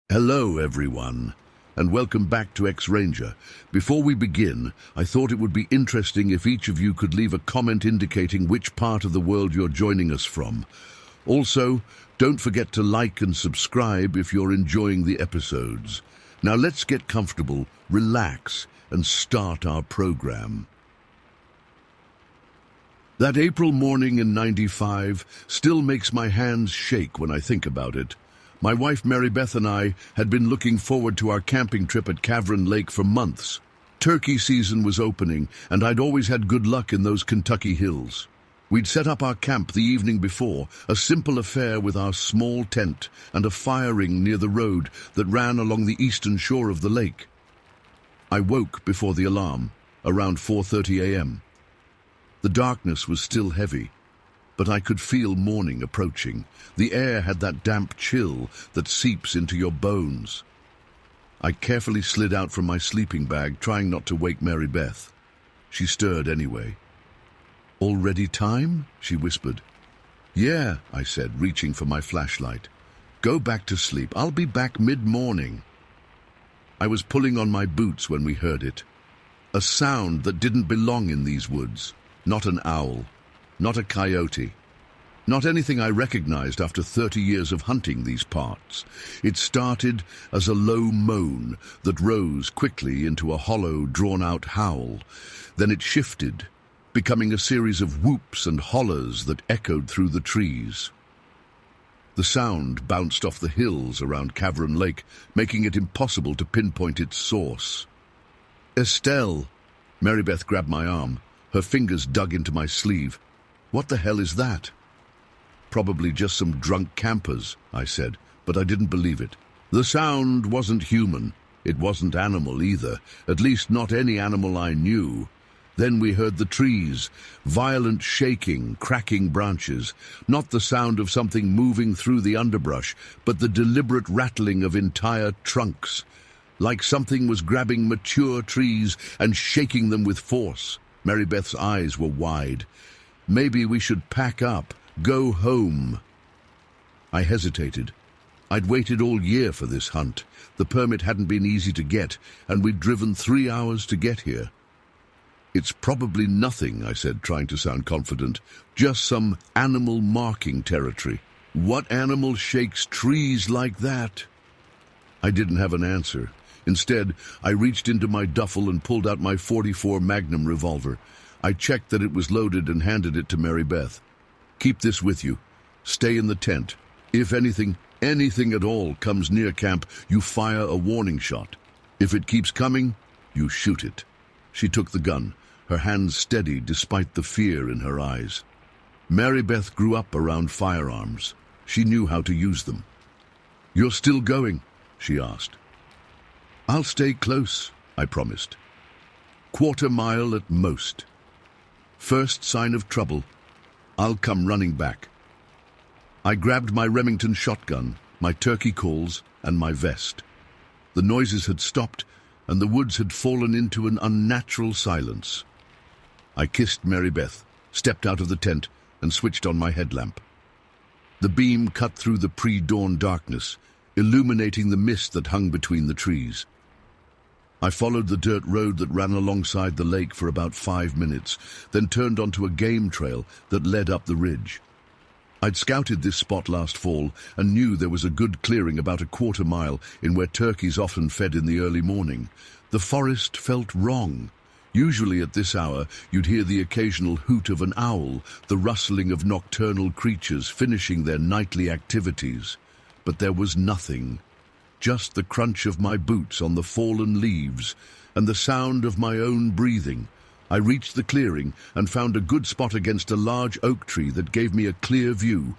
Hello everyone, and welcome back to X-Ranger. Before we begin, I thought it would be interesting if each of you could leave a comment indicating which part of the world you're joining us from. Also, don't forget to like and subscribe if you're enjoying the episodes. Now let's get comfortable, relax, and start our program. That April morning in '95 still makes my hands shake when I think about it. My wife Mary Beth and I had been looking forward to our camping trip at Cavern Lake for months. Turkey season was opening, and I'd always had good luck in those Kentucky hills. We'd set up our camp the evening before, a simple affair with our small tent and a fire ring near the road that ran along the eastern shore of the lake. I woke before the alarm, around 4:30 a.m. The darkness was still heavy, but I could feel morning approaching. The air had that damp chill that seeps into your bones. I carefully slid out from my sleeping bag, trying not to wake Mary Beth. She stirred anyway. "Already time?" she whispered. "Yeah," I said, reaching for my flashlight. "Go back to sleep. I'll be back mid-morning." I was pulling on my boots when we heard it. A sound that didn't belong in these woods. Not an owl. Not a coyote. Not anything I recognized after 30 years of hunting these parts. It started as a low moan that rose quickly into a hollow, drawn-out howl. Then it shifted, becoming a series of whoops and hollers that echoed through the trees. The sound bounced off the hills around Cavern Lake, making it impossible to pinpoint its source. "Estelle!" Mary Beth grabbed my arm. Her fingers dug into my sleeve. "What the hell is that?" "Probably just some drunk campers," I said, but I didn't believe it. The sound wasn't human. It wasn't animal either, at least not any animal I knew. Then we heard the trees, violent shaking, cracking branches, not the sound of something moving through the underbrush, but the deliberate rattling of entire trunks, like something was grabbing mature trees and shaking them with force. Mary Beth's eyes were wide. "Maybe we should pack up, go home." I hesitated. I'd waited all year for this hunt. The permit hadn't been easy to get, and we'd driven 3 hours to get here. "It's probably nothing," I said, trying to sound confident. "Just some animal marking territory." "What animal shakes trees like that?" I didn't have an answer. Instead, I reached into my duffel and pulled out my .44 Magnum revolver. I checked that it was loaded and handed it to Mary Beth. "Keep this with you. Stay in the tent. If anything at all comes near camp, you fire a warning shot. If it keeps coming, you shoot it." She took the gun, her hands steady despite the fear in her eyes. Mary Beth grew up around firearms. She knew how to use them. "You're still going?" she asked. "I'll stay close," I promised. "Quarter mile at most. First sign of trouble, I'll come running back." I grabbed my Remington shotgun, my turkey calls, and my vest. The noises had stopped, and the woods had fallen into an unnatural silence. I kissed Mary Beth, stepped out of the tent, and switched on my headlamp. The beam cut through the pre-dawn darkness, illuminating the mist that hung between the trees. I followed the dirt road that ran alongside the lake for about 5 minutes, then turned onto a game trail that led up the ridge. I'd scouted this spot last fall and knew there was a good clearing about a quarter mile in where turkeys often fed in the early morning. The forest felt wrong. Usually at this hour, you'd hear the occasional hoot of an owl, the rustling of nocturnal creatures finishing their nightly activities. But there was nothing. Just the crunch of my boots on the fallen leaves and the sound of my own breathing. I reached the clearing and found a good spot against a large oak tree that gave me a clear view.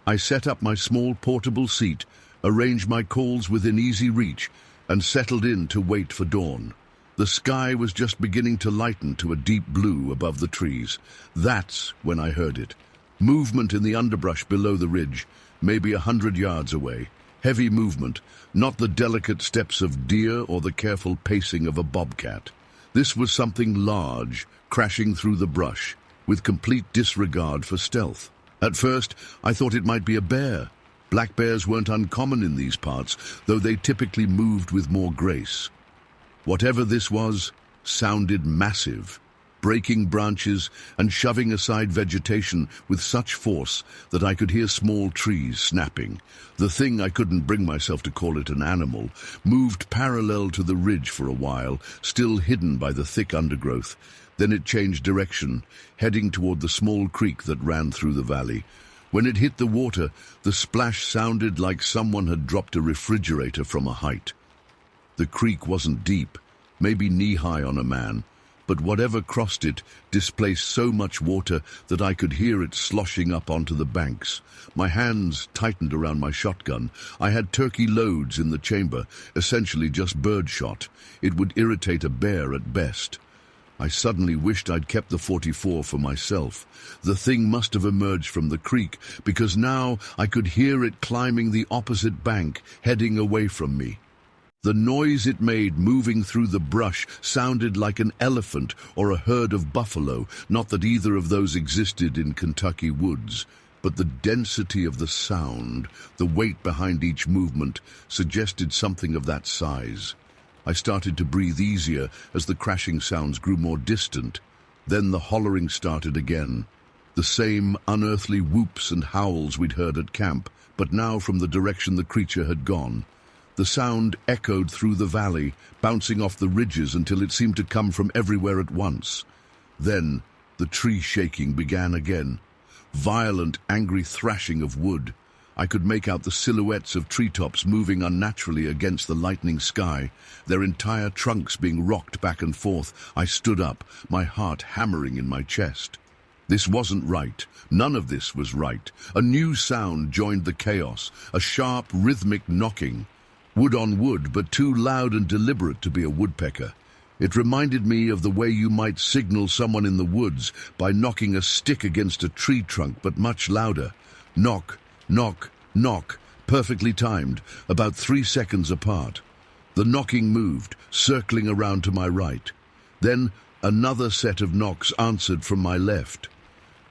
I set up my small portable seat, arranged my calls within easy reach, and settled in to wait for dawn. The sky was just beginning to lighten to a deep blue above the trees. That's when I heard it. Movement in the underbrush below the ridge, maybe 100 yards away. Heavy movement, not the delicate steps of deer or the careful pacing of a bobcat. This was something large, crashing through the brush, with complete disregard for stealth. At first, I thought it might be a bear, Black bears weren't uncommon in these parts, though they typically moved with more grace. Whatever this was, sounded massive, breaking branches and shoving aside vegetation with such force that I could hear small trees snapping. The thing, I couldn't bring myself to call it an animal, moved parallel to the ridge for a while, still hidden by the thick undergrowth. Then it changed direction, heading toward the small creek that ran through the valley. When it hit the water, the splash sounded like someone had dropped a refrigerator from a height. The creek wasn't deep, maybe knee-high on a man, but whatever crossed it displaced so much water that I could hear it sloshing up onto the banks. My hands tightened around my shotgun. I had turkey loads in the chamber, essentially just birdshot. It would irritate a bear at best. I suddenly wished I'd kept the .44 for myself. The thing must have emerged from the creek, because now I could hear it climbing the opposite bank, heading away from me. The noise it made moving through the brush sounded like an elephant or a herd of buffalo, not that either of those existed in Kentucky woods. But the density of the sound, the weight behind each movement, suggested something of that size. I started to breathe easier as the crashing sounds grew more distant. Then the hollering started again. The same unearthly whoops and howls we'd heard at camp, but now from the direction the creature had gone. The sound echoed through the valley, bouncing off the ridges until it seemed to come from everywhere at once. Then the tree shaking began again. Violent, angry thrashing of wood. I could make out the silhouettes of treetops moving unnaturally against the lightning sky, their entire trunks being rocked back and forth. I stood up, my heart hammering in my chest. This wasn't right. None of this was right. A new sound joined the chaos, a sharp, rhythmic knocking. Wood on wood, but too loud and deliberate to be a woodpecker. It reminded me of the way you might signal someone in the woods by knocking a stick against a tree trunk, but much louder. Knock, knock, knock, perfectly timed, about 3 seconds apart. The knocking moved, circling around to my right. Then another set of knocks answered from my left.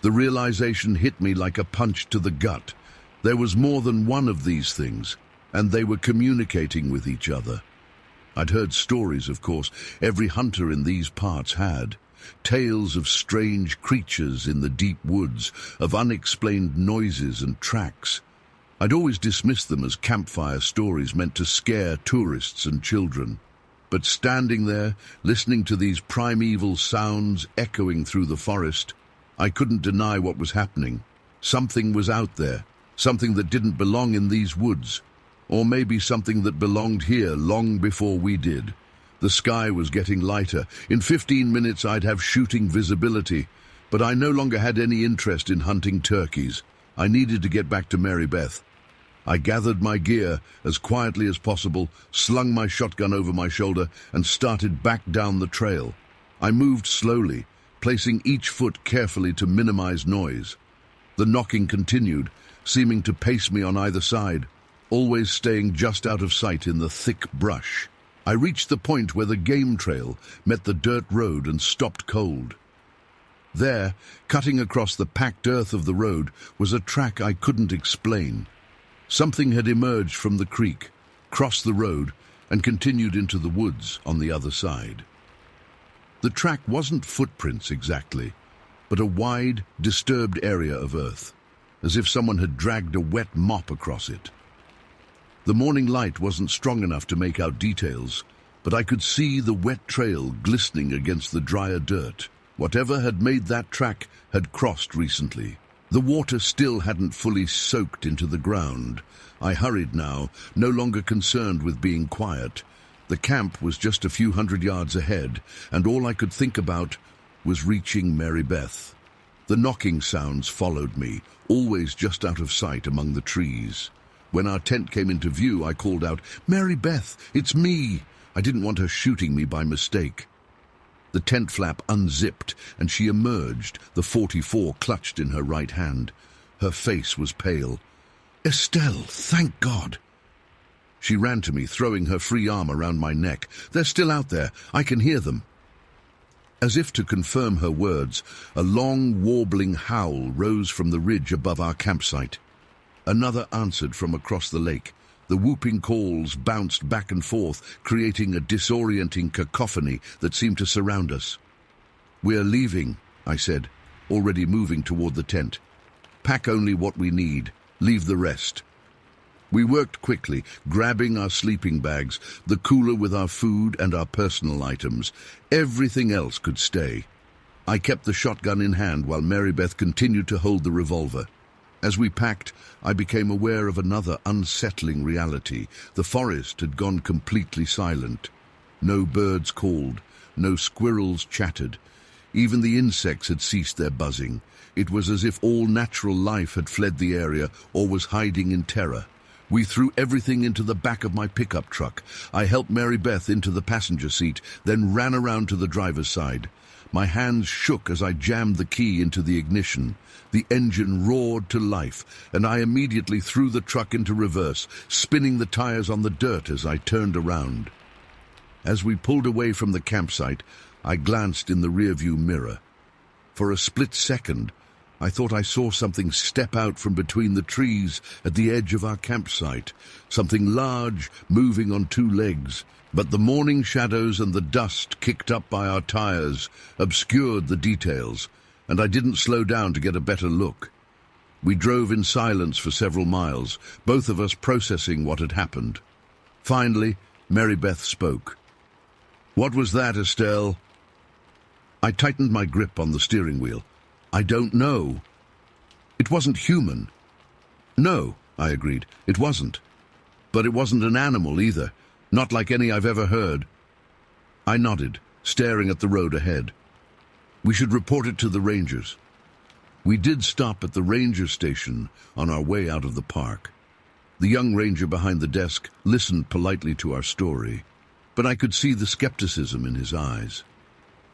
The realization hit me like a punch to the gut. There was more than one of these things, and they were communicating with each other. I'd heard stories, of course, every hunter in these parts had. Tales of strange creatures in the deep woods, of unexplained noises and tracks. I'd always dismissed them as campfire stories meant to scare tourists and children. But standing there, listening to these primeval sounds echoing through the forest, I couldn't deny what was happening. Something was out there, something that didn't belong in these woods. Or maybe something that belonged here long before we did. The sky was getting lighter. In 15 minutes I'd have shooting visibility, but I no longer had any interest in hunting turkeys. I needed to get back to Mary Beth. I gathered my gear as quietly as possible, slung my shotgun over my shoulder, and started back down the trail. I moved slowly, placing each foot carefully to minimize noise. The knocking continued, seeming to pace me on either side, always staying just out of sight in the thick brush. I reached the point where the game trail met the dirt road and stopped cold. There, cutting across the packed earth of the road, was a track I couldn't explain. Something had emerged from the creek, crossed the road, and continued into the woods on the other side. The track wasn't footprints exactly, but a wide, disturbed area of earth, as if someone had dragged a wet mop across it. The morning light wasn't strong enough to make out details, but I could see the wet trail glistening against the drier dirt. Whatever had made that track had crossed recently. The water still hadn't fully soaked into the ground. I hurried now, no longer concerned with being quiet. The camp was just a few hundred yards ahead, and all I could think about was reaching Mary Beth. The knocking sounds followed me, always just out of sight among the trees. When our tent came into view, I called out, "Mary Beth, it's me!" I didn't want her shooting me by mistake. The tent flap unzipped, and she emerged, the .44 clutched in her right hand. Her face was pale. "Estelle, thank God!" She ran to me, throwing her free arm around my neck. "They're still out there. I can hear them." As if to confirm her words, a long, warbling howl rose from the ridge above our campsite. Another answered from across the lake. The whooping calls bounced back and forth, creating a disorienting cacophony that seemed to surround us. "We're leaving," I said, already moving toward the tent. "Pack only what we need. Leave the rest." We worked quickly, grabbing our sleeping bags, the cooler with our food and our personal items. Everything else could stay. I kept the shotgun in hand while Mary Beth continued to hold the revolver. As we packed, I became aware of another unsettling reality. The forest had gone completely silent. No birds called, no squirrels chattered. Even the insects had ceased their buzzing. It was as if all natural life had fled the area or was hiding in terror. We threw everything into the back of my pickup truck. I helped Mary Beth into the passenger seat, then ran around to the driver's side. My hands shook as I jammed the key into the ignition. The engine roared to life, and I immediately threw the truck into reverse, spinning the tires on the dirt as I turned around. As we pulled away from the campsite, I glanced in the rearview mirror. For a split second, I thought I saw something step out from between the trees at the edge of our campsite, something large, moving on two legs. But the morning shadows and the dust kicked up by our tires obscured the details, and I didn't slow down to get a better look. We drove in silence for several miles, both of us processing what had happened. Finally, Mary Beth spoke. "What was that, Estelle?" I tightened my grip on the steering wheel. "I don't know." "It wasn't human." "No," I agreed, "it wasn't. But it wasn't an animal either, not like any I've ever heard." I nodded, staring at the road ahead. "We should report it to the rangers." We did stop at the ranger station on our way out of the park. The young ranger behind the desk listened politely to our story, but I could see the skepticism in his eyes.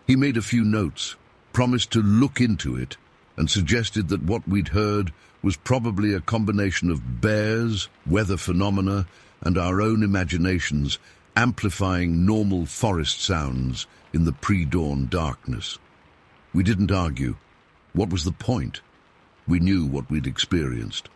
He made a few notes, promised to look into it, and suggested that what we'd heard was probably a combination of bears, weather phenomena, and our own imaginations amplifying normal forest sounds in the pre-dawn darkness. We didn't argue. What was the point? We knew what we'd experienced.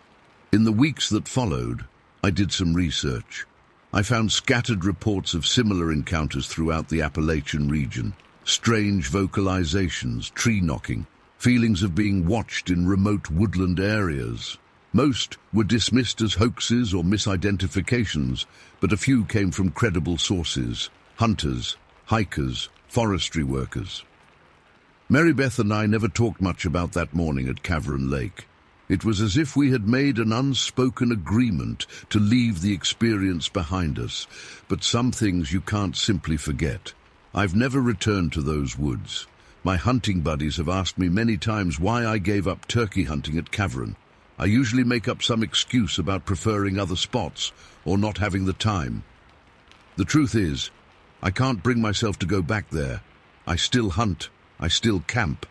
In the weeks that followed, I did some research. I found scattered reports of similar encounters throughout the Appalachian region. Strange vocalizations, tree knocking, feelings of being watched in remote woodland areas. Most were dismissed as hoaxes or misidentifications, but a few came from credible sources: hunters, hikers, forestry workers. Mary Beth and I never talked much about that morning at Cavern Lake. It was as if we had made an unspoken agreement to leave the experience behind us, but some things you can't simply forget. I've never returned to those woods. My hunting buddies have asked me many times why I gave up turkey hunting at Cavern. I usually make up some excuse about preferring other spots or not having the time. The truth is, I can't bring myself to go back there. I still hunt, I still camp,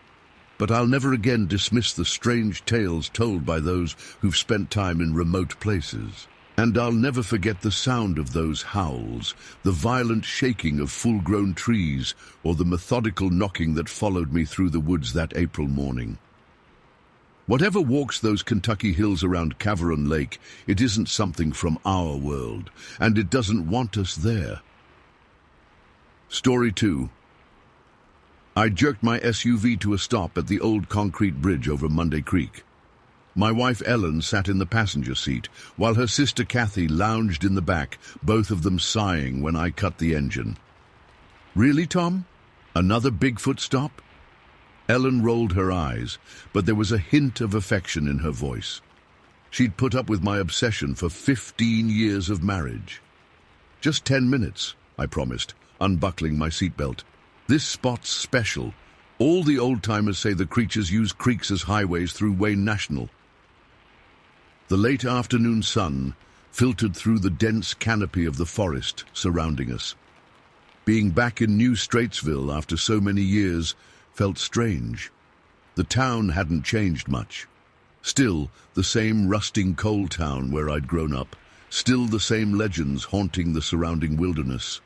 but I'll never again dismiss the strange tales told by those who've spent time in remote places. And I'll never forget the sound of those howls, the violent shaking of full-grown trees, or the methodical knocking that followed me through the woods that April morning. Whatever walks those Kentucky hills around Cavern Lake, it isn't something from our world, and it doesn't want us there. Story 2. I jerked my SUV to a stop at the old concrete bridge over Monday Creek. My wife Ellen sat in the passenger seat, while her sister Kathy lounged in the back, both of them sighing when I cut the engine. "Really, Tom? Another Bigfoot stop?" Ellen rolled her eyes, but there was a hint of affection in her voice. She'd put up with my obsession for 15 years of marriage. "Just 10 minutes, I promised, unbuckling my seatbelt. "This spot's special. All the old-timers say the creatures use creeks as highways through Wayne National." The late afternoon sun filtered through the dense canopy of the forest surrounding us. Being back in New Straitsville after so many years felt strange. The town hadn't changed much. Still the same rusting coal town where I'd grown up. Still the same legends haunting the surrounding wilderness.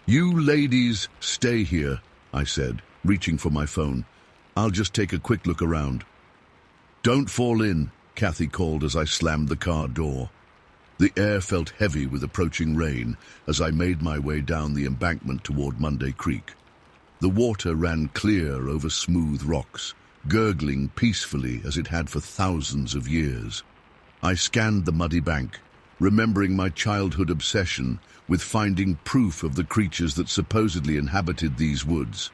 "You ladies stay here," I said, reaching for my phone. "I'll just take a quick look around." "Don't fall in," Kathy called as I slammed the car door. The air felt heavy with approaching rain as I made my way down the embankment toward Monday Creek. The water ran clear over smooth rocks, gurgling peacefully as it had for thousands of years. I scanned the muddy bank, remembering my childhood obsession with finding proof of the creatures that supposedly inhabited these woods.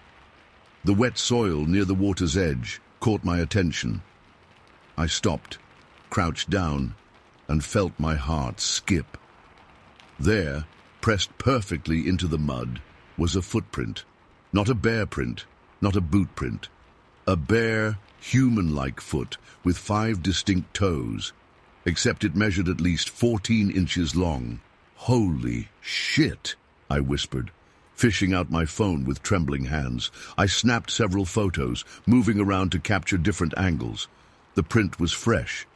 The wet soil near the water's edge caught my attention. I stopped, crouched down, and felt my heart skip. There, pressed perfectly into the mud, was a footprint. Not a bear print, not a boot print. A bare, human-like foot with 5 distinct toes, except it measured at least 14 inches long. "Holy shit," I whispered, fishing out my phone with trembling hands. I snapped several photos, moving around to capture different angles. The print was fresh.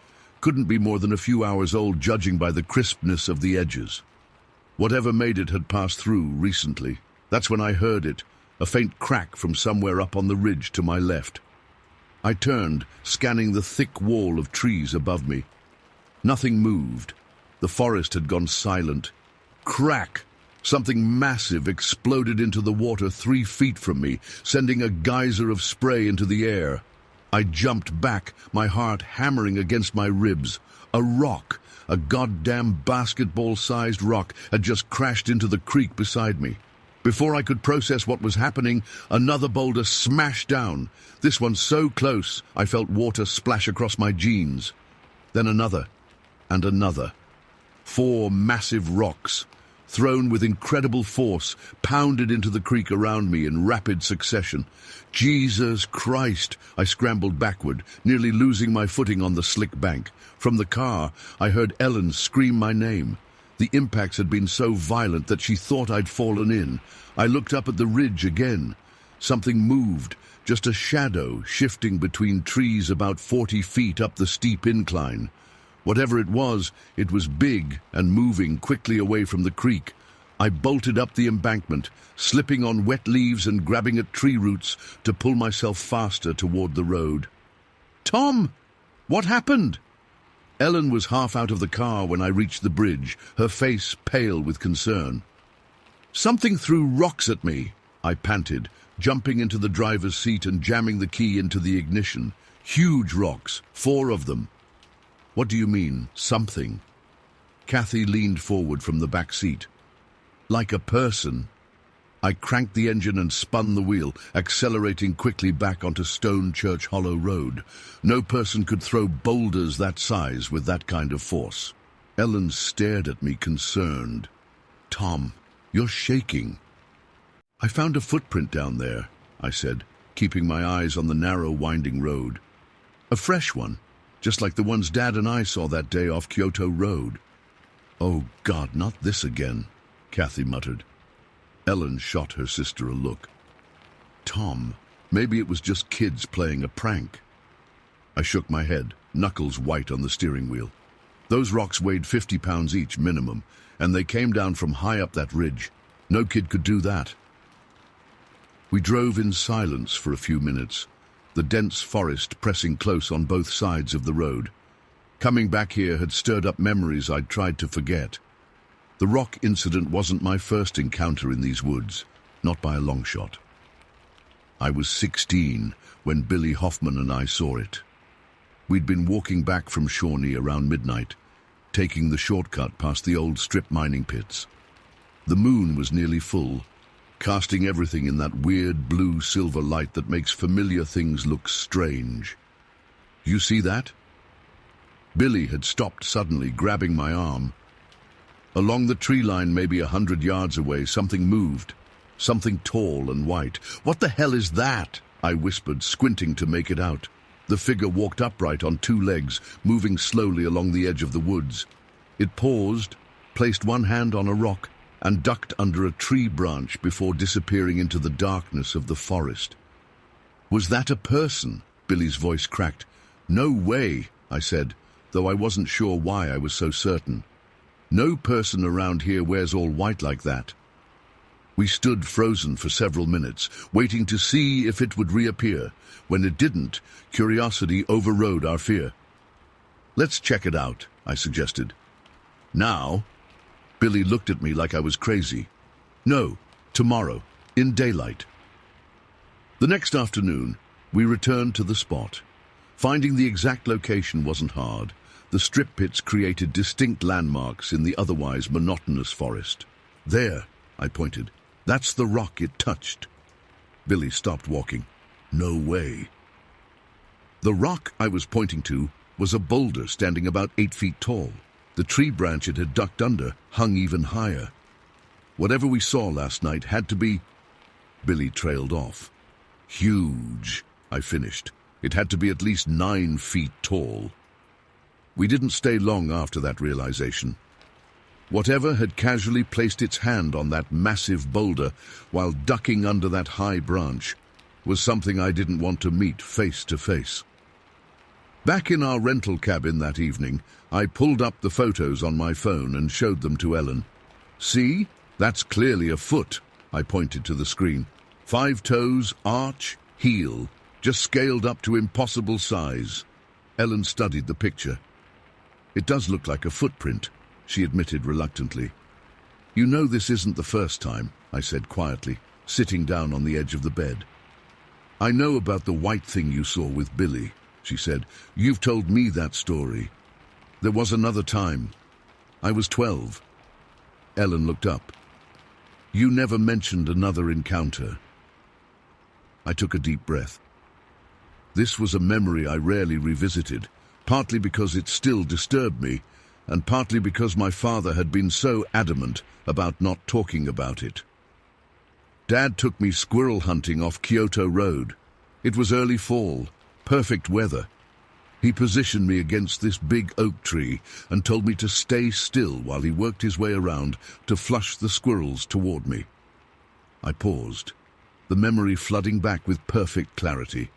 Couldn't be more than a few hours old, judging by the crispness of the edges. Whatever made it had passed through recently. That's when I heard it, a faint crack from somewhere up on the ridge to my left. I turned, scanning the thick wall of trees above me. Nothing moved. The forest had gone silent. Crack! Something massive exploded into the water 3 feet from me, sending a geyser of spray into the air. I jumped back, my heart hammering against my ribs. A rock, a goddamn basketball-sized rock, had just crashed into the creek beside me. Before I could process what was happening, another boulder smashed down. This one so close, I felt water splash across my jeans. Then another, and another. 4 massive rocks, thrown with incredible force, pounded into the creek around me in rapid succession. Jesus Christ! I scrambled backward, nearly losing my footing on the slick bank. From the car, I heard Ellen scream my name. The impacts had been so violent that she thought I'd fallen in. I looked up at the ridge again. Something moved, just a shadow shifting between trees about 40 feet up the steep incline. Whatever it was big and moving quickly away from the creek. I bolted up the embankment, slipping on wet leaves and grabbing at tree roots to pull myself faster toward the road. "Tom! What happened?" Ellen was half out of the car when I reached the bridge, her face pale with concern. "Something threw rocks at me," I panted, jumping into the driver's seat and jamming the key into the ignition. Huge rocks, 4 of them. "What do you mean, something?" Kathy leaned forward from the back seat. "Like a person." I cranked the engine and spun the wheel, accelerating quickly back onto Stone Church Hollow Road. No person could throw boulders that size with that kind of force. Ellen stared at me, concerned. "Tom, you're shaking." "I found a footprint down there," I said, keeping my eyes on the narrow, winding road. "A fresh one, just like the ones Dad and I saw that day off Kyoto Road." "Oh, God, not this again," Kathy muttered. Ellen shot her sister a look. "Tom, maybe it was just kids playing a prank." I shook my head, knuckles white on the steering wheel. Those rocks weighed 50 pounds each minimum, and they came down from high up that ridge. No kid could do that. We drove in silence for a few minutes, the dense forest pressing close on both sides of the road. Coming back here had stirred up memories I'd tried to forget. The rock incident wasn't my first encounter in these woods, not by a long shot. I was 16 when Billy Hoffman and I saw it. We'd been walking back from Shawnee around midnight, taking the shortcut past the old strip mining pits. The moon was nearly full, casting everything in that weird blue-silver light that makes familiar things look strange. "You see that?" Billy had stopped suddenly, grabbing my arm. Along the tree line, maybe 100 yards away, something moved. Something tall and white. "What the hell is that?" I whispered, squinting to make it out. The figure walked upright on 2 legs, moving slowly along the edge of the woods. It paused, placed one hand on a rock, and ducked under a tree branch before disappearing into the darkness of the forest. "Was that a person?" Billy's voice cracked. "No way," I said, though I wasn't sure why I was so certain. "No person around here wears all white like that." We stood frozen for several minutes, waiting to see if it would reappear. When it didn't, curiosity overrode our fear. Let's check it out, I suggested. Now? Billy looked at me like I was crazy. No, tomorrow, in daylight. The next afternoon, we returned to the spot. Finding the exact location wasn't hard. The strip pits created distinct landmarks in the otherwise monotonous forest. There, I pointed. That's the rock it touched. Billy stopped walking. No way. The rock I was pointing to was a boulder standing about 8 feet tall. The tree branch it had ducked under hung even higher. Whatever we saw last night had to be... Billy trailed off. Huge, I finished. It had to be at least 9 feet tall. We didn't stay long after that realization. Whatever had casually placed its hand on that massive boulder while ducking under that high branch was something I didn't want to meet face to face. Back in our rental cabin that evening, I pulled up the photos on my phone and showed them to Ellen. See? That's clearly a foot, I pointed to the screen. 5 toes, arch, heel, just scaled up to impossible size. Ellen studied the picture. It does look like a footprint, she admitted reluctantly. You know this isn't the first time, I said quietly, sitting down on the edge of the bed. I know about the white thing you saw with Billy, she said. You've told me that story. There was another time. I was 12. Ellen looked up. You never mentioned another encounter. I took a deep breath. This was a memory I rarely revisited, partly because it still disturbed me, and partly because my father had been so adamant about not talking about it. Dad took me squirrel hunting off Kyoto Road. It was early fall, perfect weather. He positioned me against this big oak tree and told me to stay still while he worked his way around to flush the squirrels toward me. I paused, the memory flooding back with perfect clarity.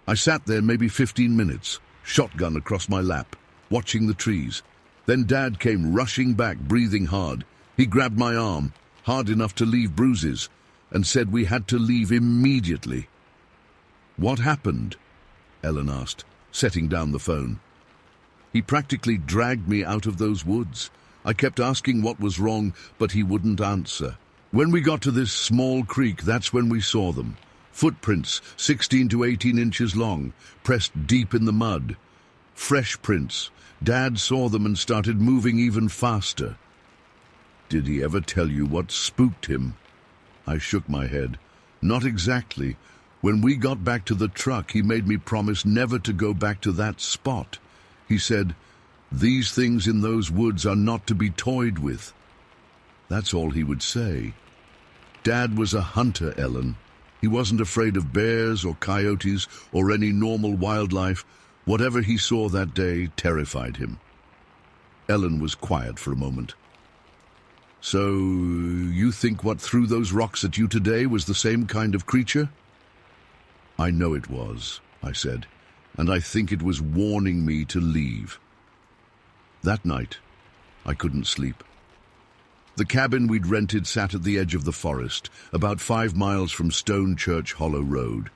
I sat there maybe 15 minutes, shotgun across my lap, watching the trees. Then Dad came rushing back, breathing hard. He grabbed my arm, hard enough to leave bruises, and said we had to leave immediately. What happened? Ellen asked, setting down the phone. He practically dragged me out of those woods. I kept asking what was wrong, but he wouldn't answer. When we got to this small creek, that's when we saw them. Footprints, 16 to 18 inches long, pressed deep in the mud. Fresh prints. Dad saw them and started moving even faster. Did he ever tell you what spooked him? I shook my head. Not exactly. When we got back to the truck, he made me promise never to go back to that spot. He said, "These things in those woods are not to be toyed with." That's all he would say. Dad was a hunter, Ellen. He wasn't afraid of bears or coyotes or any normal wildlife. Whatever he saw that day terrified him. Ellen was quiet for a moment. So, you think what threw those rocks at you today was the same kind of creature? I know it was, I said, and I think it was warning me to leave. That night, I couldn't sleep. The cabin we'd rented sat at the edge of the forest, about 5 miles from Stone Church Hollow Road.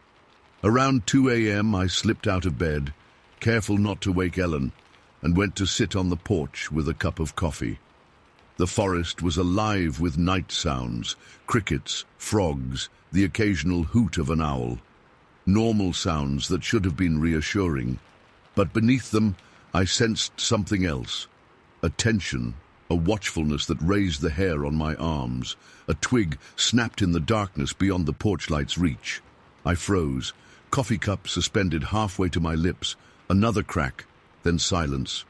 Around 2 a.m., I slipped out of bed, careful not to wake Ellen, and went to sit on the porch with a cup of coffee. The forest was alive with night sounds, crickets, frogs, the occasional hoot of an owl. Normal sounds that should have been reassuring. But beneath them, I sensed something else. A tension, a watchfulness that raised the hair on my arms. A twig snapped in the darkness beyond the porch light's reach. I froze, coffee cup suspended halfway to my lips. Another crack, then silence.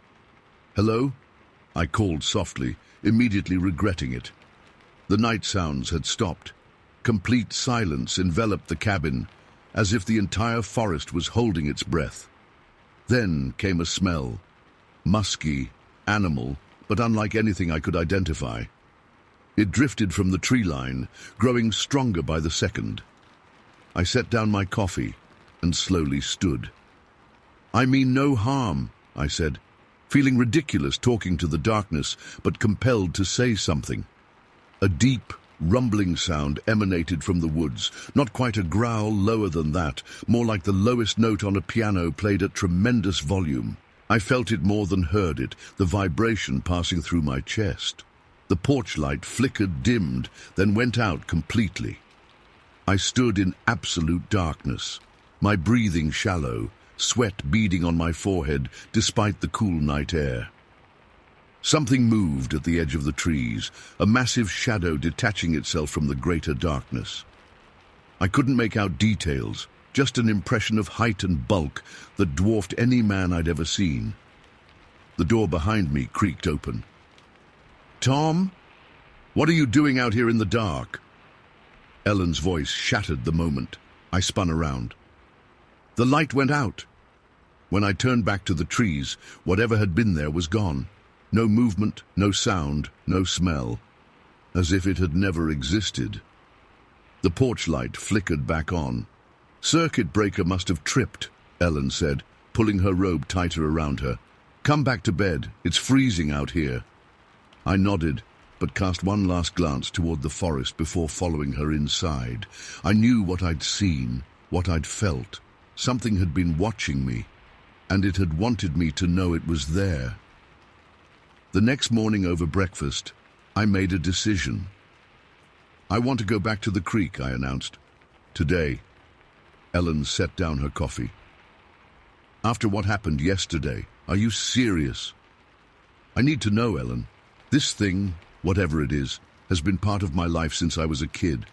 "Hello?" I called softly, immediately regretting it. The night sounds had stopped. Complete silence enveloped the cabin, as if the entire forest was holding its breath. Then came a smell. Musky, animal, but unlike anything I could identify. It drifted from the tree line, growing stronger by the second. I set down my coffee and slowly stood. "I mean no harm," I said, feeling ridiculous talking to the darkness, but compelled to say something. A deep, rumbling sound emanated from the woods, not quite a growl, lower than that, more like the lowest note on a piano played at tremendous volume. I felt it more than heard it, the vibration passing through my chest. The porch light flickered, dimmed, then went out completely. I stood in absolute darkness, my breathing shallow, sweat beading on my forehead despite the cool night air. Something moved at the edge of the trees, a massive shadow detaching itself from the greater darkness. I couldn't make out details, just an impression of height and bulk that dwarfed any man I'd ever seen. The door behind me creaked open. "Tom? What are you doing out here in the dark?" Ellen's voice shattered the moment. I spun around. The light went out. When I turned back to the trees, whatever had been there was gone. No movement, no sound, no smell. As if it had never existed. The porch light flickered back on. "Circuit breaker must have tripped," Ellen said, pulling her robe tighter around her. "Come back to bed. It's freezing out here." I nodded, but cast one last glance toward the forest before following her inside. I knew what I'd seen, what I'd felt. Something had been watching me, and it had wanted me to know it was there. The next morning over breakfast, I made a decision. "I want to go back to the creek," I announced. "Today." Ellen set down her coffee. "After what happened yesterday, are you serious?" "I need to know, Ellen. This thing, whatever it is, has been part of my life since I was a kid.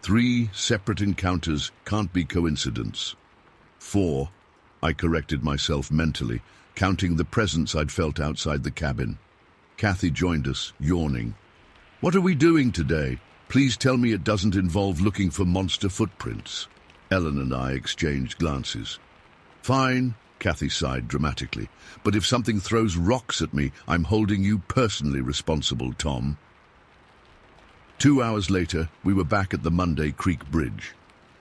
3 separate encounters can't be coincidence. 4, I corrected myself mentally, counting the presence I'd felt outside the cabin. Kathy joined us, yawning. "What are we doing today? Please tell me it doesn't involve looking for monster footprints." Ellen and I exchanged glances. "Fine," Kathy sighed dramatically, "but if something throws rocks at me, I'm holding you personally responsible, Tom." 2 hours later, we were back at the Monday Creek Bridge.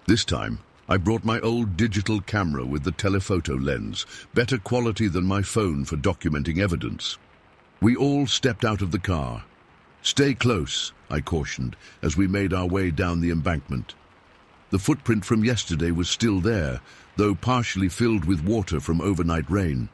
This time, I brought my old digital camera with the telephoto lens, better quality than my phone for documenting evidence. We all stepped out of the car. "Stay close," I cautioned, as we made our way down the embankment. The footprint from yesterday was still there, though partially filled with water from overnight rain.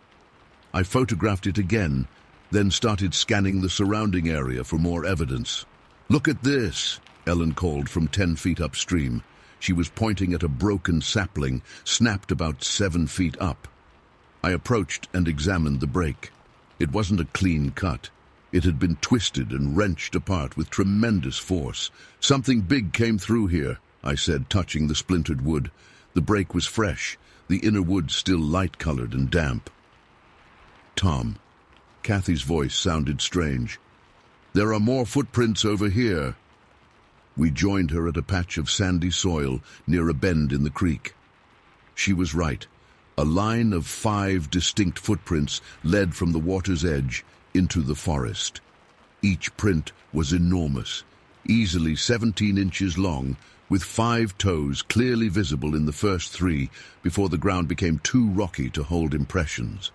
I photographed it again, then started scanning the surrounding area for more evidence. "Look at this," Ellen called from 10 feet upstream. She was pointing at a broken sapling, snapped about 7 feet up. I approached and examined the break. It wasn't a clean cut. It had been twisted and wrenched apart with tremendous force. "Something big came through here," I said, touching the splintered wood. The break was fresh, the inner wood still light-colored and damp. "Tom." Kathy's voice sounded strange. "There are more footprints over here." We joined her at a patch of sandy soil near a bend in the creek. She was right. A line of 5 distinct footprints led from the water's edge into the forest. Each print was enormous, easily 17 inches long, with 5 toes clearly visible in the first 3 before the ground became too rocky to hold impressions.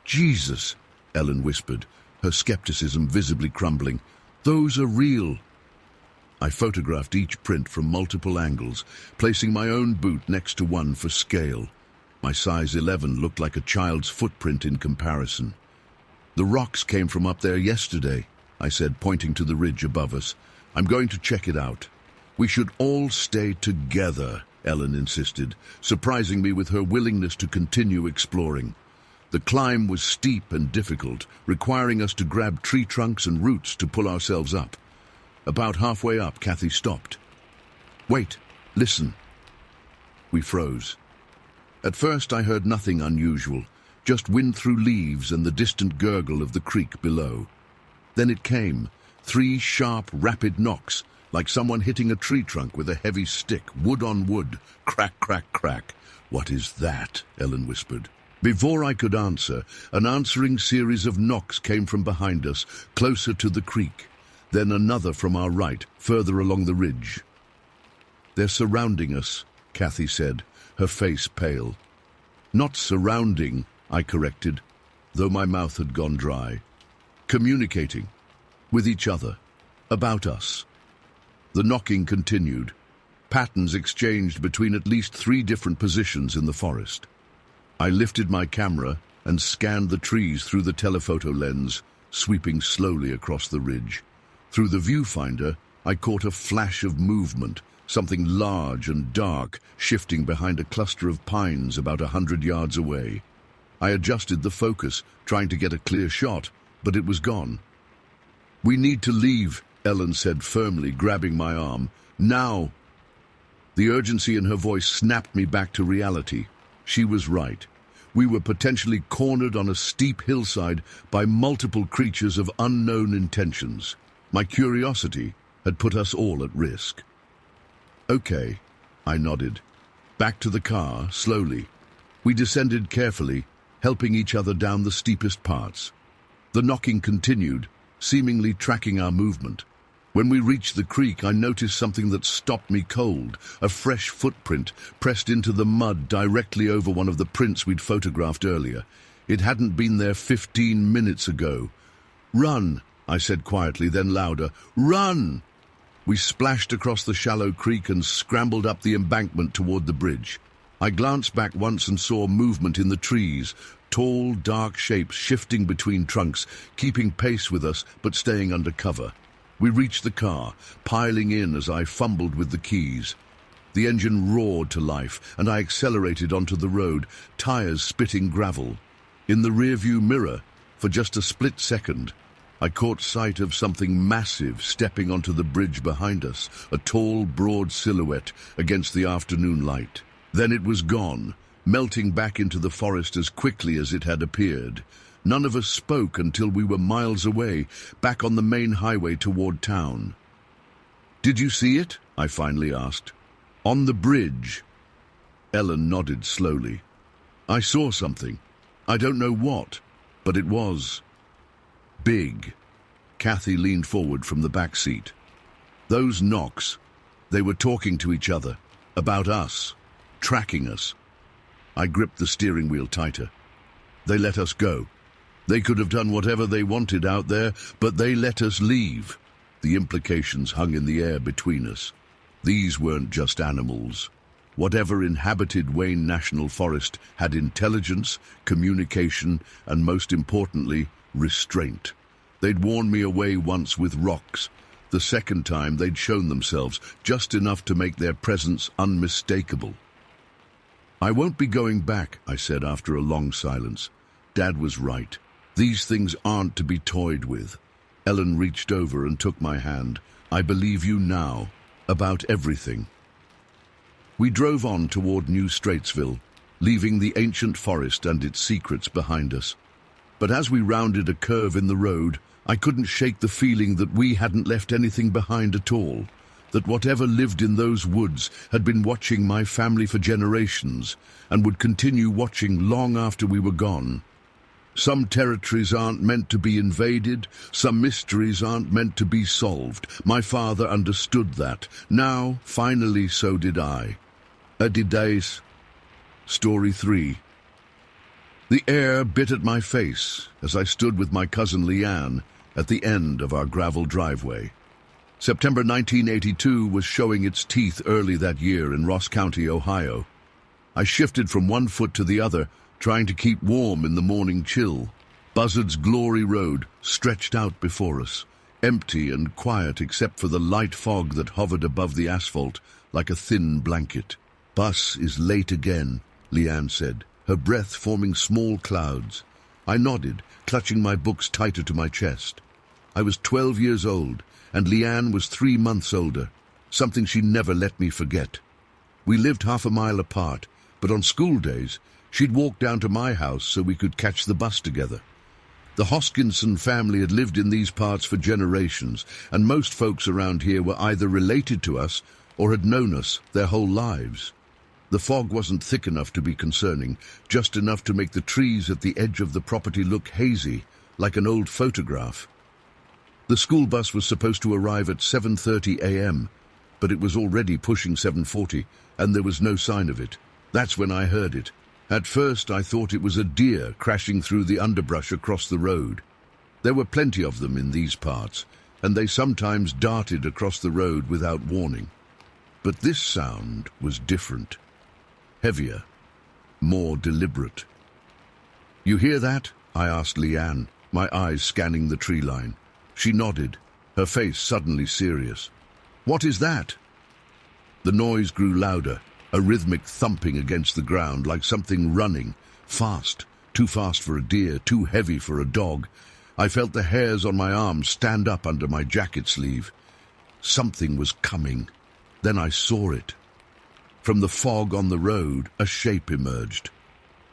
"Jesus," Ellen whispered, her skepticism visibly crumbling. "Those are real." I photographed each print from multiple angles, placing my own boot next to one for scale. My size 11 looked like a child's footprint in comparison. "The rocks came from up there yesterday," I said, pointing to the ridge above us. "I'm going to check it out." "We should all stay together," Ellen insisted, surprising me with her willingness to continue exploring. The climb was steep and difficult, requiring us to grab tree trunks and roots to pull ourselves up. About halfway up, Kathy stopped. "Wait, listen." We froze. At first I heard nothing unusual, just wind through leaves and the distant gurgle of the creek below. Then it came, 3 sharp, rapid knocks, like someone hitting a tree trunk with a heavy stick, wood on wood, crack, crack, crack. "What is that?" Ellen whispered. Before I could answer, an answering series of knocks came from behind us, closer to the creek. Then another from our right, further along the ridge. "They're surrounding us," Kathy said, her face pale. "Not surrounding," I corrected, though my mouth had gone dry. "Communicating. With each other. About us." The knocking continued. Patterns exchanged between at least 3 different positions in the forest. I lifted my camera, and scanned the trees through the telephoto lens, sweeping slowly across the ridge. Through the viewfinder, I caught a flash of movement, something large and dark shifting behind a cluster of pines about 100 yards away. I adjusted the focus, trying to get a clear shot, but it was gone. "We need to leave," Ellen said firmly, grabbing my arm. "Now!" The urgency in her voice snapped me back to reality. She was right. We were potentially cornered on a steep hillside by multiple creatures of unknown intentions. My curiosity had put us all at risk. "Okay," I nodded. Back to the car, slowly. We descended carefully, helping each other down the steepest parts. The knocking continued, seemingly tracking our movement. When we reached the creek, I noticed something that stopped me cold, a fresh footprint pressed into the mud directly over one of the prints we'd photographed earlier. It hadn't been there 15 minutes ago. "Run," I said quietly, then louder. "Run!" We splashed across the shallow creek and scrambled up the embankment toward the bridge. I glanced back once and saw movement in the trees, tall, dark shapes shifting between trunks, keeping pace with us but staying under cover. We reached the car, piling in as I fumbled with the keys. The engine roared to life, and I accelerated onto the road, tires spitting gravel. In the rearview mirror, for just a split second, I caught sight of something massive stepping onto the bridge behind us, a tall, broad silhouette against the afternoon light. Then it was gone, melting back into the forest as quickly as it had appeared. None of us spoke until we were miles away, back on the main highway toward town. "Did you see it?" I finally asked. "On the bridge." Ellen nodded slowly. "I saw something. I don't know what, but it was big." Kathy leaned forward from the back seat. "Those knocks, they were talking to each other, about us, tracking us." I gripped the steering wheel tighter. "They let us go. They could have done whatever they wanted out there, but they let us leave." The implications hung in the air between us. These weren't just animals. Whatever inhabited Wayne National Forest had intelligence, communication, and most importantly, restraint. They'd warned me away once with rocks. The second time they'd shown themselves, just enough to make their presence unmistakable. "I won't be going back," I said after a long silence. Dad was right. These things aren't to be toyed with. Ellen reached over and took my hand. "I believe you now, about everything." We drove on toward New Straitsville, leaving the ancient forest and its secrets behind us. But as we rounded a curve in the road, I couldn't shake the feeling that we hadn't left anything behind at all, that whatever lived in those woods had been watching my family for generations and would continue watching long after we were gone. Some territories aren't meant to be invaded, some mysteries aren't meant to be solved. My father understood that. Now, finally, so did I. Adidas. Story 3. The air bit at my face as I stood with my cousin Leanne at the end of our gravel driveway. September 1982 was showing its teeth early that year in Ross County, Ohio. I shifted from one foot to the other, trying to keep warm in the morning chill. Buzzard's Glory Road stretched out before us, empty and quiet except for the light fog that hovered above the asphalt like a thin blanket. "Bus is late again," Leanne said, her breath forming small clouds. I nodded, clutching my books tighter to my chest. I was 12 years old, and Leanne was 3 months older, something she never let me forget. We lived half a mile apart, but on school days, she'd walk down to my house so we could catch the bus together. The Hoskinson family had lived in these parts for generations, and most folks around here were either related to us or had known us their whole lives. The fog wasn't thick enough to be concerning, just enough to make the trees at the edge of the property look hazy, like an old photograph. The school bus was supposed to arrive at 7:30 a.m., but it was already pushing 7:40, and there was no sign of it. That's when I heard it. At first, I thought it was a deer crashing through the underbrush across the road. There were plenty of them in these parts, and they sometimes darted across the road without warning. But this sound was different. Heavier, more deliberate. "You hear that?" I asked Leanne, my eyes scanning the tree line. She nodded, her face suddenly serious. "What is that?" The noise grew louder, a rhythmic thumping against the ground like something running, fast, too fast for a deer, too heavy for a dog. I felt the hairs on my arms stand up under my jacket sleeve. Something was coming. Then I saw it. From the fog on the road, a shape emerged.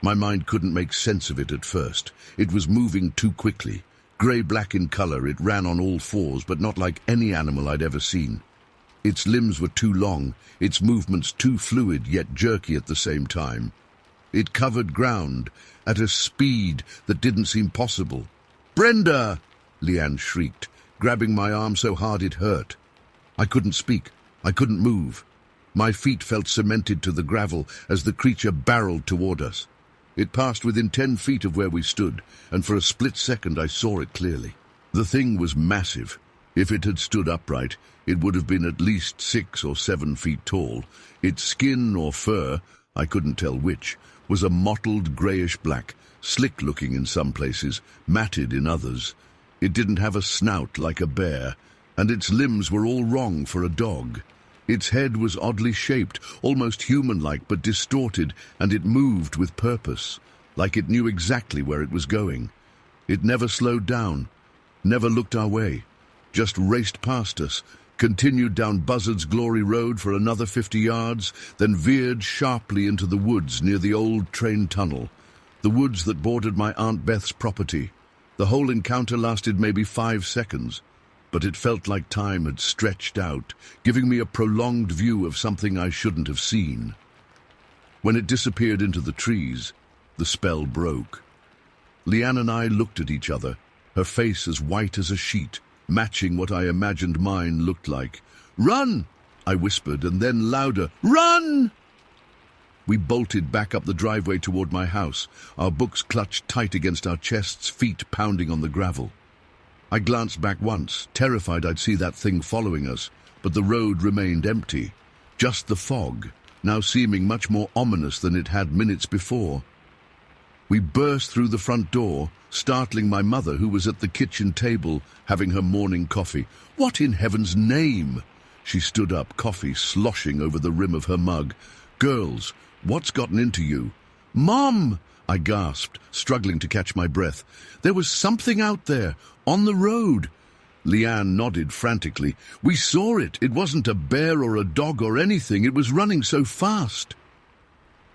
My mind couldn't make sense of it at first. It was moving too quickly. Grey-black in color, it ran on all fours, but not like any animal I'd ever seen. Its limbs were too long, its movements too fluid yet jerky at the same time. It covered ground at a speed that didn't seem possible. "Brenda!" Leanne shrieked, grabbing my arm so hard it hurt. I couldn't speak. I couldn't move. My feet felt cemented to the gravel as the creature barreled toward us. It passed within 10 feet of where we stood, and for a split second I saw it clearly. The thing was massive. If it had stood upright, it would have been at least 6 or 7 feet tall. Its skin or fur, I couldn't tell which, was a mottled greyish-black, slick-looking in some places, matted in others. It didn't have a snout like a bear, and its limbs were all wrong for a dog. Its head was oddly shaped, almost human-like but distorted, and it moved with purpose, like it knew exactly where it was going. It never slowed down, never looked our way, just raced past us, continued down Buzzard's Glory Road for another 50 yards, then veered sharply into the woods near the old train tunnel, the woods that bordered my Aunt Beth's property. The whole encounter lasted maybe 5 seconds. But it felt like time had stretched out, giving me a prolonged view of something I shouldn't have seen. When it disappeared into the trees, the spell broke. Leanne and I looked at each other, her face as white as a sheet, matching what I imagined mine looked like. "Run!" I whispered, and then louder, "Run!" We bolted back up the driveway toward my house, our books clutched tight against our chests, feet pounding on the gravel. I glanced back once, terrified I'd see that thing following us, but the road remained empty. Just the fog, now seeming much more ominous than it had minutes before. We burst through the front door, startling my mother, who was at the kitchen table having her morning coffee. "What in heaven's name?" She stood up, coffee sloshing over the rim of her mug. "Girls, what's gotten into you?" "Mom!" I gasped, struggling to catch my breath. "There was something out there, on the road." Leanne nodded frantically. "We saw it. It wasn't a bear or a dog or anything. It was running so fast."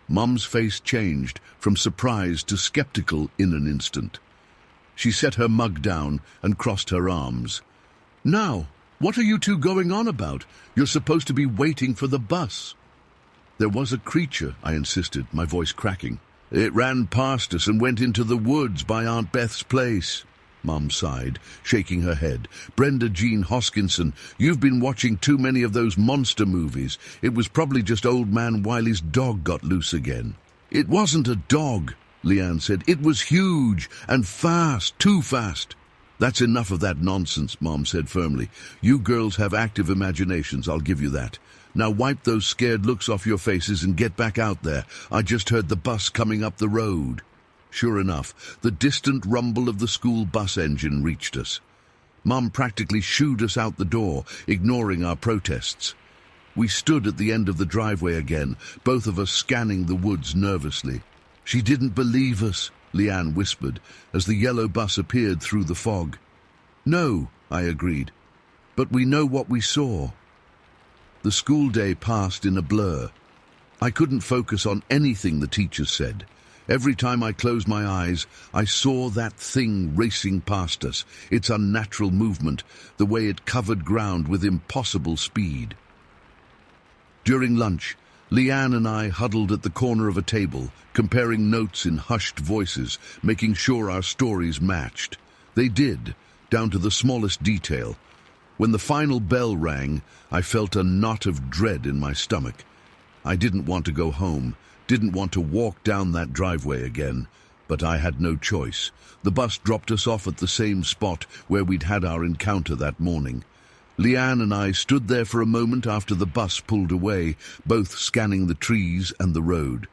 Mum's face changed, from surprise to skeptical in an instant. She set her mug down and crossed her arms. "Now, what are you two going on about? You're supposed to be waiting for the bus." "There was a creature," I insisted, my voice cracking. "It ran past us and went into the woods by Aunt Beth's place." Mum sighed, shaking her head. "Brenda Jean Hoskinson, you've been watching too many of those monster movies. It was probably just old man Wiley's dog got loose again." "It wasn't a dog," Leanne said. "It was huge and fast, too fast." "That's enough of that nonsense," Mom said firmly. "You girls have active imaginations, I'll give you that. Now wipe those scared looks off your faces and get back out there. I just heard the bus coming up the road." Sure enough, the distant rumble of the school bus engine reached us. Mum practically shooed us out the door, ignoring our protests. We stood at the end of the driveway again, both of us scanning the woods nervously. "She didn't believe us," Leanne whispered, as the yellow bus appeared through the fog. "No," I agreed, "but we know what we saw." The school day passed in a blur. I couldn't focus on anything the teachers said. Every time I closed my eyes, I saw that thing racing past us, its unnatural movement, the way it covered ground with impossible speed. During lunch, Leanne and I huddled at the corner of a table, comparing notes in hushed voices, making sure our stories matched. They did, down to the smallest detail. When the final bell rang, I felt a knot of dread in my stomach. I didn't want to go home, didn't want to walk down that driveway again, but I had no choice. The bus dropped us off at the same spot where we'd had our encounter that morning. Leanne and I stood there for a moment after the bus pulled away, both scanning the trees and the road.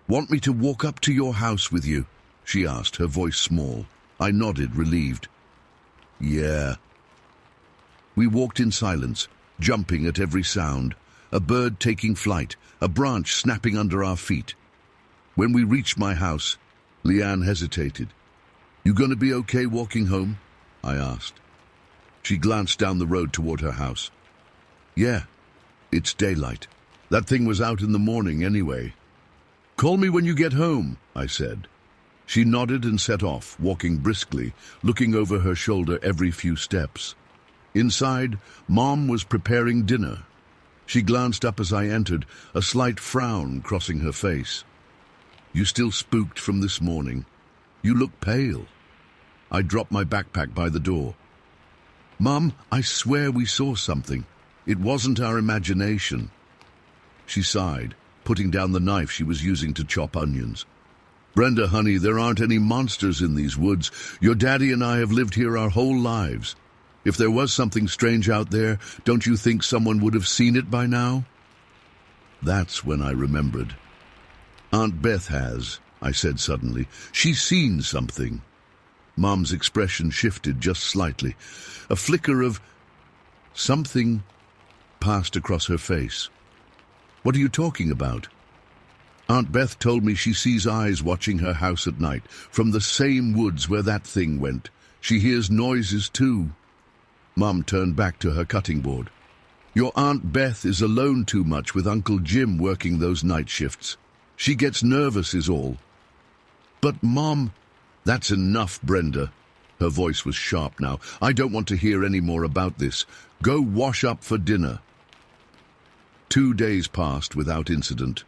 "Want me to walk up to your house with you?" she asked, her voice small. I nodded, relieved. Yeah. We walked in silence, jumping at every sound, a bird taking flight, a branch snapping under our feet. When we reached my house, Leanne hesitated. You gonna be okay walking home? I asked. She glanced down the road toward her house. Yeah, it's daylight. That thing was out in the morning anyway. Call me when you get home, I said. She nodded and set off, walking briskly, looking over her shoulder every few steps. Inside, Mom was preparing dinner. She glanced up as I entered, a slight frown crossing her face. You still spooked from this morning. You look pale. I dropped my backpack by the door. Mom, I swear we saw something. It wasn't our imagination. She sighed, putting down the knife she was using to chop onions. Brenda, honey, there aren't any monsters in these woods. Your daddy and I have lived here our whole lives. If there was something strange out there, don't you think someone would have seen it by now? That's when I remembered. Aunt Beth has, I said suddenly. She's seen something. Mom's expression shifted just slightly. A flicker of something passed across her face. What are you talking about? Aunt Beth told me she sees eyes watching her house at night, from the same woods where that thing went. She hears noises too. Mom turned back to her cutting board. Your Aunt Beth is alone too much with Uncle Jim working those night shifts. She gets nervous is all. But Mom, that's enough, Brenda. Her voice was sharp now. I don't want to hear any more about this. Go wash up for dinner. 2 days passed without incident.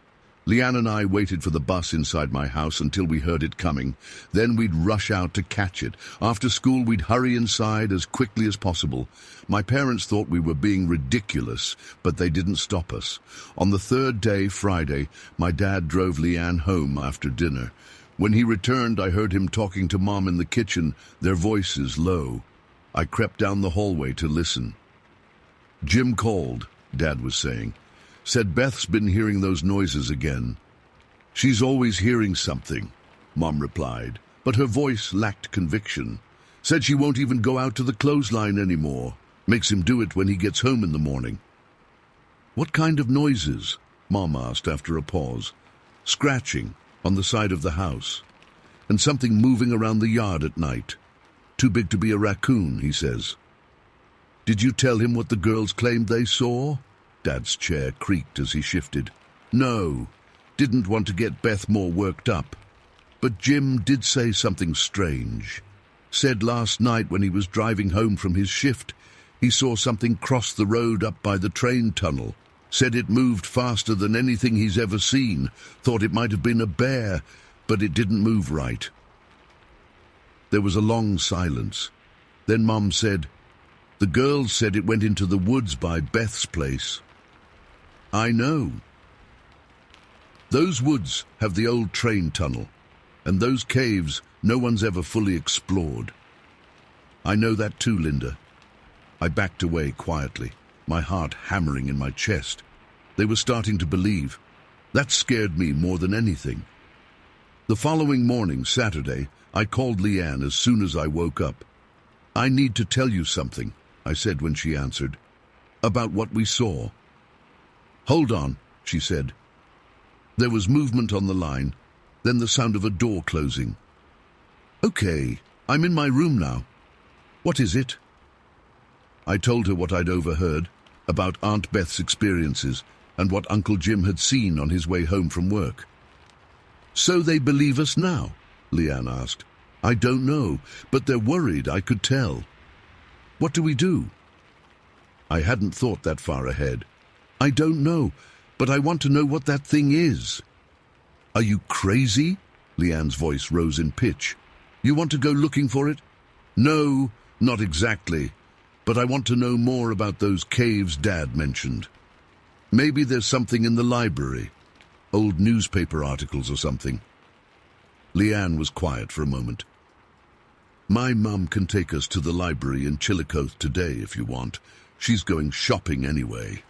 Leanne and I waited for the bus inside my house until we heard it coming. Then we'd rush out to catch it. After school, we'd hurry inside as quickly as possible. My parents thought we were being ridiculous, but they didn't stop us. On the 3rd day, Friday, my dad drove Leanne home after dinner. When he returned, I heard him talking to Mom in the kitchen, their voices low. I crept down the hallway to listen. Jim called, Dad was saying. Said Beth's been hearing those noises again. She's always hearing something, Mom replied, but her voice lacked conviction. Said she won't even go out to the clothesline anymore. Makes him do it when he gets home in the morning. What kind of noises? Mom asked after a pause. Scratching on the side of the house, and something moving around the yard at night. Too big to be a raccoon, he says. Did you tell him what the girls claimed they saw? Dad's chair creaked as he shifted. No, didn't want to get Beth more worked up. But Jim did say something strange. Said last night when he was driving home from his shift, he saw something cross the road up by the train tunnel. Said it moved faster than anything he's ever seen. Thought it might have been a bear, but it didn't move right. There was a long silence. Then Mom said, the girls said it went into the woods by Beth's place. I know. Those woods have the old train tunnel, and those caves no one's ever fully explored. I know that too, Linda. I backed away quietly, my heart hammering in my chest. They were starting to believe. That scared me more than anything. The following morning, Saturday, I called Leanne as soon as I woke up. I need to tell you something, I said when she answered. About what we saw. Hold on, she said. There was movement on the line, then the sound of a door closing. Okay, I'm in my room now. What is it? I told her what I'd overheard, about Aunt Beth's experiences, and what Uncle Jim had seen on his way home from work. So they believe us now? Leanne asked. I don't know, but they're worried, I could tell. What do we do? I hadn't thought that far ahead. I don't know, but I want to know what that thing is. Are you crazy? Leanne's voice rose in pitch. You want to go looking for it? No, not exactly, but I want to know more about those caves Dad mentioned. Maybe there's something in the library, old newspaper articles or something. Leanne was quiet for a moment. My mum can take us to the library in Chillicothe today if you want. She's going shopping anyway.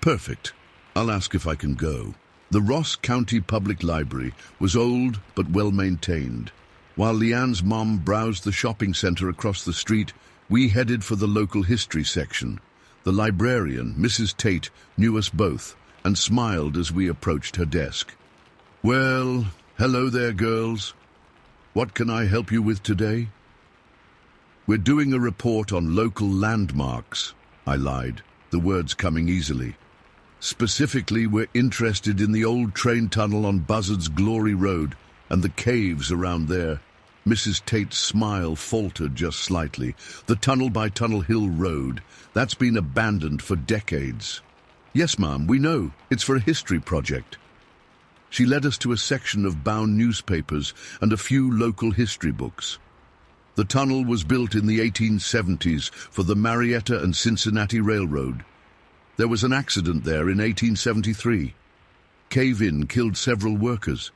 Perfect. I'll ask if I can go. The Ross County Public Library was old but well maintained. While Leanne's mom browsed the shopping center across the street, we headed for the local history section. The librarian, Mrs. Tate, knew us both and smiled as we approached her desk. "Well, hello there, girls. What can I help you with today?" "We're doing a report on local landmarks," I lied, the words coming easily. "Specifically, we're interested in the old train tunnel on Buzzard's Glory Road and the caves around there." Mrs. Tate's smile faltered just slightly. "The tunnel by Tunnel Hill Road. That's been abandoned for decades." "Yes, ma'am, we know. It's for a history project." She led us to a section of bound newspapers and a few local history books. The tunnel was built in the 1870s for the Marietta and Cincinnati Railroad. There was an accident there in 1873. Cave-in killed several workers.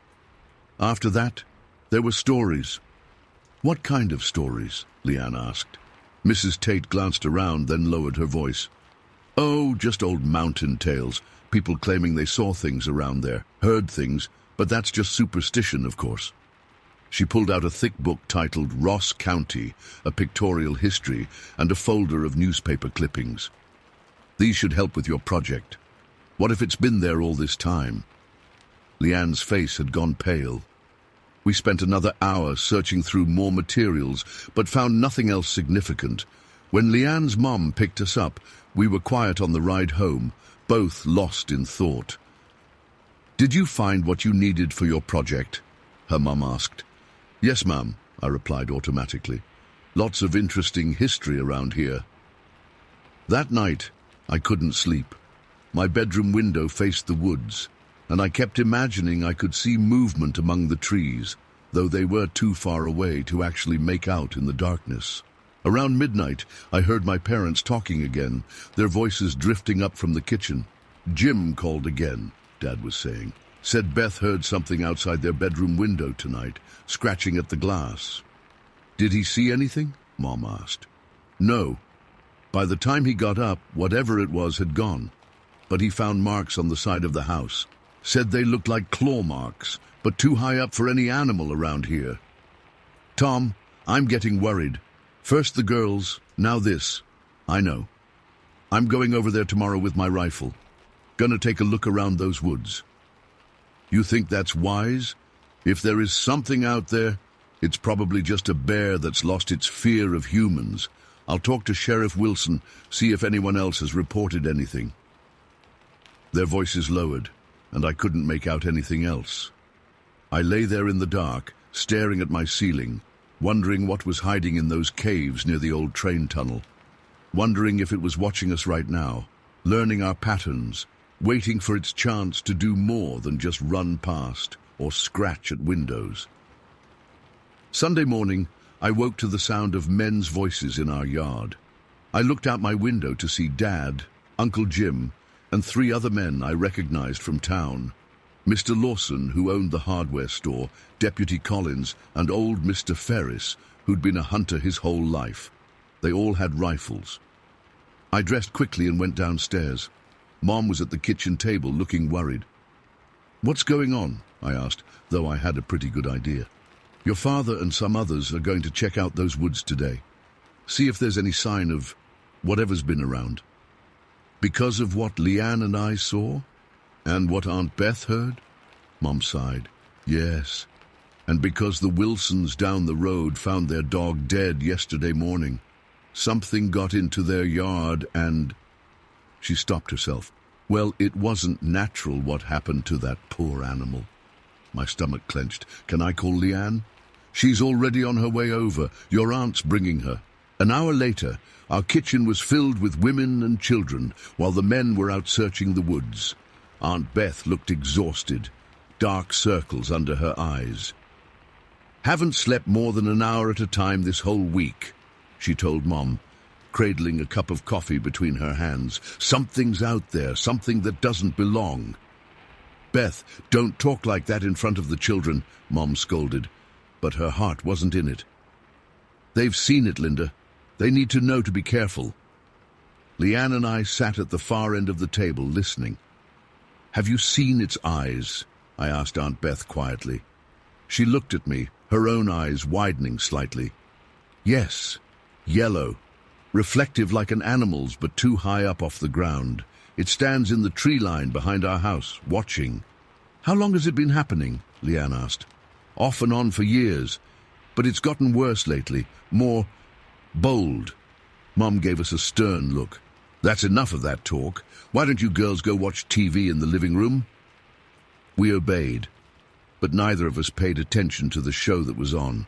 After that, there were stories. "What kind of stories?" Leanne asked. Mrs. Tate glanced around, then lowered her voice. "Oh, just old mountain tales. People claiming they saw things around there, heard things, but that's just superstition, of course." She pulled out a thick book titled Ross County, a pictorial history, and a folder of newspaper clippings. "These should help with your project. What if it's been there all this time?" Leanne's face had gone pale. We spent another hour searching through more materials, but found nothing else significant. When Leanne's mom picked us up, we were quiet on the ride home, both lost in thought. "Did you find what you needed for your project?" her mom asked. "Yes, ma'am," I replied automatically. "Lots of interesting history around here." That night, I couldn't sleep. My bedroom window faced the woods, and I kept imagining I could see movement among the trees, though they were too far away to actually make out in the darkness. Around midnight, I heard my parents talking again, their voices drifting up from the kitchen. "Jim called again," Dad was saying. "Said Beth heard something outside their bedroom window tonight, scratching at the glass." "Did he see anything?" Mom asked. "No. By the time he got up, whatever it was had gone. But he found marks on the side of the house. Said they looked like claw marks, but too high up for any animal around here." "Tom, I'm getting worried. First the girls, now this. I know. I'm going over there tomorrow with my rifle. Gonna take a look around those woods." "You think that's wise? If there is something out there, it's probably just a bear that's lost its fear of humans. I'll talk to Sheriff Wilson, see if anyone else has reported anything." Their voices lowered, and I couldn't make out anything else. I lay there in the dark, staring at my ceiling, wondering what was hiding in those caves near the old train tunnel, wondering if it was watching us right now, learning our patterns, waiting for its chance to do more than just run past or scratch at windows. Sunday morning, I woke to the sound of men's voices in our yard. I looked out my window to see Dad, Uncle Jim, and 3 other men I recognized from town. Mr. Lawson, who owned the hardware store, Deputy Collins, and old Mr. Ferris, who'd been a hunter his whole life. They all had rifles. I dressed quickly and went downstairs. Mom was at the kitchen table looking worried. "What's going on?" I asked, though I had a pretty good idea. "Your father and some others are going to check out those woods today. See if there's any sign of whatever's been around." "Because of what Leanne and I saw? And what Aunt Beth heard?" Mom sighed. "Yes. And because the Wilsons down the road found their dog dead yesterday morning. Something got into their yard and—" She stopped herself. "Well, it wasn't natural what happened to that poor animal." My stomach clenched. "Can I call Leanne?" "She's already on her way over. Your aunt's bringing her." An hour later, our kitchen was filled with women and children, while the men were out searching the woods. Aunt Beth looked exhausted, dark circles under her eyes. "Haven't slept more than an hour at a time this whole week," she told Mom, cradling a cup of coffee between her hands. "Something's out there, something that doesn't belong." "Beth, don't talk like that in front of the children," Mom scolded, but her heart wasn't in it. "They've seen it, Linda. They need to know to be careful." Leanne and I sat at the far end of the table, listening. "Have you seen its eyes?" I asked Aunt Beth quietly. She looked at me, her own eyes widening slightly. Yes, yellow, reflective like an animal's but too high up off the ground. It stands in the tree line behind our house, watching. How long has it been happening? Leanne asked. Off and on for years, but it's gotten worse lately, more bold. Mom gave us a stern look. That's enough of that talk. Why don't you girls go watch TV in the living room? We obeyed, but neither of us paid attention to the show that was on.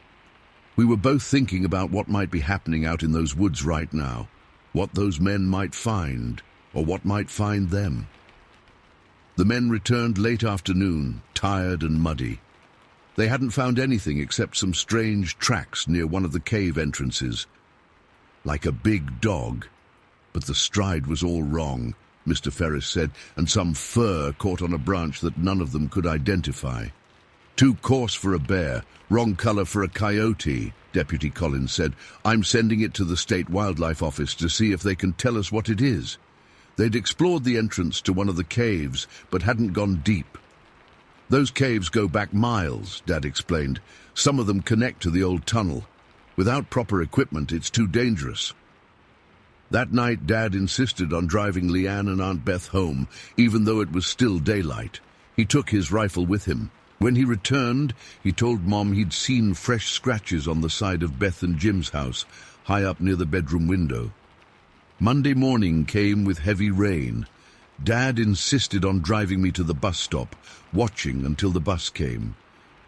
We were both thinking about what might be happening out in those woods right now, what those men might find, or what might find them. The men returned late afternoon, tired and muddy. They hadn't found anything except some strange tracks near one of the cave entrances. Like a big dog. But the stride was all wrong, Mr. Ferris said, and some fur caught on a branch that none of them could identify. Too coarse for a bear, wrong color for a coyote, Deputy Collins said. I'm sending it to the State Wildlife Office to see if they can tell us what it is. They'd explored the entrance to one of the caves, but hadn't gone deep. Those caves go back miles, Dad explained. Some of them connect to the old tunnel. Without proper equipment, it's too dangerous. That night, Dad insisted on driving Leanne and Aunt Beth home, even though it was still daylight. He took his rifle with him. When he returned, he told Mom he'd seen fresh scratches on the side of Beth and Jim's house, high up near the bedroom window. Monday morning came with heavy rain. Dad insisted on driving me to the bus stop, watching until the bus came.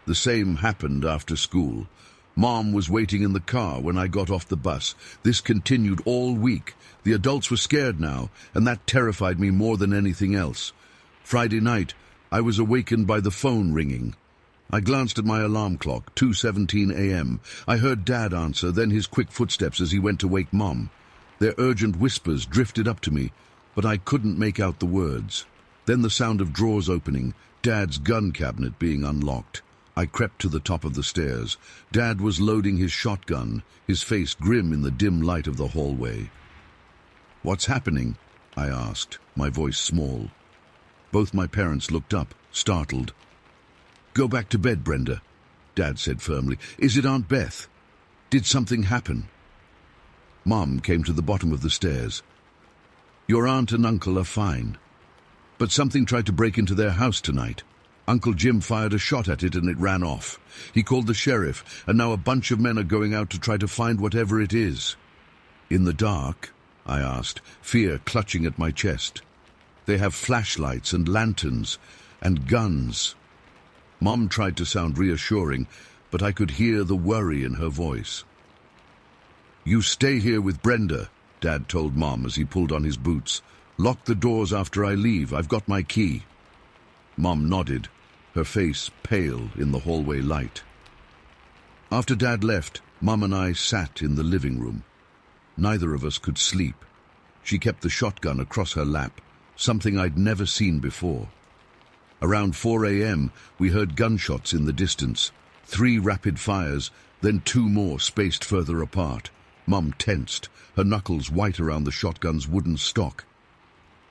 The same happened after school. Mom was waiting in the car when I got off the bus. This continued all week. The adults were scared now, and that terrified me more than anything else. Friday night, I was awakened by the phone ringing. I glanced at my alarm clock, 2:17 a.m. I heard Dad answer, then his quick footsteps as he went to wake Mom. Their urgent whispers drifted up to me, but I couldn't make out the words. Then the sound of drawers opening, Dad's gun cabinet being unlocked. I crept to the top of the stairs. Dad was loading his shotgun, his face grim in the dim light of the hallway. "What's happening?" I asked, my voice small. Both my parents looked up, startled. "Go back to bed, Brenda," Dad said firmly. "Is it Aunt Beth? Did something happen?" Mom came to the bottom of the stairs. "Your aunt and uncle are fine, but something tried to break into their house tonight. Uncle Jim fired a shot at it and it ran off. He called the sheriff, and now a bunch of men are going out to try to find whatever it is." "In the dark?" I asked, fear clutching at my chest. "They have flashlights and lanterns and guns." Mom tried to sound reassuring, but I could hear the worry in her voice. "You stay here with Brenda," Dad told Mom as he pulled on his boots. "Lock the doors after I leave. I've got my key." Mom nodded, her face pale in the hallway light. After Dad left, Mom and I sat in the living room. Neither of us could sleep. She kept the shotgun across her lap, something I'd never seen before. Around 4 a.m., we heard gunshots in the distance, 3 rapid fires, then 2 more spaced further apart. Mom tensed, her knuckles white around the shotgun's wooden stock.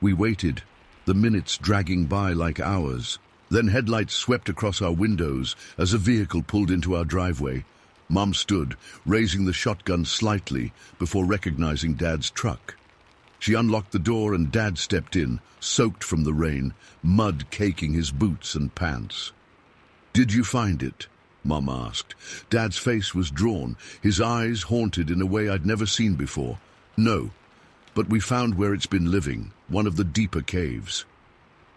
We waited, the minutes dragging by like hours. Then headlights swept across our windows as a vehicle pulled into our driveway. Mom stood, raising the shotgun slightly before recognizing Dad's truck. She unlocked the door and Dad stepped in, soaked from the rain, mud caking his boots and pants. "Did you find it?" Mom asked. Dad's face was drawn, his eyes haunted in a way I'd never seen before. "No, but we found where it's been living, one of the deeper caves."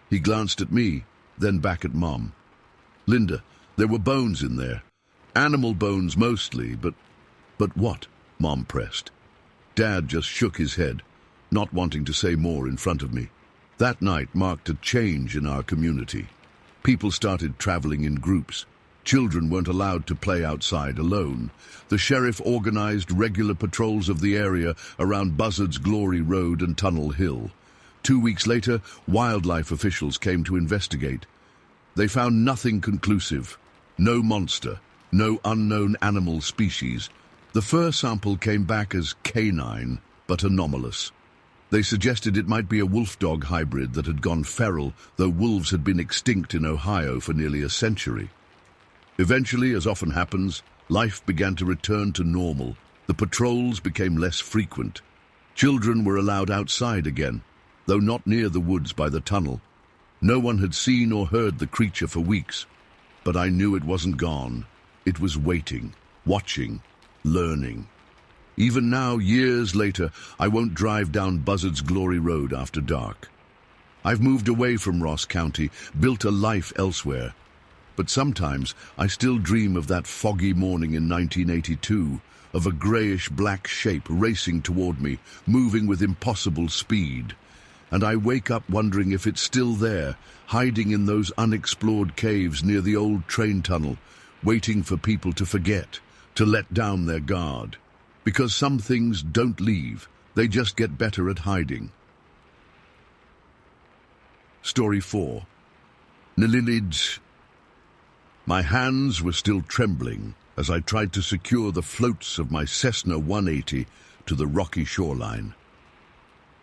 He glanced at me, then back at Mom. "Linda, there were bones in there. Animal bones mostly, but what?" Mom pressed. Dad just shook his head, not wanting to say more in front of me. That night marked a change in our community. People started traveling in groups. Children weren't allowed to play outside alone. The sheriff organized regular patrols of the area around Buzzard's Glory Road and Tunnel Hill. 2 weeks later, wildlife officials came to investigate. They found nothing conclusive. No monster, no unknown animal species. The fur sample came back as canine, but anomalous. They suggested it might be a wolf-dog hybrid that had gone feral, though wolves had been extinct in Ohio for nearly a century. Eventually, as often happens, life began to return to normal. The patrols became less frequent. Children were allowed outside again, though not near the woods by the tunnel. No one had seen or heard the creature for weeks, but I knew it wasn't gone. It was waiting, watching, learning. Even now, years later, I won't drive down Buzzard's Glory Road after dark. I've moved away from Ross County, built a life elsewhere. But sometimes I still dream of that foggy morning in 1982, of a greyish-black shape racing toward me, moving with impossible speed. And I wake up wondering if it's still there, hiding in those unexplored caves near the old train tunnel, waiting for people to forget, to let down their guard. Because some things don't leave, they just get better at hiding. Story 4. Nililid. My hands were still trembling as I tried to secure the floats of my Cessna 180 to the rocky shoreline.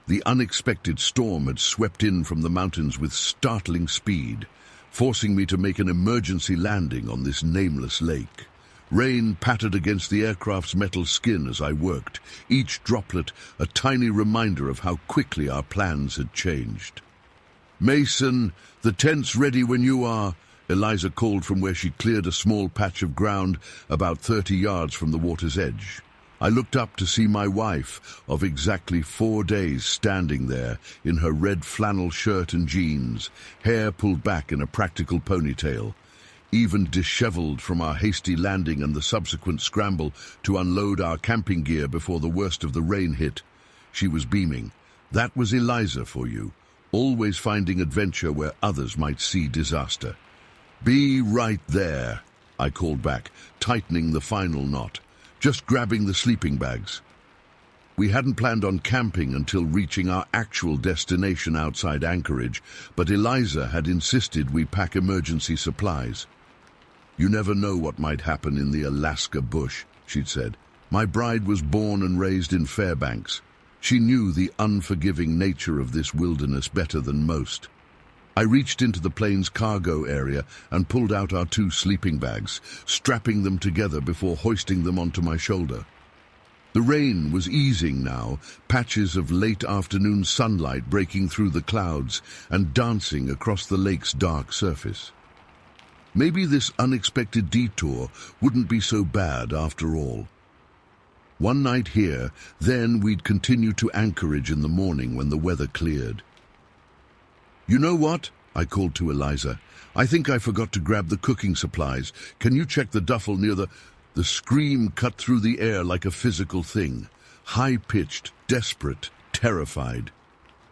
The unexpected storm had swept in from the mountains with startling speed, forcing me to make an emergency landing on this nameless lake. Rain pattered against the aircraft's metal skin as I worked, each droplet a tiny reminder of how quickly our plans had changed. "Mason, the tent's ready when you are," Eliza called from where she cleared a small patch of ground about 30 yards from the water's edge. I looked up to see my wife, of exactly 4 days, standing there in her red flannel shirt and jeans, hair pulled back in a practical ponytail. Even disheveled from our hasty landing and the subsequent scramble to unload our camping gear before the worst of the rain hit, she was beaming. That was Eliza for you, always finding adventure where others might see disaster. "Be right there," I called back, tightening the final knot, just grabbing the sleeping bags. We hadn't planned on camping until reaching our actual destination outside Anchorage, but Eliza had insisted we pack emergency supplies. "You never know what might happen in the Alaska bush," she'd said. My bride was born and raised in Fairbanks. She knew the unforgiving nature of this wilderness better than most. I reached into the plane's cargo area and pulled out our 2 sleeping bags, strapping them together before hoisting them onto my shoulder. The rain was easing now, patches of late afternoon sunlight breaking through the clouds and dancing across the lake's dark surface. Maybe this unexpected detour wouldn't be so bad after all. One night here, then we'd continue to Anchorage in the morning when the weather cleared. "You know what?" I called to Eliza. "I think I forgot to grab the cooking supplies. Can you check the duffel near the—" The scream cut through the air like a physical thing. High-pitched, desperate, terrified.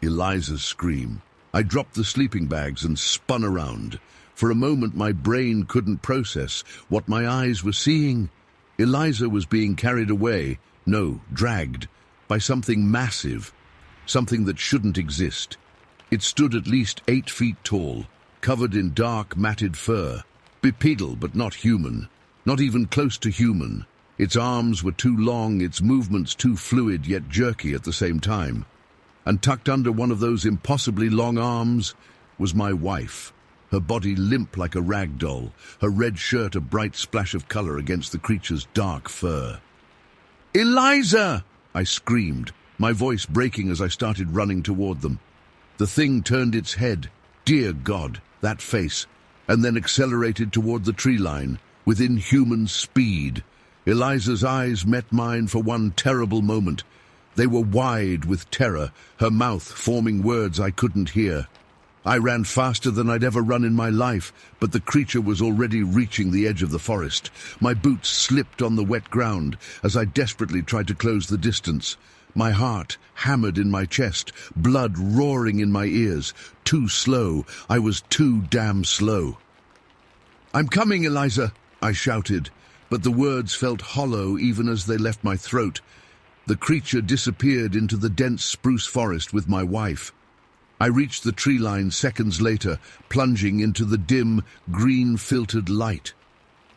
Eliza's scream. I dropped the sleeping bags and spun around. For a moment my brain couldn't process what my eyes were seeing. Eliza was being carried away, no, dragged, by something massive, something that shouldn't exist. It stood at least 8 feet tall, covered in dark, matted fur, bipedal but not human, not even close to human. Its arms were too long, its movements too fluid yet jerky at the same time. And tucked under one of those impossibly long arms was my wife, her body limp like a rag doll, her red shirt a bright splash of color against the creature's dark fur. "Eliza!" I screamed, my voice breaking as I started running toward them. The thing turned its head, dear God, that face, and then accelerated toward the tree line, with inhuman speed. Eliza's eyes met mine for one terrible moment. They were wide with terror, her mouth forming words I couldn't hear. I ran faster than I'd ever run in my life, but the creature was already reaching the edge of the forest. My boots slipped on the wet ground as I desperately tried to close the distance. My heart hammered in my chest, blood roaring in my ears. Too slow. I was too damn slow. "I'm coming, Eliza," I shouted, but the words felt hollow even as they left my throat. The creature disappeared into the dense spruce forest with my wife. I reached the tree line seconds later, plunging into the dim, green-filtered light.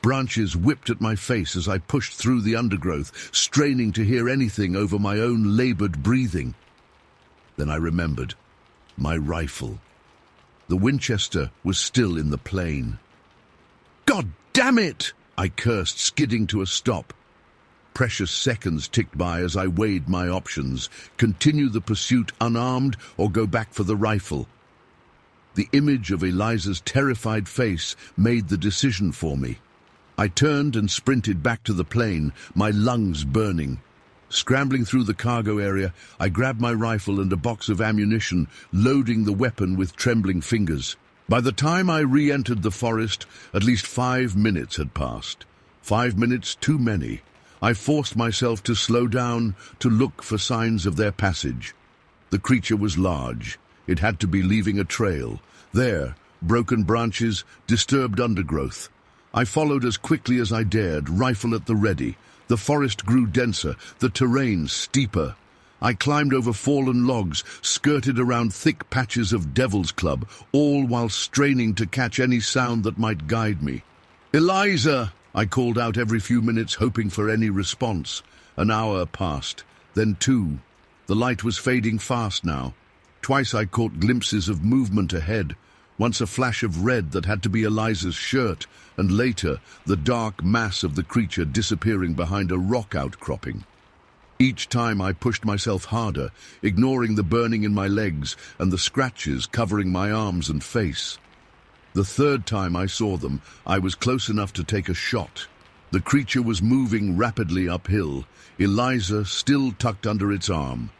Branches whipped at my face as I pushed through the undergrowth, straining to hear anything over my own labored breathing. Then I remembered. My rifle. The Winchester was still in the plane. "God Damn it! I cursed, skidding to a stop. Precious seconds ticked by as I weighed my options. Continue the pursuit unarmed or go back for the rifle. The image of Eliza's terrified face made the decision for me. I turned and sprinted back to the plane, my lungs burning. Scrambling through the cargo area, I grabbed my rifle and a box of ammunition, loading the weapon with trembling fingers. By the time I re-entered the forest, at least 5 minutes had passed. 5 minutes too many. I forced myself to slow down, to look for signs of their passage. The creature was large. It had to be leaving a trail. There, broken branches, disturbed undergrowth. I followed as quickly as I dared, rifle at the ready. The forest grew denser, the terrain steeper. I climbed over fallen logs, skirted around thick patches of devil's club, all while straining to catch any sound that might guide me. "Eliza!" I called out every few minutes, hoping for any response. An hour passed, then 2. The light was fading fast now. Twice I caught glimpses of movement ahead, once a flash of red that had to be Eliza's shirt, and later the dark mass of the creature disappearing behind a rock outcropping. Each time I pushed myself harder, ignoring the burning in my legs and the scratches covering my arms and face. The 3rd time I saw them, I was close enough to take a shot. The creature was moving rapidly uphill, Eliza still tucked under its arm.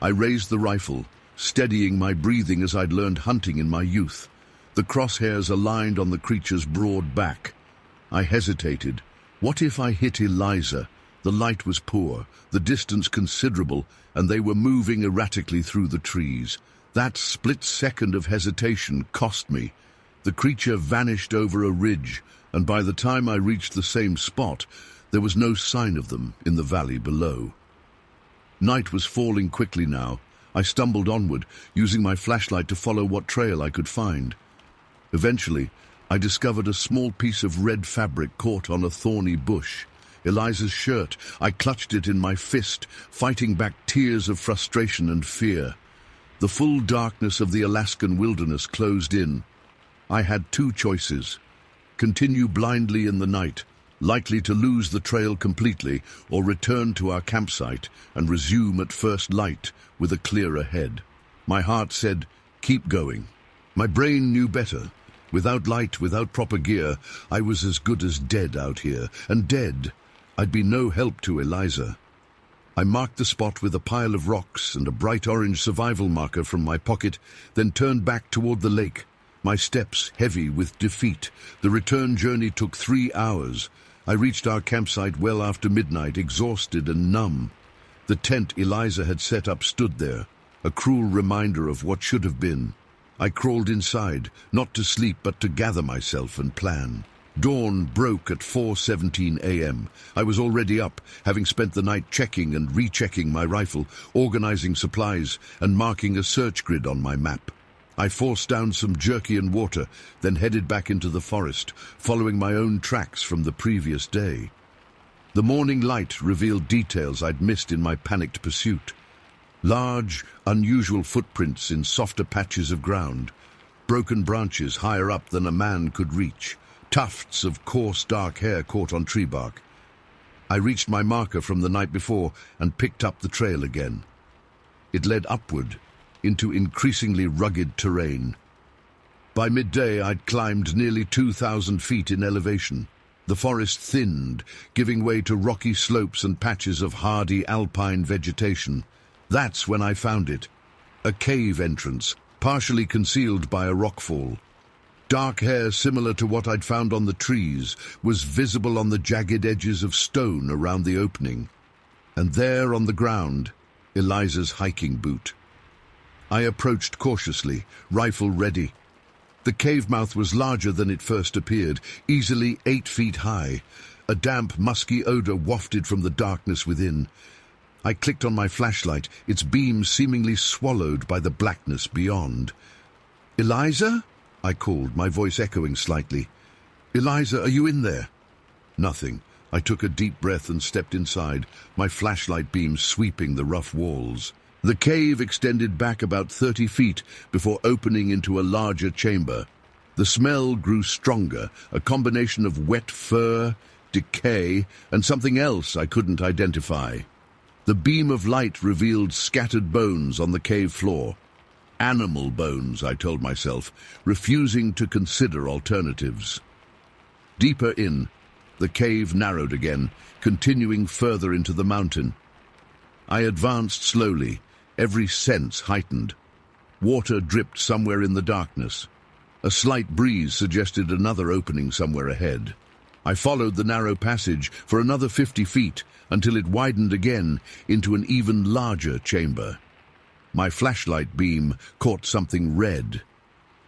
I raised the rifle, steadying my breathing as I'd learned hunting in my youth. The crosshairs aligned on the creature's broad back. I hesitated. What if I hit Eliza? The light was poor, the distance considerable, and they were moving erratically through the trees. That split second of hesitation cost me. The creature vanished over a ridge, and by the time I reached the same spot, there was no sign of them in the valley below. Night was falling quickly now. I stumbled onward, using my flashlight to follow what trail I could find. Eventually, I discovered a small piece of red fabric caught on a thorny bush. Eliza's shirt. I clutched it in my fist, fighting back tears of frustration and fear. The full darkness of the Alaskan wilderness closed in. I had 2 choices. Continue blindly in the night, likely to lose the trail completely, or return to our campsite and resume at first light with a clear ahead. My heart said, keep going. My brain knew better. Without light, without proper gear, I was as good as dead out here, and dead. I'd be no help to Eliza. I marked the spot with a pile of rocks and a bright orange survival marker from my pocket, then turned back toward the lake, my steps heavy with defeat. The return journey took 3 hours. I reached our campsite well after midnight, exhausted and numb. The tent Eliza had set up stood there, a cruel reminder of what should have been. I crawled inside, not to sleep but to gather myself and plan. Dawn broke at 4:17 a.m. I was already up, having spent the night checking and rechecking my rifle, organizing supplies, and marking a search grid on my map. I forced down some jerky and water, then headed back into the forest, following my own tracks from the previous day. The morning light revealed details I'd missed in my panicked pursuit. Large, unusual footprints in softer patches of ground, broken branches higher up than a man could reach, tufts of coarse dark hair caught on tree bark. I reached my marker from the night before and picked up the trail again. It led upward, into increasingly rugged terrain. By midday, I'd climbed nearly 2,000 feet in elevation. The forest thinned, giving way to rocky slopes and patches of hardy alpine vegetation. That's when I found it. A cave entrance, partially concealed by a rockfall. Dark hair similar to what I'd found on the trees was visible on the jagged edges of stone around the opening. And there on the ground, Eliza's hiking boot. I approached cautiously, rifle ready. The cave mouth was larger than it first appeared, easily 8 feet high. A damp, musky odor wafted from the darkness within. I clicked on my flashlight, its beam seemingly swallowed by the blackness beyond. "Eliza?" I called, my voice echoing slightly. "Eliza, are you in there?" Nothing. I took a deep breath and stepped inside, my flashlight beam sweeping the rough walls. The cave extended back about 30 feet before opening into a larger chamber. The smell grew stronger, a combination of wet fur, decay, and something else I couldn't identify. The beam of light revealed scattered bones on the cave floor. Animal bones, I told myself, refusing to consider alternatives. Deeper in, the cave narrowed again, continuing further into the mountain. I advanced slowly, every sense heightened. Water dripped somewhere in the darkness. A slight breeze suggested another opening somewhere ahead. I followed the narrow passage for another 50 feet until it widened again into an even larger chamber. My flashlight beam caught something red.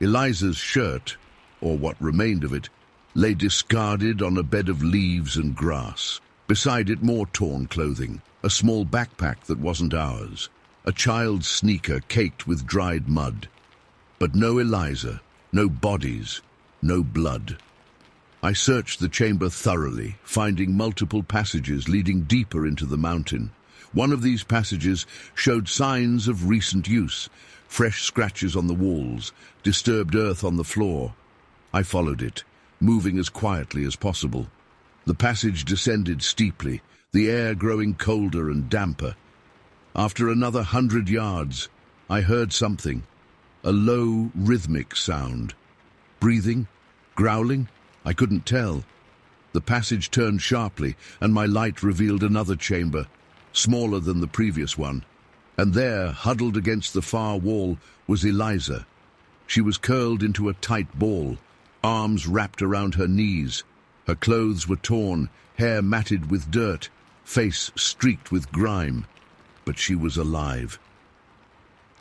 Eliza's shirt, or what remained of it, lay discarded on a bed of leaves and grass. Beside it, more torn clothing, a small backpack that wasn't ours, a child's sneaker caked with dried mud. But no Eliza, no bodies, no blood. I searched the chamber thoroughly, finding multiple passages leading deeper into the mountain. One of these passages showed signs of recent use, fresh scratches on the walls, disturbed earth on the floor. I followed it, moving as quietly as possible. The passage descended steeply, the air growing colder and damper. After another 100 yards, I heard something, a low, rhythmic sound. Breathing? Growling? I couldn't tell. The passage turned sharply, and my light revealed another chamber, smaller than the previous one. And there, huddled against the far wall, was Eliza. She was curled into a tight ball, arms wrapped around her knees. Her clothes were torn, hair matted with dirt, face streaked with grime. But she was alive.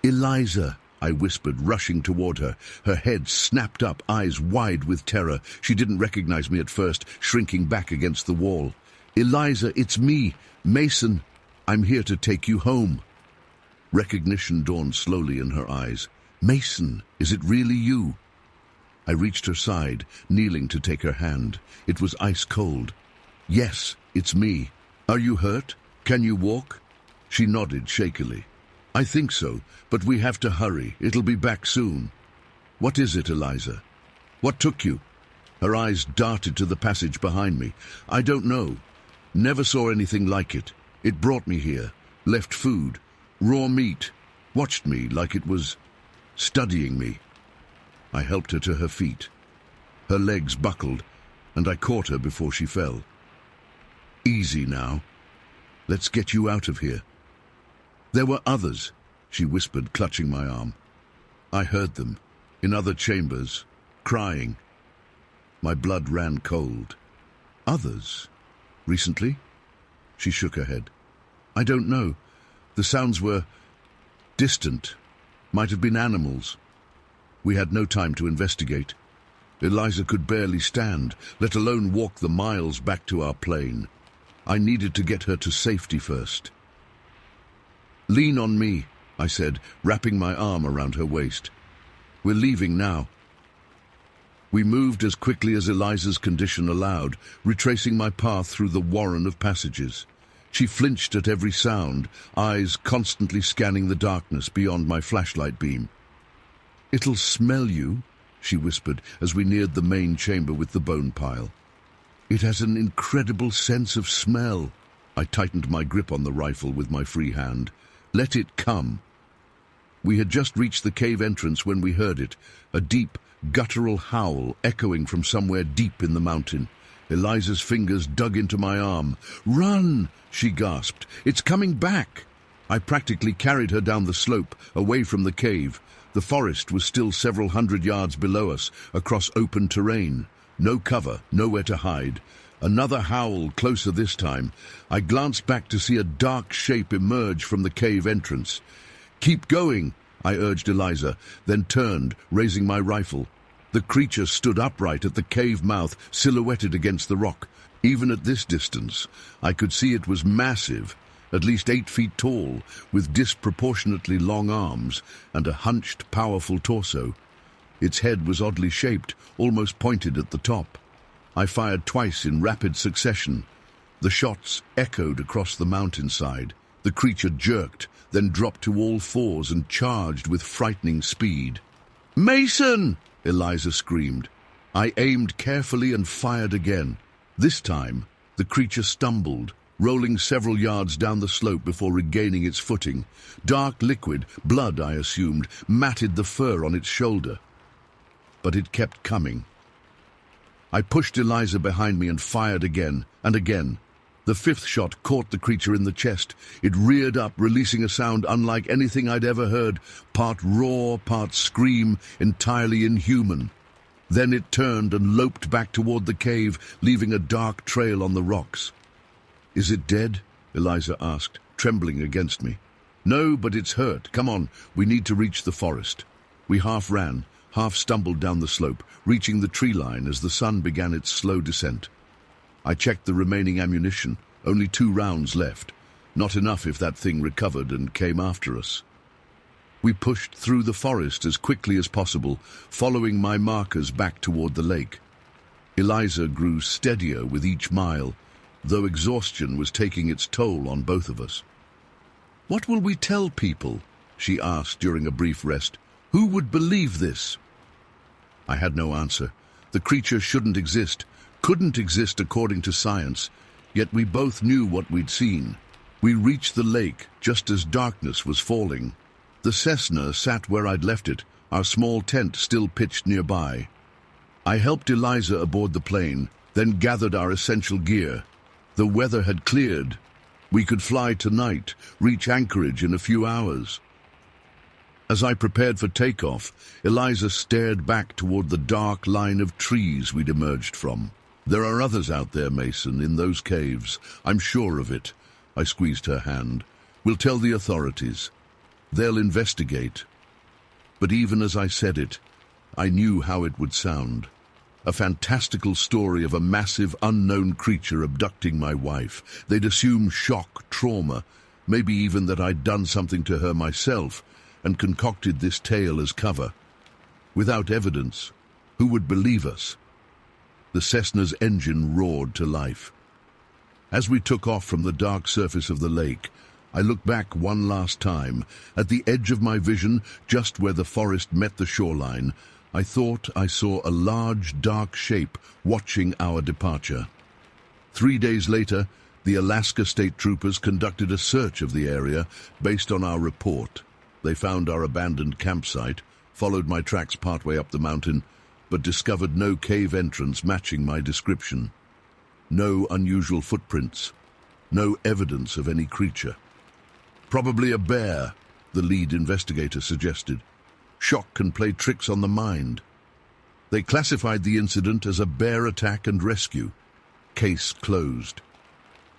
"Eliza," I whispered, rushing toward her. Her head snapped up, eyes wide with terror. She didn't recognize me at first, shrinking back against the wall. "Eliza, it's me, Mason. I'm here to take you home." Recognition dawned slowly in her eyes. "Mason, is it really you?" I reached her side, kneeling to take her hand. It was ice cold. "Yes, it's me. Are you hurt? Can you walk?" She nodded shakily. "I think so, but we have to hurry. It'll be back soon." "What is it, Eliza? What took you?" Her eyes darted to the passage behind me. "I don't know. Never saw anything like it. It brought me here, left food, raw meat, watched me like it was studying me." I helped her to her feet. Her legs buckled, and I caught her before she fell. "Easy now. Let's get you out of here." "There were others," she whispered, clutching my arm. "I heard them, in other chambers, crying." My blood ran cold. "Others? Recently?" She shook her head. "I don't know. The sounds were distant. Might have been animals." We had no time to investigate. Eliza could barely stand, let alone walk the miles back to our plane. I needed to get her to safety first. "Lean on me," I said, wrapping my arm around her waist. "We're leaving now." We moved as quickly as Eliza's condition allowed, retracing my path through the warren of passages. She flinched at every sound, eyes constantly scanning the darkness beyond my flashlight beam. "It'll smell you," she whispered as we neared the main chamber with the bone pile. "It has an incredible sense of smell." I tightened my grip on the rifle with my free hand. "Let it come." We had just reached the cave entrance when we heard it, a deep, guttural howl echoing from somewhere deep in the mountain. Eliza's fingers dug into my arm. "Run!" she gasped. "It's coming back!" I practically carried her down the slope, away from the cave. The forest was still several 100 yards below us, across open terrain. No cover, nowhere to hide. Another howl, closer this time. I glanced back to see a dark shape emerge from the cave entrance. "Keep going," I urged Eliza, then turned, raising my rifle. The creature stood upright at the cave mouth, silhouetted against the rock. Even at this distance, I could see it was massive, at least 8 feet tall, with disproportionately long arms and a hunched, powerful torso. Its head was oddly shaped, almost pointed at the top. I fired twice in rapid succession. The shots echoed across the mountainside. The creature jerked, then dropped to all fours and charged with frightening speed. "Mason!" Eliza screamed. I aimed carefully and fired again. This time, the creature stumbled, rolling several yards down the slope before regaining its footing. Dark liquid, blood I assumed, matted the fur on its shoulder. But it kept coming. I pushed Eliza behind me and fired again and again. The fifth shot caught the creature in the chest. It reared up, releasing a sound unlike anything I'd ever heard, part roar, part scream, entirely inhuman. Then it turned and loped back toward the cave, leaving a dark trail on the rocks. Is it dead? Eliza asked, trembling against me. No, but it's hurt. Come on, we need to reach the forest. We half ran, half stumbled down the slope, reaching the tree line as the sun began its slow descent. I checked the remaining ammunition, only 2 rounds left. Not enough if that thing recovered and came after us. We pushed through the forest as quickly as possible, following my markers back toward the lake. Eliza grew steadier with each mile, though exhaustion was taking its toll on both of us. What will we tell people? She asked during a brief rest. Who would believe this? I had no answer. The creature shouldn't exist, couldn't exist according to science, yet we both knew what we'd seen. We reached the lake just as darkness was falling. The Cessna sat where I'd left it, our small tent still pitched nearby. I helped Eliza aboard the plane, then gathered our essential gear. The weather had cleared. We could fly tonight, reach anchorage in a few hours. As I prepared for takeoff, Eliza stared back toward the dark line of trees we'd emerged from. There are others out there, Mason, in those caves. I'm sure of it. I squeezed her hand. We'll tell the authorities. They'll investigate. But even as I said it, I knew how it would sound. A fantastical story of a massive, unknown creature abducting my wife. They'd assume shock, trauma, maybe even that I'd done something to her myself, and concocted this tale as cover. Without evidence, who would believe us? The Cessna's engine roared to life. As we took off from the dark surface of the lake, I looked back one last time. At the edge of my vision, just where the forest met the shoreline, I thought I saw a large, dark shape watching our departure. 3 days later, the Alaska State Troopers conducted a search of the area based on our report. They found our abandoned campsite, followed my tracks partway up the mountain, but discovered no cave entrance matching my description. No unusual footprints, no evidence of any creature. Probably a bear, the lead investigator suggested. Shock can play tricks on the mind. They classified the incident as a bear attack and rescue. Case closed.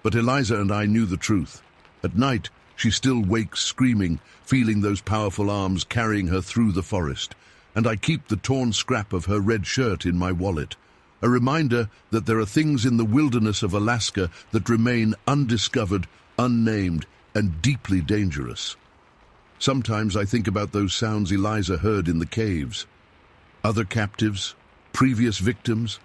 But Eliza and I knew the truth. At night, she still wakes screaming, feeling those powerful arms carrying her through the forest. And I keep the torn scrap of her red shirt in my wallet, a reminder that there are things in the wilderness of Alaska that remain undiscovered, unnamed, and deeply dangerous. Sometimes I think about those sounds Eliza heard in the caves. Other captives, previous victims.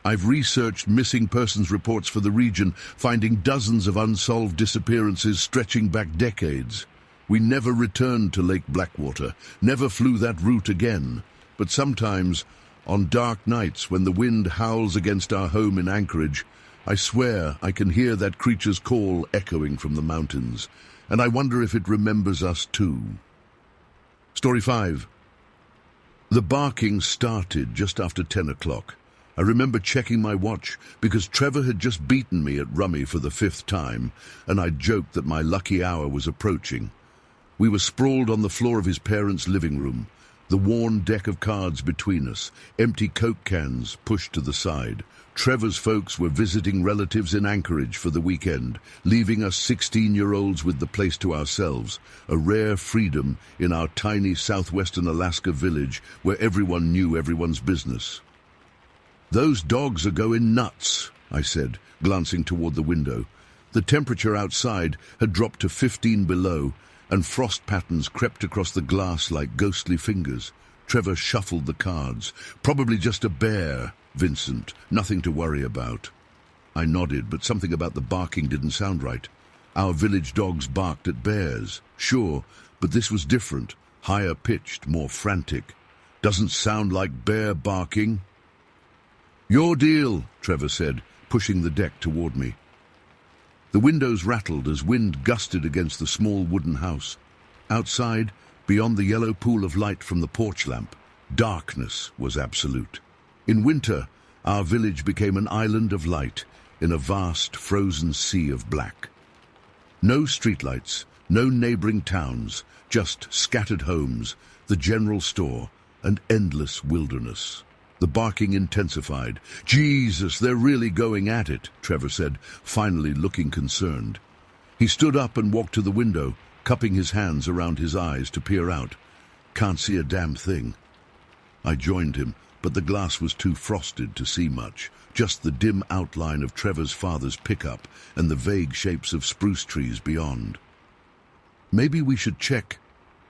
I've researched missing persons reports for the region, finding dozens of unsolved disappearances stretching back decades. We never returned to Lake Blackwater, never flew that route again. But sometimes, on dark nights when the wind howls against our home in Anchorage, I swear I can hear that creature's call echoing from the mountains, and I wonder if it remembers us too. Story 5. The barking started just after 10 o'clock. I remember checking my watch because Trevor had just beaten me at rummy for the 5th time, and I joked that my lucky hour was approaching. We were sprawled on the floor of his parents' living room, the worn deck of cards between us, empty Coke cans pushed to the side. Trevor's folks were visiting relatives in Anchorage for the weekend, leaving us 16-year-olds with the place to ourselves, a rare freedom in our tiny southwestern Alaska village where everyone knew everyone's business. "Those dogs are going nuts," I said, glancing toward the window. The temperature outside had dropped to 15 below, and frost patterns crept across the glass like ghostly fingers. Trevor shuffled the cards. "Probably just a bear, Vincent. Nothing to worry about." I nodded, but something about the barking didn't sound right. Our village dogs barked at bears, sure, but this was different, higher pitched, more frantic. Doesn't sound like bear barking. Your deal, Trevor said, pushing the deck toward me. The windows rattled as wind gusted against the small wooden house. Outside, beyond the yellow pool of light from the porch lamp, darkness was absolute. In winter, our village became an island of light in a vast frozen sea of black. No streetlights, no neighboring towns, just scattered homes, the general store, and endless wilderness. The barking intensified. Jesus, they're really going at it, Trevor said, finally looking concerned. He stood up and walked to the window, cupping his hands around his eyes to peer out. Can't see a damn thing. I joined him, but the glass was too frosted to see much, just the dim outline of Trevor's father's pickup and the vague shapes of spruce trees beyond. Maybe we should check,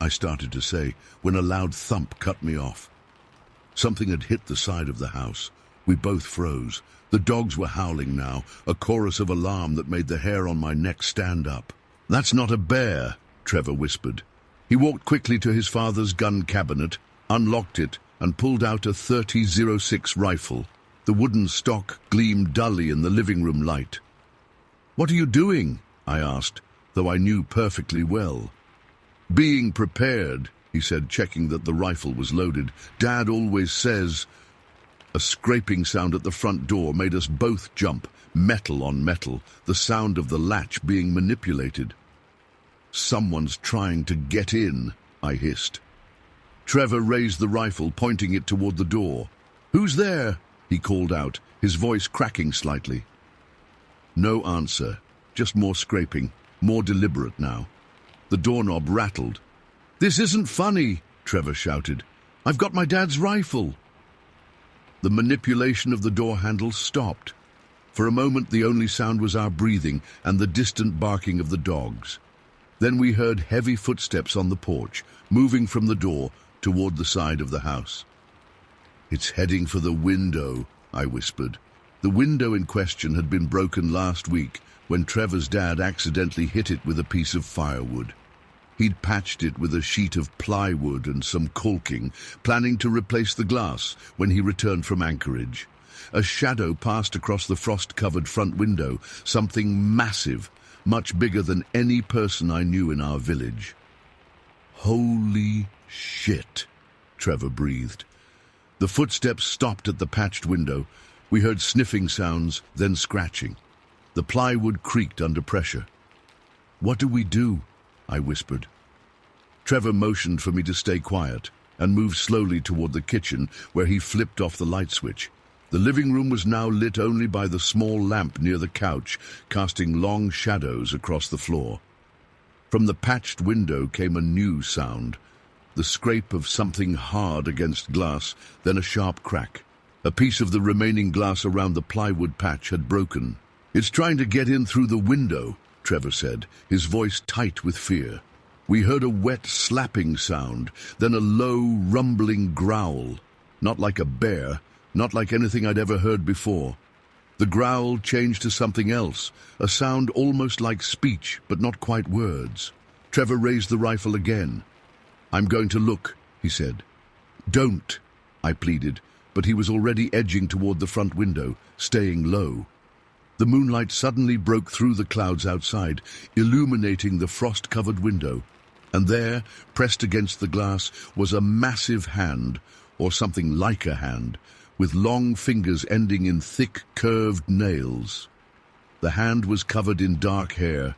I started to say, when a loud thump cut me off. Something had hit the side of the house. We both froze. The dogs were howling now, a chorus of alarm that made the hair on my neck stand up. That's not a bear, Trevor whispered. He walked quickly to his father's gun cabinet, unlocked it, and pulled out a .30-06 rifle. The wooden stock gleamed dully in the living room light. What are you doing? I asked, though I knew perfectly well. Being prepared, he said, checking that the rifle was loaded. Dad always says... A scraping sound at the front door made us both jump, metal on metal, the sound of the latch being manipulated. Someone's trying to get in, I hissed. Trevor raised the rifle, pointing it toward the door. Who's there? He called out, his voice cracking slightly. No answer, just more scraping, more deliberate now. The doorknob rattled. This isn't funny, Trevor shouted. I've got my dad's rifle. The manipulation of the door handle stopped. For a moment, the only sound was our breathing and the distant barking of the dogs. Then we heard heavy footsteps on the porch, moving from the door toward the side of the house. It's heading for the window, I whispered. The window in question had been broken last week when Trevor's dad accidentally hit it with a piece of firewood. He'd patched it with a sheet of plywood and some caulking, planning to replace the glass when he returned from anchorage. A shadow passed across the frost-covered front window, something massive, much bigger than any person I knew in our village. Holy shit, Trevor breathed. The footsteps stopped at the patched window. We heard sniffing sounds, then scratching. The plywood creaked under pressure. What do we do? I whispered. Trevor motioned for me to stay quiet and moved slowly toward the kitchen, where he flipped off the light switch. The living room was now lit only by the small lamp near the couch, casting long shadows across the floor. From the patched window came a new sound, the scrape of something hard against glass, then a sharp crack. A piece of the remaining glass around the plywood patch had broken. It's trying to get in through the window, Trevor said, his voice tight with fear. We heard a wet slapping sound, then a low, rumbling growl. Not like a bear, not like anything I'd ever heard before. The growl changed to something else, a sound almost like speech, but not quite words. Trevor raised the rifle again. I'm going to look, he said. Don't, I pleaded, but he was already edging toward the front window, staying low. The moonlight suddenly broke through the clouds outside, illuminating the frost-covered window. And there, pressed against the glass, was a massive hand, or something like a hand, with long fingers ending in thick, curved nails. The hand was covered in dark hair,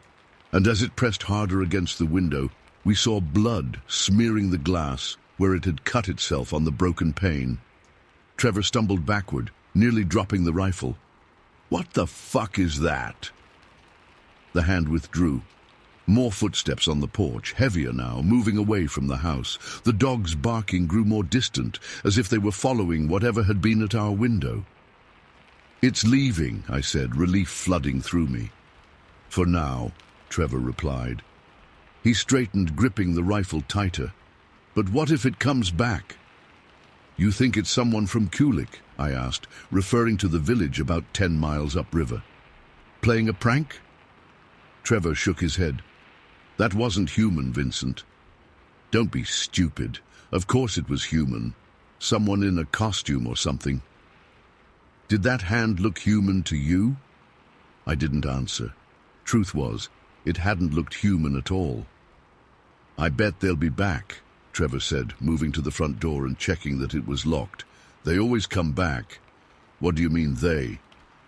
and as it pressed harder against the window, we saw blood smearing the glass where it had cut itself on the broken pane. Trevor stumbled backward, nearly dropping the rifle. What the fuck is that? The hand withdrew. More footsteps on the porch, heavier now, moving away from the house. The dogs' barking grew more distant, as if they were following whatever had been at our window. It's leaving, I said, relief flooding through me. For now, Trevor replied. He straightened, gripping the rifle tighter. But what if it comes back? You think it's someone from Kulick? I asked, referring to the village about 10 miles upriver. Playing a prank? Trevor shook his head. That wasn't human, Vincent. Don't be stupid. Of course it was human. Someone in a costume or something. Did that hand look human to you? I didn't answer. Truth was, it hadn't looked human at all. I bet they'll be back, Trevor said, moving to the front door and checking that it was locked. They always come back. What do you mean, they?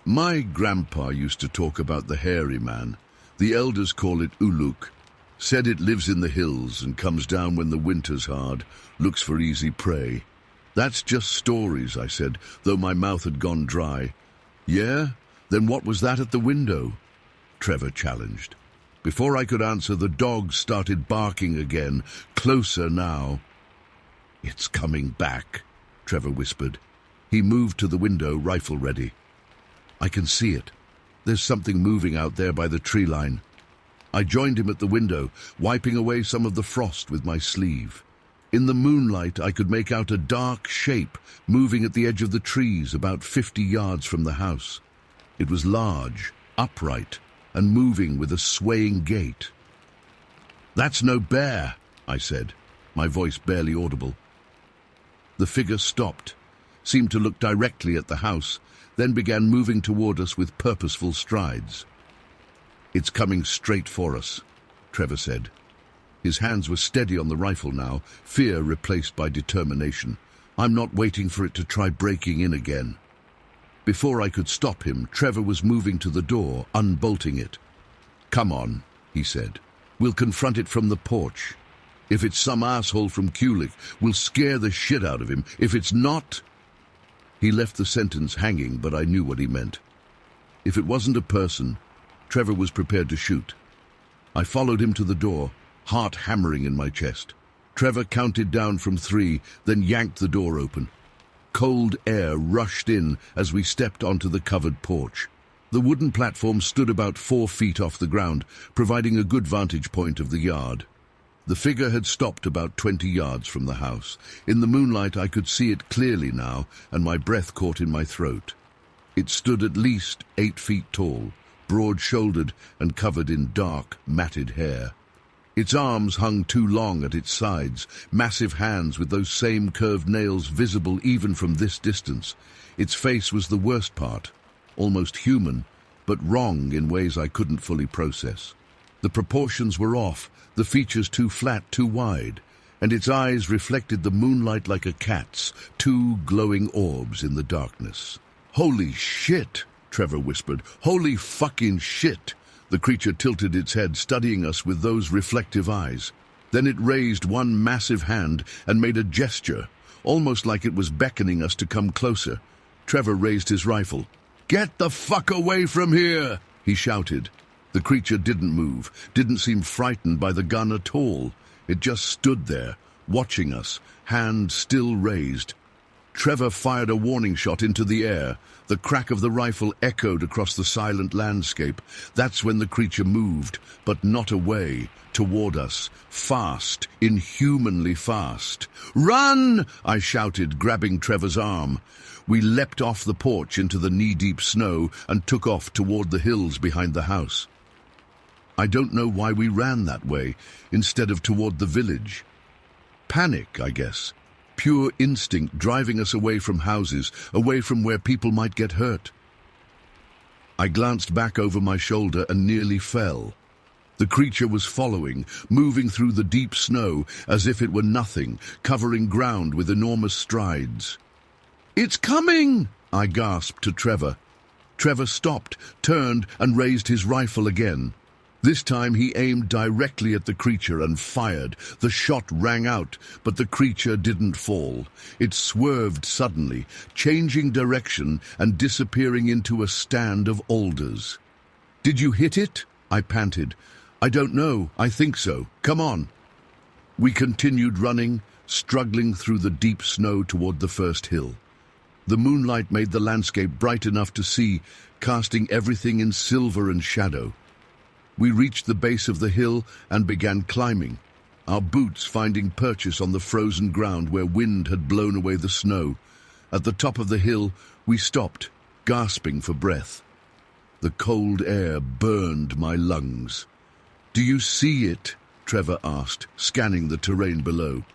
My grandpa used to talk about the hairy man. The elders call it Uluk. Said it lives in the hills and comes down when the winter's hard, looks for easy prey. That's just stories, I said, though my mouth had gone dry. Yeah? Then what was that at the window? Trevor challenged. Before I could answer, the dog started barking again, closer now. It's coming back, Trevor whispered. He moved to the window, rifle ready. I can see it. There's something moving out there by the tree line. I joined him at the window, wiping away some of the frost with my sleeve. In the moonlight, I could make out a dark shape moving at the edge of the trees about 50 yards from the house. It was large, upright, and moving with a swaying gait. That's no bear, I said, my voice barely audible. The figure stopped, seemed to look directly at the house, then began moving toward us with purposeful strides. It's coming straight for us, Trevor said. His hands were steady on the rifle now, fear replaced by determination. I'm not waiting for it to try breaking in again. Before I could stop him, Trevor was moving to the door, unbolting it. Come on, he said. We'll confront it from the porch. If it's some asshole from Kulick, we'll scare the shit out of him. If it's not... He left the sentence hanging, but I knew what he meant. If it wasn't a person, Trevor was prepared to shoot. I followed him to the door, heart hammering in my chest. Trevor counted down from 3, then yanked the door open. Cold air rushed in as we stepped onto the covered porch. The wooden platform stood about 4 feet off the ground, providing a good vantage point of the yard. The figure had stopped about 20 yards from the house. In the moonlight, I could see it clearly now, and my breath caught in my throat. It stood at least 8 feet tall, broad-shouldered and covered in dark, matted hair. Its arms hung too long at its sides, massive hands with those same curved nails visible even from this distance. Its face was the worst part, almost human, but wrong in ways I couldn't fully process. The proportions were off, the features too flat, too wide, and its eyes reflected the moonlight like a cat's, 2 glowing orbs in the darkness. Holy shit, Trevor whispered. Holy fucking shit. The creature tilted its head, studying us with those reflective eyes. Then it raised one massive hand and made a gesture, almost like it was beckoning us to come closer. Trevor raised his rifle. Get the fuck away from here, he shouted. The creature didn't move, didn't seem frightened by the gun at all. It just stood there, watching us, hand still raised. Trevor fired a warning shot into the air. The crack of the rifle echoed across the silent landscape. That's when the creature moved, but not away, toward us, fast, inhumanly fast. Run! I shouted, grabbing Trevor's arm. We leapt off the porch into the knee-deep snow and took off toward the hills behind the house. I don't know why we ran that way, instead of toward the village. Panic, I guess. Pure instinct driving us away from houses, away from where people might get hurt. I glanced back over my shoulder and nearly fell. The creature was following, moving through the deep snow as if it were nothing, covering ground with enormous strides. It's coming! I gasped to Trevor. Trevor stopped, turned, and raised his rifle again. This time he aimed directly at the creature and fired. The shot rang out, but the creature didn't fall. It swerved suddenly, changing direction and disappearing into a stand of alders. Did you hit it? I panted. I don't know. I think so. Come on. We continued running, struggling through the deep snow toward the first hill. The moonlight made the landscape bright enough to see, casting everything in silver and shadow. We reached the base of the hill and began climbing, our boots finding purchase on the frozen ground where wind had blown away the snow. At the top of the hill, we stopped, gasping for breath. The cold air burned my lungs. Do you see it? Trevor asked, scanning the terrain below.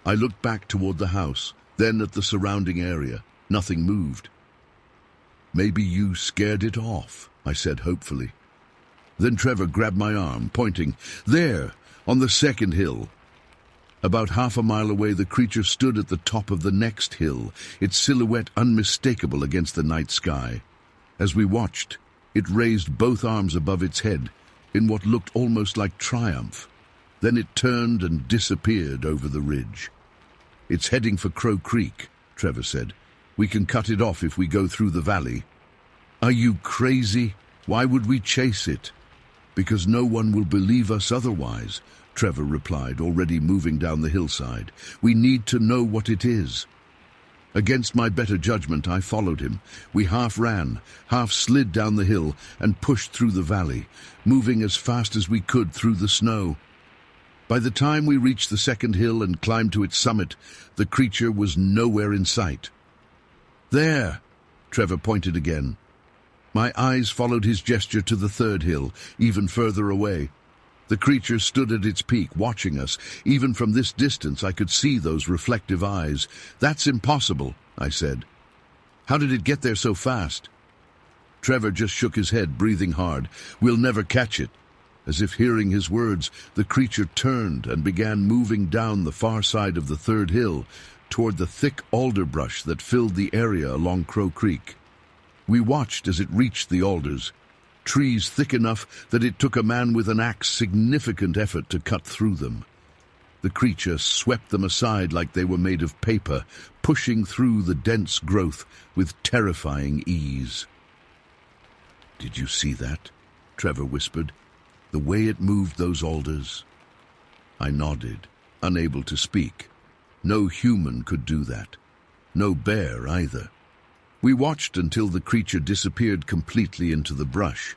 I looked back toward the house. Then at the surrounding area, nothing moved. "Maybe you scared it off," I said hopefully. Then Trevor grabbed my arm, pointing. "There, on the second hill." About half a mile away, the creature stood at the top of the next hill, its silhouette unmistakable against the night sky. As we watched, it raised both arms above its head in what looked almost like triumph. Then it turned and disappeared over the ridge. "It's heading for Crow Creek," Trevor said. "We can cut it off if we go through the valley." "Are you crazy? Why would we chase it?" "Because no one will believe us otherwise," Trevor replied, already moving down the hillside. "We need to know what it is." Against my better judgment, I followed him. We half ran, half slid down the hill and pushed through the valley, moving as fast as we could through the snow. By the time we reached the second hill and climbed to its summit, the creature was nowhere in sight. "There!" Trevor pointed again. My eyes followed his gesture to the third hill, even further away. The creature stood at its peak, watching us. Even from this distance, I could see those reflective eyes. "That's impossible," I said. "How did it get there so fast?" Trevor just shook his head, breathing hard. "We'll never catch it." As if hearing his words, the creature turned and began moving down the far side of the third hill, toward the thick alder brush that filled the area along Crow Creek. We watched as it reached the alders, trees thick enough that it took a man with an axe significant effort to cut through them. The creature swept them aside like they were made of paper, pushing through the dense growth with terrifying ease. "Did you see that?" Trevor whispered. "The way it moved those alders?" I nodded, unable to speak. No human could do that. No bear either. We watched until the creature disappeared completely into the brush.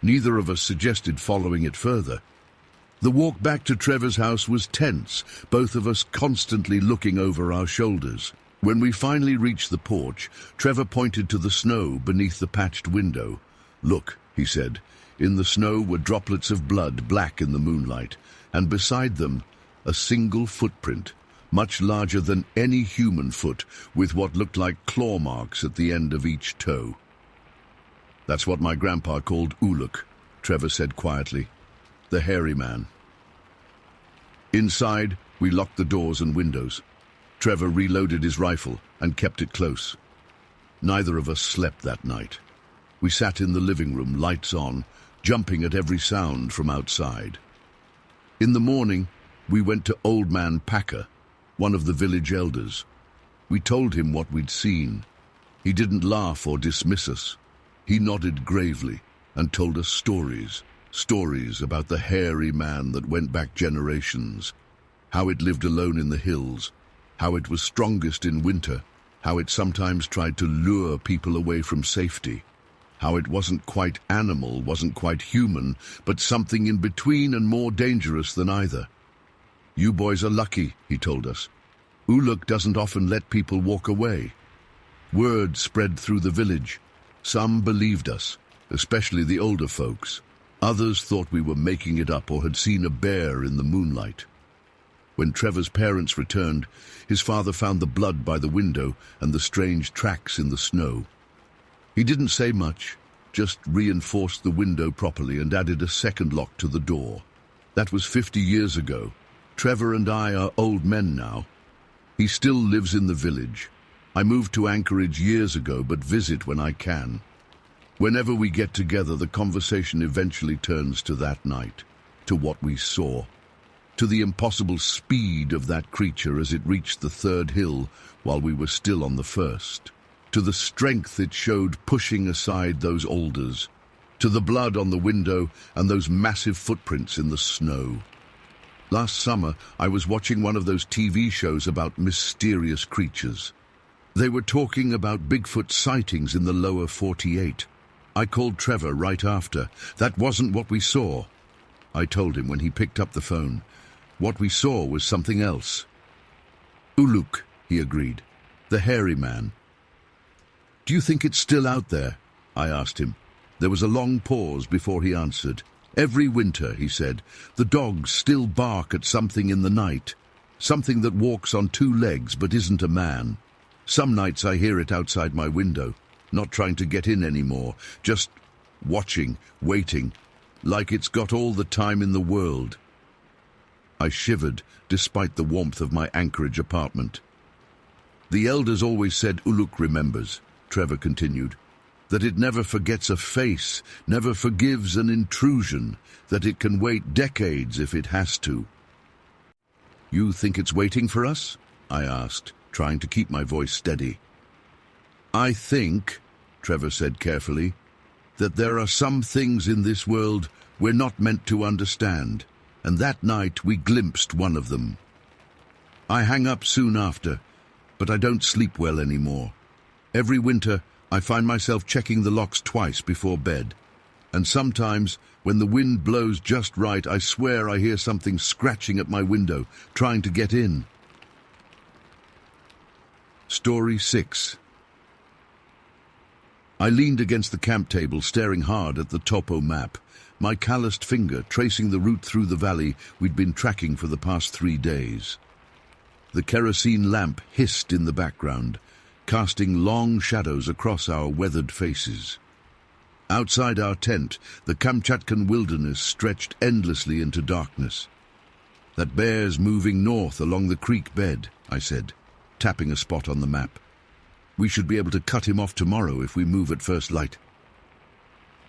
Neither of us suggested following it further. The walk back to Trevor's house was tense, both of us constantly looking over our shoulders. When we finally reached the porch, Trevor pointed to the snow beneath the patched window. "Look," he said. In the snow were droplets of blood, black in the moonlight, and beside them, a single footprint, much larger than any human foot, with what looked like claw marks at the end of each toe. "That's what my grandpa called Uluk," Trevor said quietly. "The hairy man." Inside, we locked the doors and windows. Trevor reloaded his rifle and kept it close. Neither of us slept that night. We sat in the living room, lights on, jumping at every sound from outside. In the morning, we went to Old Man Packer, one of the village elders. We told him what we'd seen. He didn't laugh or dismiss us. He nodded gravely and told us stories about the hairy man that went back generations, how it lived alone in the hills, how it was strongest in winter, how it sometimes tried to lure people away from safety, how it wasn't quite animal, wasn't quite human, but something in between and more dangerous than either. "You boys are lucky," he told us. "Uluk doesn't often let people walk away." Word spread through the village. Some believed us, especially the older folks. Others thought we were making it up or had seen a bear in the moonlight. When Trevor's parents returned, his father found the blood by the window and the strange tracks in the snow. He didn't say much, just reinforced the window properly and added a second lock to the door. That was 50 years ago. Trevor and I are old men now. He still lives in the village. I moved to Anchorage years ago, but visit when I can. Whenever we get together, the conversation eventually turns to that night, to what we saw, to the impossible speed of that creature as it reached the third hill while we were still on the first, to the strength it showed pushing aside those alders, to the blood on the window and those massive footprints in the snow. Last summer, I was watching one of those TV shows about mysterious creatures. They were talking about Bigfoot sightings in the lower 48. I called Trevor right after. "That wasn't what we saw," I told him when he picked up the phone. "What we saw was something else." "Uluk," he agreed. "The hairy man." "Do you think it's still out there?" I asked him. There was a long pause before he answered. "Every winter," he said, "the dogs still bark at something in the night. Something that walks on two legs but isn't a man. Some nights I hear it outside my window, not trying to get in anymore, just watching, waiting, like it's got all the time in the world. I shivered, despite the warmth of my Anchorage apartment. The elders always said Uluk remembers, Trevor continued, that it never forgets a face, never forgives an intrusion, that it can wait decades if it has to. You think it's waiting for us? I asked, trying to keep my voice steady. I think, Trevor said carefully, that there are some things in this world we're not meant to understand, and that night we glimpsed one of them. I hang up soon after, but I don't sleep well anymore. Every winter, I find myself checking the locks twice before bed, and sometimes, when the wind blows just right, I swear I hear something scratching at my window, trying to get in. Story 6. I leaned against the camp table, staring hard at the topo map, my calloused finger tracing the route through the valley we'd been tracking for the past 3 days. The kerosene lamp hissed in the background, casting long shadows across our weathered faces. Outside our tent, the Kamchatkan wilderness stretched endlessly into darkness. That bear's moving north along the creek bed, I said, tapping a spot on the map. We should be able to cut him off tomorrow if we move at first light.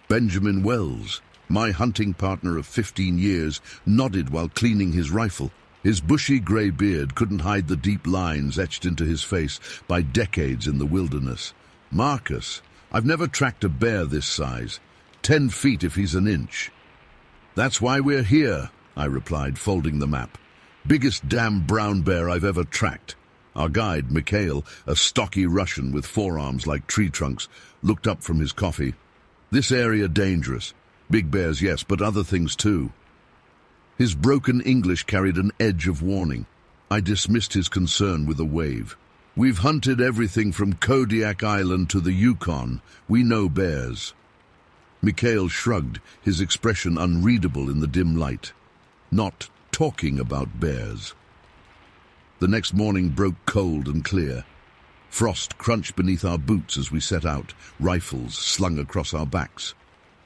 Benjamin Wells, my hunting partner of 15 years, nodded while cleaning his rifle. His bushy grey beard couldn't hide the deep lines etched into his face by decades in the wilderness. Marcus, I've never tracked a bear this size. 10 feet if he's an inch. That's why we're here, I replied, folding the map. Biggest damn brown bear I've ever tracked. Our guide, Mikhail, a stocky Russian with forearms like tree trunks, looked up from his coffee. This area dangerous. Big bears, yes, but other things too. His broken English carried an edge of warning. I dismissed his concern with a wave. We've hunted everything from Kodiak Island to the Yukon. We know bears. Mikhail shrugged, his expression unreadable in the dim light. Not talking about bears. The next morning broke cold and clear. Frost crunched beneath our boots as we set out, rifles slung across our backs.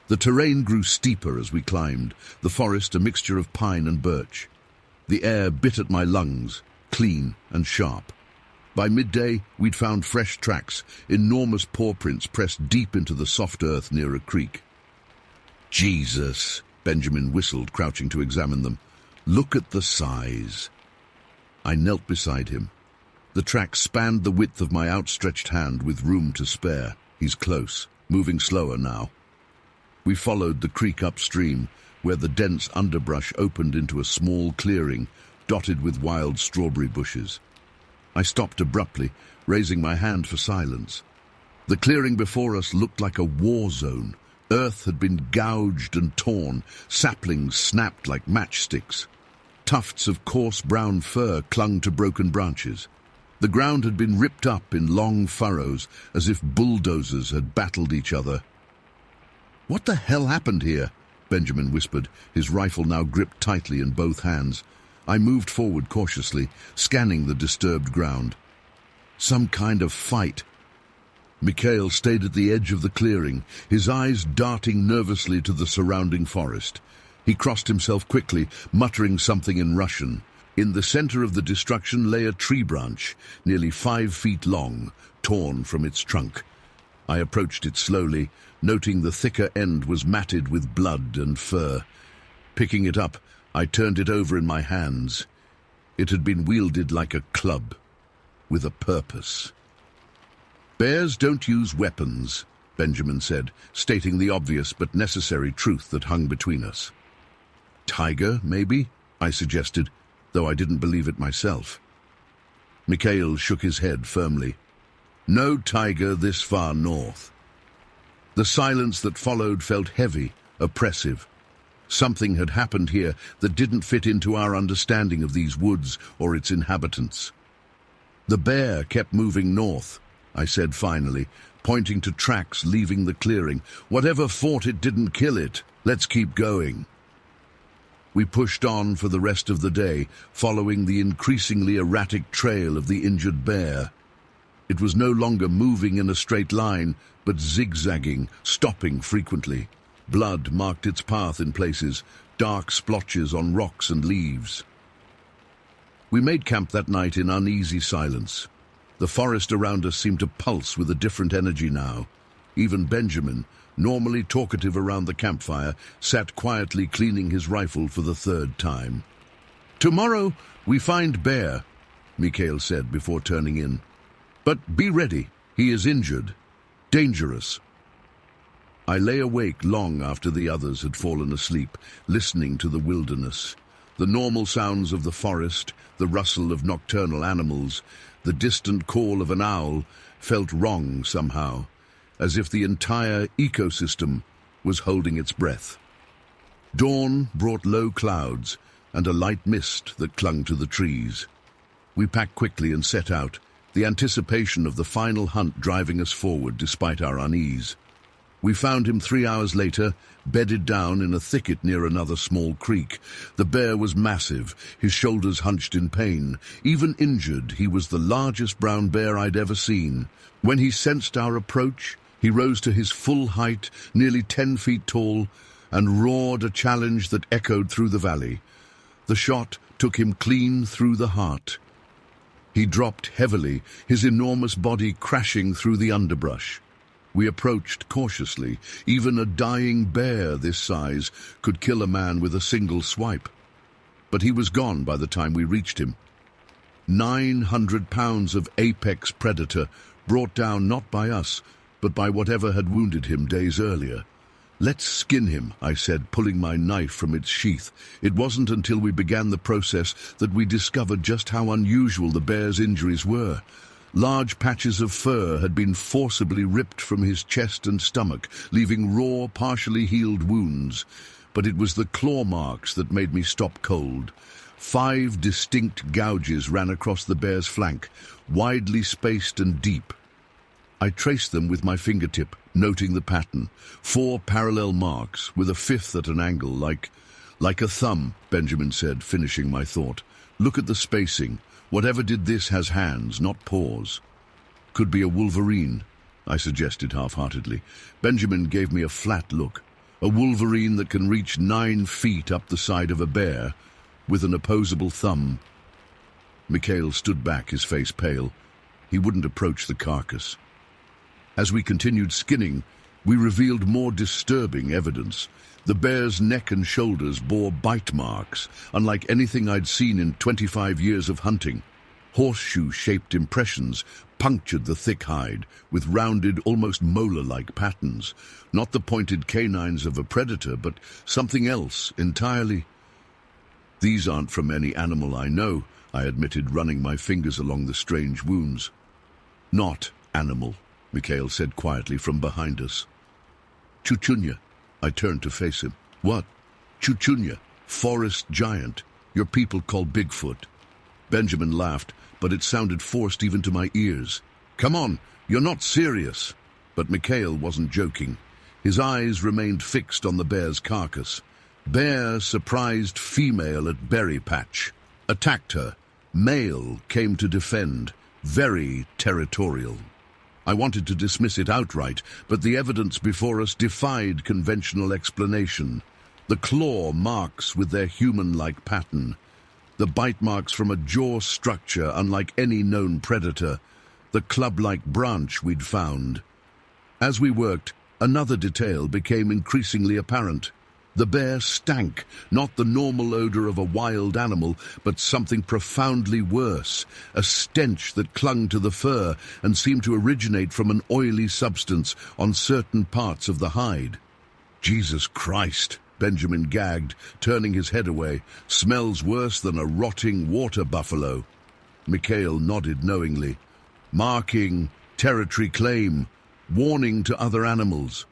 The terrain grew steeper as we climbed, the forest a mixture of pine and birch. The air bit at my lungs, clean and sharp. By midday, we'd found fresh tracks, enormous paw prints pressed deep into the soft earth near a creek. Jesus, Benjamin whistled, crouching to examine them. Look at the size. I knelt beside him. The track spanned the width of my outstretched hand with room to spare. He's close, moving slower now. We followed the creek upstream, where the dense underbrush opened into a small clearing, dotted with wild strawberry bushes. I stopped abruptly, raising my hand for silence. The clearing before us looked like a war zone. Earth had been gouged and torn, saplings snapped like matchsticks. Tufts of coarse brown fir clung to broken branches. The ground had been ripped up in long furrows, as if bulldozers had battled each other. What the hell happened here? Benjamin whispered, his rifle now gripped tightly in both hands. I moved forward cautiously, scanning the disturbed ground. Some kind of fight. Mikhail stayed at the edge of the clearing, his eyes darting nervously to the surrounding forest. He crossed himself quickly, muttering something in Russian. In the center of the destruction lay a tree branch, nearly 5 feet long, torn from its trunk. I approached it slowly, noting the thicker end was matted with blood and fur. Picking it up, I turned it over in my hands. It had been wielded like a club, with a purpose. Bears don't use weapons, Benjamin said, stating the obvious but necessary truth that hung between us. Tiger, maybe? I suggested, though I didn't believe it myself. Mikhail shook his head firmly. No tiger this far north. The silence that followed felt heavy, oppressive. Something had happened here that didn't fit into our understanding of these woods or its inhabitants. The bear kept moving north, I said finally, pointing to tracks leaving the clearing. Whatever fought it didn't kill it. Let's keep going. We pushed on for the rest of the day, following the increasingly erratic trail of the injured bear. It was no longer moving in a straight line, but zigzagging, stopping frequently. Blood marked its path in places, dark splotches on rocks and leaves. We made camp that night in uneasy silence. The forest around us seemed to pulse with a different energy now. Even Benjamin, normally talkative around the campfire, sat quietly cleaning his rifle for the third time. "Tomorrow we find bear," Mikhail said before turning in. "But be ready, he is injured. Dangerous." I lay awake long after the others had fallen asleep, listening to the wilderness. The normal sounds of the forest, the rustle of nocturnal animals, the distant call of an owl felt wrong somehow, as if the entire ecosystem was holding its breath. Dawn brought low clouds and a light mist that clung to the trees. We packed quickly and set out, the anticipation of the final hunt driving us forward despite our unease. We found him 3 hours later, bedded down in a thicket near another small creek. The bear was massive, his shoulders hunched in pain. Even injured, he was the largest brown bear I'd ever seen. When he sensed our approach, he rose to his full height, nearly 10 feet tall, and roared a challenge that echoed through the valley. The shot took him clean through the heart. He dropped heavily, his enormous body crashing through the underbrush. We approached cautiously. Even a dying bear this size could kill a man with a single swipe. But he was gone by the time we reached him. 900 pounds of apex predator, brought down not by us, but by whatever had wounded him days earlier. "Let's skin him," I said, pulling my knife from its sheath. It wasn't until we began the process that we discovered just how unusual the bear's injuries were. Large patches of fur had been forcibly ripped from his chest and stomach, leaving raw, partially healed wounds. But it was the claw marks that made me stop cold. 5 distinct gouges ran across the bear's flank, widely spaced and deep. I traced them with my fingertip, noting the pattern. 4 parallel marks, with a 5th at an angle, like a thumb, Benjamin said, finishing my thought. "Look at the spacing. Whatever did this has hands, not paws." "Could be a wolverine," I suggested half-heartedly. Benjamin gave me a flat look. "A wolverine that can reach 9 feet up the side of a bear, with an opposable thumb." Mikhail stood back, his face pale. He wouldn't approach the carcass. As we continued skinning, we revealed more disturbing evidence. The bear's neck and shoulders bore bite marks, unlike anything I'd seen in 25 years of hunting. Horseshoe-shaped impressions punctured the thick hide, with rounded, almost molar-like patterns. Not the pointed canines of a predator, but something else entirely. "These aren't from any animal I know," I admitted, running my fingers along the strange wounds. "Not animal," Mikhail said quietly from behind us. "Chuchunya." I turned to face him. "What?" "Chuchunya, forest giant. Your people call Bigfoot." Benjamin laughed, but it sounded forced even to my ears. "Come on, you're not serious." But Mikhail wasn't joking. His eyes remained fixed on the bear's carcass. "Bear surprised female at berry patch. Attacked her. Male came to defend. Very territorial." I wanted to dismiss it outright, but the evidence before us defied conventional explanation. The claw marks with their human-like pattern. The bite marks from a jaw structure unlike any known predator. The club-like branch we'd found. As we worked, another detail became increasingly apparent. The bear stank, not the normal odor of a wild animal, but something profoundly worse, a stench that clung to the fur and seemed to originate from an oily substance on certain parts of the hide. "Jesus Christ," Benjamin gagged, turning his head away. "Smells worse than a rotting water buffalo." Mikhail nodded knowingly. "Marking, territory claim, warning to other animals."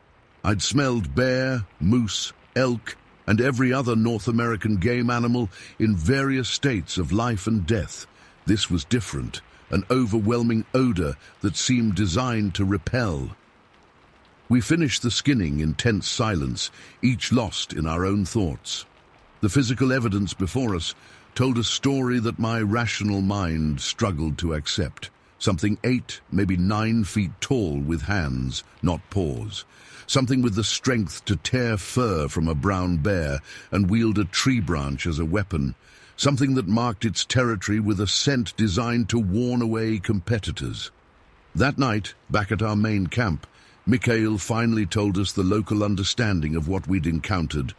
I'd smelled bear, moose, elk, and every other North American game animal in various states of life and death. This was different, an overwhelming odor that seemed designed to repel. We finished the skinning in tense silence, each lost in our own thoughts. The physical evidence before us told a story that my rational mind struggled to accept. Something 8, maybe 9 feet tall with hands, not paws. Something with the strength to tear fur from a brown bear and wield a tree branch as a weapon. Something that marked its territory with a scent designed to warn away competitors. That night, back at our main camp, Mikhail finally told us the local understanding of what we'd encountered.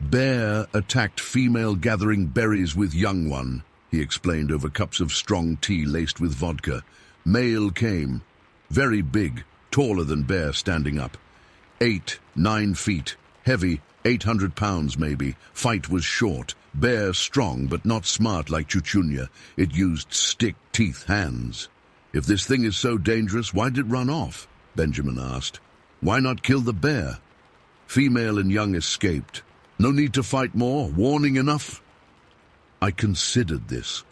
Bear attacked female gathering berries with young one, he explained over cups of strong tea laced with vodka. Male came, very big, taller than bear standing up. 8, 9 feet, heavy, 800 pounds maybe. Fight was short. Bear strong but not smart like Chuchunya. It used stick teeth hands. If this thing is so dangerous, why did it run off? Benjamin asked. Why not kill the bear? Female and young escaped. No need to fight more? Warning enough? I considered this.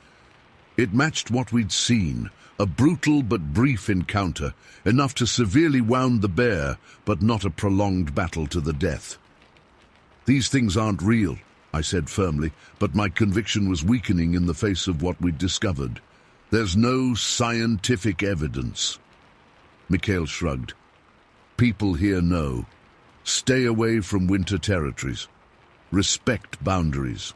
It matched what we'd seen, a brutal but brief encounter, enough to severely wound the bear, but not a prolonged battle to the death. These things aren't real, I said firmly, but my conviction was weakening in the face of what we'd discovered. There's no scientific evidence. Mikhail shrugged. People here know. Stay away from winter territories. Respect boundaries.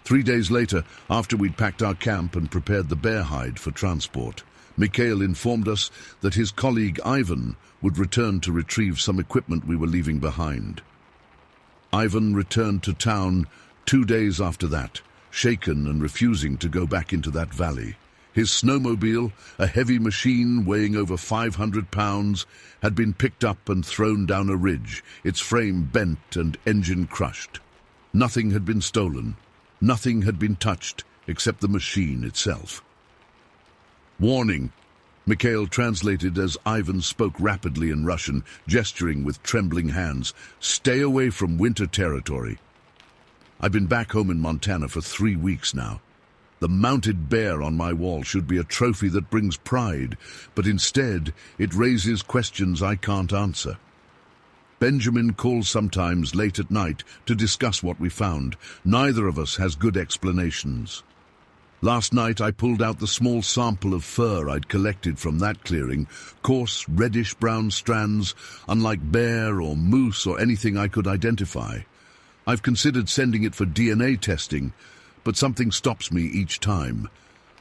3 days later, after we'd packed our camp and prepared the bear hide for transport, Mikhail informed us that his colleague Ivan would return to retrieve some equipment we were leaving behind. Ivan returned to town 2 days after that, shaken and refusing to go back into that valley. His snowmobile, a heavy machine weighing over 500 pounds, had been picked up and thrown down a ridge, its frame bent and engine crushed. Nothing had been stolen. Nothing had been touched except the machine itself. Warning, Mikhail translated as Ivan spoke rapidly in Russian, gesturing with trembling hands. Stay away from winter territory. I've been back home in Montana for 3 weeks now. The mounted bear on my wall should be a trophy that brings pride, but instead it raises questions I can't answer. Benjamin calls sometimes late at night to discuss what we found. Neither of us has good explanations. Last night I pulled out the small sample of fur I'd collected from that clearing, coarse reddish-brown strands, unlike bear or moose or anything I could identify. I've considered sending it for DNA testing, but something stops me each time.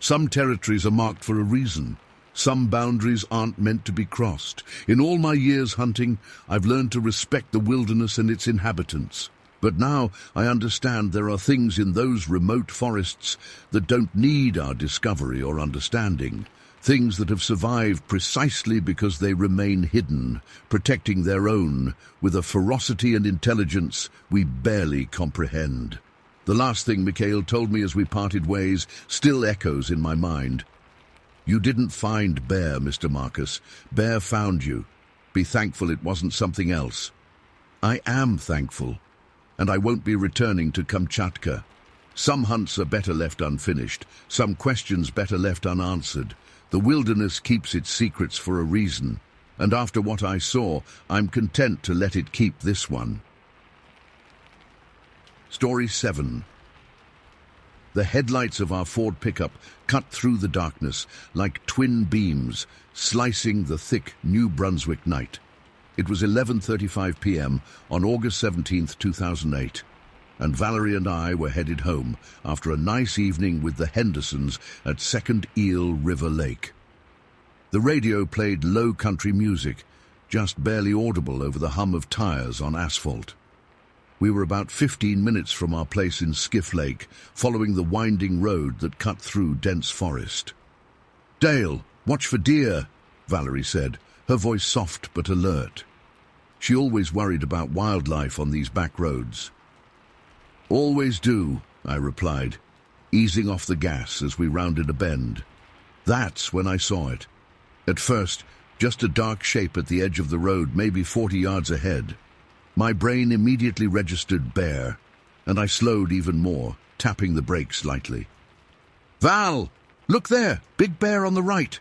Some territories are marked for a reason. Some boundaries aren't meant to be crossed. In all my years hunting, I've learned to respect the wilderness and its inhabitants. But now I understand there are things in those remote forests that don't need our discovery or understanding. Things that have survived precisely because they remain hidden, protecting their own with a ferocity and intelligence we barely comprehend. The last thing Mikhail told me as we parted ways still echoes in my mind. You didn't find Bear, Mr. Marcus. Bear found you. Be thankful it wasn't something else. I am thankful, and I won't be returning to Kamchatka. Some hunts are better left unfinished, some questions better left unanswered. The wilderness keeps its secrets for a reason, and after what I saw, I'm content to let it keep this one. Story 7. The headlights of our Ford pickup cut through the darkness like twin beams, slicing the thick New Brunswick night. It was 11:35 p.m. on August 17, 2008, and Valerie and I were headed home after a nice evening with the Hendersons at Second Eel River Lake. The radio played low country music, just barely audible over the hum of tires on asphalt. We were about 15 minutes from our place in Skiff Lake, following the winding road that cut through dense forest. "Dale, watch for deer," Valerie said, her voice soft but alert. She always worried about wildlife on these back roads. "Always do," I replied, easing off the gas as we rounded a bend. That's when I saw it. At first, just a dark shape at the edge of the road, maybe 40 yards ahead. My brain immediately registered bear, and I slowed even more, tapping the brakes lightly. "Val, look there! Big bear on the right!"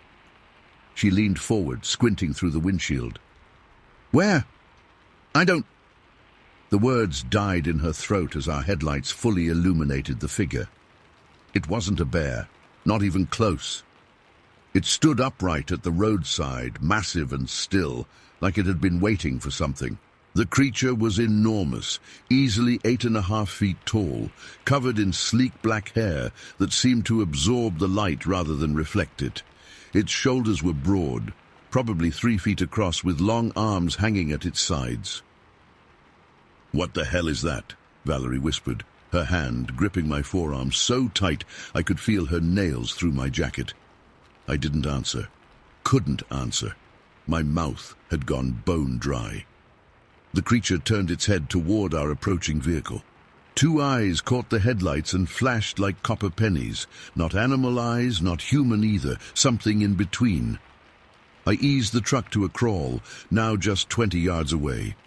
She leaned forward, squinting through the windshield. "Where? I don't..." The words died in her throat as our headlights fully illuminated the figure. It wasn't a bear, not even close. It stood upright at the roadside, massive and still, like it had been waiting for something. The creature was enormous, easily 8.5 feet tall, covered in sleek black hair that seemed to absorb the light rather than reflect it. Its shoulders were broad, probably 3 feet across, with long arms hanging at its sides. "What the hell is that?" Valerie whispered, her hand gripping my forearm so tight I could feel her nails through my jacket. I didn't answer. Couldn't answer. My mouth had gone bone dry. The creature turned its head toward our approaching vehicle. 2 eyes caught the headlights and flashed like copper pennies. Not animal eyes, not human either, something in between. I eased the truck to a crawl, now just 20 yards away.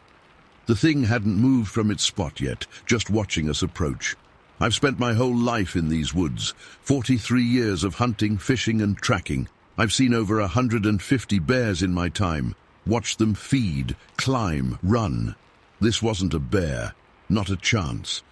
The thing hadn't moved from its spot yet, just watching us approach. I've spent my whole life in these woods, 43 years of hunting, fishing and tracking. I've seen over 150 bears in my time, watched them feed, climb, run. This wasn't a bear, not a chance.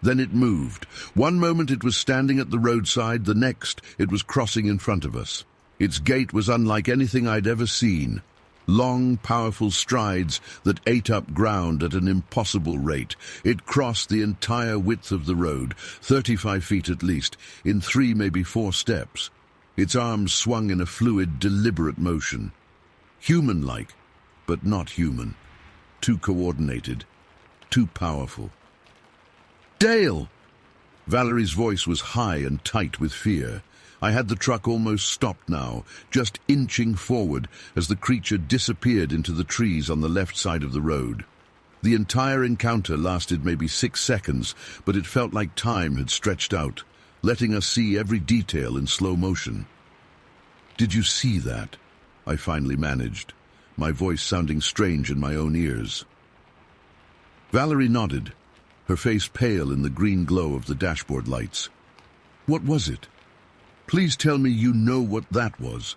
Then it moved. One moment it was standing at the roadside, the next it was crossing in front of us. Its gait was unlike anything I'd ever seen. Long, powerful strides that ate up ground at an impossible rate. It crossed the entire width of the road, 35 feet at least, in 3, maybe 4 steps. Its arms swung in a fluid, deliberate motion. Human-like, but not human. Too coordinated, too powerful. "Dale!" Valerie's voice was high and tight with fear. I had the truck almost stopped now, just inching forward as the creature disappeared into the trees on the left side of the road. The entire encounter lasted maybe 6 seconds, but it felt like time had stretched out, letting us see every detail in slow motion. "Did you see that?" I finally managed, my voice sounding strange in my own ears. Valerie nodded, her face pale in the green glow of the dashboard lights. "What was it? Please tell me you know what that was."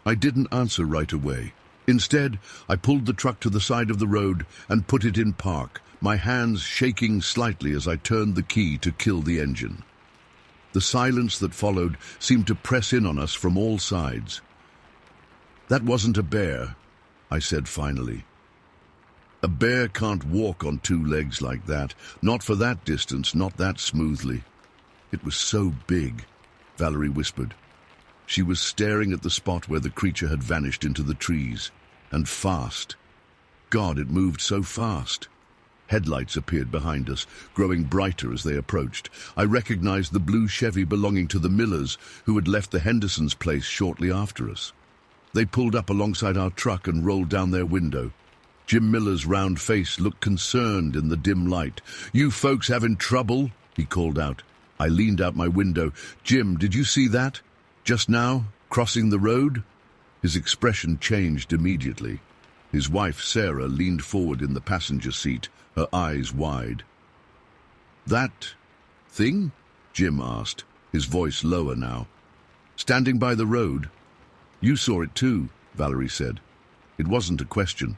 I didn't answer right away. Instead, I pulled the truck to the side of the road and put it in park, my hands shaking slightly as I turned the key to kill the engine. The silence that followed seemed to press in on us from all sides. "That wasn't a bear," I said finally. "A bear can't walk on 2 legs like that, not for that distance, not that smoothly." "It was so big," Valerie whispered. She was staring at the spot where the creature had vanished into the trees. And fast. God, it moved so fast. Headlights appeared behind us, growing brighter as they approached. I recognized the blue Chevy belonging to the Millers, who had left the Hendersons' place shortly after us. They pulled up alongside our truck and rolled down their window. Jim Miller's round face looked concerned in the dim light. "You folks having trouble?" he called out. I leaned out my window. "Jim, did you see that? Just now, crossing the road?" His expression changed immediately. His wife, Sarah, leaned forward in the passenger seat, her eyes wide. "That thing?" Jim asked, his voice lower now. "Standing by the road?" "You saw it too," Valerie said. It wasn't a question.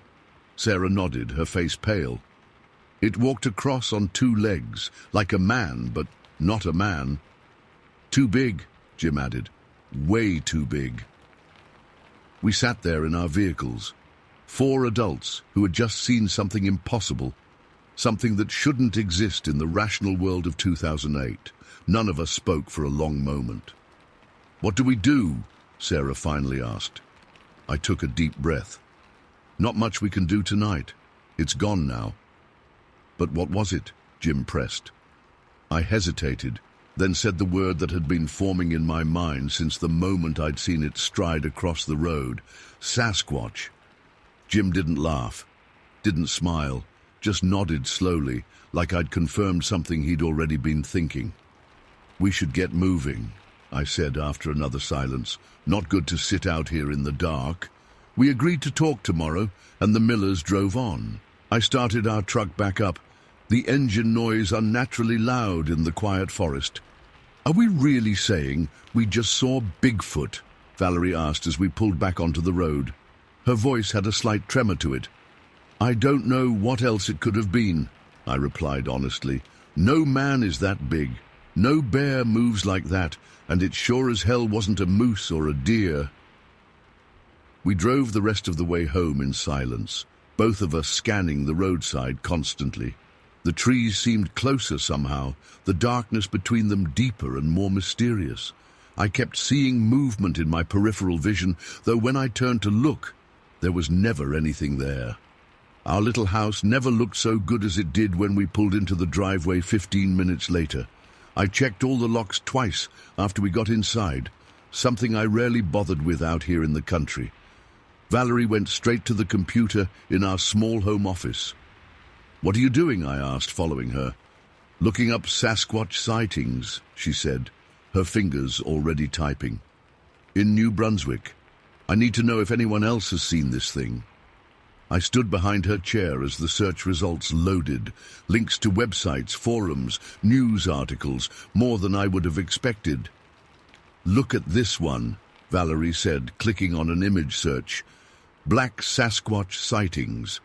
Sarah nodded, her face pale. "It walked across on 2 legs, like a man, but not a man." "Too big," Jim added. "Way too big." We sat there in our vehicles. 4 adults who had just seen something impossible, something that shouldn't exist in the rational world of 2008. None of us spoke for a long moment. "What do we do?" Sarah finally asked. I took a deep breath. "Not much we can do tonight. It's gone now." "But what was it?" Jim pressed. I hesitated, then said the word that had been forming in my mind since the moment I'd seen it stride across the road. "Sasquatch." Jim didn't laugh, didn't smile, just nodded slowly, like I'd confirmed something he'd already been thinking. "We should get moving," I said after another silence. "Not good to sit out here in the dark." We agreed to talk tomorrow, and the Millers drove on. I started our truck back up, the engine noise unnaturally loud in the quiet forest. "Are we really saying we just saw Bigfoot?" Valerie asked as we pulled back onto the road. Her voice had a slight tremor to it. "I don't know what else it could have been." I replied honestly. No man is that big. No bear moves like that, and it sure as hell wasn't a moose or a deer. We drove the rest of the way home in silence, both of us scanning the roadside constantly. The trees seemed closer somehow, the darkness between them deeper and more mysterious. I kept seeing movement in my peripheral vision, though when I turned to look, there was never anything there. Our little house never looked so good as it did when we pulled into the driveway 15 minutes later. I checked all the locks twice after we got inside, something I rarely bothered with out here in the country. Valerie went straight to the computer in our small home office. "What are you doing?" I asked, following her. "Looking up Sasquatch sightings," she said, her fingers already typing. "In New Brunswick. I need to know if anyone else has seen this thing." I stood behind her chair as the search results loaded, links to websites, forums, news articles, more than I would have expected. "Look at this one," Valerie said, clicking on an image search. "Black Sasquatch sightings."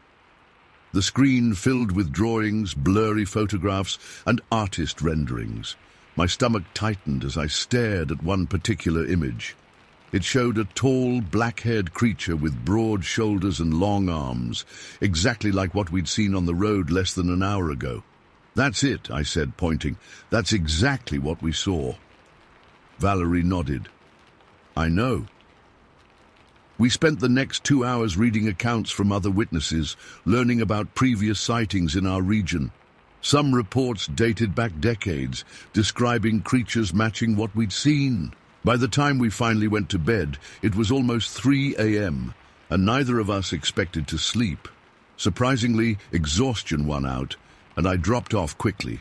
The screen filled with drawings, blurry photographs, and artist renderings. My stomach tightened as I stared at one particular image. It showed a tall, black-haired creature with broad shoulders and long arms, exactly like what we'd seen on the road less than an hour ago. "That's it," I said, pointing. "That's exactly what we saw." Valerie nodded. "I know." We spent the next 2 hours reading accounts from other witnesses, learning about previous sightings in our region. Some reports dated back decades, describing creatures matching what we'd seen. By the time we finally went to bed, it was almost 3 a.m., and neither of us expected to sleep. Surprisingly, exhaustion won out, and I dropped off quickly.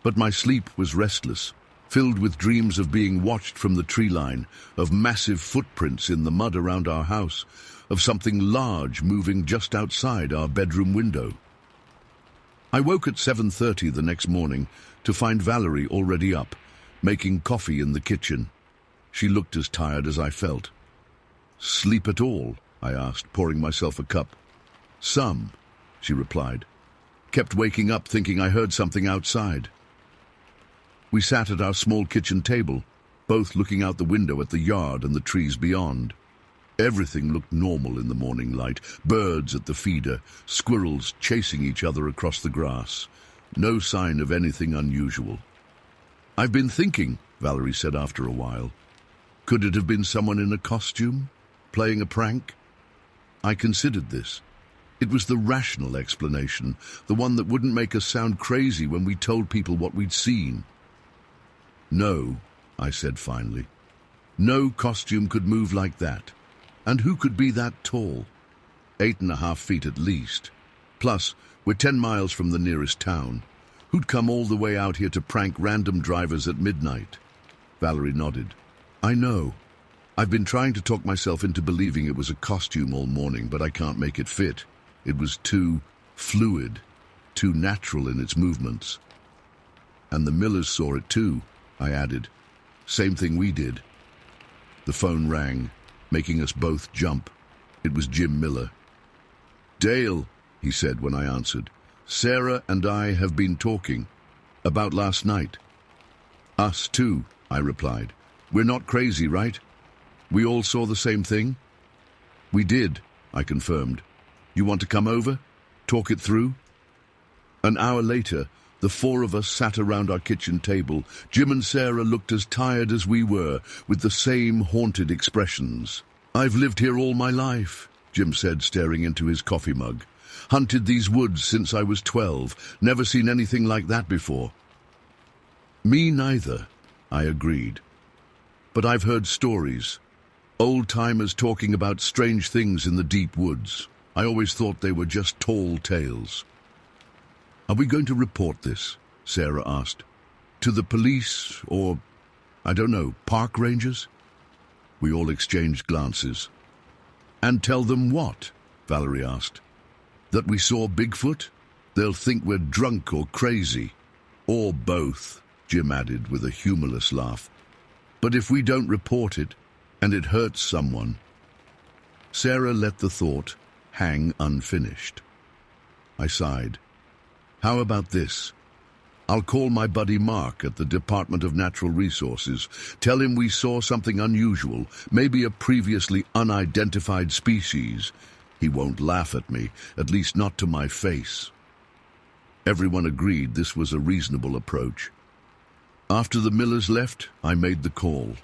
But my sleep was restless, filled with dreams of being watched from the tree line, of massive footprints in the mud around our house, of something large moving just outside our bedroom window. I woke at 7:30 the next morning to find Valerie already up, making coffee in the kitchen. She looked as tired as I felt. "Sleep at all?" I asked, pouring myself a cup. "Some," she replied. "Kept waking up thinking I heard something outside." We sat at our small kitchen table, both looking out the window at the yard and the trees beyond. Everything looked normal in the morning light. Birds at the feeder, squirrels chasing each other across the grass. No sign of anything unusual. "I've been thinking," Valerie said after a while. "Could it have been someone in a costume, playing a prank?" I considered this. It was the rational explanation, the one that wouldn't make us sound crazy when we told people what we'd seen. "No," I said finally. "No costume could move like that. And who could be that tall? 8.5 feet at least. Plus, we're 10 miles from the nearest town. Who'd come all the way out here to prank random drivers at midnight?" Valerie nodded. "I know. I've been trying to talk myself into believing it was a costume all morning, but I can't make it fit. It was too fluid, too natural in its movements." "And the Millers saw it too," I added. "Same thing we did." The phone rang, making us both jump. It was Jim Miller. "Dale," he said when I answered, "Sarah and I have been talking about last night." "Us too," I replied. "We're not crazy, right? We all saw the same thing?" "We did," I confirmed. "You want to come over? Talk it through?" An hour later, the four of us sat around our kitchen table. Jim and Sarah looked as tired as we were, with the same haunted expressions. "I've lived here all my life," Jim said, staring into his coffee mug. "Hunted these woods since I was 12. Never seen anything like that before." "Me neither," I agreed. "But I've heard stories. Old-timers talking about strange things in the deep woods. I always thought they were just tall tales." "Are we going to report this?" Sarah asked. "To the police or, I don't know, park rangers?" We all exchanged glances. "And tell them what?" Valerie asked. "That we saw Bigfoot? They'll think we're drunk or crazy." "Or both," Jim added with a humorless laugh. "But if we don't report it, and it hurts someone..." Sarah let the thought hang unfinished. I sighed. How about this? I'll call my buddy Mark at the Department of Natural Resources. Tell him we saw something unusual, maybe a previously unidentified species. He won't laugh at me, at least not to my face. Everyone agreed this was a reasonable approach. After the Millers left, I made the call.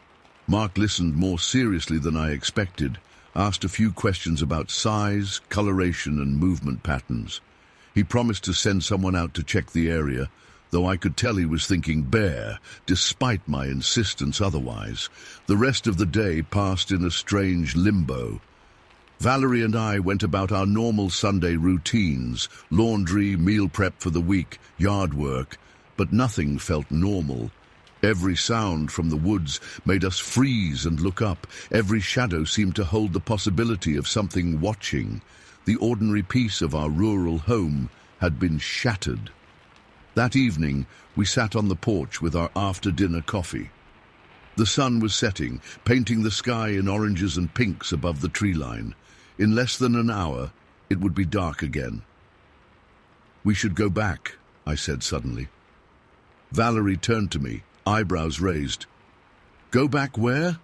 Mark listened more seriously than I expected, asked a few questions about size, coloration, and movement patterns. He promised to send someone out to check the area, though I could tell he was thinking bear, despite my insistence otherwise. The rest of the day passed in a strange limbo. Valerie and I went about our normal Sunday routines, laundry, meal prep for the week, yard work, but nothing felt normal. Every sound from the woods made us freeze and look up. Every shadow seemed to hold the possibility of something watching. The ordinary peace of our rural home had been shattered. That evening, we sat on the porch with our after-dinner coffee. The sun was setting, painting the sky in oranges and pinks above the tree line. In less than an hour, it would be dark again. "We should go back," I said suddenly. Valerie turned to me, eyebrows raised. "Go back where?"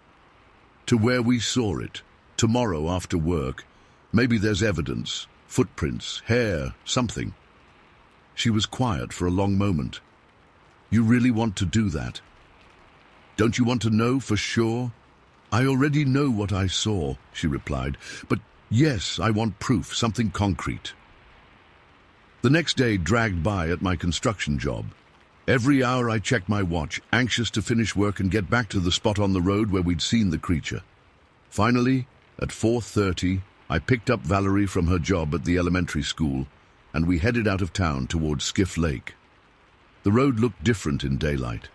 "To where we saw it. Tomorrow after work. Maybe there's evidence, footprints, hair, something." She was quiet for a long moment. "You really want to do that? Don't you want to know for sure?" "I already know what I saw," she replied. "But yes, I want proof, something concrete." The next day dragged by at my construction job. Every hour I checked my watch, anxious to finish work and get back to the spot on the road where we'd seen the creature. Finally, at 4:30, I picked up Valerie from her job at the elementary school, and we headed out of town towards Skiff Lake. The road looked different in daylight.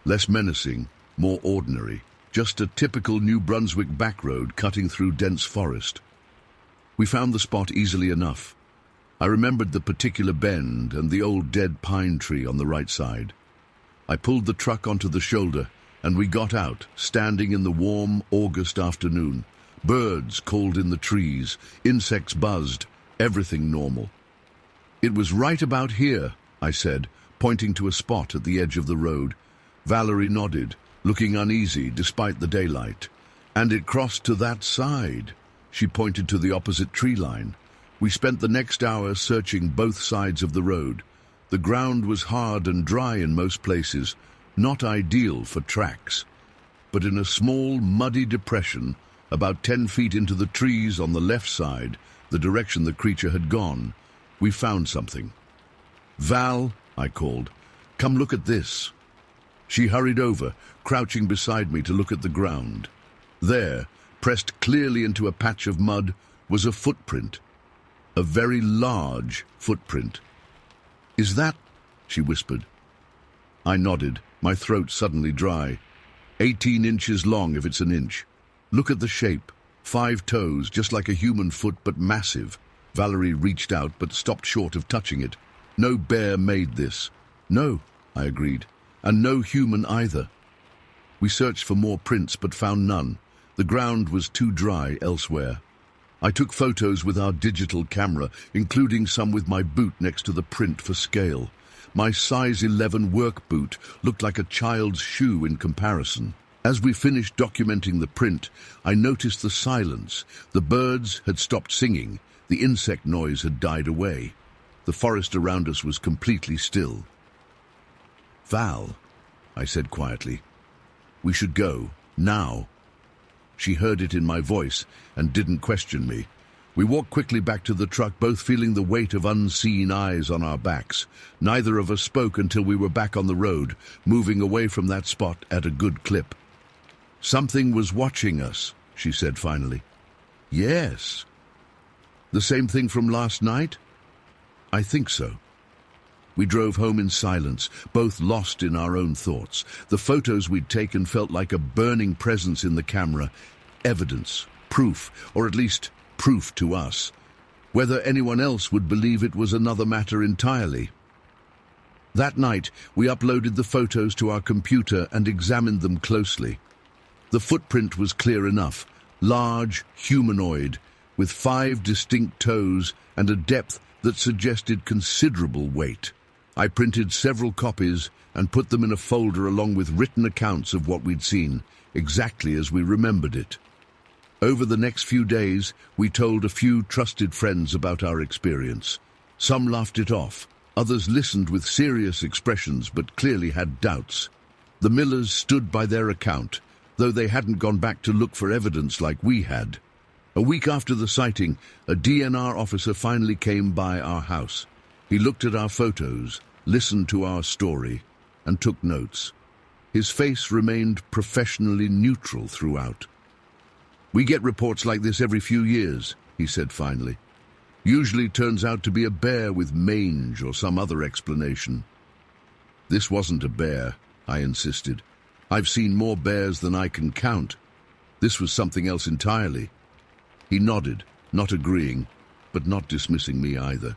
Less menacing, more ordinary. Just a typical New Brunswick back road cutting through dense forest. We found the spot easily enough. I remembered the particular bend and the old dead pine tree on the right side. I pulled the truck onto the shoulder, and we got out, standing in the warm August afternoon. Birds called in the trees, insects buzzed, everything normal. "It was right about here," I said, pointing to a spot at the edge of the road. Valerie nodded, looking uneasy despite the daylight. "And it crossed to that side." She pointed to the opposite tree line. We spent the next hour searching both sides of the road. The ground was hard and dry in most places, not ideal for tracks. But in a small, muddy depression, about 10 feet into the trees on the left side, the direction the creature had gone, we found something. "Val," I called, "come look at this." She hurried over, crouching beside me to look at the ground. There, pressed clearly into a patch of mud, was a footprint. A very large footprint. "Is that?" she whispered. I nodded, my throat suddenly dry. 18 inches long if it's an inch. Look at the shape. 5 toes, just like a human foot, but massive. Valerie reached out, but stopped short of touching it. "No bear made this." "No," I agreed. "And no human either." We searched for more prints, but found none. The ground was too dry elsewhere. I took photos with our digital camera, including some with my boot next to the print for scale. My size 11 work boot looked like a child's shoe in comparison. As we finished documenting the print, I noticed the silence. The birds had stopped singing. The insect noise had died away. The forest around us was completely still. "Val," I said quietly, "we should go, now." She heard it in my voice and didn't question me. We walked quickly back to the truck, both feeling the weight of unseen eyes on our backs. Neither of us spoke until we were back on the road, moving away from that spot at a good clip. "Something was watching us," she said finally. "Yes." "The same thing from last night?" "I think so." We drove home in silence, both lost in our own thoughts. The photos we'd taken felt like a burning presence in the camera. Evidence, proof, or at least proof to us. Whether anyone else would believe it was another matter entirely. That night, we uploaded the photos to our computer and examined them closely. The footprint was clear enough, large, humanoid, with 5 distinct toes and a depth that suggested considerable weight. I printed several copies and put them in a folder along with written accounts of what we'd seen, exactly as we remembered it. Over the next few days, we told a few trusted friends about our experience. Some laughed it off, others listened with serious expressions but clearly had doubts. The Millers stood by their account, though they hadn't gone back to look for evidence like we had. A week after the sighting, a DNR officer finally came by our house. He looked at our photos, listened to our story, and took notes. His face remained professionally neutral throughout. "We get reports like this every few years," he said finally. "Usually turns out to be a bear with mange or some other explanation." "This wasn't a bear," I insisted. "I've seen more bears than I can count. This was something else entirely." He nodded, not agreeing, but not dismissing me either.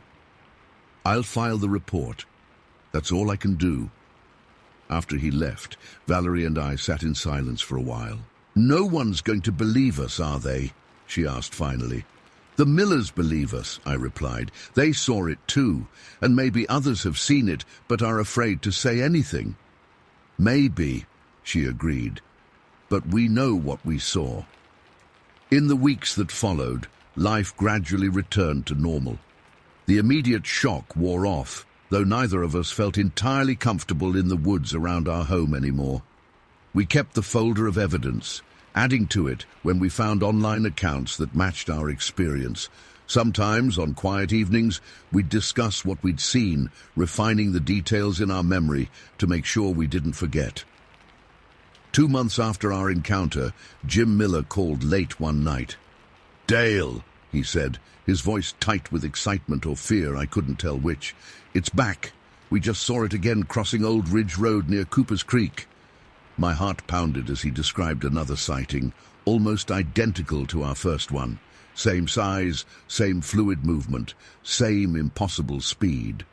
"I'll file the report. That's all I can do." After he left, Valerie and I sat in silence for a while. "No one's going to believe us, are they?" she asked finally. "The Millers believe us," I replied. "They saw it too, and maybe others have seen it but are afraid to say anything." "Maybe," she agreed, "but we know what we saw." In the weeks that followed, life gradually returned to normal. The immediate shock wore off, though neither of us felt entirely comfortable in the woods around our home anymore. We kept the folder of evidence, adding to it when we found online accounts that matched our experience. Sometimes, on quiet evenings, we'd discuss what we'd seen, refining the details in our memory to make sure we didn't forget. 2 months after our encounter, Jim Miller called late one night. "Dale," he said, his voice tight with excitement or fear, I couldn't tell which. "It's back. We just saw it again crossing Old Ridge Road near Cooper's Creek." My heart pounded as he described another sighting, almost identical to our first one. Same size, same fluid movement, same impossible speed.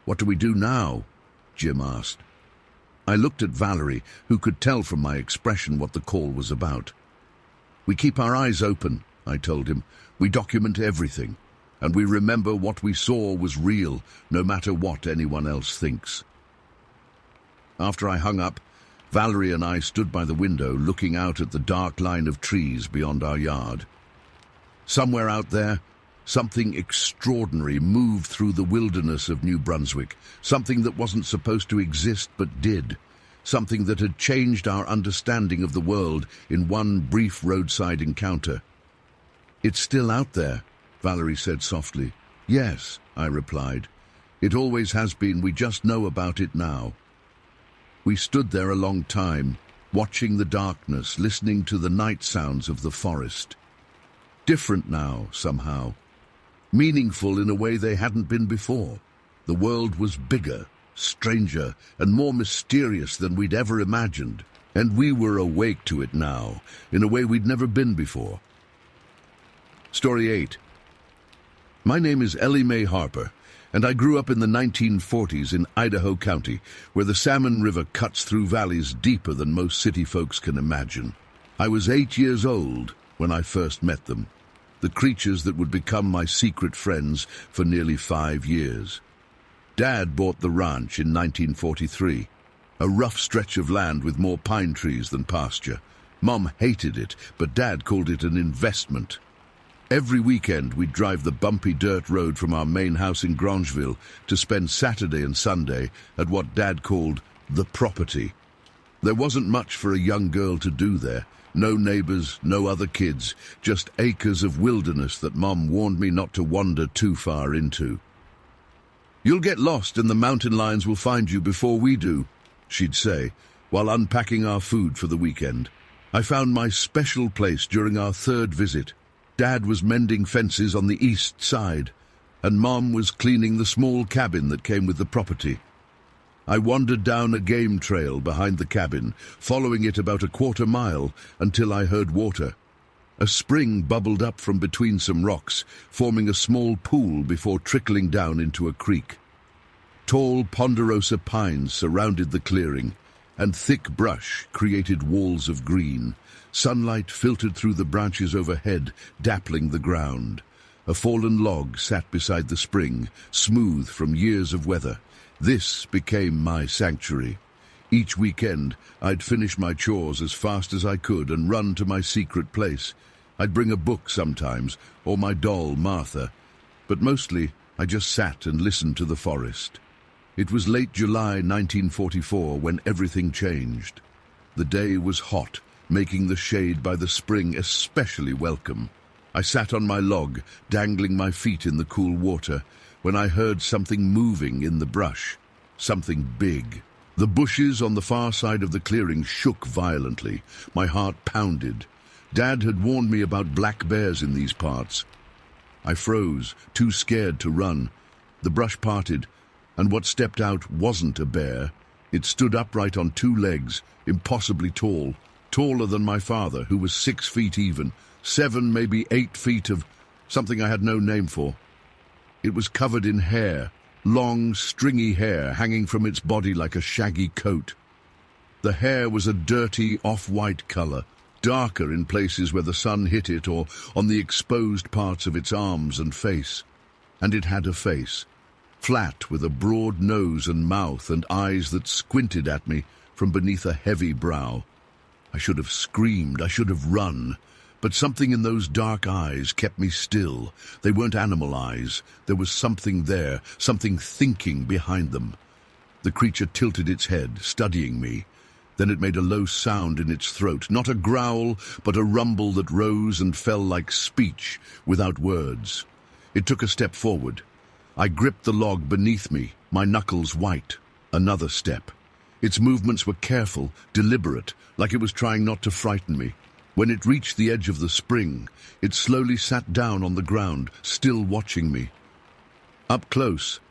"What do we do now?" Jim asked. I looked at Valerie, who could tell from my expression what the call was about. "We keep our eyes open," I told him. "We document everything, and we remember what we saw was real, no matter what anyone else thinks." After I hung up, Valerie and I stood by the window looking out at the dark line of trees beyond our yard. Somewhere out there, something extraordinary moved through the wilderness of New Brunswick, something that wasn't supposed to exist but did, something that had changed our understanding of the world in one brief roadside encounter. "It's still out there," Valerie said softly. "Yes," I replied. "It always has been, we just know about it now." We stood there a long time, watching the darkness, listening to the night sounds of the forest. Different now, somehow. Meaningful in a way they hadn't been before. The world was bigger, stranger, and more mysterious than we'd ever imagined. And we were awake to it now, in a way we'd never been before. Story 8. My name is Ellie Mae Harper, and I grew up in the 1940s in Idaho County, where the Salmon River cuts through valleys deeper than most city folks can imagine. I was 8 years old when I first met them, the creatures that would become my secret friends for nearly 5 years. Dad bought the ranch in 1943, a rough stretch of land with more pine trees than pasture. Mom hated it, but Dad called it an investment. Every weekend we'd drive the bumpy dirt road from our main house in Grangeville to spend Saturday and Sunday at what Dad called the property. There wasn't much for a young girl to do there. No neighbors, no other kids, just acres of wilderness that Mom warned me not to wander too far into. "You'll get lost and the mountain lions will find you before we do," she'd say, while unpacking our food for the weekend. I found my special place during our third visit. Dad was mending fences on the east side, and Mom was cleaning the small cabin that came with the property. I wandered down a game trail behind the cabin, following it about a quarter mile until I heard water. A spring bubbled up from between some rocks, forming a small pool before trickling down into a creek. Tall ponderosa pines surrounded the clearing, and thick brush created walls of green. Sunlight filtered through the branches overhead, dappling the ground. A fallen log sat beside the spring, smooth from years of weather, This became my sanctuary. Each weekend, I'd finish my chores as fast as I could and run to my secret place. I'd bring a book sometimes, or my doll, Martha, but mostly I just sat and listened to the forest. It was late July 1944 when everything changed. The day was hot, making the shade by the spring especially welcome. I sat on my log, dangling my feet in the cool water, when I heard something moving in the brush. Something big. The bushes on the far side of the clearing shook violently. My heart pounded. Dad had warned me about black bears in these parts. I froze, too scared to run. The brush parted, and what stepped out wasn't a bear. It stood upright on two legs, impossibly tall, taller than my father, who was 6 feet even, 7, maybe 8 feet of something I had no name for. It was covered in hair, long, stringy hair hanging from its body like a shaggy coat. The hair was a dirty, off-white color, darker in places where the sun hit it or on the exposed parts of its arms and face. And it had a face, flat with a broad nose and mouth and eyes that squinted at me from beneath a heavy brow. I should have screamed, I should have run, but something in those dark eyes kept me still. They weren't animal eyes. There was something there, something thinking behind them. The creature tilted its head, studying me. Then it made a low sound in its throat, not a growl, but a rumble that rose and fell like speech, without words. It took a step forward. I gripped the log beneath me, my knuckles white. Another step. Its movements were careful, deliberate, like it was trying not to frighten me. When it reached the edge of the spring, it slowly sat down on the ground, still watching me. Up close,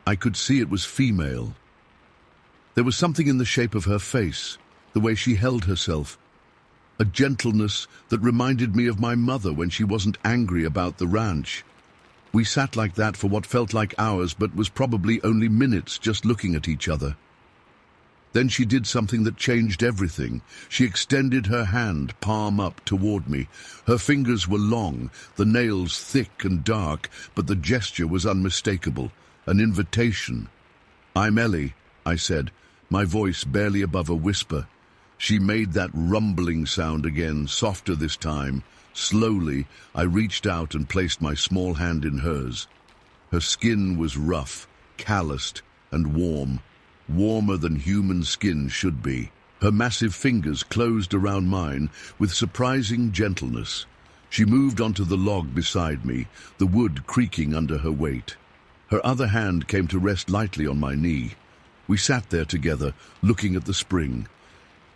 I could see it was female. There was something in the shape of her face, the way she held herself, a gentleness that reminded me of my mother when she wasn't angry about the ranch. We sat like that for what felt like hours, but was probably only minutes, just looking at each other. Then she did something that changed everything. She extended her hand, palm up, toward me. Her fingers were long, the nails thick and dark, but the gesture was unmistakable, an invitation. "I'm Ellie," I said, my voice barely above a whisper. She made that rumbling sound again, softer this time. Slowly, I reached out and placed my small hand in hers. Her skin was rough, calloused, and warm. Warmer than human skin should be. Her massive fingers closed around mine with surprising gentleness. She moved onto the log beside me, the wood creaking under her weight. Her other hand came to rest lightly on my knee. We sat there together, looking at the spring.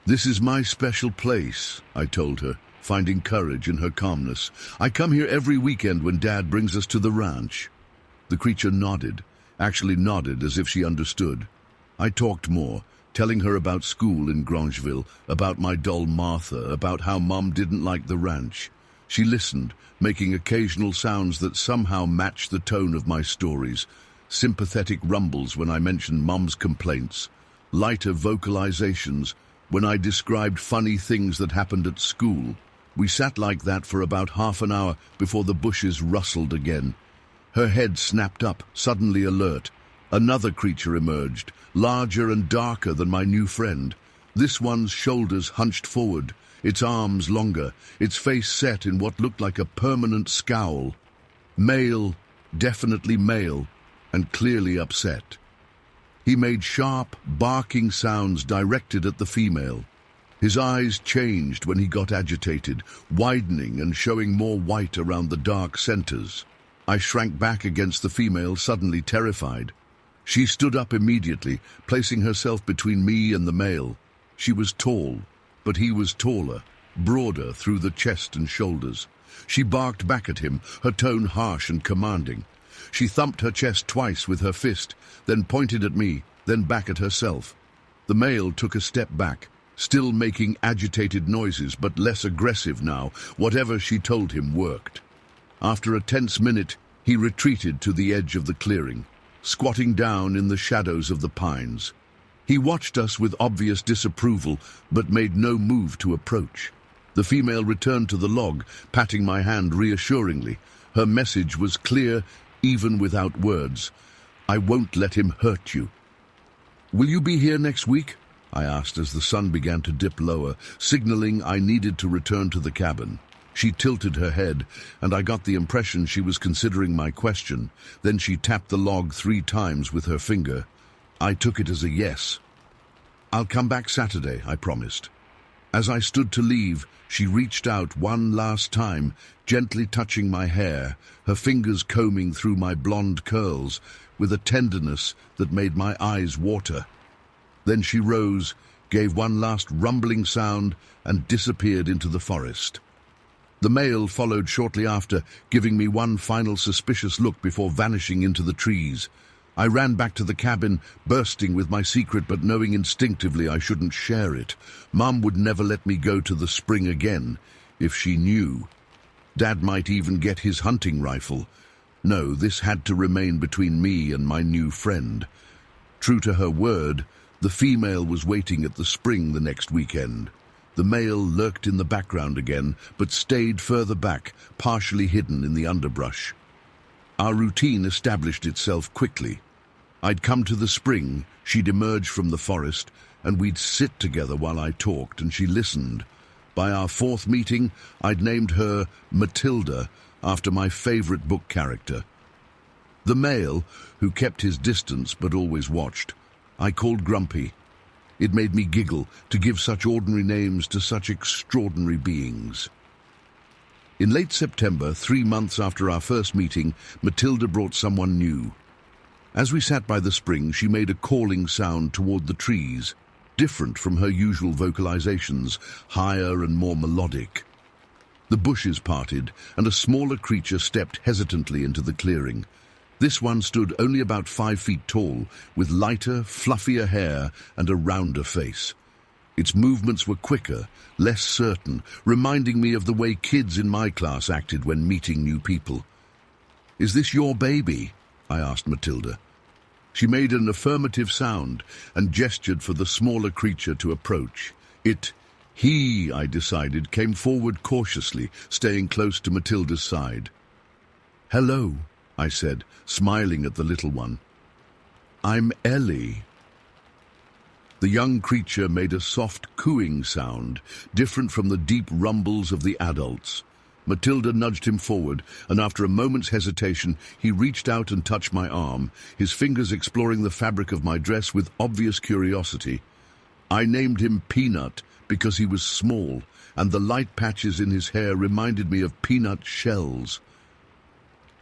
"This is my special place," I told her, finding courage in her calmness. "I come here every weekend when Dad brings us to the ranch." The creature nodded, actually nodded as if she understood. I talked more, telling her about school in Grangeville, about my doll Martha, about how Mom didn't like the ranch. She listened, making occasional sounds that somehow matched the tone of my stories. Sympathetic rumbles when I mentioned Mom's complaints, lighter vocalizations when I described funny things that happened at school. We sat like that for about half an hour before the bushes rustled again. Her head snapped up, suddenly alert. Another creature emerged, larger and darker than my new friend. This one's shoulders hunched forward, its arms longer, its face set in what looked like a permanent scowl. Male, definitely male, and clearly upset. He made sharp, barking sounds directed at the female. His eyes changed when he got agitated, widening and showing more white around the dark centers. I shrank back against the female, suddenly terrified. She stood up immediately, placing herself between me and the male. She was tall, but he was taller, broader through the chest and shoulders. She barked back at him, her tone harsh and commanding. She thumped her chest twice with her fist, then pointed at me, then back at herself. The male took a step back, still making agitated noises, but less aggressive now. Whatever she told him worked. After a tense minute, he retreated to the edge of the clearing, squatting down in the shadows of the pines. He watched us with obvious disapproval, but made no move to approach. The female returned to the log, patting my hand reassuringly. Her message was clear, even without words. "I won't let him hurt you. "Will you be here next week?" I asked as the sun began to dip lower, signaling I needed to return to the cabin. She tilted her head, and I got the impression she was considering my question. Then she tapped the log 3 times with her finger. I took it as a yes. "I'll come back Saturday," I promised. As I stood to leave, she reached out one last time, gently touching my hair, her fingers combing through my blonde curls, with a tenderness that made my eyes water. Then she rose, gave one last rumbling sound, and disappeared into the forest. The male followed shortly after, giving me one final suspicious look before vanishing into the trees. I ran back to the cabin, bursting with my secret but knowing instinctively I shouldn't share it. Mum would never let me go to the spring again, if she knew. Dad might even get his hunting rifle. No, this had to remain between me and my new friend. True to her word, the female was waiting at the spring the next weekend. The male lurked in the background again, but stayed further back, partially hidden in the underbrush. Our routine established itself quickly. I'd come to the spring, she'd emerge from the forest, and we'd sit together while I talked and she listened. By our 4th meeting, I'd named her Matilda, after my favorite book character. The male, who kept his distance but always watched, I called Grumpy. It made me giggle to give such ordinary names to such extraordinary beings. In late September, 3 months after our first meeting, Matilda brought someone new. As we sat by the spring, she made a calling sound toward the trees, different from her usual vocalizations, higher and more melodic. The bushes parted, and a smaller creature stepped hesitantly into the clearing. This one stood only about 5 feet tall, with lighter, fluffier hair and a rounder face. Its movements were quicker, less certain, reminding me of the way kids in my class acted when meeting new people. "Is this your baby?" I asked Matilda. She made an affirmative sound and gestured for the smaller creature to approach. He, I decided, came forward cautiously, staying close to Matilda's side. "Hello," I said, smiling at the little one. "I'm Ellie." The young creature made a soft cooing sound, different from the deep rumbles of the adults. Matilda nudged him forward, and after a moment's hesitation, he reached out and touched my arm, his fingers exploring the fabric of my dress with obvious curiosity. I named him Peanut because he was small, and the light patches in his hair reminded me of peanut shells.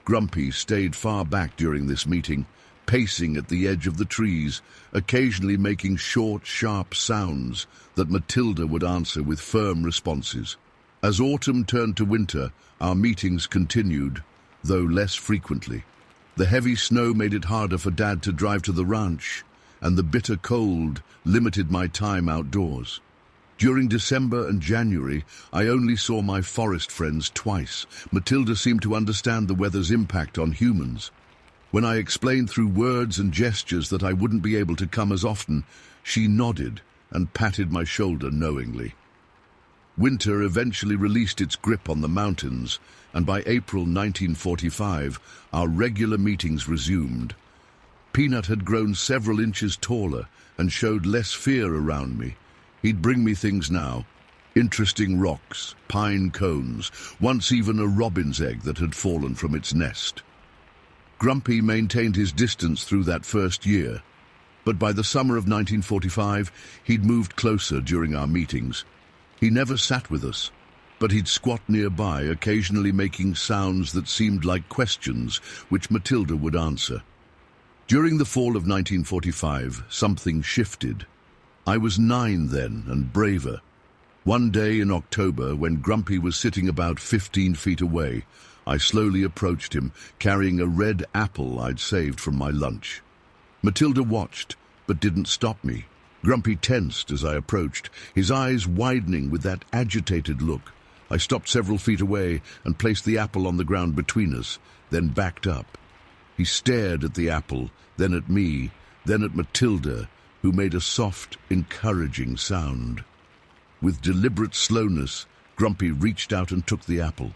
Grumpy stayed far back during this meeting, pacing at the edge of the trees, occasionally making short, sharp sounds that Matilda would answer with firm responses. As autumn turned to winter, our meetings continued, though less frequently. The heavy snow made it harder for Dad to drive to the ranch, and the bitter cold limited my time outdoors. During December and January, I only saw my forest friends twice. Matilda seemed to understand the weather's impact on humans. When I explained through words and gestures that I wouldn't be able to come as often, she nodded and patted my shoulder knowingly. Winter eventually released its grip on the mountains, and by April 1945, our regular meetings resumed. Peanut had grown several inches taller and showed less fear around me. He'd bring me things now, interesting rocks, pine cones, once even a robin's egg that had fallen from its nest. Grumpy maintained his distance through that first year, but by the summer of 1945, he'd moved closer during our meetings. He never sat with us, but he'd squat nearby, occasionally making sounds that seemed like questions, which Matilda would answer. During the fall of 1945, something shifted. I was 9 then, and braver. One day in October, when Grumpy was sitting about 15 feet away, I slowly approached him, carrying a red apple I'd saved from my lunch. Matilda watched, but didn't stop me. Grumpy tensed as I approached, his eyes widening with that agitated look. I stopped several feet away and placed the apple on the ground between us, then backed up. He stared at the apple, then at me, then at Matilda, who made a soft, encouraging sound. With deliberate slowness, Grumpy reached out and took the apple.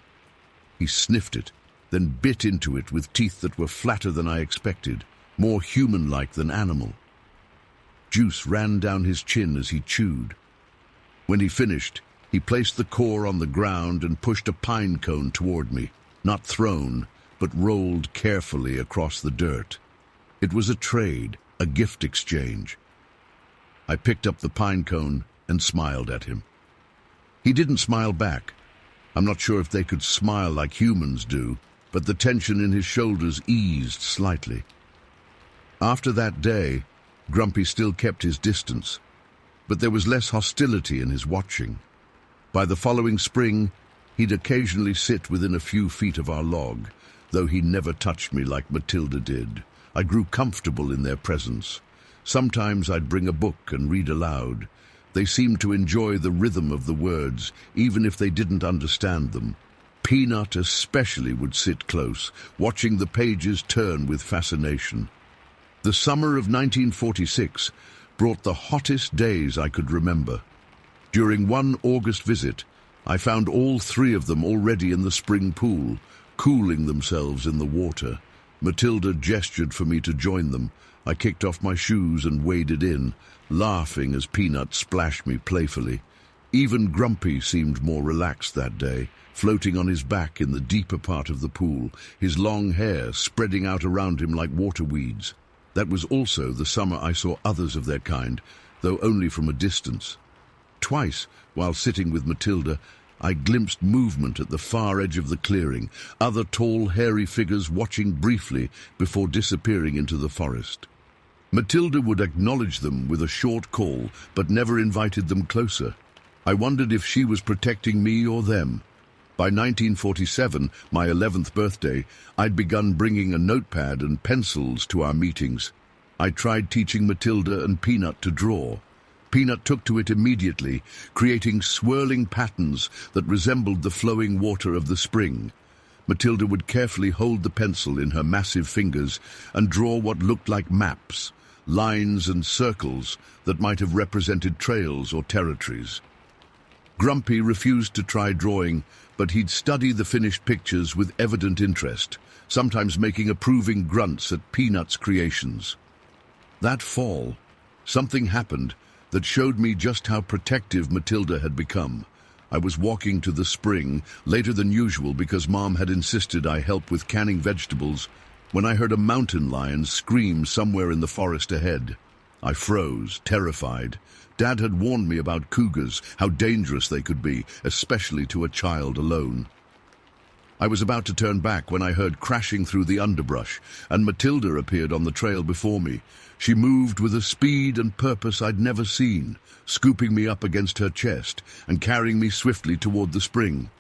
He sniffed it, then bit into it with teeth that were flatter than I expected, more human-like than animal. Juice ran down his chin as he chewed. When he finished, he placed the core on the ground and pushed a pine cone toward me, not thrown, but rolled carefully across the dirt. It was a trade, a gift exchange. I picked up the pine cone and smiled at him. He didn't smile back. I'm not sure if they could smile like humans do, but the tension in his shoulders eased slightly. After that day, Grumpy still kept his distance, but there was less hostility in his watching. By the following spring, he'd occasionally sit within a few feet of our log, though he never touched me like Matilda did. I grew comfortable in their presence. Sometimes I'd bring a book and read aloud. They seemed to enjoy the rhythm of the words, even if they didn't understand them. Peanut especially would sit close, watching the pages turn with fascination. The summer of 1946 brought the hottest days I could remember. During one August visit, I found all three of them already in the spring pool, cooling themselves in the water. Matilda gestured for me to join them. I kicked off my shoes and waded in, laughing as Peanut splashed me playfully. Even Grumpy seemed more relaxed that day, floating on his back in the deeper part of the pool, his long hair spreading out around him like water weeds. That was also the summer I saw others of their kind, though only from a distance. Twice, while sitting with Matilda, I glimpsed movement at the far edge of the clearing, other tall, hairy figures watching briefly before disappearing into the forest. Matilda would acknowledge them with a short call, but never invited them closer. I wondered if she was protecting me or them. By 1947, my 11th birthday, I'd begun bringing a notepad and pencils to our meetings. I tried teaching Matilda and Peanut to draw. Peanut took to it immediately, creating swirling patterns that resembled the flowing water of the spring. Matilda would carefully hold the pencil in her massive fingers and draw what looked like maps, lines and circles that might have represented trails or territories. Grumpy refused to try drawing, but he'd study the finished pictures with evident interest, sometimes making approving grunts at Peanut's creations. That fall, something happened that showed me just how protective Matilda had become. I was walking to the spring, later than usual because Mom had insisted I help with canning vegetables, when I heard a mountain lion scream somewhere in the forest ahead. I froze, terrified. Dad had warned me about cougars, how dangerous they could be, especially to a child alone. I was about to turn back when I heard crashing through the underbrush, and Matilda appeared on the trail before me. She moved with a speed and purpose I'd never seen, scooping me up against her chest and carrying me swiftly toward the spring.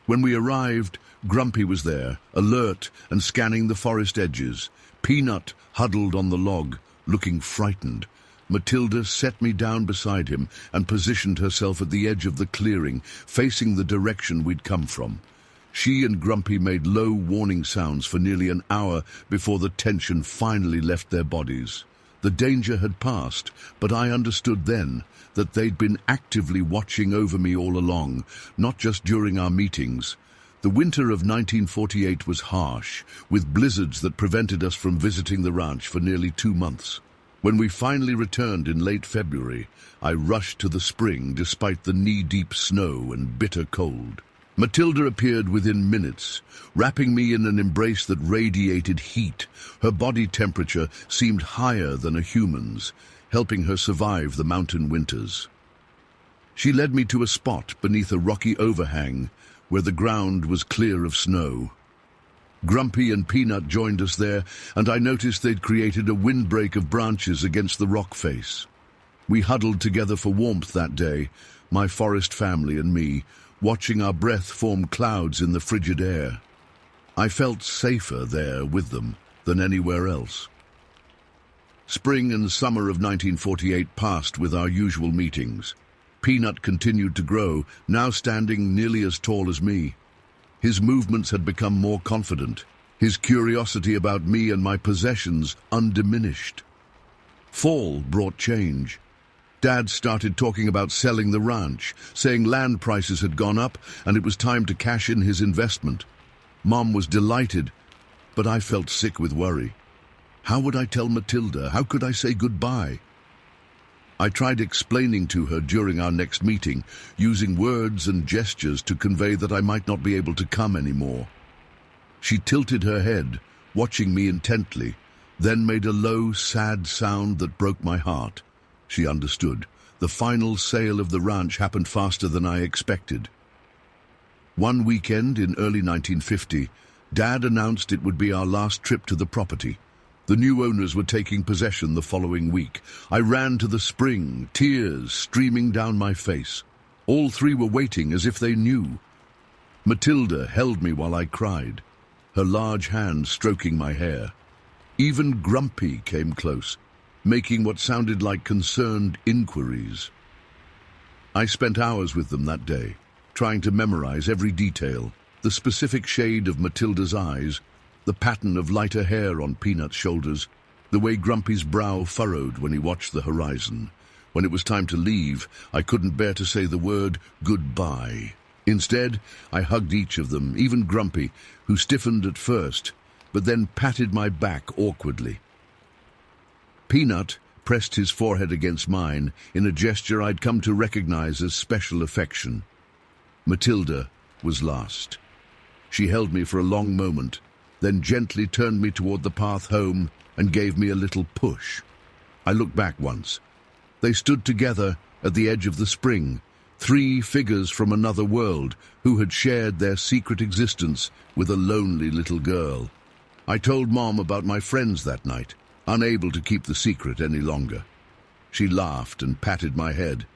When we arrived, Grumpy was there, alert and scanning the forest edges. Peanut huddled on the log, looking frightened. Matilda set me down beside him and positioned herself at the edge of the clearing, facing the direction we'd come from. She and Grumpy made low warning sounds for nearly an hour before the tension finally left their bodies. The danger had passed, but I understood then that they'd been actively watching over me all along, not just during our meetings. The winter of 1948 was harsh, with blizzards that prevented us from visiting the ranch for nearly 2 months. When we finally returned in late February, I rushed to the spring despite the knee-deep snow and bitter cold. Matilda appeared within minutes, wrapping me in an embrace that radiated heat. Her body temperature seemed higher than a human's, helping her survive the mountain winters. She led me to a spot beneath a rocky overhang where the ground was clear of snow. Grumpy and Peanut joined us there, and I noticed they'd created a windbreak of branches against the rock face. We huddled together for warmth that day, my forest family and me, watching our breath form clouds in the frigid air. I felt safer there with them than anywhere else. Spring and summer of 1948 passed with our usual meetings. Peanut continued to grow, now standing nearly as tall as me. His movements had become more confident, his curiosity about me and my possessions undiminished. Fall brought change. Dad started talking about selling the ranch, saying land prices had gone up and it was time to cash in his investment. Mom was delighted, but I felt sick with worry. How would I tell Matilda? How could I say goodbye? I tried explaining to her during our next meeting, using words and gestures to convey that I might not be able to come anymore. She tilted her head, watching me intently, then made a low, sad sound that broke my heart. She understood. The final sale of the ranch happened faster than I expected. One weekend in early 1950, Dad announced it would be our last trip to the property. The new owners were taking possession the following week. I ran to the spring, tears streaming down my face. All three were waiting as if they knew. Matilda held me while I cried, her large hand stroking my hair. Even Grumpy came close, making what sounded like concerned inquiries. I spent hours with them that day, trying to memorize every detail, the specific shade of Matilda's eyes, the pattern of lighter hair on Peanut's shoulders, the way Grumpy's brow furrowed when he watched the horizon. When it was time to leave, I couldn't bear to say the word goodbye. Instead, I hugged each of them, even Grumpy, who stiffened at first, but then patted my back awkwardly. Peanut pressed his forehead against mine in a gesture I'd come to recognize as special affection. Matilda was last. She held me for a long moment, then gently turned me toward the path home and gave me a little push. I looked back once. They stood together at the edge of the spring, three figures from another world who had shared their secret existence with a lonely little girl. I told Mom about my friends that night, unable to keep the secret any longer. She laughed and patted my head.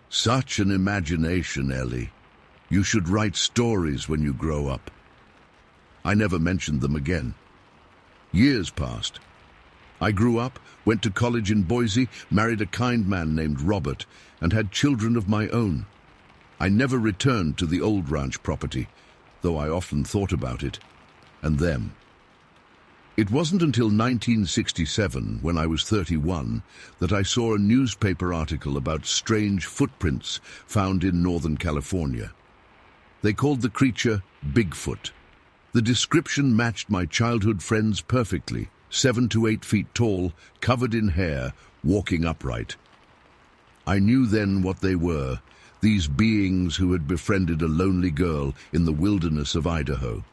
"Such an imagination, Ellie. You should write stories when you grow up." I never mentioned them again. Years passed. I grew up, went to college in Boise, married a kind man named Robert, and had children of my own. I never returned to the old ranch property, though I often thought about it, and them. It wasn't until 1967, when I was 31, that I saw a newspaper article about strange footprints found in Northern California. They called the creature Bigfoot. The description matched my childhood friends perfectly, 7 to 8 feet tall, covered in hair, walking upright. I knew then what they were, these beings who had befriended a lonely girl in the wilderness of Idaho.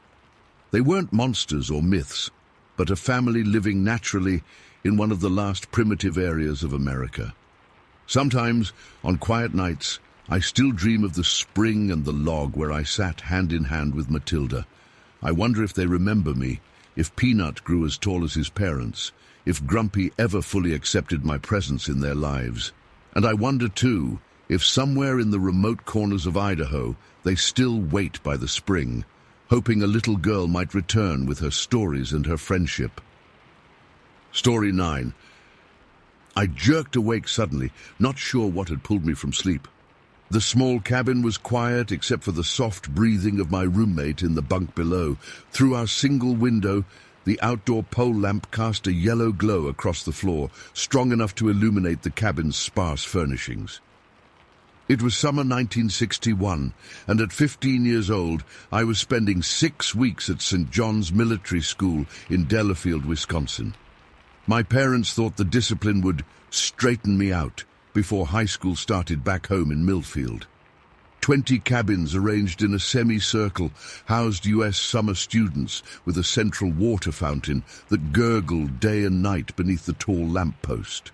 They weren't monsters or myths, but a family living naturally in one of the last primitive areas of America. Sometimes, on quiet nights, I still dream of the spring and the log where I sat hand in hand with Matilda. I wonder if they remember me, if Peanut grew as tall as his parents, if Grumpy ever fully accepted my presence in their lives. And I wonder, too, if somewhere in the remote corners of Idaho they still wait by the spring, hoping a little girl might return with her stories and her friendship. Story 9. I jerked awake suddenly, not sure what had pulled me from sleep. The small cabin was quiet except for the soft breathing of my roommate in the bunk below. Through our single window, the outdoor pole lamp cast a yellow glow across the floor, strong enough to illuminate the cabin's sparse furnishings. It was summer 1961, and at 15 years old, I was spending 6 weeks at St. John's Military School in Delafield, Wisconsin. My parents thought the discipline would straighten me out before high school started back home in Millfield. 20 cabins arranged in a semicircle housed U.S. summer students with a central water fountain that gurgled day and night beneath the tall lamppost.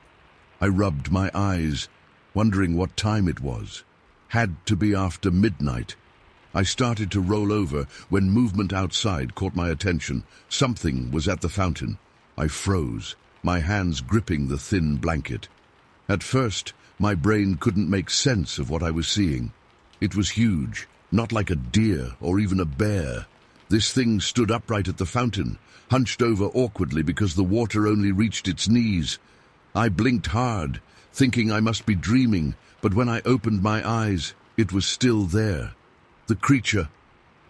I rubbed my eyes, wondering what time it was. Had to be after midnight. I started to roll over when movement outside caught my attention. Something was at the fountain. I froze, my hands gripping the thin blanket. At first, my brain couldn't make sense of what I was seeing. It was huge, not like a deer or even a bear. This thing stood upright at the fountain, hunched over awkwardly because the water only reached its knees. I blinked hard, thinking I must be dreaming, but when I opened my eyes, it was still there. The creature,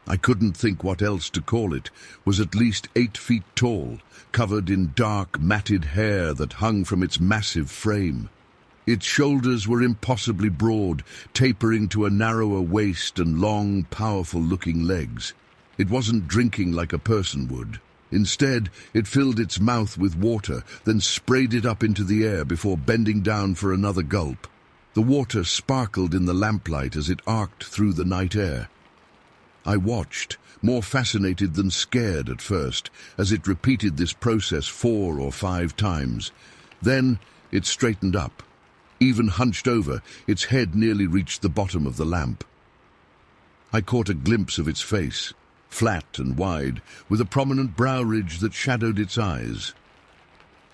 I couldn't think what else to call it, was at least 8 feet tall, covered in dark, matted hair that hung from its massive frame. Its shoulders were impossibly broad, tapering to a narrower waist and long, powerful-looking legs. It wasn't drinking like a person would. Instead, it filled its mouth with water, then sprayed it up into the air before bending down for another gulp. The water sparkled in the lamplight as it arced through the night air. I watched, more fascinated than scared at first, as it repeated this process 4 or 5 times. Then it straightened up. Even hunched over, its head nearly reached the bottom of the lamp. I caught a glimpse of its face, flat and wide, with a prominent brow ridge that shadowed its eyes.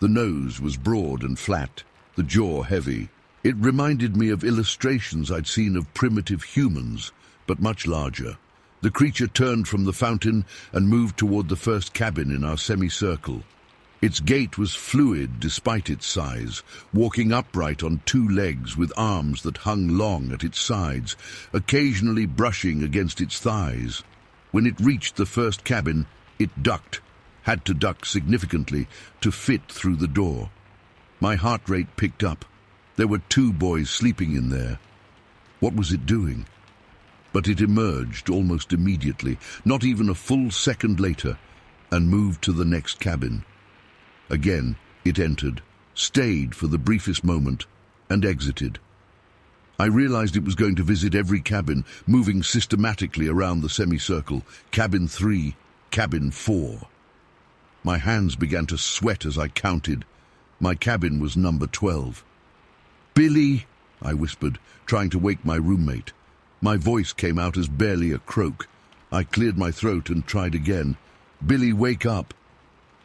The nose was broad and flat, the jaw heavy. It reminded me of illustrations I'd seen of primitive humans, but much larger. The creature turned from the fountain and moved toward the first cabin in our semicircle. Its gait was fluid despite its size, walking upright on 2 legs with arms that hung long at its sides, occasionally brushing against its thighs. When it reached the first cabin, it ducked, had to duck significantly to fit through the door. My heart rate picked up. There were 2 boys sleeping in there. What was it doing? But it emerged almost immediately, not even a full second later, and moved to the next cabin. Again, it entered, stayed for the briefest moment, and exited. I realized it was going to visit every cabin, moving systematically around the semicircle. Cabin 3, cabin 4. My hands began to sweat as I counted. My cabin was number 12. "Billy," I whispered, trying to wake my roommate. My voice came out as barely a croak. I cleared my throat and tried again. "Billy, wake up."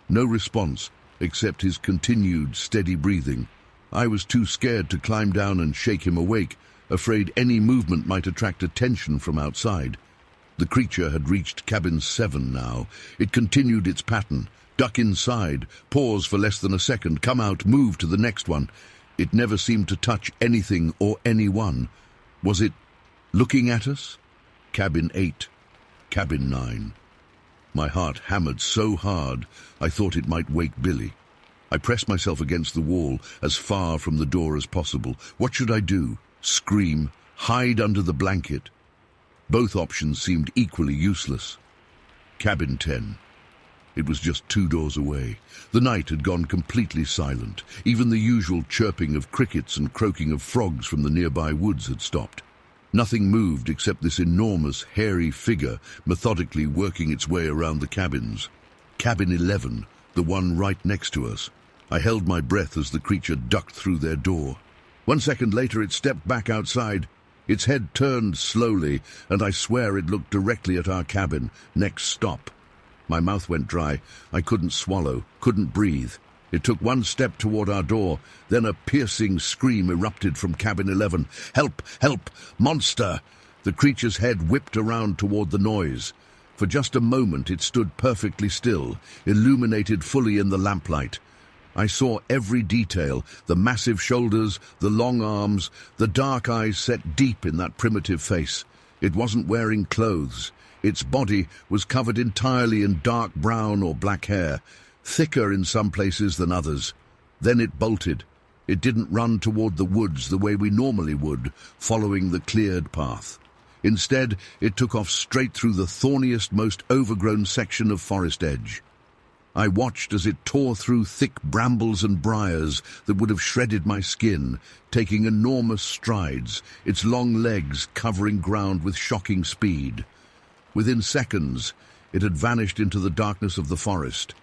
No response, except his continued steady breathing. I was too scared to climb down and shake him awake, afraid any movement might attract attention from outside. The creature had reached cabin 7 now. It continued its pattern. Duck inside, pause for less than a second, come out, move to the next one. It never seemed to touch anything or anyone. Was it looking at us? Cabin 8, cabin 9. My heart hammered so hard I thought it might wake Billy. I pressed myself against the wall, as far from the door as possible. What should I do? Scream? Hide under the blanket? Both options seemed equally useless. Cabin 10. It was just 2 doors away. The night had gone completely silent. Even the usual chirping of crickets and croaking of frogs from the nearby woods had stopped. Nothing moved except this enormous, hairy figure methodically working its way around the cabins. Cabin 11, the one right next to us. I held my breath as the creature ducked through their door. 1 second later, it stepped back outside. Its head turned slowly, and I swear it looked directly at our cabin. Next stop. My mouth went dry. I couldn't swallow, couldn't breathe. It took 1 step toward our door, then a piercing scream erupted from cabin 11. "Help! Help! Monster!" The creature's head whipped around toward the noise. For just a moment it stood perfectly still, illuminated fully in the lamplight. I saw every detail, the massive shoulders, the long arms, the dark eyes set deep in that primitive face. It wasn't wearing clothes. Its body was covered entirely in dark brown or black hair, thicker in some places than others. Then it bolted. It didn't run toward the woods the way we normally would, following the cleared path. Instead, it took off straight through the thorniest, most overgrown section of forest edge. I watched as it tore through thick brambles and briars that would have shredded my skin, taking enormous strides, its long legs covering ground with shocking speed. Within seconds, it had vanished into the darkness of the forest.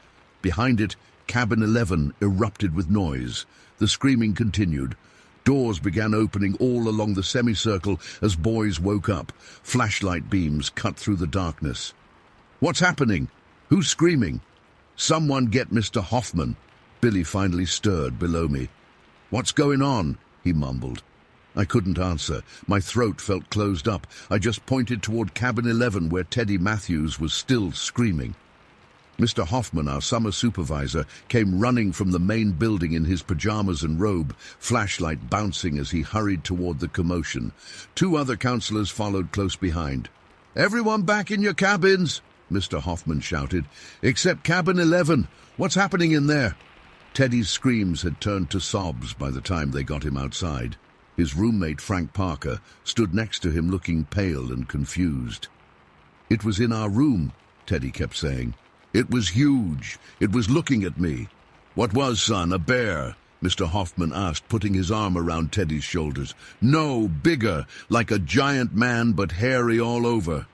Behind it, cabin 11 erupted with noise. The screaming continued. Doors began opening all along the semicircle as boys woke up. Flashlight beams cut through the darkness. "What's happening? Who's screaming?" "Someone get Mr. Hoffman." Billy finally stirred below me. "What's going on?" he mumbled. I couldn't answer. My throat felt closed up. I just pointed toward cabin 11 where Teddy Matthews was still screaming. Mr. Hoffman, our summer supervisor, came running from the main building in his pajamas and robe, flashlight bouncing as he hurried toward the commotion. 2 other counselors followed close behind. "Everyone back in your cabins," Mr. Hoffman shouted. "Except cabin 11. What's happening in there?" Teddy's screams had turned to sobs by the time they got him outside. His roommate, Frank Parker, stood next to him looking pale and confused. "It was in our room," Teddy kept saying. It was huge. It was looking at me. What was, son, a bear? Mr. Hoffman asked, putting his arm around Teddy's shoulders. No, bigger, like a giant man, but hairy all over.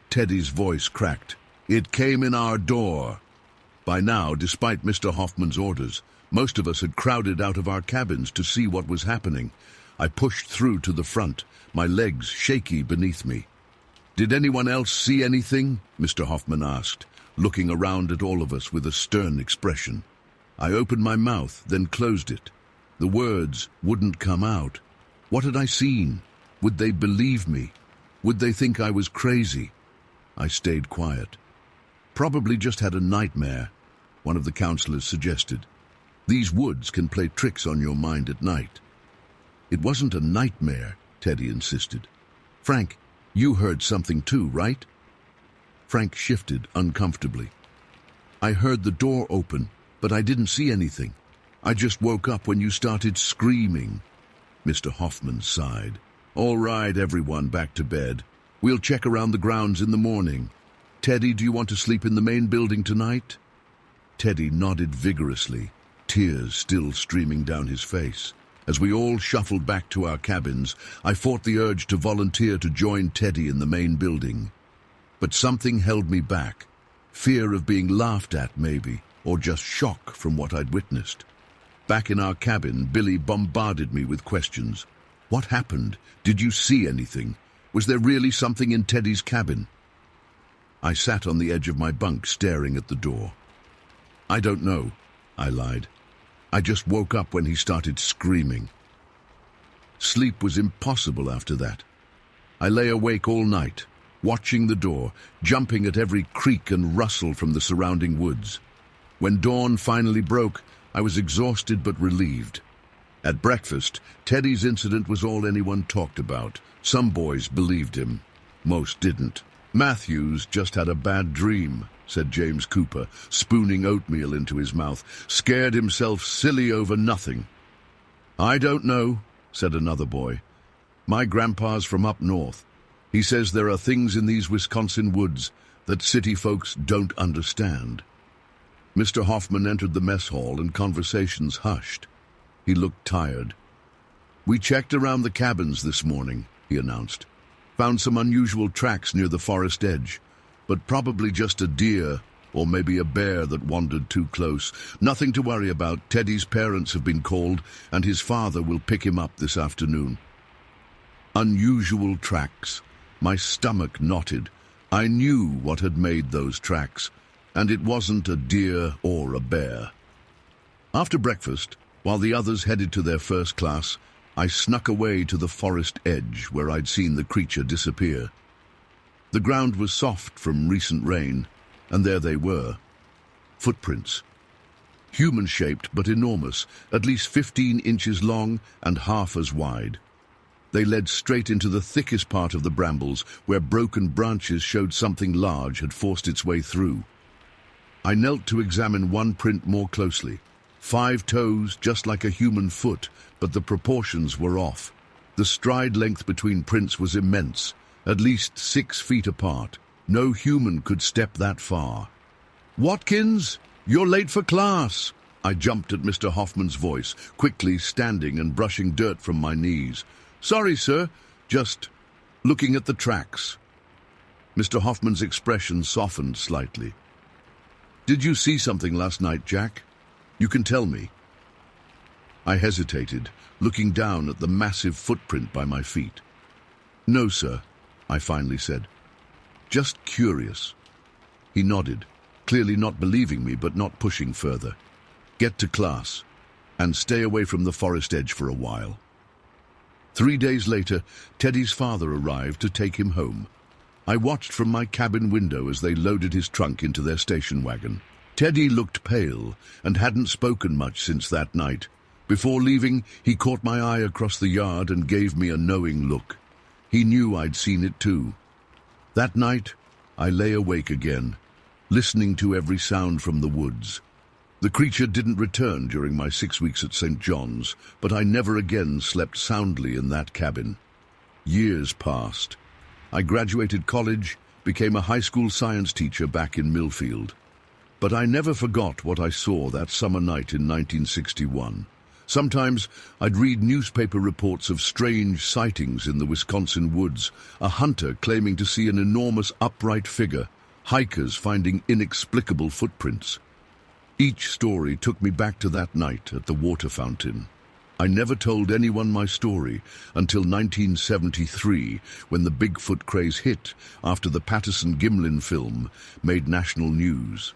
Teddy's voice cracked. It came in our door. By now, despite Mr. Hoffman's orders, most of us had crowded out of our cabins to see what was happening. I pushed through to the front, my legs shaky beneath me. Did anyone else see anything? Mr. Hoffman asked, looking around at all of us with a stern expression. I opened my mouth, then closed it. The words wouldn't come out. What had I seen? Would they believe me? Would they think I was crazy? I stayed quiet. Probably just had a nightmare, one of the counselors suggested. These woods can play tricks on your mind at night. It wasn't a nightmare, Teddy insisted. Frank, you heard something too, right? Frank shifted uncomfortably. I heard the door open, but I didn't see anything. I just woke up when you started screaming. Mr. Hoffman sighed. All right, everyone, back to bed. We'll check around the grounds in the morning. Teddy, do you want to sleep in the main building tonight? Teddy nodded vigorously, tears still streaming down his face. As we all shuffled back to our cabins, I fought the urge to volunteer to join Teddy in the main building. But something held me back. Fear of being laughed at, maybe, or just shock from what I'd witnessed. Back in our cabin, Billy bombarded me with questions. What happened? Did you see anything? Was there really something in Teddy's cabin? I sat on the edge of my bunk, staring at the door. I don't know, I lied. I just woke up when he started screaming. Sleep was impossible after that. I lay awake all night, watching the door, jumping at every creak and rustle from the surrounding woods. When dawn finally broke, I was exhausted but relieved. At breakfast, Teddy's incident was all anyone talked about. Some boys believed him. Most didn't. Matthews just had a bad dream, said James Cooper, spooning oatmeal into his mouth. Scared himself silly over nothing. I don't know, said another boy. My grandpa's from up north. He says there are things in these Wisconsin woods that city folks don't understand. Mr. Hoffman entered the mess hall and conversations hushed. He looked tired. We checked around the cabins this morning, he announced. Found some unusual tracks near the forest edge, but probably just a deer or maybe a bear that wandered too close. Nothing to worry about. Teddy's parents have been called, and his father will pick him up this afternoon. Unusual tracks. My stomach knotted. I knew what had made those tracks, and it wasn't a deer or a bear. After breakfast, while the others headed to their first class, I snuck away to the forest edge where I'd seen the creature disappear. The ground was soft from recent rain, and there they were. Footprints. Human-shaped but enormous, at least 15 inches long and half as wide. They led straight into the thickest part of the brambles, where broken branches showed something large had forced its way through. I knelt to examine one print more closely. 5 toes, just like a human foot, but the proportions were off. The stride length between prints was immense, at least 6 feet apart. No human could step that far. Watkins, you're late for class. I jumped at Mr. Hoffman's voice, quickly standing and brushing dirt from my knees. Sorry, sir, just looking at the tracks. Mr. Hoffman's expression softened slightly. Did you see something last night, Jack? You can tell me. I hesitated, looking down at the massive footprint by my feet. No, sir, I finally said. Just curious. He nodded, clearly not believing me but not pushing further. Get to class, and stay away from the forest edge for a while. 3 days later, Teddy's father arrived to take him home. I watched from my cabin window as they loaded his trunk into their station wagon. Teddy looked pale and hadn't spoken much since that night. Before leaving, he caught my eye across the yard and gave me a knowing look. He knew I'd seen it too. That night, I lay awake again, listening to every sound from the woods. The creature didn't return during my 6 weeks at St. John's, but I never again slept soundly in that cabin. Years passed. I graduated college, became a high school science teacher back in Millfield. But I never forgot what I saw that summer night in 1961. Sometimes I'd read newspaper reports of strange sightings in the Wisconsin woods, a hunter claiming to see an enormous upright figure, hikers finding inexplicable footprints. Each story took me back to that night at the water fountain. I never told anyone my story until 1973, when the Bigfoot craze hit after the Patterson-Gimlin film made national news.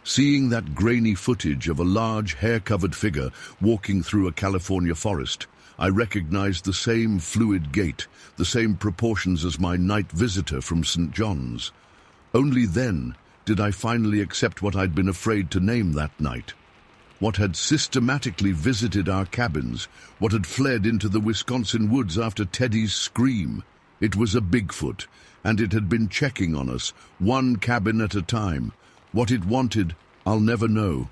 Seeing that grainy footage of a large, hair-covered figure walking through a California forest, I recognized the same fluid gait, the same proportions as my night visitor from St. John's. Only then did I finally accept what I'd been afraid to name that night. What had systematically visited our cabins, what had fled into the Wisconsin woods after Teddy's scream. It was a Bigfoot, and it had been checking on us, one cabin at a time. What it wanted, I'll never know.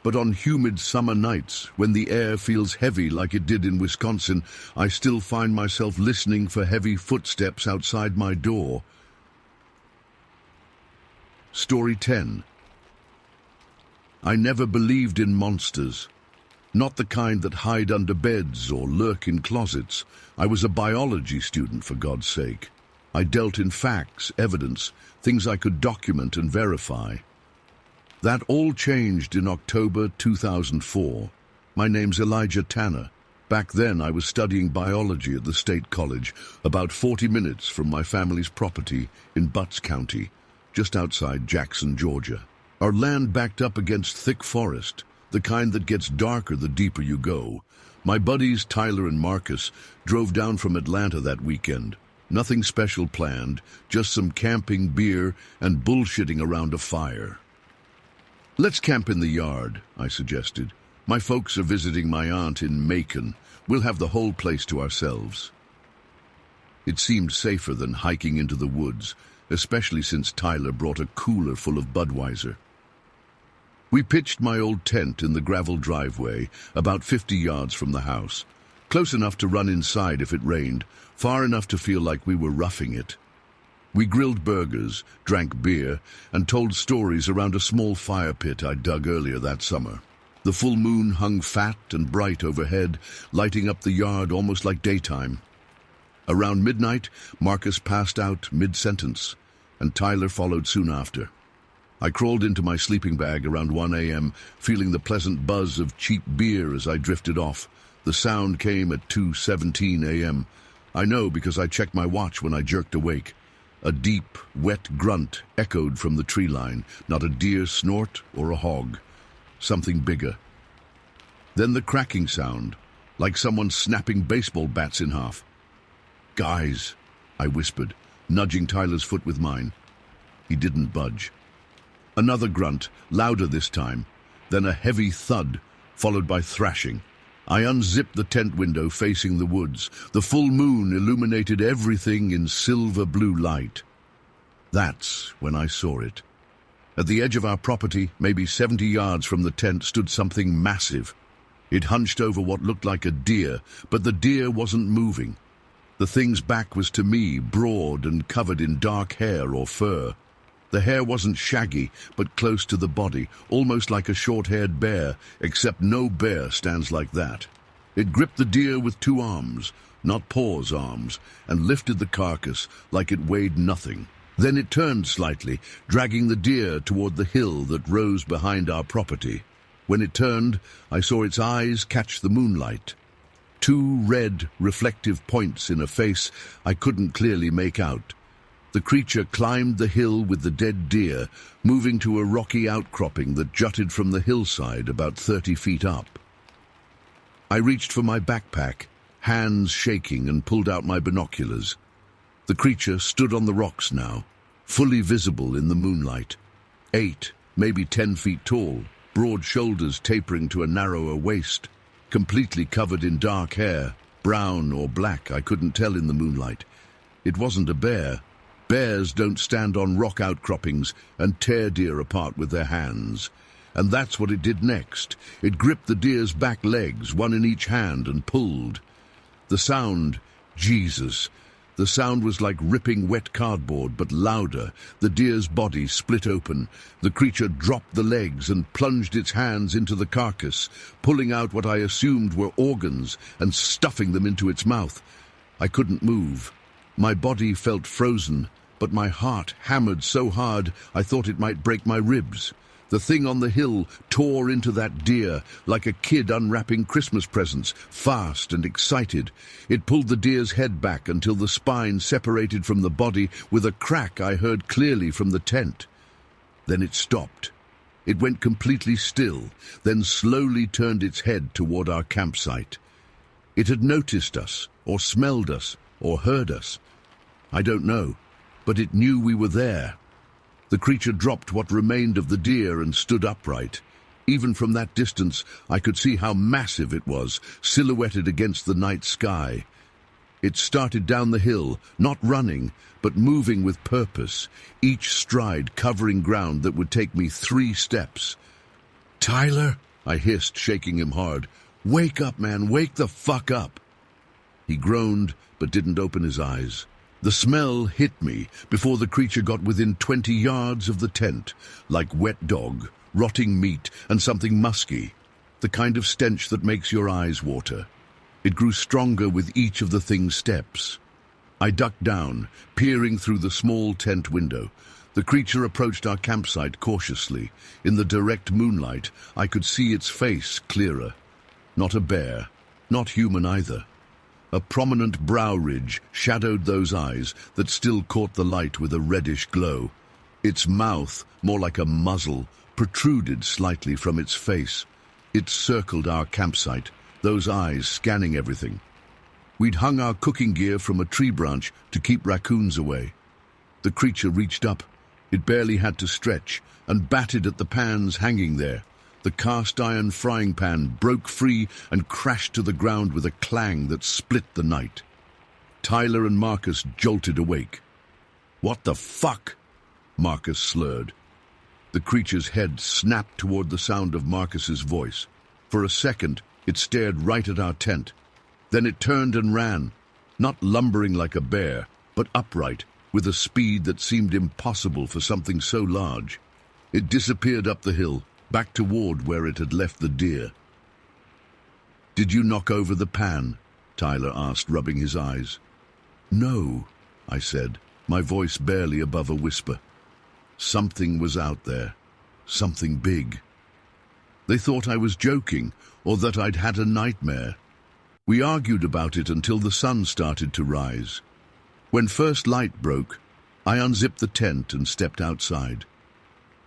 But on humid summer nights, when the air feels heavy like it did in Wisconsin, I still find myself listening for heavy footsteps outside my door. Story 10. I never believed in monsters. Not the kind that hide under beds or lurk in closets. I was a biology student, for God's sake. I dealt in facts, evidence, things I could document and verify. That all changed in October 2004. My name's Elijah Tanner. Back then I was studying biology at the State College, about 40 minutes from my family's property in Butts County, just outside Jackson, Georgia. Our land backed up against thick forest, the kind that gets darker the deeper you go. My buddies Tyler and Marcus drove down from Atlanta that weekend. Nothing special planned, just some camping, beer, and bullshitting around a fire. "Let's camp in the yard," I suggested. "My folks are visiting my aunt in Macon. We'll have the whole place to ourselves." It seemed safer than hiking into the woods, especially since Tyler brought a cooler full of Budweiser. We pitched my old tent in the gravel driveway, about 50 yards from the house. Close enough to run inside if it rained, far enough to feel like we were roughing it. We grilled burgers, drank beer, and told stories around a small fire pit I dug earlier that summer. The full moon hung fat and bright overhead, lighting up the yard almost like daytime. Around midnight, Marcus passed out mid-sentence, and Tyler followed soon after. I crawled into my sleeping bag around 1 a.m., feeling the pleasant buzz of cheap beer as I drifted off. The sound came at 2:17 a.m. I know because I checked my watch when I jerked awake. A deep, wet grunt echoed from the tree line, not a deer snort or a hog. Something bigger. Then the cracking sound, like someone snapping baseball bats in half. "Guys," I whispered, nudging Tyler's foot with mine. He didn't budge. Another grunt, louder this time, then a heavy thud, followed by thrashing. I unzipped the tent window facing the woods. The full moon illuminated everything in silver-blue light. That's when I saw it. At the edge of our property, maybe 70 yards from the tent, stood something massive. It hunched over what looked like a deer, but the deer wasn't moving. The thing's back was to me, broad and covered in dark hair or fur. The hair wasn't shaggy, but close to the body, almost like a short-haired bear, except no bear stands like that. It gripped the deer with two arms, not paws arms, and lifted the carcass like it weighed nothing. Then it turned slightly, dragging the deer toward the hill that rose behind our property. When it turned, I saw its eyes catch the moonlight. Two red, reflective points in a face I couldn't clearly make out. The creature climbed the hill with the dead deer, moving to a rocky outcropping that jutted from the hillside about 30 feet up. I reached for my backpack, hands shaking, and pulled out my binoculars. The creature stood on the rocks now, fully visible in the moonlight. 8, maybe 10 feet tall, broad shoulders tapering to a narrower waist, completely covered in dark hair, brown or black, I couldn't tell in the moonlight. It wasn't a bear. Bears don't stand on rock outcroppings and tear deer apart with their hands. And that's what it did next. It gripped the deer's back legs, one in each hand, and pulled. The sound, Jesus, The sound was like ripping wet cardboard, but louder. The deer's body split open. The creature dropped the legs and plunged its hands into the carcass, pulling out what I assumed were organs and stuffing them into its mouth. I couldn't move. My body felt frozen, but my heart hammered so hard I thought it might break my ribs. The thing on the hill tore into that deer like a kid unwrapping Christmas presents, fast and excited. It pulled the deer's head back until the spine separated from the body with a crack I heard clearly from the tent. Then it stopped. It went completely still, then slowly turned its head toward our campsite. It had noticed us, or smelled us, or heard us. I don't know, but it knew we were there. The creature dropped what remained of the deer and stood upright. Even from that distance, I could see how massive it was, silhouetted against the night sky. It started down the hill, not running, but moving with purpose, each stride covering ground that would take me 3 steps. "Tyler," I hissed, shaking him hard. "Wake up, man, wake the fuck up." He groaned, but didn't open his eyes. The smell hit me before the creature got within 20 yards of the tent, like wet dog, rotting meat, and something musky, the kind of stench that makes your eyes water. It grew stronger with each of the thing's steps. I ducked down, peering through the small tent window. The creature approached our campsite cautiously. In the direct moonlight, I could see its face clearer. Not a bear, not human either. A prominent brow ridge shadowed those eyes that still caught the light with a reddish glow. Its mouth, more like a muzzle, protruded slightly from its face. It circled our campsite, those eyes scanning everything. We'd hung our cooking gear from a tree branch to keep raccoons away. The creature reached up. It barely had to stretch, and batted at the pans hanging there. The cast-iron frying pan broke free and crashed to the ground with a clang that split the night. Tyler and Marcus jolted awake. "What the fuck?" Marcus slurred. The creature's head snapped toward the sound of Marcus's voice. For a second, it stared right at our tent. Then it turned and ran, not lumbering like a bear, but upright, with a speed that seemed impossible for something so large. It disappeared up the hill, back toward where it had left the deer. "Did you knock over the pan?" Tyler asked, rubbing his eyes. "No," I said, my voice barely above a whisper. Something was out there. Something big. They thought I was joking, or that I'd had a nightmare. We argued about it until the sun started to rise. When first light broke, I unzipped the tent and stepped outside.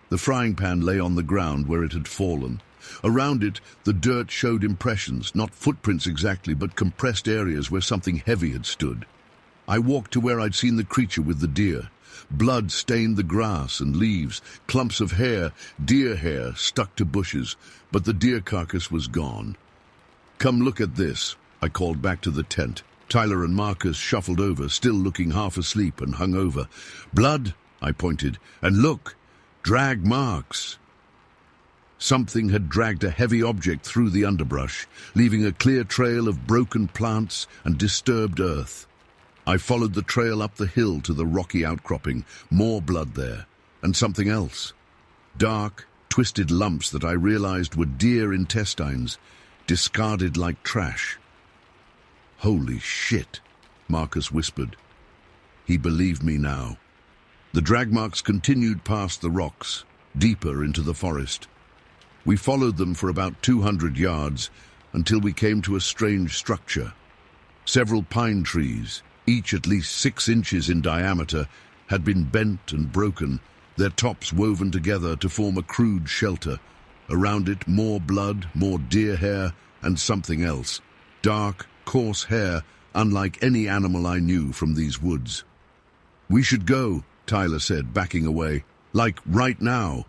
The frying pan lay on the ground where it had fallen. Around it, the dirt showed impressions, not footprints exactly, but compressed areas where something heavy had stood. I walked to where I'd seen the creature with the deer. Blood stained the grass and leaves, clumps of hair, deer hair, stuck to bushes, but the deer carcass was gone. "Come look at this," I called back to the tent. Tyler and Marcus shuffled over, still looking half asleep and hung over. "Blood," I pointed, "and look! Drag marks." Something had dragged a heavy object through the underbrush, leaving a clear trail of broken plants and disturbed earth. I followed the trail up the hill to the rocky outcropping, more blood there, and something else. Dark, twisted lumps that I realized were deer intestines, discarded like trash. "Holy shit," Marcus whispered. He believed me now. The drag marks continued past the rocks, deeper into the forest. We followed them for about 200 yards until we came to a strange structure. Several pine trees, each at least 6 inches in diameter, had been bent and broken, their tops woven together to form a crude shelter. Around it, more blood, more deer hair, and something else. Dark, coarse hair, unlike any animal I knew from these woods. "We should go," Tyler said, backing away. "Like right now."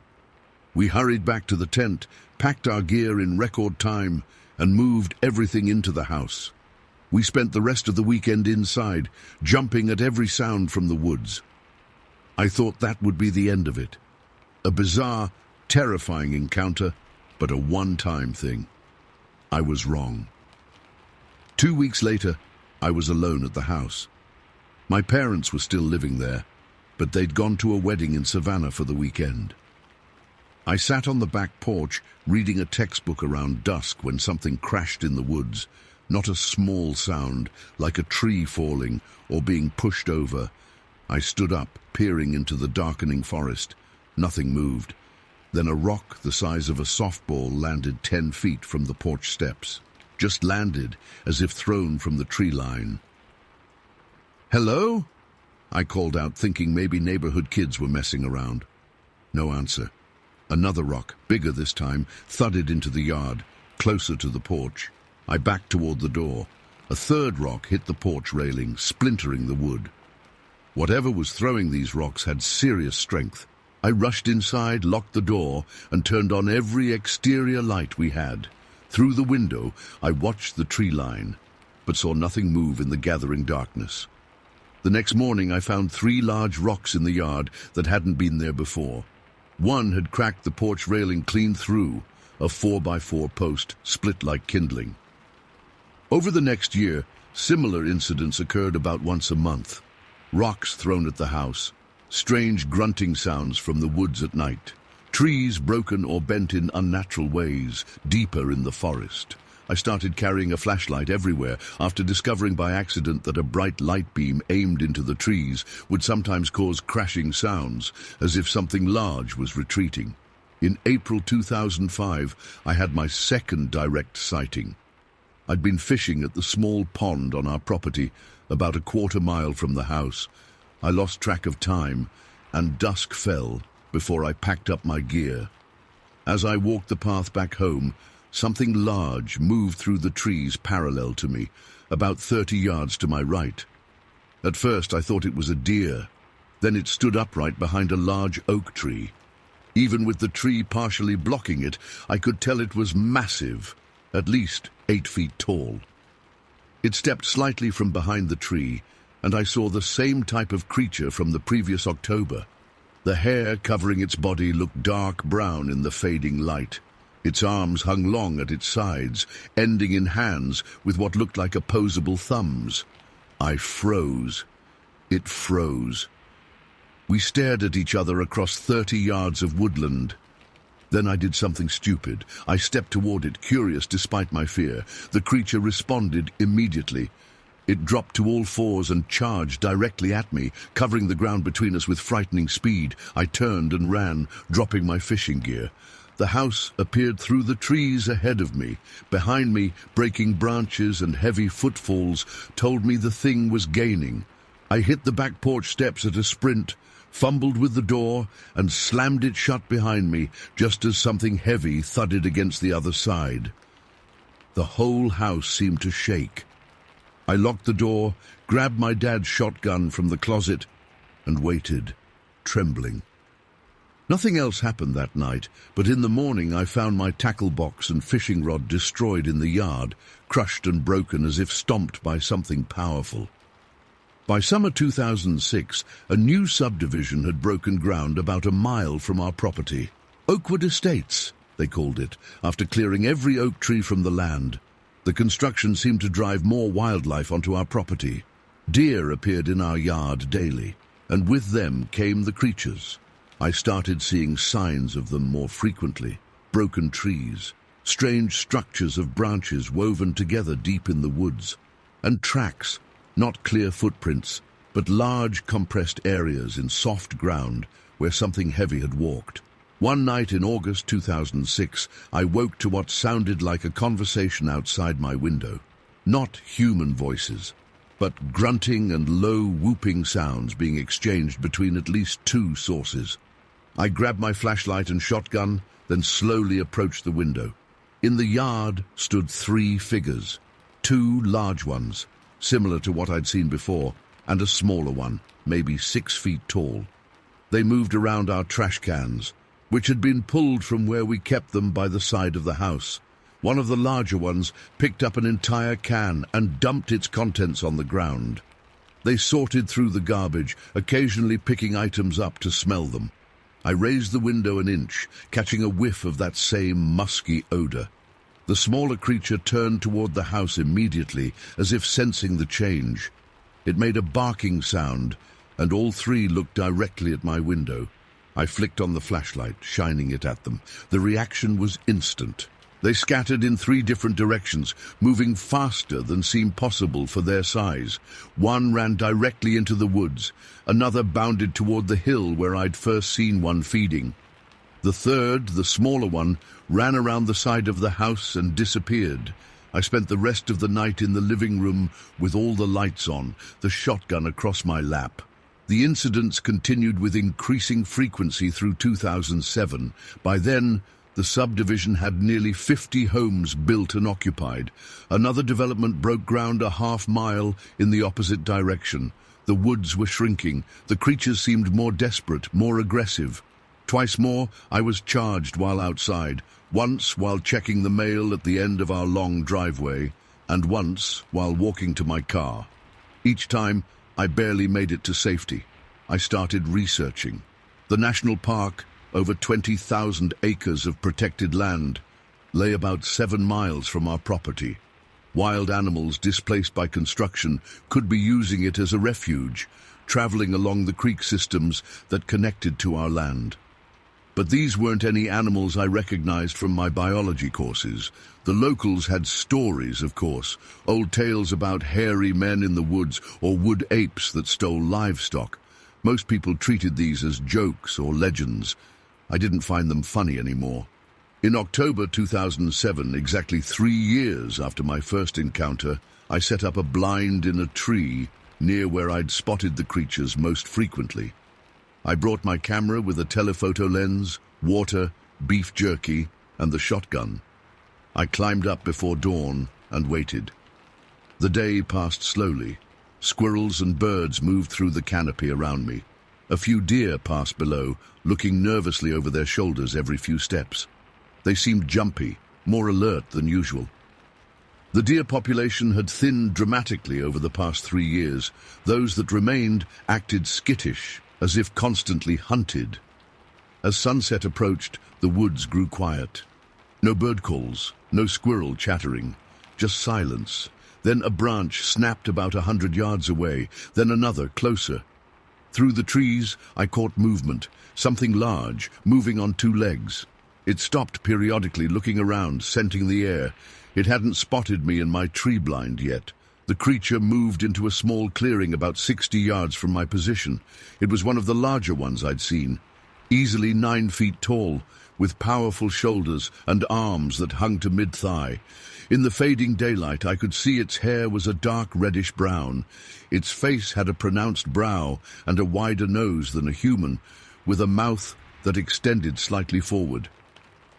We hurried back to the tent, packed our gear in record time, and moved everything into the house. We spent the rest of the weekend inside, jumping at every sound from the woods. I thought that would be the end of it. A bizarre, terrifying encounter, but a one-time thing. I was wrong. 2 weeks later, I was alone at the house. My parents were still living there, but they'd gone to a wedding in Savannah for the weekend. I sat on the back porch reading a textbook around dusk when something crashed in the woods. Not a small sound, like a tree falling or being pushed over. I stood up, peering into the darkening forest. Nothing moved. Then a rock the size of a softball landed 10 feet from the porch steps. Just landed, as if thrown from the tree line. "Hello?" I called out, thinking maybe neighborhood kids were messing around. No answer. Another rock, bigger this time, thudded into the yard, closer to the porch. I backed toward the door. A third rock hit the porch railing, splintering the wood. Whatever was throwing these rocks had serious strength. I rushed inside, locked the door, and turned on every exterior light we had. Through the window, I watched the tree line, but saw nothing move in the gathering darkness. The next morning, I found 3 large rocks in the yard that hadn't been there before. One had cracked the porch railing clean through, a 4x4 post split like kindling. Over the next year, similar incidents occurred about once a month. Rocks thrown at the house, strange grunting sounds from the woods at night, trees broken or bent in unnatural ways, deeper in the forest. I started carrying a flashlight everywhere after discovering by accident that a bright light beam aimed into the trees would sometimes cause crashing sounds, as if something large was retreating. In April 2005, I had my second direct sighting. I'd been fishing at the small pond on our property, about a quarter-mile from the house. I lost track of time, and dusk fell before I packed up my gear. As I walked the path back home, something large moved through the trees parallel to me, about 30 yards to my right. At first I thought it was a deer. Then it stood upright behind a large oak tree. Even with the tree partially blocking it, I could tell it was massive, at least 8 feet tall. It stepped slightly from behind the tree, and I saw the same type of creature from the previous October. The hair covering its body looked dark brown in the fading light. Its arms hung long at its sides, ending in hands with what looked like opposable thumbs. I froze. It froze. We stared at each other across 30 yards of woodland. Then I did something stupid. I stepped toward it, curious despite my fear. The creature responded immediately. It dropped to all fours and charged directly at me, covering the ground between us with frightening speed. I turned and ran, dropping my fishing gear. The house appeared through the trees ahead of me. Behind me, breaking branches and heavy footfalls told me the thing was gaining. I hit the back porch steps at a sprint, fumbled with the door, and slammed it shut behind me, just as something heavy thudded against the other side. The whole house seemed to shake. I locked the door, grabbed my dad's shotgun from the closet, and waited, trembling. Nothing else happened that night, but in the morning I found my tackle box and fishing rod destroyed in the yard, crushed and broken as if stomped by something powerful. By summer 2006, a new subdivision had broken ground about a mile from our property. Oakwood Estates, they called it, after clearing every oak tree from the land. The construction seemed to drive more wildlife onto our property. Deer appeared in our yard daily, and with them came the creatures. I started seeing signs of them more frequently. Broken trees, strange structures of branches woven together deep in the woods, and tracks, not clear footprints, but large compressed areas in soft ground where something heavy had walked. One night in August 2006, I woke to what sounded like a conversation outside my window. Not human voices, but grunting and low whooping sounds being exchanged between at least 2 sources. I grabbed my flashlight and shotgun, then slowly approached the window. In the yard stood 3 figures, 2 large ones, similar to what I'd seen before, and a smaller one, maybe 6 feet tall. They moved around our trash cans, which had been pulled from where we kept them by the side of the house. One of the larger ones picked up an entire can and dumped its contents on the ground. They sorted through the garbage, occasionally picking items up to smell them. I raised the window an inch, catching a whiff of that same musky odor. The smaller creature turned toward the house immediately, as if sensing the change. It made a barking sound, and all three looked directly at my window. I flicked on the flashlight, shining it at them. The reaction was instant. They scattered in 3 different directions, moving faster than seemed possible for their size. One ran directly into the woods. Another bounded toward the hill where I'd first seen one feeding. The third, the smaller one, ran around the side of the house and disappeared. I spent the rest of the night in the living room with all the lights on, the shotgun across my lap. The incidents continued with increasing frequency through 2007. By then, the subdivision had nearly 50 homes built and occupied. Another development broke ground a half-mile in the opposite direction. The woods were shrinking. The creatures seemed more desperate, more aggressive. Twice more, I was charged while outside. Once while checking the mail at the end of our long driveway, and once while walking to my car. Each time, I barely made it to safety. I started researching. The national park, over 20,000 acres of protected land, lay about 7 miles from our property. Wild animals displaced by construction could be using it as a refuge, traveling along the creek systems that connected to our land. But these weren't any animals I recognized from my biology courses. The locals had stories, of course, old tales about hairy men in the woods or wood apes that stole livestock. Most people treated these as jokes or legends. I didn't find them funny anymore. In October 2007, exactly 3 years after my first encounter, I set up a blind in a tree near where I'd spotted the creatures most frequently. I brought my camera with a telephoto lens, water, beef jerky, and the shotgun. I climbed up before dawn and waited. The day passed slowly. Squirrels and birds moved through the canopy around me. A few deer passed below, looking nervously over their shoulders every few steps. They seemed jumpy, more alert than usual. The deer population had thinned dramatically over the past 3 years. Those that remained acted skittish, as if constantly hunted. As sunset approached, the woods grew quiet. No bird calls, no squirrel chattering, just silence. Then a branch snapped about 100 yards away, then another, closer. Through the trees, I caught movement, something large, moving on 2 legs. It stopped periodically, looking around, scenting the air. It hadn't spotted me in my tree blind yet. The creature moved into a small clearing about 60 yards from my position. It was one of the larger ones I'd seen, easily 9 feet tall, with powerful shoulders and arms that hung to mid-thigh. In the fading daylight, I could see its hair was a dark reddish-brown. Its face had a pronounced brow and a wider nose than a human, with a mouth that extended slightly forward.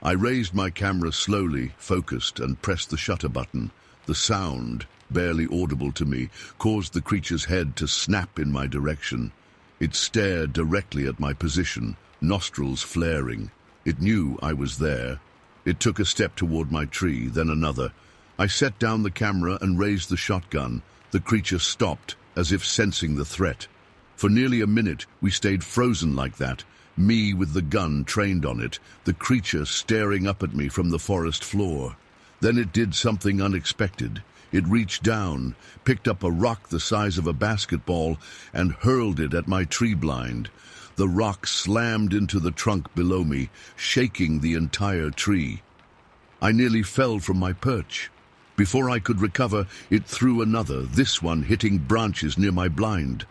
I raised my camera slowly, focused, and pressed the shutter button. The sound, barely audible to me, caused the creature's head to snap in my direction. It stared directly at my position, nostrils flaring. It knew I was there. It took a step toward my tree, then another. I set down the camera and raised the shotgun. The creature stopped, as if sensing the threat. For nearly a minute, we stayed frozen like that, me with the gun trained on it, the creature staring up at me from the forest floor. Then it did something unexpected. It reached down, picked up a rock the size of a basketball, and hurled it at my tree blind. The rock slammed into the trunk below me, shaking the entire tree. I nearly fell from my perch. Before I could recover, it threw another, this one hitting branches near my blind.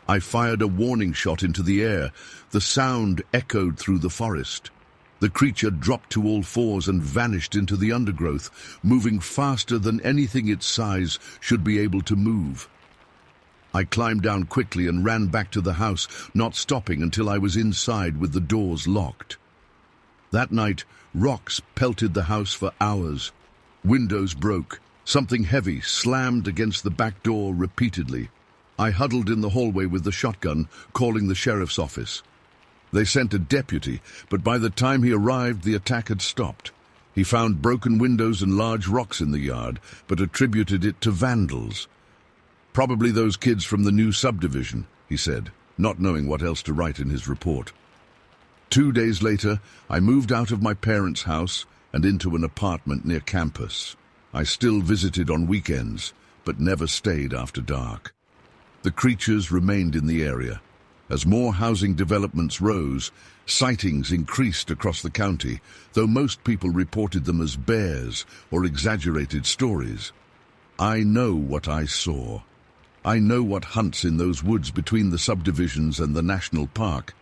I fired a warning shot into the air. The sound echoed through the forest. The creature dropped to all fours and vanished into the undergrowth, moving faster than anything its size should be able to move. I climbed down quickly and ran back to the house, not stopping until I was inside with the doors locked. That night, rocks pelted the house for hours. Windows broke. Something heavy slammed against the back door repeatedly. I huddled in the hallway with the shotgun, calling the sheriff's office. They sent a deputy, but by the time he arrived, the attack had stopped. He found broken windows and large rocks in the yard, but attributed it to vandals. Probably those kids from the new subdivision, he said, not knowing what else to write in his report. 2 days later, I moved out of my parents' house and into an apartment near campus. I still visited on weekends, but never stayed after dark. The creatures remained in the area. As more housing developments rose, sightings increased across the county, though most people reported them as bears or exaggerated stories. I know what I saw. I know what hunts in those woods between the subdivisions and the national park.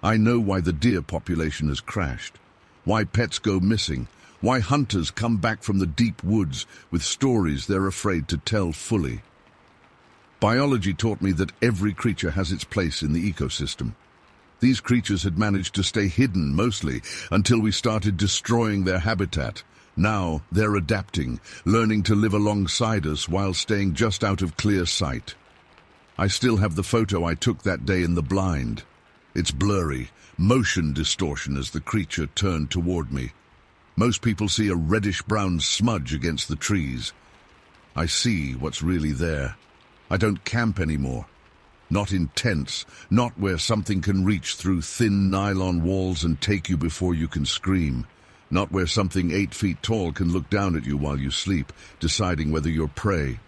I know why the deer population has crashed, why pets go missing, why hunters come back from the deep woods with stories they're afraid to tell fully. Biology taught me that every creature has its place in the ecosystem. These creatures had managed to stay hidden mostly until we started destroying their habitat. Now they're adapting, learning to live alongside us while staying just out of clear sight. I still have the photo I took that day in the blind. It's blurry, motion distortion as the creature turned toward me. Most people see a reddish-brown smudge against the trees. I see what's really there. I don't camp anymore. Not in tents, not where something can reach through thin nylon walls and take you before you can scream. Not where something 8 feet tall can look down at you while you sleep, deciding whether you're prey.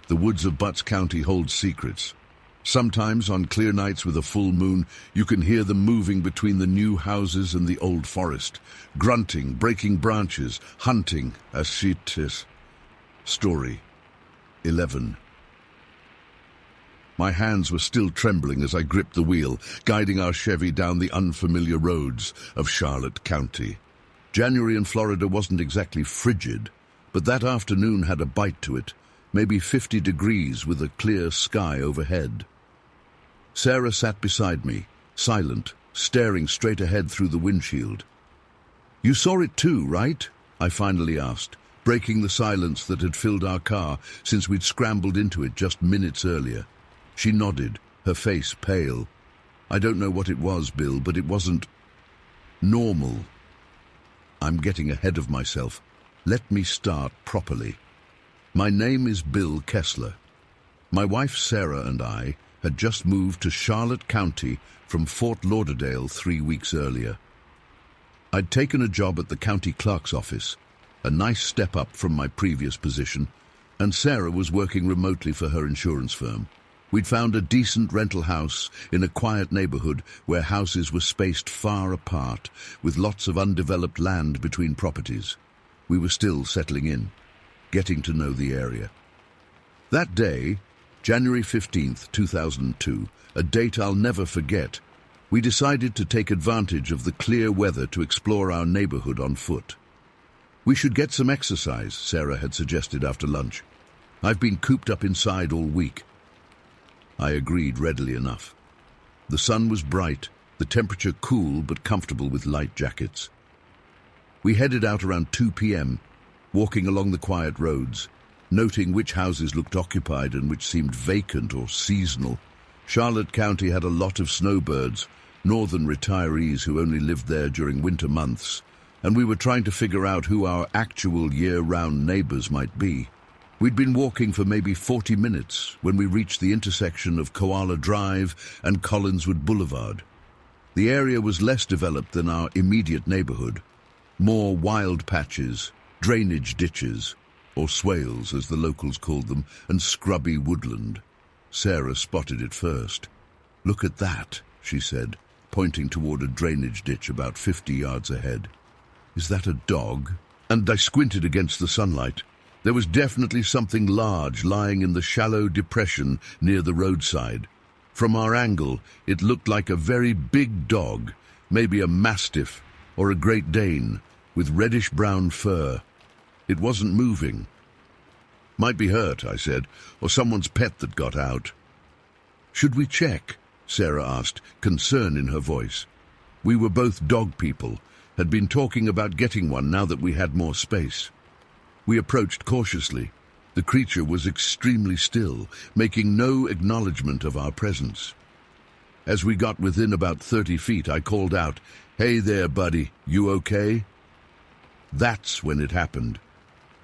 The woods of Butts County hold secrets. Sometimes, on clear nights with a full moon, you can hear them moving between the new houses and the old forest, grunting, breaking branches, hunting, as shit is. Story 11. My hands were still trembling as I gripped the wheel, guiding our Chevy down the unfamiliar roads of Charlotte County. January in Florida wasn't exactly frigid, but that afternoon had a bite to it, maybe 50 degrees with a clear sky overhead. Sarah sat beside me, silent, staring straight ahead through the windshield. "You saw it too, right?" I finally asked, breaking the silence that had filled our car since we'd scrambled into it just minutes earlier. She nodded, her face pale. "I don't know what it was, Bill, but it wasn't normal." I'm getting ahead of myself. Let me start properly. My name is Bill Kessler. My wife Sarah and I had just moved to Charlotte County from Fort Lauderdale 3 weeks earlier. I'd taken a job at the county clerk's office, a nice step up from my previous position, and Sarah was working remotely for her insurance firm. We'd found a decent rental house in a quiet neighborhood where houses were spaced far apart, with lots of undeveloped land between properties. We were still settling in, getting to know the area. That day, January 15th, 2002, a date I'll never forget, we decided to take advantage of the clear weather to explore our neighborhood on foot. "We should get some exercise," Sarah had suggested after lunch. "I've been cooped up inside all week." I agreed readily enough. The sun was bright, the temperature cool but comfortable with light jackets. We headed out around 2 p.m., walking along the quiet roads, noting which houses looked occupied and which seemed vacant or seasonal. Charlotte County had a lot of snowbirds, northern retirees who only lived there during winter months, and we were trying to figure out who our actual year-round neighbors might be. We'd been walking for maybe 40 minutes when we reached the intersection of Koala Drive and Collinswood Boulevard. The area was less developed than our immediate neighborhood. More wild patches, drainage ditches, or swales as the locals called them, and scrubby woodland. Sarah spotted it first. "Look at that," she said, pointing toward a drainage ditch about 50 yards ahead. "Is that a dog?" And I squinted against the sunlight. There was definitely something large lying in the shallow depression near the roadside. From our angle, it looked like a very big dog, maybe a mastiff or a Great Dane, with reddish-brown fur. It wasn't moving. "Might be hurt," I said, "or someone's pet that got out." "Should we check?" Sarah asked, concern in her voice. We were both dog people, had been talking about getting one now that we had more space. We approached cautiously. The creature was extremely still, making no acknowledgement of our presence. As we got within about 30 feet, I called out, "Hey there, buddy, you okay?" That's when it happened.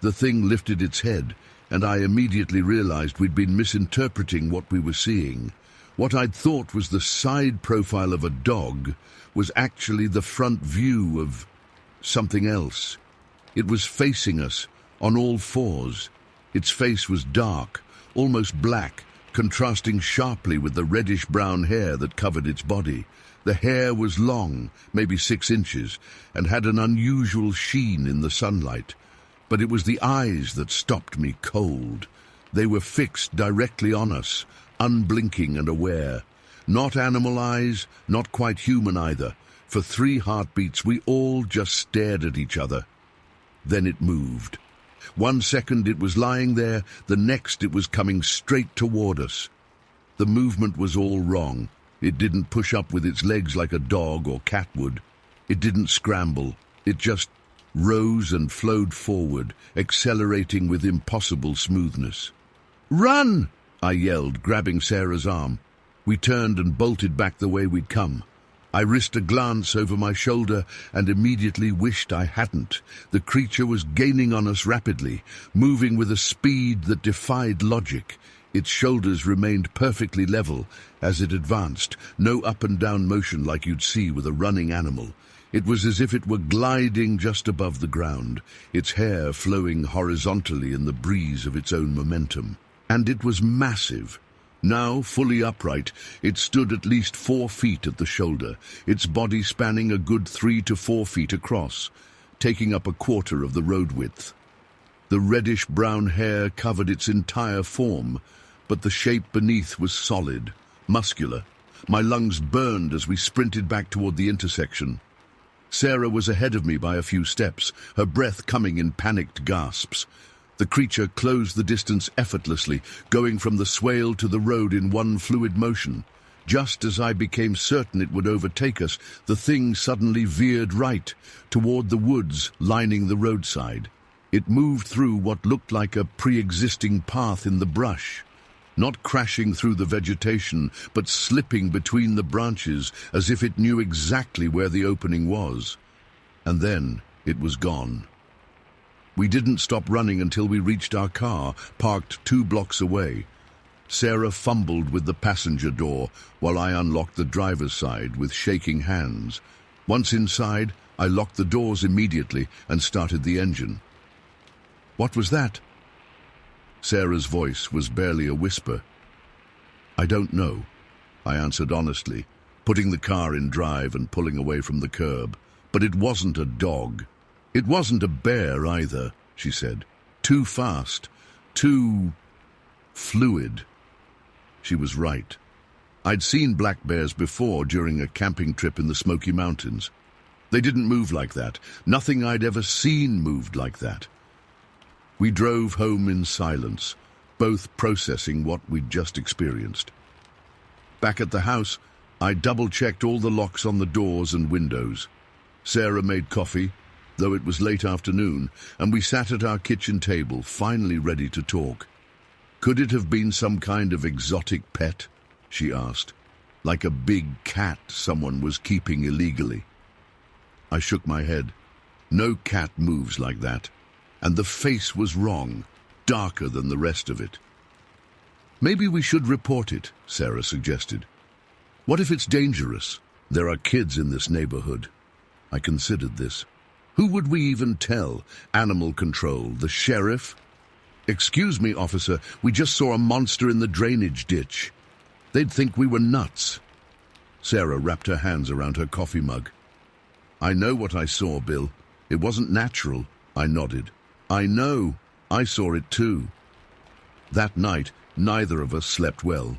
The thing lifted its head, and I immediately realized we'd been misinterpreting what we were seeing. What I'd thought was the side profile of a dog was actually the front view of something else. It was facing us, on all fours. Its face was dark, almost black, contrasting sharply with the reddish-brown hair that covered its body. The hair was long, maybe 6 inches, and had an unusual sheen in the sunlight. But it was the eyes that stopped me cold. They were fixed directly on us, unblinking and aware. Not animal eyes, not quite human either. For 3 heartbeats we all just stared at each other. Then it moved. 1 second it was lying there, the next it was coming straight toward us. The movement was all wrong. It didn't push up with its legs like a dog or cat would. It didn't scramble. It just rose and flowed forward, accelerating with impossible smoothness. "Run!" I yelled, grabbing Sarah's arm. We turned and bolted back the way we'd come. I risked a glance over my shoulder and immediately wished I hadn't. The creature was gaining on us rapidly, moving with a speed that defied logic. Its shoulders remained perfectly level as it advanced, no up and down motion like you'd see with a running animal. It was as if it were gliding just above the ground, its hair flowing horizontally in the breeze of its own momentum. And it was massive. Now, fully upright, it stood at least 4 feet at the shoulder, its body spanning a good 3 to 4 feet across, taking up a quarter of the road width. The reddish-brown hair covered its entire form, but the shape beneath was solid, muscular. My lungs burned as we sprinted back toward the intersection. Sarah was ahead of me by a few steps, her breath coming in panicked gasps. The creature closed the distance effortlessly, going from the swale to the road in one fluid motion. Just as I became certain it would overtake us, the thing suddenly veered right, toward the woods lining the roadside. It moved through what looked like a pre-existing path in the brush, not crashing through the vegetation, but slipping between the branches as if it knew exactly where the opening was. And then it was gone. We didn't stop running until we reached our car, parked 2 blocks away. Sarah fumbled with the passenger door while I unlocked the driver's side with shaking hands. Once inside, I locked the doors immediately and started the engine. "What was that?" Sarah's voice was barely a whisper. "I don't know," I answered honestly, putting the car in drive and pulling away from the curb. "But it wasn't a dog. It wasn't a bear either," she said. "Too fast, too fluid." She was right. I'd seen black bears before during a camping trip in the Smoky Mountains. They didn't move like that. Nothing I'd ever seen moved like that. We drove home in silence, both processing what we'd just experienced. Back at the house, I double-checked all the locks on the doors and windows. Sarah made coffee, though it was late afternoon, and we sat at our kitchen table, finally ready to talk. "Could it have been some kind of exotic pet?" she asked. "Like a big cat someone was keeping illegally?" I shook my head. No cat moves like that. And the face was wrong, darker than the rest of it. "Maybe we should report it," Sarah suggested. "What if it's dangerous? There are kids in this neighborhood." I considered this. Who would we even tell? Animal control? The sheriff? "Excuse me, officer, we just saw a monster in the drainage ditch." They'd think we were nuts. Sarah wrapped her hands around her coffee mug. "I know what I saw, Bill. It wasn't natural." I nodded. "I know. I saw it too." That night, neither of us slept well.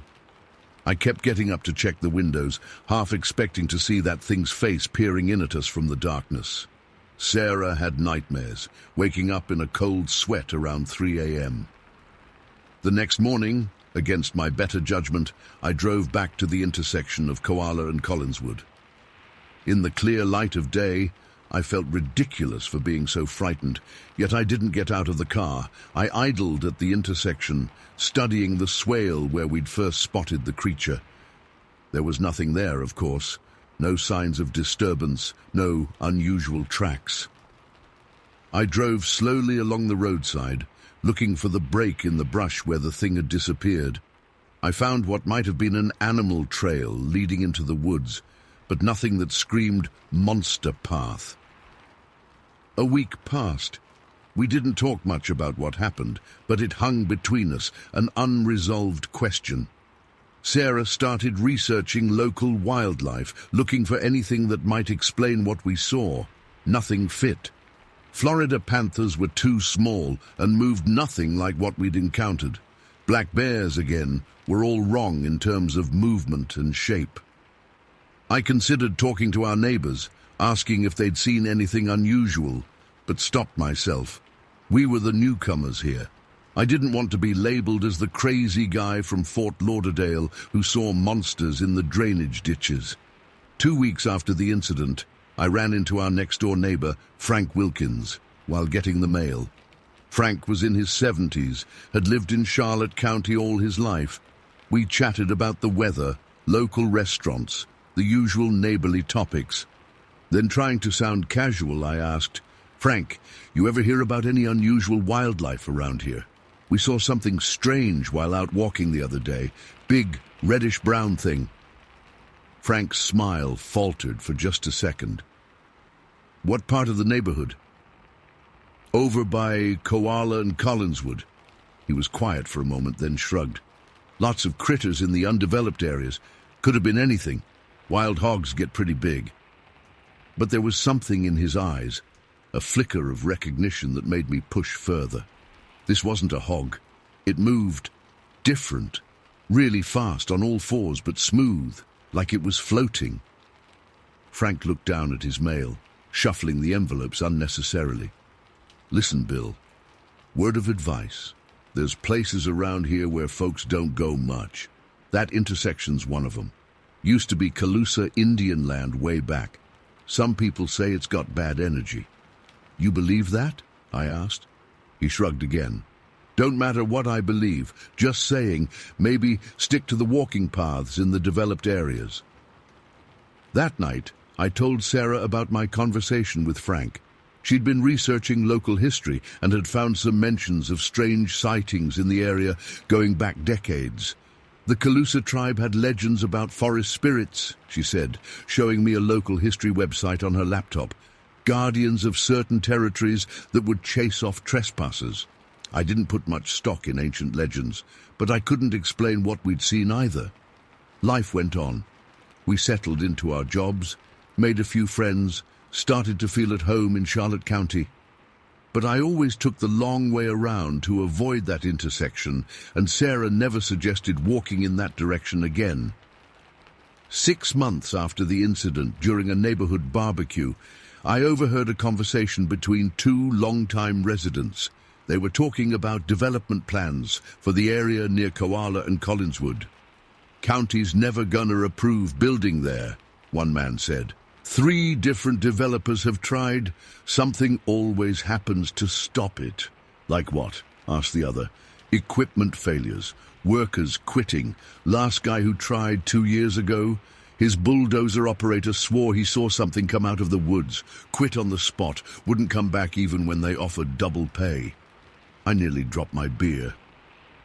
I kept getting up to check the windows, half expecting to see that thing's face peering in at us from the darkness. Sarah had nightmares, waking up in a cold sweat around 3 a.m. The next morning, against my better judgment, I drove back to the intersection of Koala and Collinswood. In the clear light of day, I felt ridiculous for being so frightened, yet I didn't get out of the car. I idled at the intersection, studying the swale where we'd first spotted the creature. There was nothing there, of course. No signs of disturbance, no unusual tracks. I drove slowly along the roadside, looking for the break in the brush where the thing had disappeared. I found what might have been an animal trail leading into the woods, but nothing that screamed monster path. A week passed. We didn't talk much about what happened, but it hung between us, an unresolved question. Sarah started researching local wildlife, looking for anything that might explain what we saw. Nothing fit. Florida panthers were too small and moved nothing like what we'd encountered. Black bears, again, were all wrong in terms of movement and shape. I considered talking to our neighbors, asking if they'd seen anything unusual, but stopped myself. We were the newcomers here. I didn't want to be labeled as the crazy guy from Fort Lauderdale who saw monsters in the drainage ditches. 2 weeks after the incident, I ran into our next-door neighbor, Frank Wilkins, while getting the mail. Frank was in his 70s, had lived in Charlotte County all his life. We chatted about the weather, local restaurants, the usual neighborly topics. Then, trying to sound casual, I asked, "Frank, you ever hear about any unusual wildlife around here? We saw something strange while out walking the other day. Big, reddish-brown thing." Frank's smile faltered for just a second. "What part of the neighborhood?" "Over by Koala and Collinswood." He was quiet for a moment, then shrugged. "Lots of critters in the undeveloped areas. Could have been anything. Wild hogs get pretty big." But there was something in his eyes, a flicker of recognition that made me push further. This wasn't a hog. It moved different, really fast, on all fours, but smooth, like it was floating. Frank looked down at his mail, shuffling the envelopes unnecessarily. "Listen, Bill, word of advice. There's places around here where folks don't go much. That intersection's one of them. Used to be Calusa Indian land way back. Some people say it's got bad energy." "You believe that?" I asked. He shrugged again. "Don't matter what I believe, just saying, maybe stick to the walking paths in the developed areas." That night, I told Sarah about my conversation with Frank. She'd been researching local history and had found some mentions of strange sightings in the area going back decades. "The Calusa tribe had legends about forest spirits," she said, showing me a local history website on her laptop. "Guardians of certain territories that would chase off trespassers." I didn't put much stock in ancient legends, but I couldn't explain what we'd seen either. Life went on. We settled into our jobs, made a few friends, started to feel at home in Charlotte County. But I always took the long way around to avoid that intersection, and Sarah never suggested walking in that direction again. 6 months after the incident, during a neighborhood barbecue, I overheard a conversation between 2 longtime residents. They were talking about development plans for the area near Koala and Collinswood. "County's never gonna approve building there," one man said. "3 different developers have tried. Something always happens to stop it." "Like what?" asked the other. "Equipment failures, workers quitting. Last guy who tried 2 years ago, his bulldozer operator swore he saw something come out of the woods, quit on the spot, wouldn't come back even when they offered double pay." I nearly dropped my beer.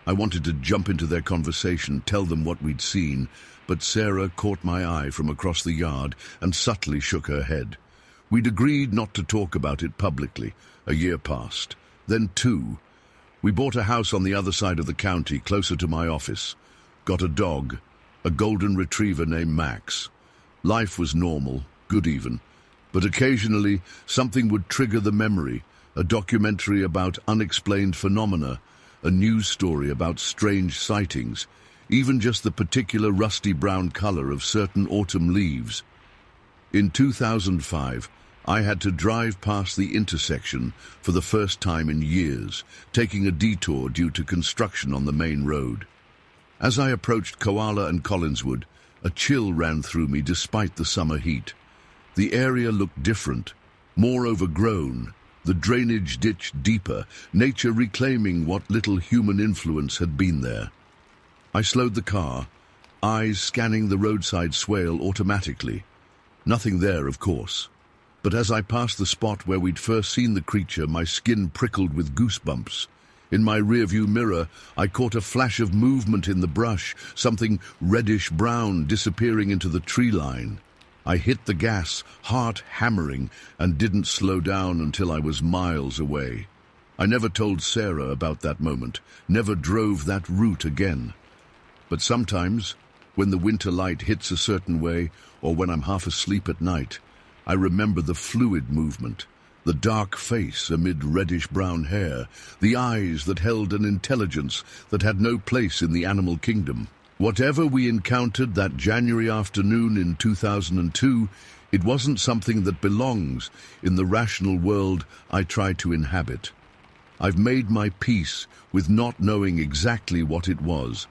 I wanted to jump into their conversation, tell them what we'd seen, but Sarah caught my eye from across the yard and subtly shook her head. We'd agreed not to talk about it publicly. A year passed, then 2. We bought a house on the other side of the county, closer to my office. Got a dog, a golden retriever named Max. Life was normal, good even, but occasionally something would trigger the memory, a documentary about unexplained phenomena, a news story about strange sightings, even just the particular rusty brown color of certain autumn leaves. In 2005, I had to drive past the intersection for the first time in years, taking a detour due to construction on the main road. As I approached Koala and Collinswood, a chill ran through me despite the summer heat. The area looked different, more overgrown, the drainage ditch deeper, nature reclaiming what little human influence had been there. I slowed the car, eyes scanning the roadside swale automatically. Nothing there, of course. But as I passed the spot where we'd first seen the creature, my skin prickled with goosebumps. In my rearview mirror, I caught a flash of movement in the brush, something reddish-brown disappearing into the tree line. I hit the gas, heart hammering, and didn't slow down until I was miles away. I never told Sarah about that moment, never drove that route again. But sometimes, when the winter light hits a certain way, or when I'm half asleep at night, I remember the fluid movement, the dark face amid reddish-brown hair, the eyes that held an intelligence that had no place in the animal kingdom. Whatever we encountered that January afternoon in 2002, it wasn't something that belongs in the rational world I try to inhabit. I've made my peace with not knowing exactly what it was.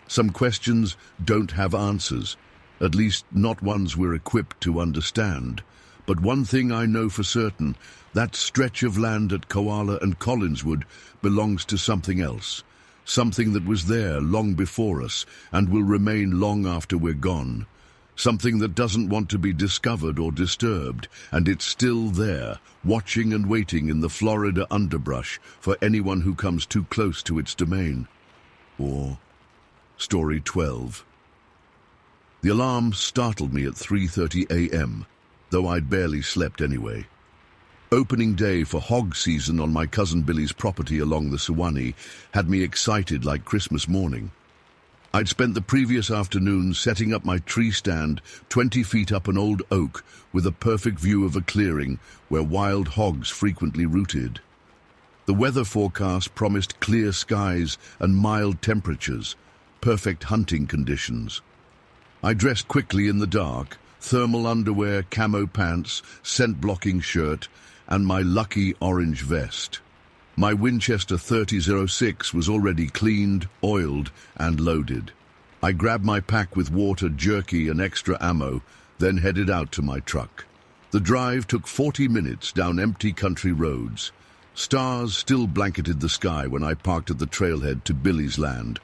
Some questions don't have answers, at least not ones we're equipped to understand. But one thing I know for certain, that stretch of land at Koala and Collinswood belongs to something else. Something that was there long before us and will remain long after we're gone. Something that doesn't want to be discovered or disturbed, and it's still there, watching and waiting in the Florida underbrush for anyone who comes too close to its domain. Or Story 12. The alarm startled me at 3:30 a.m., though I'd barely slept anyway. Opening day for hog season on my cousin Billy's property along the Suwannee had me excited like Christmas morning. I'd spent the previous afternoon setting up my tree stand 20 feet up an old oak with a perfect view of a clearing where wild hogs frequently rooted. The weather forecast promised clear skies and mild temperatures, perfect hunting conditions. I dressed quickly in the dark, thermal underwear, camo pants, scent-blocking shirt, and my lucky orange vest. My Winchester 30-06 was already cleaned, oiled, and loaded. I grabbed my pack with water, jerky, and extra ammo, then headed out to my truck. The drive took 40 minutes down empty country roads. Stars still blanketed the sky when I parked at the trailhead to Billy's land.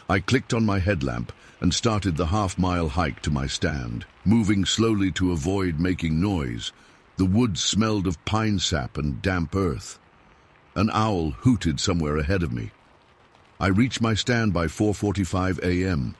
I clicked on my headlamp and started the half-mile hike to my stand, moving slowly to avoid making noise. The woods smelled of pine sap and damp earth. An owl hooted somewhere ahead of me. I reached my stand by 4:45 a.m.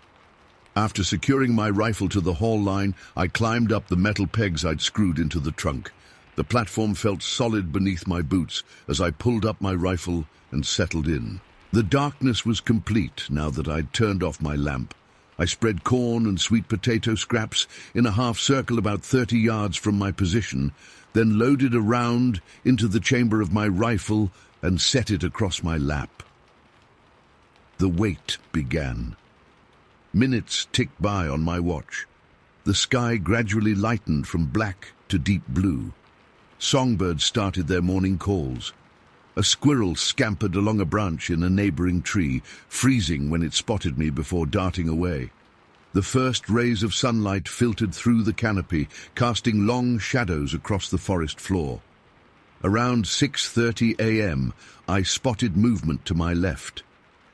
After securing my rifle to the haul line, I climbed up the metal pegs I'd screwed into the trunk. The platform felt solid beneath my boots as I pulled up my rifle and settled in. The darkness was complete now that I'd turned off my lamp. I spread corn and sweet potato scraps in a half circle about 30 yards from my position, then loaded a round into the chamber of my rifle and set it across my lap. The wait began. Minutes ticked by on my watch. The sky gradually lightened from black to deep blue. Songbirds started their morning calls. A squirrel scampered along a branch in a neighboring tree, freezing when it spotted me before darting away. The first rays of sunlight filtered through the canopy, casting long shadows across the forest floor. Around 6:30 a.m., I spotted movement to my left.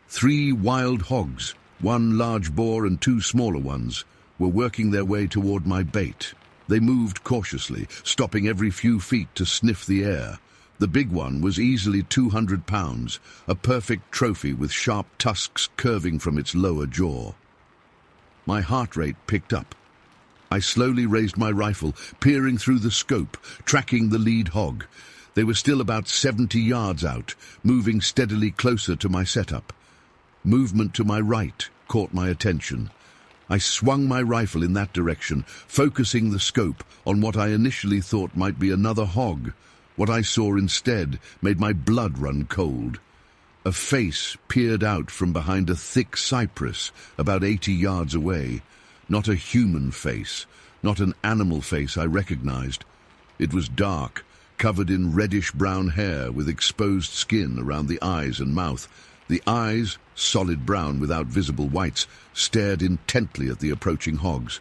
3 wild hogs, 1 large boar and 2 smaller ones, were working their way toward my bait. They moved cautiously, stopping every few feet to sniff the air. The big one was easily 200 pounds, a perfect trophy with sharp tusks curving from its lower jaw. My heart rate picked up. I slowly raised my rifle, peering through the scope, tracking the lead hog. They were still about 70 yards out, moving steadily closer to my setup. Movement to my right caught my attention. I swung my rifle in that direction, focusing the scope on what I initially thought might be another hog. What I saw instead made my blood run cold. A face peered out from behind a thick cypress about 80 yards away. Not a human face, not an animal face I recognized. It was dark, covered in reddish-brown hair with exposed skin around the eyes and mouth. The eyes, solid brown without visible whites, stared intently at the approaching hogs.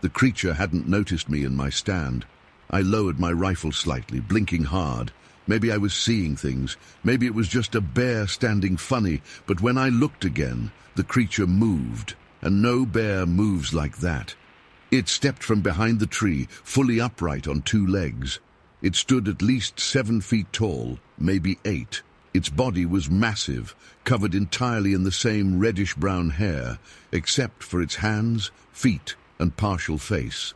The creature hadn't noticed me in my stand. I lowered my rifle slightly, blinking hard. Maybe I was seeing things. Maybe it was just a bear standing funny. But when I looked again, the creature moved. And no bear moves like that. It stepped from behind the tree, fully upright on 2 legs. It stood at least 7 feet tall, maybe 8. Its body was massive, covered entirely in the same reddish-brown hair, except for its hands, feet, and partial face.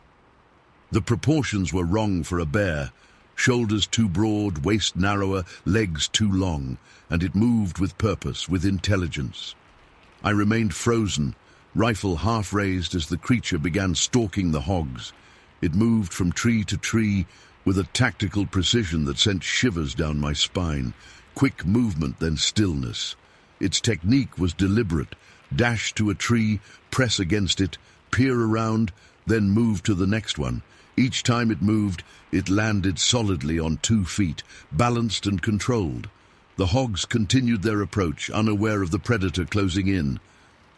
The proportions were wrong for a bear, Shoulders too broad, waist narrower, legs too long, and it moved with purpose, with intelligence. I remained frozen, rifle half raised as the creature began stalking the hogs. It moved from tree to tree with a tactical precision that sent shivers down my spine. Quick movement, then stillness. Its technique was deliberate. Dash to a tree, press against it, peer around, then move to the next one. Each time it moved, it landed solidly on 2 feet, balanced and controlled. The hogs continued their approach, unaware of the predator closing in.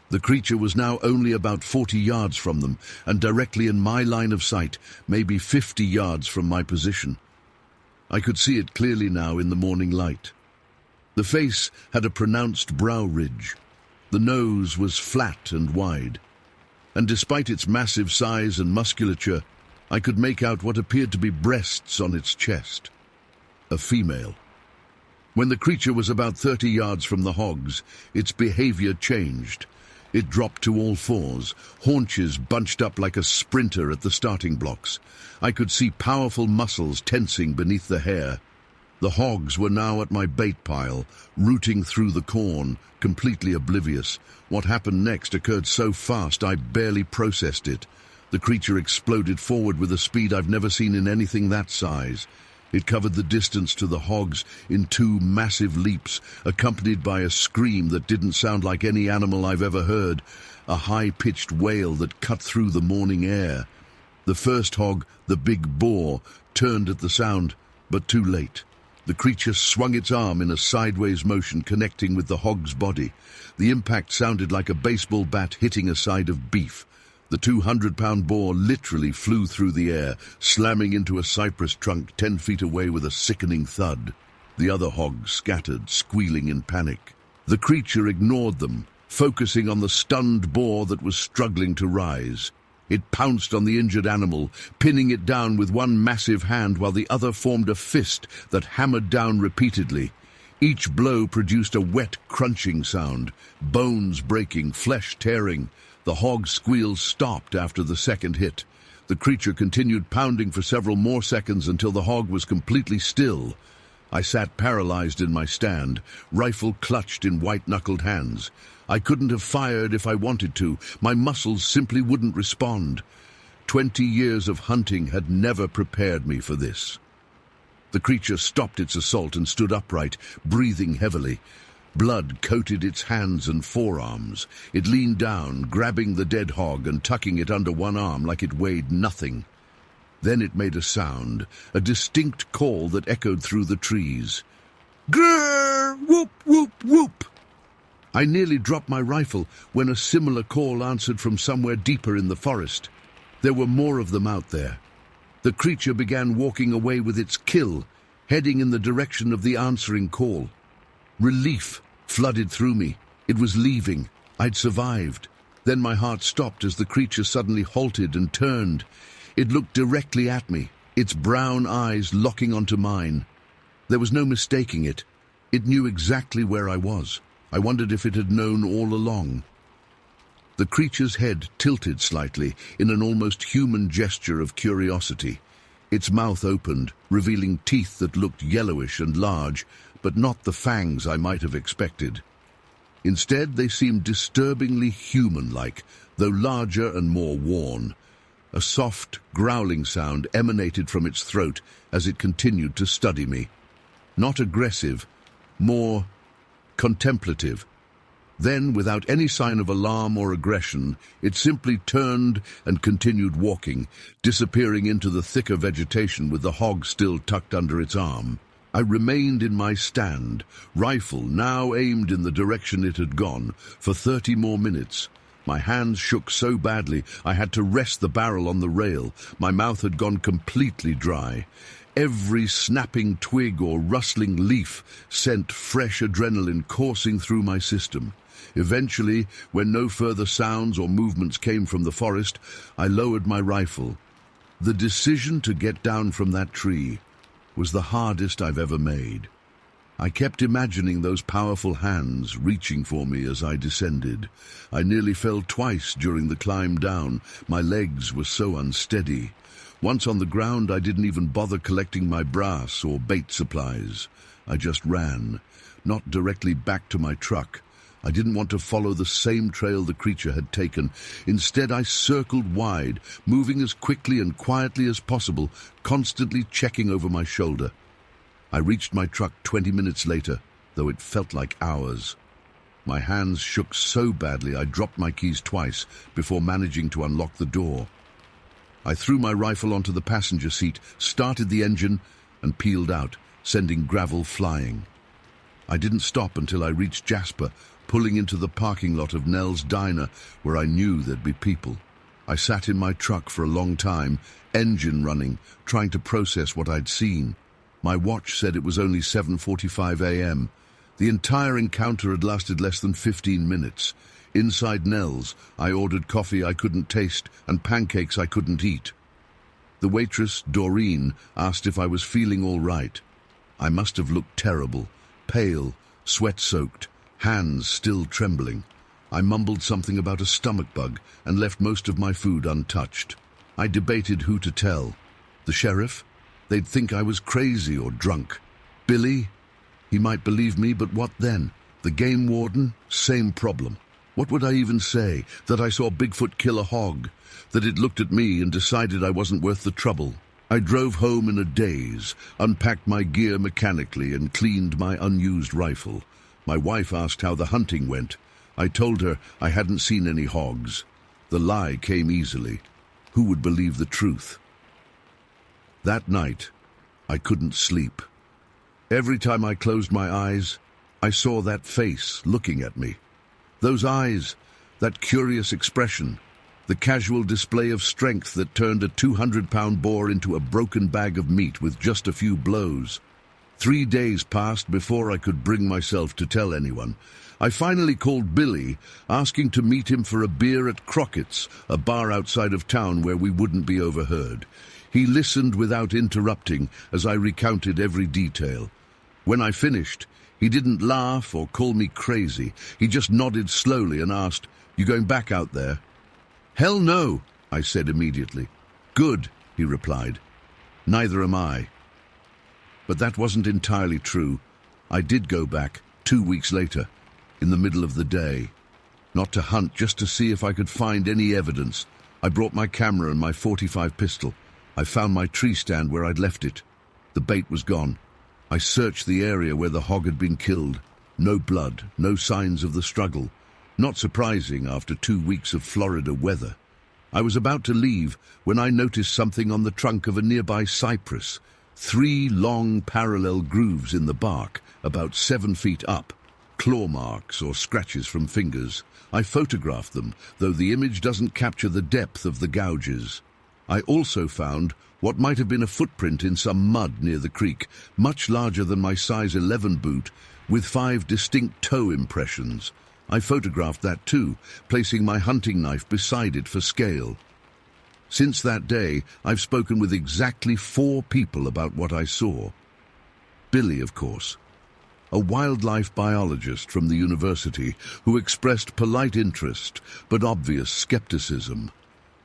The creature was now only about 40 yards from them, and directly in my line of sight, maybe 50 yards from my position. I could see it clearly now in the morning light. The face had a pronounced brow ridge. The nose was flat and wide. And despite its massive size and musculature, I could make out what appeared to be breasts on its chest. A female. When the creature was about 30 yards from the hogs, its behavior changed. It dropped to all fours, haunches bunched up like a sprinter at the starting blocks. I could see powerful muscles tensing beneath the hair. The hogs were now at my bait pile, rooting through the corn, completely oblivious. What happened next occurred so fast I barely processed it. The creature exploded forward with a speed I've never seen in anything that size. It covered the distance to the hogs in 2 massive leaps, accompanied by a scream that didn't sound like any animal I've ever heard, a high-pitched wail that cut through the morning air. The first hog, the big boar, turned at the sound, but too late. The creature swung its arm in a sideways motion connecting with the hog's body. The impact sounded like a baseball bat hitting a side of beef. The 200-pound boar literally flew through the air, slamming into a cypress trunk 10 feet away with a sickening thud. The other hogs scattered, squealing in panic. The creature ignored them, focusing on the stunned boar that was struggling to rise. It pounced on the injured animal, pinning it down with one massive hand while the other formed a fist that hammered down repeatedly. Each blow produced a wet, crunching sound, bones breaking, flesh tearing. The hog's squeals stopped after the second hit. The creature continued pounding for several more seconds until the hog was completely still. I sat paralyzed in my stand, rifle clutched in white-knuckled hands. I couldn't have fired if I wanted to. My muscles simply wouldn't respond. 20 years of hunting had never prepared me for this. The creature stopped its assault and stood upright, breathing heavily. Blood coated its hands and forearms. It leaned down, grabbing the dead hog and tucking it under one arm like it weighed nothing. Then it made a sound, a distinct call that echoed through the trees. Grrr! Whoop, whoop, whoop! I nearly dropped my rifle when a similar call answered from somewhere deeper in the forest. There were more of them out there. The creature began walking away with its kill, heading in the direction of the answering call. Relief flooded through me. It was leaving. I'd survived. Then my heart stopped as the creature suddenly halted and turned. It looked directly at me, its brown eyes locking onto mine. There was no mistaking it. It knew exactly where I was. I wondered if it had known all along. The creature's head tilted slightly in an almost human gesture of curiosity. Its mouth opened, revealing teeth that looked yellowish and large, but not the fangs I might have expected. Instead, they seemed disturbingly human-like, though larger and more worn. A soft, growling sound emanated from its throat as it continued to study me. Not aggressive, more contemplative. Then, without any sign of alarm or aggression, it simply turned and continued walking, disappearing into the thicker vegetation with the hog still tucked under its arm. I remained in my stand, rifle now aimed in the direction it had gone, for 30 more minutes. My hands shook so badly I had to rest the barrel on the rail. My mouth had gone completely dry. Every snapping twig or rustling leaf sent fresh adrenaline coursing through my system. Eventually, when no further sounds or movements came from the forest, I lowered my rifle. The decision to get down from that tree was the hardest I've ever made. I kept imagining those powerful hands reaching for me as I descended. I nearly fell twice during the climb down. My legs were so unsteady. Once on the ground, I didn't even bother collecting my brass or bait supplies. I just ran, not directly back to my truck. I didn't want to follow the same trail the creature had taken. Instead, I circled wide, moving as quickly and quietly as possible, constantly checking over my shoulder. I reached my truck 20 minutes later, though it felt like hours. My hands shook so badly I dropped my keys twice before managing to unlock the door. I threw my rifle onto the passenger seat, started the engine, and peeled out, sending gravel flying. I didn't stop until I reached Jasper, pulling into the parking lot of Nell's Diner, where I knew there'd be people. I sat in my truck for a long time, engine running, trying to process what I'd seen. My watch said it was only 7:45 a.m. The entire encounter had lasted less than 15 minutes. Inside Nell's, I ordered coffee I couldn't taste and pancakes I couldn't eat. The waitress, Doreen, asked if I was feeling all right. I must have looked terrible, pale, sweat-soaked, hands still trembling. I mumbled something about a stomach bug and left most of my food untouched. I debated who to tell. The sheriff? They'd think I was crazy or drunk. Billy? He might believe me, but what then? The game warden? Same problem. What would I even say? That I saw Bigfoot kill a hog? That it looked at me and decided I wasn't worth the trouble? I drove home in a daze, unpacked my gear mechanically and cleaned my unused rifle. My wife asked how the hunting went. I told her I hadn't seen any hogs. The lie came easily. Who would believe the truth? That night, I couldn't sleep. Every time I closed my eyes, I saw that face looking at me. Those eyes, that curious expression, the casual display of strength that turned a 200-pound boar into a broken bag of meat with just a few blows. 3 days passed before I could bring myself to tell anyone. I finally called Billy, asking to meet him for a beer at Crockett's, a bar outside of town where we wouldn't be overheard. He listened without interrupting as I recounted every detail. When I finished, he didn't laugh or call me crazy. He just nodded slowly and asked, "You going back out there?" "Hell no," I said immediately. "Good," he replied. "Neither am I." But that wasn't entirely true. I did go back 2 weeks later, in the middle of the day. Not to hunt, just to see if I could find any evidence. I brought my camera and my .45 pistol. I found my tree stand where I'd left it. The bait was gone. I searched the area where the hog had been killed. No blood, no signs of the struggle. Not surprising after 2 weeks of Florida weather. I was about to leave when I noticed something on the trunk of a nearby cypress. 3 long parallel grooves in the bark, about 7 feet up. Claw marks or scratches from fingers. I photographed them, though the image doesn't capture the depth of the gouges. I also found what might have been a footprint in some mud near the creek, much larger than my size 11 boot, with 5 distinct toe impressions. I photographed that too, placing my hunting knife beside it for scale. Since that day, I've spoken with exactly 4 people about what I saw. Billy, of course, a wildlife biologist from the university who expressed polite interest but obvious skepticism.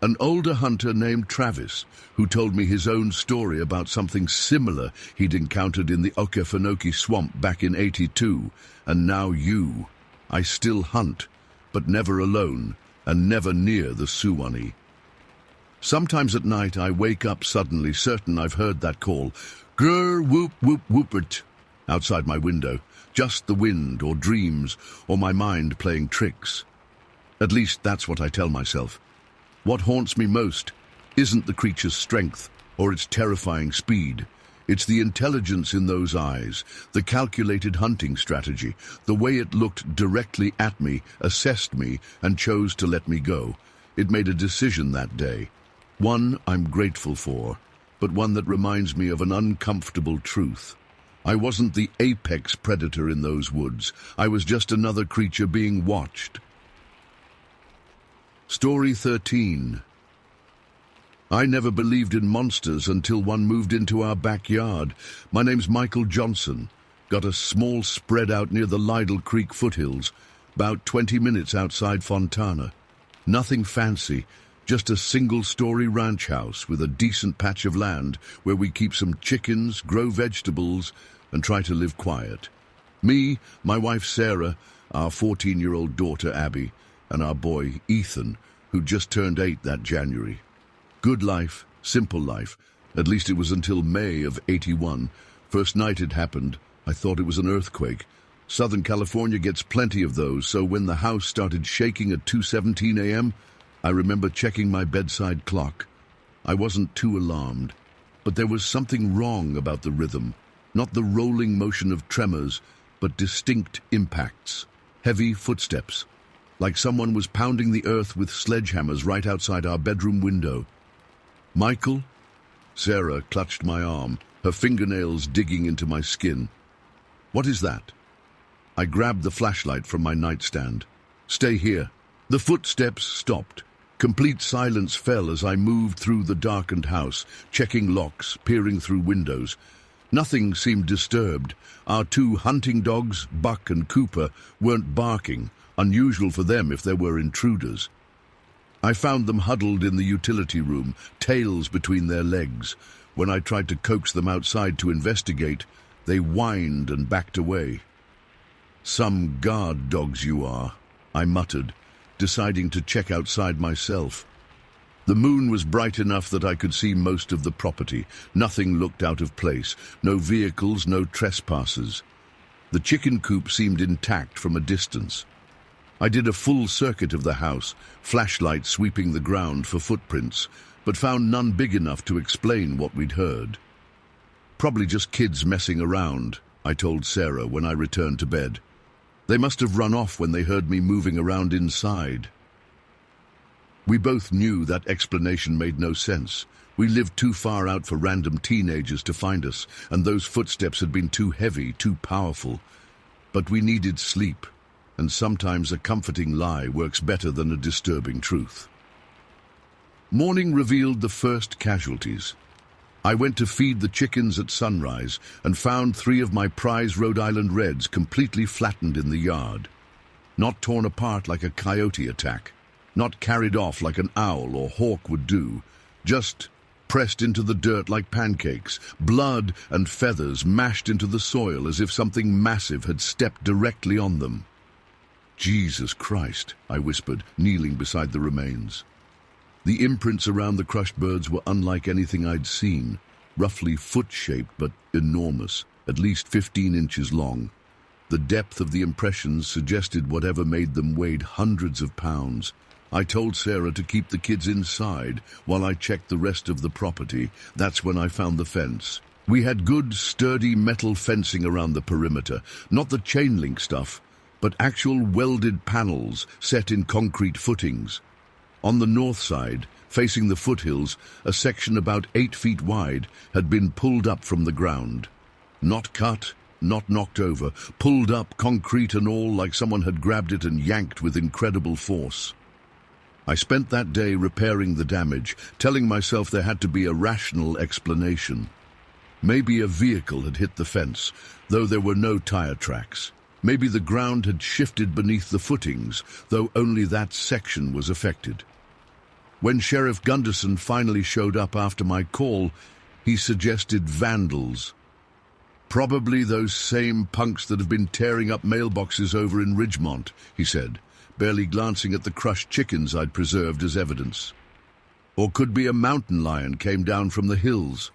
An older hunter named Travis, who told me his own story about something similar he'd encountered in the Okefenokee swamp back in '82, and now you. I still hunt, but never alone, and never near the Suwannee. Sometimes at night I wake up suddenly, certain I've heard that call, grr whoop whoop whoopert, outside my window, just the wind or dreams or my mind playing tricks. At least that's what I tell myself. What haunts me most isn't the creature's strength or its terrifying speed. It's the intelligence in those eyes, the calculated hunting strategy, the way it looked directly at me, assessed me, and chose to let me go. It made a decision that day. One I'm grateful for, but one that reminds me of an uncomfortable truth. I wasn't the apex predator in those woods. I was just another creature being watched. Story 13. I never believed in monsters until one moved into our backyard. My name's Michael Johnson. Got a small spread out near the Lytle Creek foothills, about 20 minutes outside Fontana. Nothing fancy, Just a single-story ranch house with a decent patch of land where we keep some chickens, grow vegetables, and try to live quiet. Me, my wife Sarah, our 14-year-old daughter Abby, and our boy Ethan, who just turned 8 that January. Good life, simple life. At least it was until May of '81. First night it happened, I thought it was an earthquake. Southern California gets plenty of those, so when the house started shaking at 2:17 a.m., I remember checking my bedside clock. I wasn't too alarmed, but there was something wrong about the rhythm. Not the rolling motion of tremors, but distinct impacts. Heavy footsteps, like someone was pounding the earth with sledgehammers right outside our bedroom window. "Michael?" Sarah clutched my arm, her fingernails digging into my skin. "What is that?" I grabbed the flashlight from my nightstand. "Stay here." The footsteps stopped. Complete silence fell as I moved through the darkened house, checking locks, peering through windows. Nothing seemed disturbed. Our 2 hunting dogs, Buck and Cooper, weren't barking, unusual for them if there were intruders. I found them huddled in the utility room, tails between their legs. When I tried to coax them outside to investigate, they whined and backed away. "Some guard dogs you are," I muttered, deciding to check outside myself. The moon was bright enough that I could see most of the property. Nothing looked out of place. No vehicles, no trespassers. The chicken coop seemed intact from a distance. I did a full circuit of the house, flashlight sweeping the ground for footprints, but found none big enough to explain what we'd heard. "Probably just kids messing around," I told Sarah when I returned to bed. "They must have run off when they heard me moving around inside." We both knew that explanation made no sense. We lived too far out for random teenagers to find us, and those footsteps had been too heavy, too powerful. But we needed sleep, and sometimes a comforting lie works better than a disturbing truth. Morning revealed the first casualties. I went to feed the chickens at sunrise and found 3 of my prize Rhode Island Reds completely flattened in the yard. Not torn apart like a coyote attack, not carried off like an owl or hawk would do, just pressed into the dirt like pancakes, blood and feathers mashed into the soil as if something massive had stepped directly on them. "Jesus Christ," I whispered, kneeling beside the remains. The imprints around the crushed birds were unlike anything I'd seen, roughly foot-shaped but enormous, at least 15 inches long. The depth of the impressions suggested whatever made them weighed hundreds of pounds. I told Sarah to keep the kids inside while I checked the rest of the property. That's when I found the fence. We had good, sturdy metal fencing around the perimeter, not the chain-link stuff, but actual welded panels set in concrete footings. On the north side, facing the foothills, a section about 8 feet wide had been pulled up from the ground. Not cut, not knocked over, pulled up, concrete and all, like someone had grabbed it and yanked with incredible force. I spent that day repairing the damage, telling myself there had to be a rational explanation. Maybe a vehicle had hit the fence, though there were no tire tracks. Maybe the ground had shifted beneath the footings, though only that section was affected. When Sheriff Gunderson finally showed up after my call, he suggested vandals. "Probably those same punks that have been tearing up mailboxes over in Ridgemont," he said, barely glancing at the crushed chickens I'd preserved as evidence. "Or could be a mountain lion came down from the hills.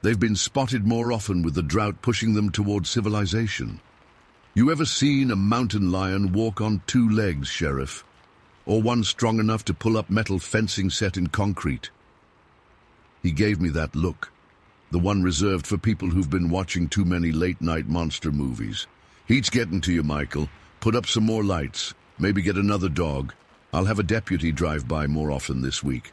They've been spotted more often with the drought pushing them toward civilization. You ever seen a mountain lion walk on 2 legs, Sheriff? Or one strong enough to pull up metal fencing set in concrete?" He gave me that look, the one reserved for people who've been watching too many late-night monster movies. "Heat's getting to you, Michael. Put up some more lights. Maybe get another dog. I'll have a deputy drive by more often this week."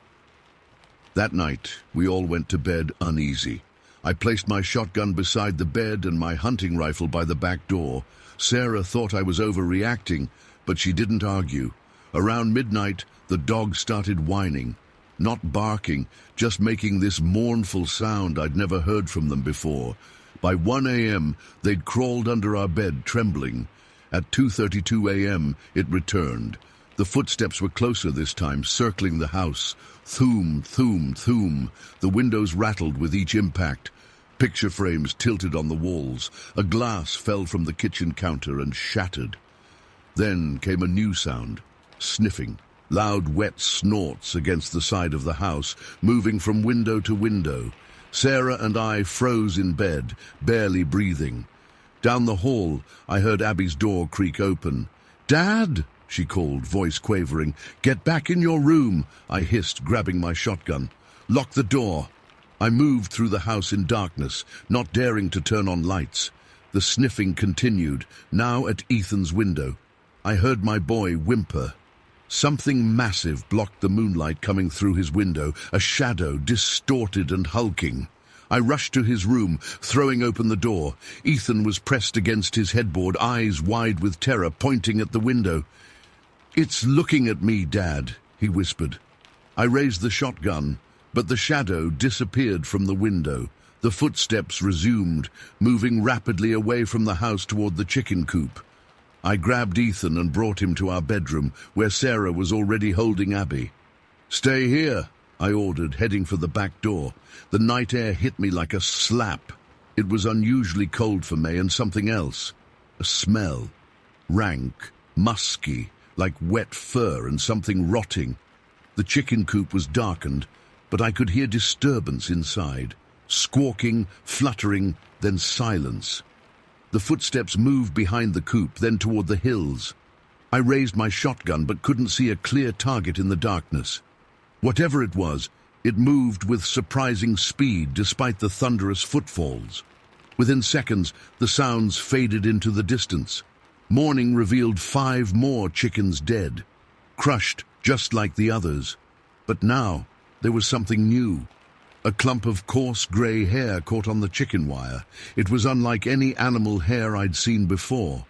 That night, we all went to bed uneasy. I placed my shotgun beside the bed and my hunting rifle by the back door. Sarah thought I was overreacting, but she didn't argue. Around midnight, the dogs started whining. Not barking, just making this mournful sound I'd never heard from them before. By 1 a.m., they'd crawled under our bed, trembling. At 2:32 a.m., it returned. The The footsteps were closer this time, circling the house. Thoom, thoom, thoom. The windows rattled with each impact. Picture frames tilted on the walls. A glass fell from the kitchen counter and shattered. Then came a new sound, sniffing. Loud, wet snorts against the side of the house, moving from window to window. Sarah and I froze in bed, barely breathing. Down the hall, I heard Abby's door creak open. "Dad!" she called, voice quavering. "Get back in your room," I hissed, grabbing my shotgun. "Lock the door." I moved through the house in darkness, not daring to turn on lights. The sniffing continued, now at Ethan's window. I heard my boy whimper. Something massive blocked the moonlight coming through his window, a shadow, distorted and hulking. I rushed to his room, throwing open the door. Ethan was pressed against his headboard, eyes wide with terror, pointing at the window. "It's looking at me, Dad," he whispered. I raised the shotgun, but the shadow disappeared from the window. The footsteps resumed, moving rapidly away from the house toward the chicken coop. I grabbed Ethan and brought him to our bedroom, where Sarah was already holding Abby. "Stay here," I ordered, heading for the back door. The night air hit me like a slap. It was unusually cold for May, and something else. A smell. Rank, musky, like wet fur and something rotting. The chicken coop was darkened, but I could hear disturbance inside. Squawking, fluttering, then silence. The footsteps moved behind the coop, then toward the hills. I raised my shotgun but couldn't see a clear target in the darkness. Whatever it was, it moved with surprising speed despite the thunderous footfalls. Within seconds, the sounds faded into the distance. Morning revealed 5 more chickens dead, crushed just like the others. But now, there was something new. A clump of coarse grey hair caught on the chicken wire. It was unlike any animal hair I'd seen before.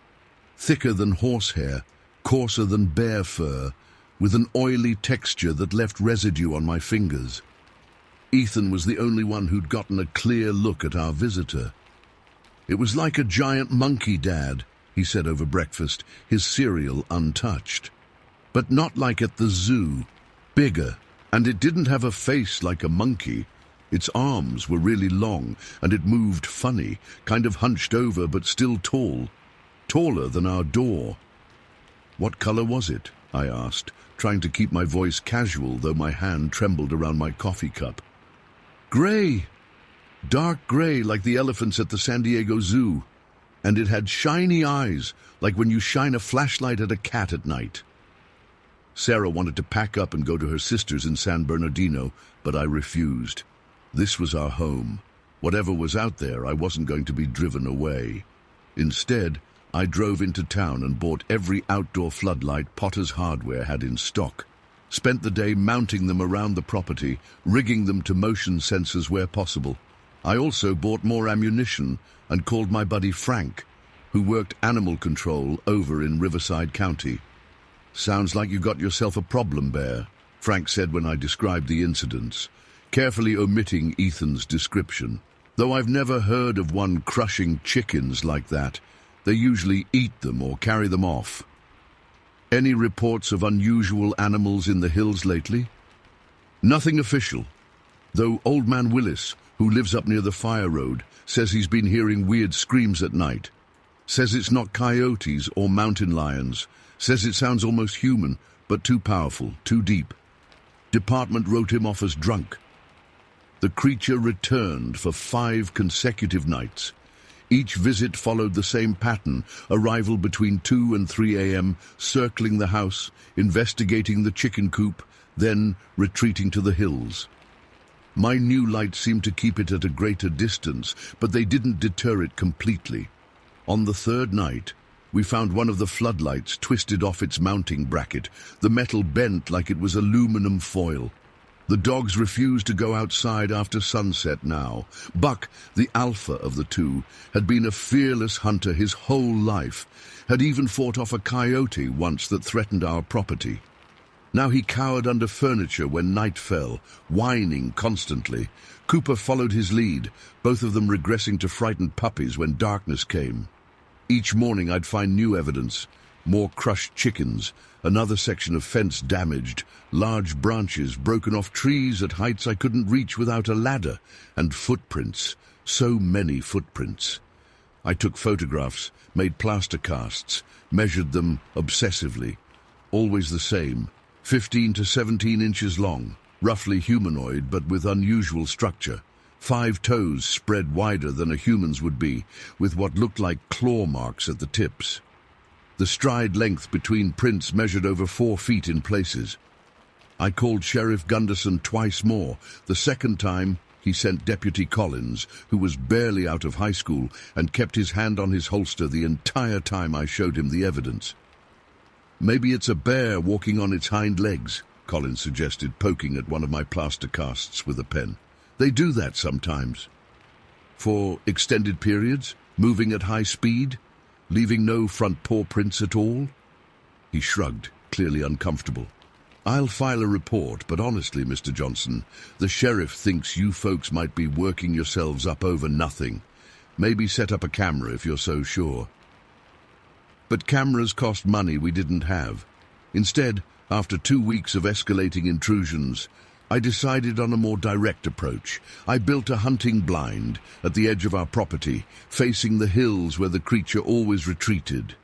Thicker than horsehair, coarser than bear fur, with an oily texture that left residue on my fingers. Ethan was the only one who'd gotten a clear look at our visitor. "It was like a giant monkey, Dad," he said over breakfast, his cereal untouched. "But not like at the zoo. Bigger, and it didn't have a face like a monkey. Its arms were really long, and it moved funny, kind of hunched over but still tall. Taller than our door." "What color was it?" I asked, trying to keep my voice casual, though my hand trembled around my coffee cup. "Gray. Dark gray, like the elephants at the San Diego Zoo. And it had shiny eyes, like when you shine a flashlight at a cat at night." Sarah wanted to pack up and go to her sister's in San Bernardino, but I refused. This was our home. Whatever was out there, I wasn't going to be driven away. Instead, I drove into town and bought every outdoor floodlight Potter's Hardware had in stock. Spent the day mounting them around the property, rigging them to motion sensors where possible. I also bought more ammunition and called my buddy Frank, who worked animal control over in Riverside County. "Sounds like you got yourself a problem, Bear," Frank said when I described the incidents, carefully omitting Ethan's description. "Though I've never heard of one crushing chickens like that. They usually eat them or carry them off." "Any reports of unusual animals in the hills lately?" "Nothing official, though Old Man Willis, who lives up near the fire road, says he's been hearing weird screams at night. Says it's not coyotes or mountain lions. Says it sounds almost human, but too powerful, too deep. Department wrote him off as drunk." The creature returned for 5 consecutive nights. Each visit followed the same pattern, arrival between 2 and 3 a.m., circling the house, investigating the chicken coop, then retreating to the hills. My new lights seemed to keep it at a greater distance, but they didn't deter it completely. On the 3rd night, we found one of the floodlights twisted off its mounting bracket, the metal bent like it was aluminum foil. The dogs refused to go outside after sunset now. Buck, the alpha of the two, had been a fearless hunter his whole life, had even fought off a coyote once that threatened our property. Now he cowered under furniture when night fell, whining constantly. Cooper followed his lead, both of them regressing to frightened puppies when darkness came. Each morning I'd find new evidence, More crushed chickens, another section of fence damaged, large branches broken off trees at heights I couldn't reach without a ladder, and footprints, so many footprints. I took photographs, made plaster casts, measured them obsessively. Always the same, 15 to 17 inches long, roughly humanoid but with unusual structure. 5 toes spread wider than a human's would be, with what looked like claw marks at the tips. The stride length between prints measured over 4 feet in places. I called Sheriff Gunderson twice more. The second time, he sent Deputy Collins, who was barely out of high school, and kept his hand on his holster the entire time I showed him the evidence. "Maybe it's a bear walking on its hind legs," Collins suggested, poking at one of my plaster casts with a pen. "They do that sometimes." "For extended periods, moving at high speed, leaving no front paw prints at all?" He shrugged, clearly uncomfortable. "I'll file a report, but honestly, Mr. Johnson, the sheriff thinks you folks might be working yourselves up over nothing. Maybe set up a camera if you're so sure." But cameras cost money we didn't have. Instead, after 2 weeks of escalating intrusions, I decided on a more direct approach. I built a hunting blind at the edge of our property, facing the hills where the creature always retreated.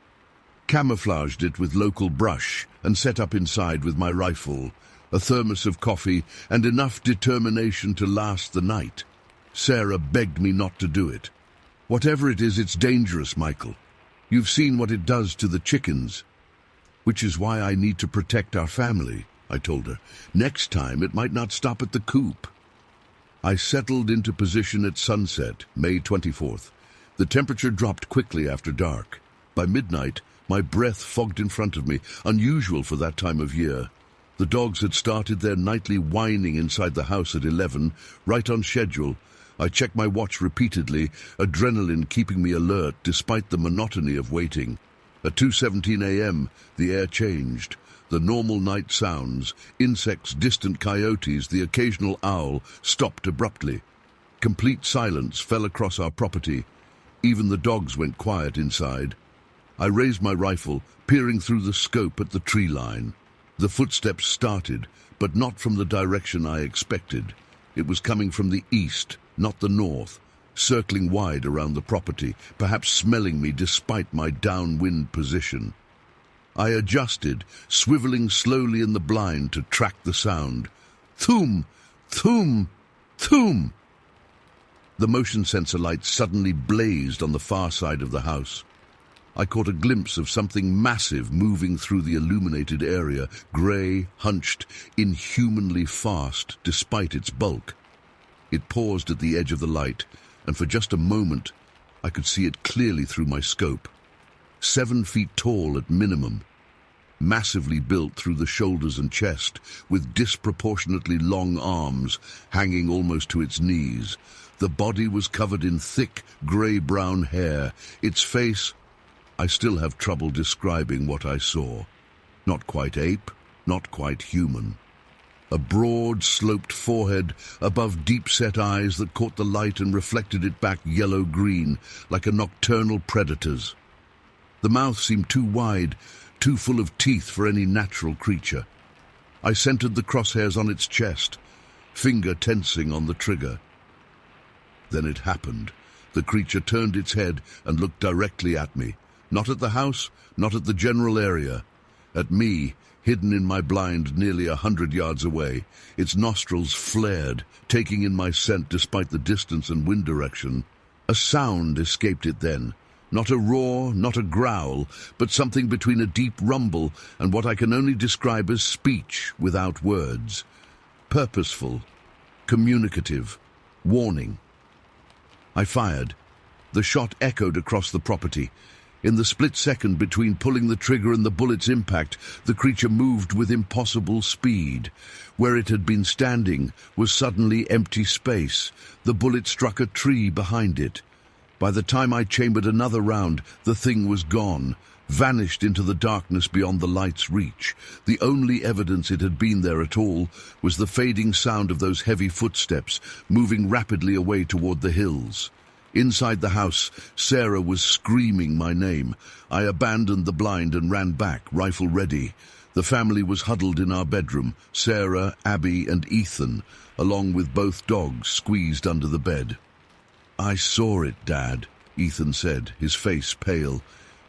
Camouflaged it with local brush and set up inside with my rifle, a thermos of coffee, and enough determination to last the night. Sarah begged me not to do it. "Whatever it is, it's dangerous, Michael. You've seen what it does to the chickens." "Which is why I need to protect our family," I told her. "Next time, it might not stop at the coop." I settled into position at sunset, May 24th. The temperature dropped quickly after dark. By midnight, my breath fogged in front of me, unusual for that time of year. The dogs had started their nightly whining inside the house at 11, right on schedule. I checked my watch repeatedly, adrenaline keeping me alert despite the monotony of waiting. At 2:17 a.m., the air changed. The normal night sounds, insects, distant coyotes, the occasional owl, stopped abruptly. Complete silence fell across our property. Even the dogs went quiet inside. I raised my rifle, peering through the scope at the tree line. The footsteps started, but not from the direction I expected. It was coming from the east, not the north, circling wide around the property, perhaps smelling me despite my downwind position. I adjusted, swiveling slowly in the blind to track the sound. Thoom! Thoom! Thoom! The motion sensor light suddenly blazed on the far side of the house. I caught a glimpse of something massive moving through the illuminated area, grey, hunched, inhumanly fast despite its bulk. It paused at the edge of the light, and for just a moment I could see it clearly through my scope. 7 feet tall at minimum, massively built through the shoulders and chest, with disproportionately long arms hanging almost to its knees. The body was covered in thick, grey-brown hair. Its face, I still have trouble describing what I saw. Not quite ape, not quite human. A broad, sloped forehead above deep-set eyes that caught the light and reflected it back yellow-green, like a nocturnal predator's. The mouth seemed too wide, too full of teeth for any natural creature. I centered the crosshairs on its chest, finger tensing on the trigger. Then it happened. The creature turned its head and looked directly at me. Not at the house, not at the general area. At me, hidden in my blind nearly 100 yards away. Its nostrils flared, taking in my scent despite the distance and wind direction. A sound escaped it then. Not a roar, not a growl, but something between a deep rumble and what I can only describe as speech without words. Purposeful, communicative, warning. I fired. The shot echoed across the property. In the split second between pulling the trigger and the bullet's impact, the creature moved with impossible speed. Where it had been standing was suddenly empty space. The bullet struck a tree behind it. By the time I chambered another round, the thing was gone, vanished into the darkness beyond the light's reach. The only evidence it had been there at all was the fading sound of those heavy footsteps moving rapidly away toward the hills. Inside the house, Sarah was screaming my name. I abandoned the blind and ran back, rifle ready. The family was huddled in our bedroom, Sarah, Abby, and Ethan, along with both dogs squeezed under the bed. "I saw it, Dad," Ethan said, his face pale.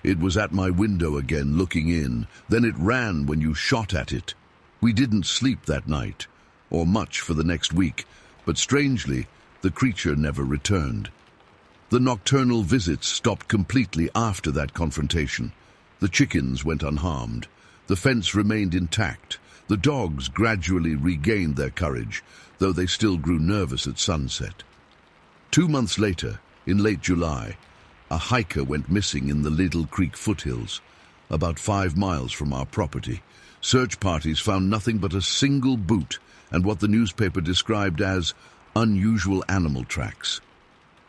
"It was at my window again, looking in. Then it ran when you shot at it." We didn't sleep that night, or much for the next week, but strangely, the creature never returned. The nocturnal visits stopped completely after that confrontation. The chickens went unharmed. The fence remained intact. The dogs gradually regained their courage, though they still grew nervous at sunset. 2 months later, in late July, a hiker went missing in the Little Creek foothills, about 5 miles from our property. Search parties found nothing but a single boot and what the newspaper described as unusual animal tracks.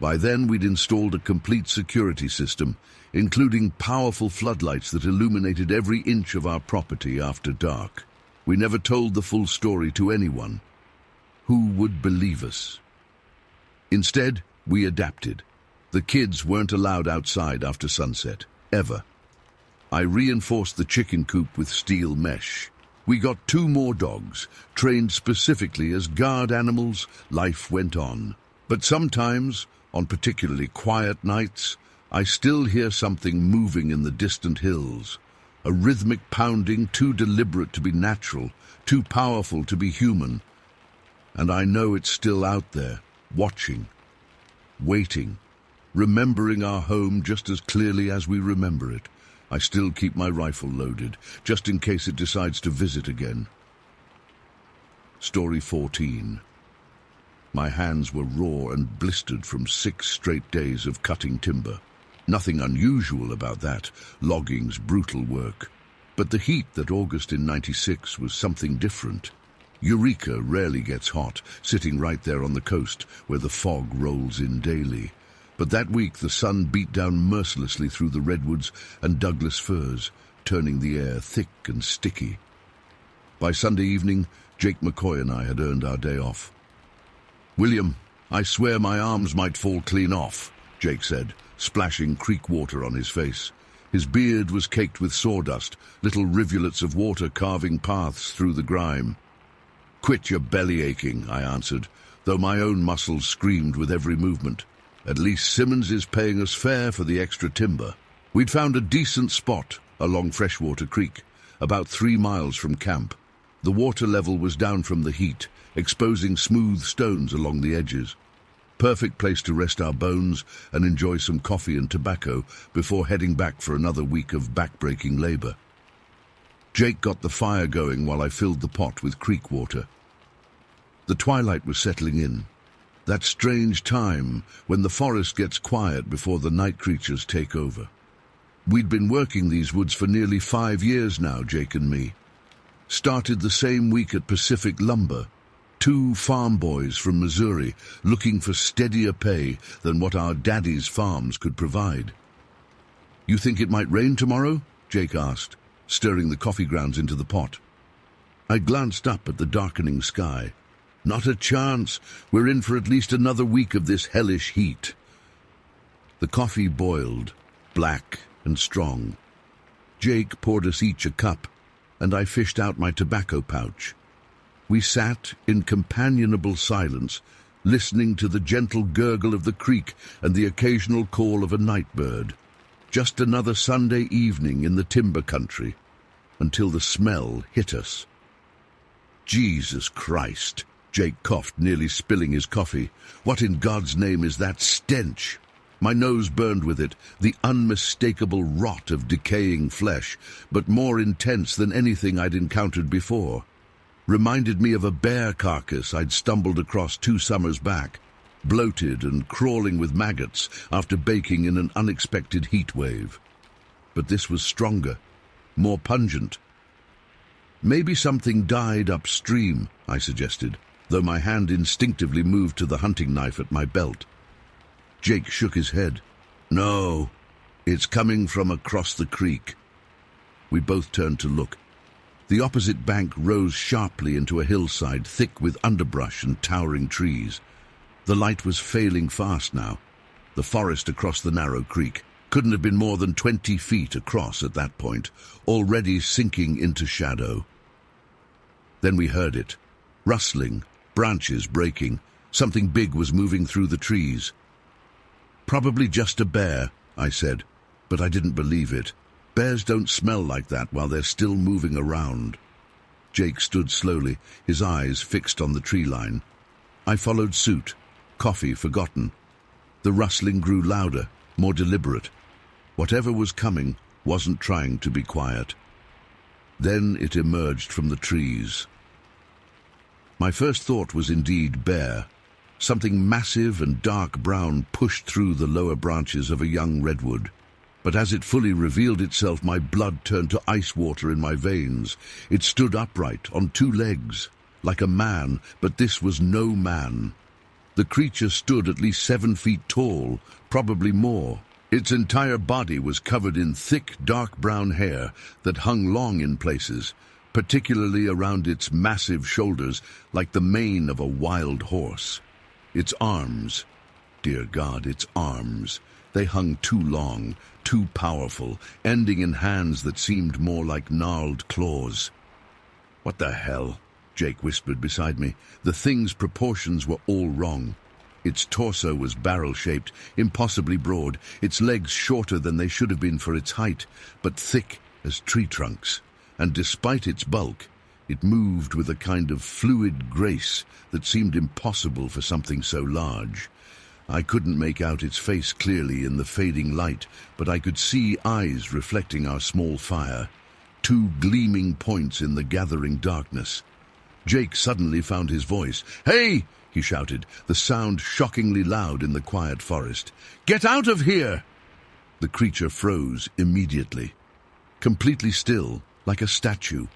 By then, we'd installed a complete security system, including powerful floodlights that illuminated every inch of our property after dark. We never told the full story to anyone. Who would believe us? Instead, we adapted. The kids weren't allowed outside after sunset, ever. I reinforced the chicken coop with steel mesh. We got 2 more dogs, trained specifically as guard animals. Life went on. But sometimes, on particularly quiet nights, I still hear something moving in the distant hills. A rhythmic pounding too deliberate to be natural, too powerful to be human. And I know it's still out there, watching, waiting, remembering our home just as clearly as we remember it. I still keep my rifle loaded, just in case it decides to visit again. Story 14. My hands were raw and blistered from 6 straight days of cutting timber. Nothing unusual about that, logging's brutal work. But the heat that August in '96 was something different. Eureka rarely gets hot, sitting right there on the coast where the fog rolls in daily. But that week the sun beat down mercilessly through the redwoods and Douglas firs, turning the air thick and sticky. By Sunday evening, Jake McCoy and I had earned our day off. "William, I swear my arms might fall clean off," Jake said, splashing creek water on his face. His beard was caked with sawdust, little rivulets of water carving paths through the grime. "Quit your belly aching," I answered, though my own muscles screamed with every movement. At least Simmons is paying us fair for the extra timber. We'd found a decent spot along Freshwater Creek, about 3 miles from camp. The water level was down from the heat, exposing smooth stones along the edges. Perfect place to rest our bones and enjoy some coffee and tobacco before heading back for another week of back-breaking labor. Jake got the fire going while I filled the pot with creek water. The twilight was settling in. That strange time when the forest gets quiet before the night creatures take over. We'd been working these woods for nearly 5 years now, Jake and me. Started the same week at Pacific Lumber, 2 farm boys from Missouri looking for steadier pay than what our daddy's farms could provide. "You think it might rain tomorrow?" Jake asked, stirring the coffee grounds into the pot. I glanced up at the darkening sky. "Not a chance. We're in for at least another week of this hellish heat." The coffee boiled, black and strong. Jake poured us each a cup, and I fished out my tobacco pouch. We sat in companionable silence, listening to the gentle gurgle of the creek and the occasional call of a night bird. Just another Sunday evening in the timber country, until the smell hit us. "Jesus Christ!" Jake coughed, nearly spilling his coffee. "What in God's name is that stench?" My nose burned with it, the unmistakable rot of decaying flesh, but more intense than anything I'd encountered before. Reminded me of a bear carcass I'd stumbled across 2 summers back, bloated and crawling with maggots after baking in an unexpected heat wave. But this was stronger, more pungent. "Maybe something died upstream," I suggested, though my hand instinctively moved to the hunting knife at my belt. Jake shook his head. "No, it's coming from across the creek." We both turned to look. The opposite bank rose sharply into a hillside thick with underbrush and towering trees. The light was failing fast now. The forest across the narrow creek couldn't have been more than 20 feet across at that point, already sinking into shadow. Then we heard it. Rustling, branches breaking. Something big was moving through the trees. "Probably just a bear," I said, but I didn't believe it. Bears don't smell like that while they're still moving around. Jake stood slowly, his eyes fixed on the tree line. I followed suit, coffee forgotten. The rustling grew louder, more deliberate. Whatever was coming wasn't trying to be quiet. Then it emerged from the trees. My first thought was indeed bear. Something massive and dark brown pushed through the lower branches of a young redwood. But as it fully revealed itself, my blood turned to ice water in my veins. It stood upright, on two legs, like a man, but this was no man. The creature stood at least 7 feet tall, probably more. Its entire body was covered in thick, dark brown hair that hung long in places, particularly around its massive shoulders, like the mane of a wild horse. Its arms, dear God, its arms, they hung too long, too powerful, ending in hands that seemed more like gnarled claws. "What the hell?" Jake whispered beside me. The thing's proportions were all wrong. Its torso was barrel-shaped, impossibly broad, its legs shorter than they should have been for its height, but thick as tree trunks. And despite its bulk, it moved with a kind of fluid grace that seemed impossible for something so large. I couldn't make out its face clearly in the fading light, but I could see eyes reflecting our small fire, two gleaming points in the gathering darkness. Jake suddenly found his voice. "Hey!" he shouted, the sound shockingly loud in the quiet forest. "Get out of here!" The creature froze immediately, completely still, like a statue.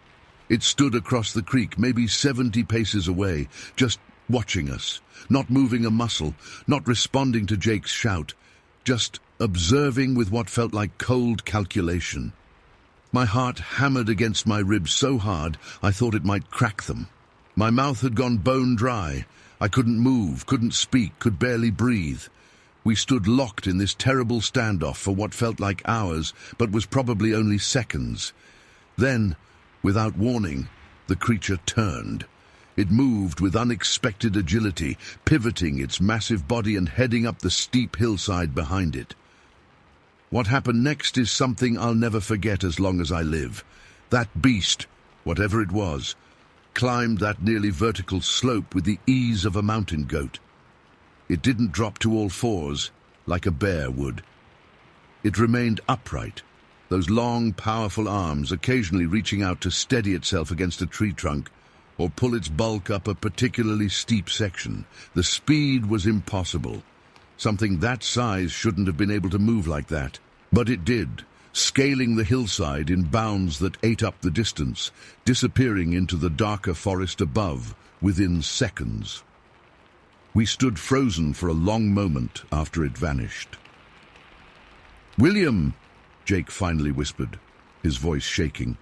It stood across the creek, maybe 70 paces away, just watching us, not moving a muscle, not responding to Jake's shout, just observing with what felt like cold calculation. My heart hammered against my ribs so hard I thought it might crack them. My mouth had gone bone dry. I couldn't move, couldn't speak, could barely breathe. We stood locked in this terrible standoff for what felt like hours, but was probably only seconds. Then, without warning, the creature turned. It moved with unexpected agility, pivoting its massive body and heading up the steep hillside behind it. What happened next is something I'll never forget as long as I live. That beast, whatever it was, climbed that nearly vertical slope with the ease of a mountain goat. It didn't drop to all fours like a bear would. It remained upright, those long, powerful arms occasionally reaching out to steady itself against a tree trunk or pull its bulk up a particularly steep section. The speed was impossible. Something that size shouldn't have been able to move like that. But it did, scaling the hillside in bounds that ate up the distance, disappearing into the darker forest above within seconds. We stood frozen for a long moment after it vanished. "William," Jake finally whispered, his voice shaking.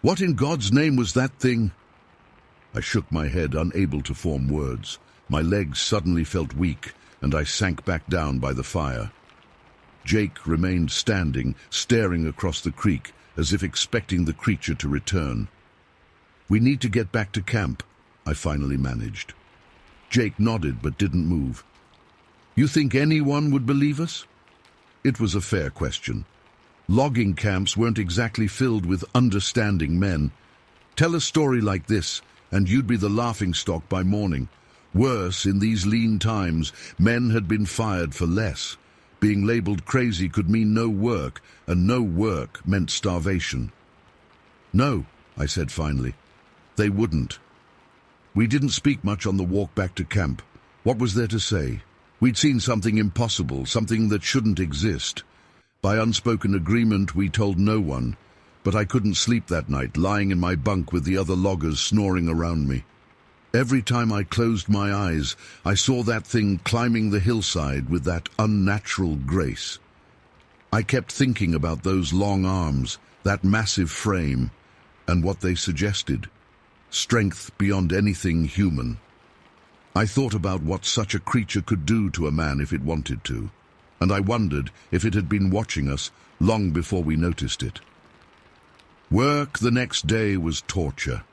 "What in God's name was that thing?" I shook my head, unable to form words. My legs suddenly felt weak, and I sank back down by the fire. Jake remained standing, staring across the creek, as if expecting the creature to return. "We need to get back to camp," I finally managed. Jake nodded but didn't move. "You think anyone would believe us?" It was a fair question. Logging camps weren't exactly filled with understanding men. Tell a story like this, and you'd be the laughingstock by morning. Worse, in these lean times, men had been fired for less. Being labeled crazy could mean no work, and no work meant starvation. "No," I said finally. "They wouldn't." We didn't speak much on the walk back to camp. What was there to say? We'd seen something impossible, something that shouldn't exist. By unspoken agreement, we told no one, but I couldn't sleep that night, lying in my bunk with the other loggers snoring around me. Every time I closed my eyes, I saw that thing climbing the hillside with that unnatural grace. I kept thinking about those long arms, that massive frame, and what they suggested. Strength beyond anything human. I thought about what such a creature could do to a man if it wanted to. and I wondered if it had been watching us long before we noticed it. Work the next day was torture.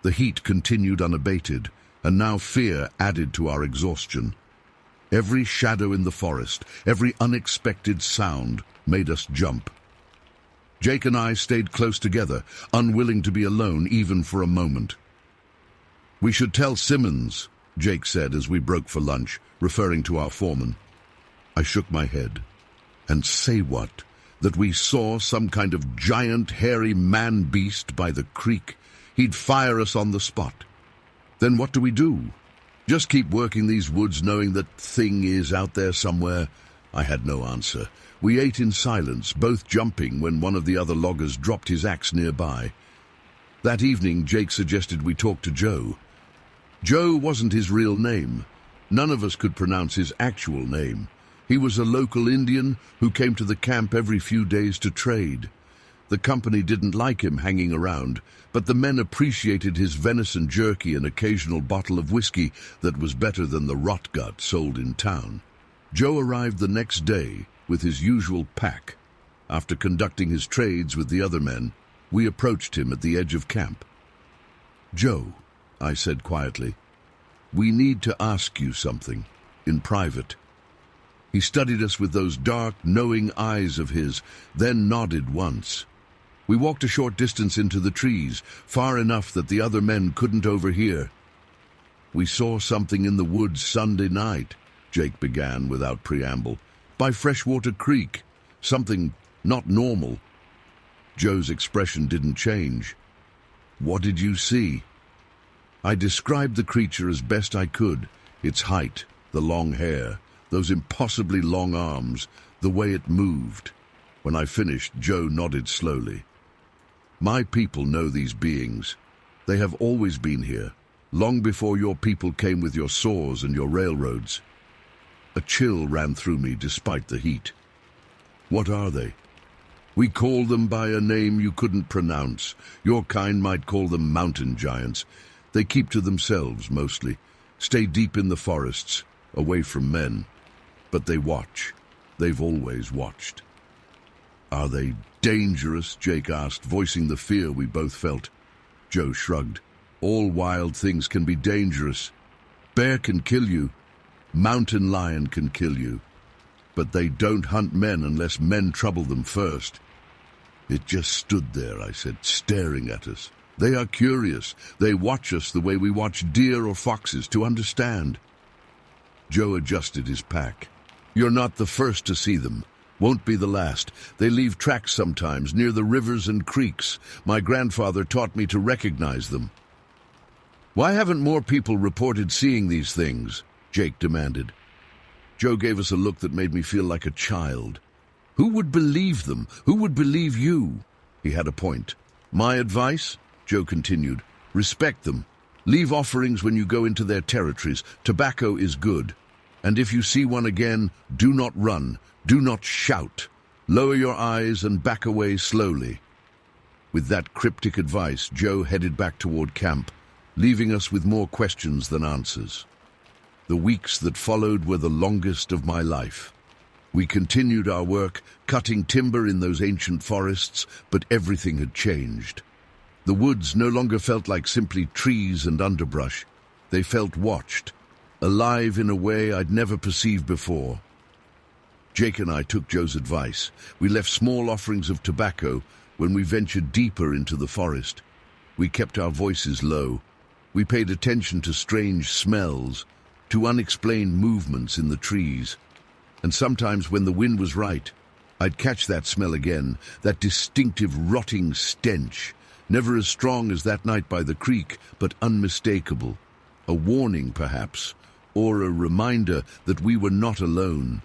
The heat continued unabated, and now fear added to our exhaustion. Every shadow in the forest, every unexpected sound made us jump. Jake and I stayed close together, unwilling to be alone even for a moment. "We should tell Simmons," Jake said as we broke for lunch, referring to our foreman. I shook my head. And say what? That we saw some kind of giant, hairy man-beast by the creek. He'd fire us on the spot. Then what do we do? Just keep working these woods knowing that thing is out there somewhere? I had no answer. We ate in silence, both jumping when one of the other loggers dropped his axe nearby. That evening, Jake suggested we talk to Joe. Joe wasn't his real name. None of us could pronounce his actual name. He was a local Indian who came to the camp every few days to trade. The company didn't like him hanging around, but the men appreciated his venison jerky and occasional bottle of whiskey that was better than the rot gut sold in town. Joe arrived the next day with his usual pack. After conducting his trades with the other men, we approached him at the edge of camp. "Joe," I said quietly, "we need to ask you something, in private." He studied us with those dark, knowing eyes of his, then nodded once. We walked a short distance into the trees, far enough that the other men couldn't overhear. "We saw something in the woods Sunday night," Jake began without preamble, "by Freshwater Creek. Something not normal." Joe's expression didn't change. "What did you see?" I described the creature as best I could. Its height, the long hair, those impossibly long arms, the way it moved. When I finished, Joe nodded slowly. "My people know these beings. They have always been here, long before your people came with your saws and your railroads." A chill ran through me despite the heat. "What are they?" "We call them by a name you couldn't pronounce. Your kind might call them mountain giants. They keep to themselves, mostly. Stay deep in the forests, away from men. But they watch. They've always watched." "Are they dangerous?" Jake asked, voicing the fear we both felt. Joe shrugged. "All wild things can be dangerous. Bear can kill you. Mountain lion can kill you. But they don't hunt men unless men trouble them first." It just stood there, I said, staring at us. "They are curious. They watch us the way we watch deer or foxes to understand." Joe adjusted his pack. "You're not the first to see them. Won't be the last. They leave tracks sometimes near the rivers and creeks. My grandfather taught me to recognize them." "Why haven't more people reported seeing these things?" Jake demanded. Joe gave us a look that made me feel like a child. "Who would believe them? Who would believe you?" He had a point. "My advice," Joe continued, "respect them. Leave offerings when you go into their territories. Tobacco is good. And if you see one again, do not run. Do not shout. Lower your eyes and back away slowly." With that cryptic advice, Joe headed back toward camp, leaving us with more questions than answers. The weeks that followed were the longest of my life. We continued our work, cutting timber in those ancient forests, but everything had changed. The woods no longer felt like simply trees and underbrush. They felt watched, alive in a way I'd never perceived before. Jake and I took Joe's advice. We left small offerings of tobacco when we ventured deeper into the forest. We kept our voices low. We paid attention to strange smells, to unexplained movements in the trees. And sometimes when the wind was right, I'd catch that smell again, that distinctive rotting stench, never as strong as that night by the creek, but unmistakable. A warning, perhaps, or a reminder that we were not alone.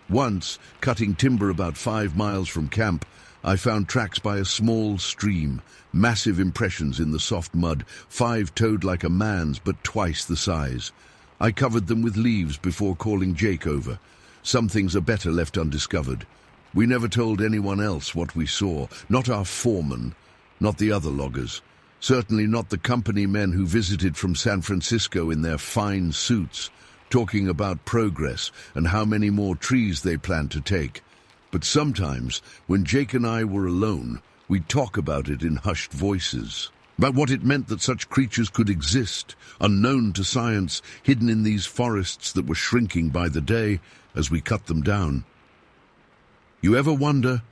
Once, cutting timber about 5 miles from camp, I found tracks by a small stream, massive impressions in the soft mud, 5-toed like a man's but twice the size. I covered them with leaves before calling Jake over. Some things are better left undiscovered. We never told anyone else what we saw, not our foreman, not the other loggers, certainly not the company men who visited from San Francisco in their fine suits. talking about progress and how many more trees they plan to take. But sometimes, when Jake and I were alone, we'd talk about it in hushed voices, about what it meant that such creatures could exist, unknown to science, hidden in these forests that were shrinking by the day as we cut them down. "You ever wonder,"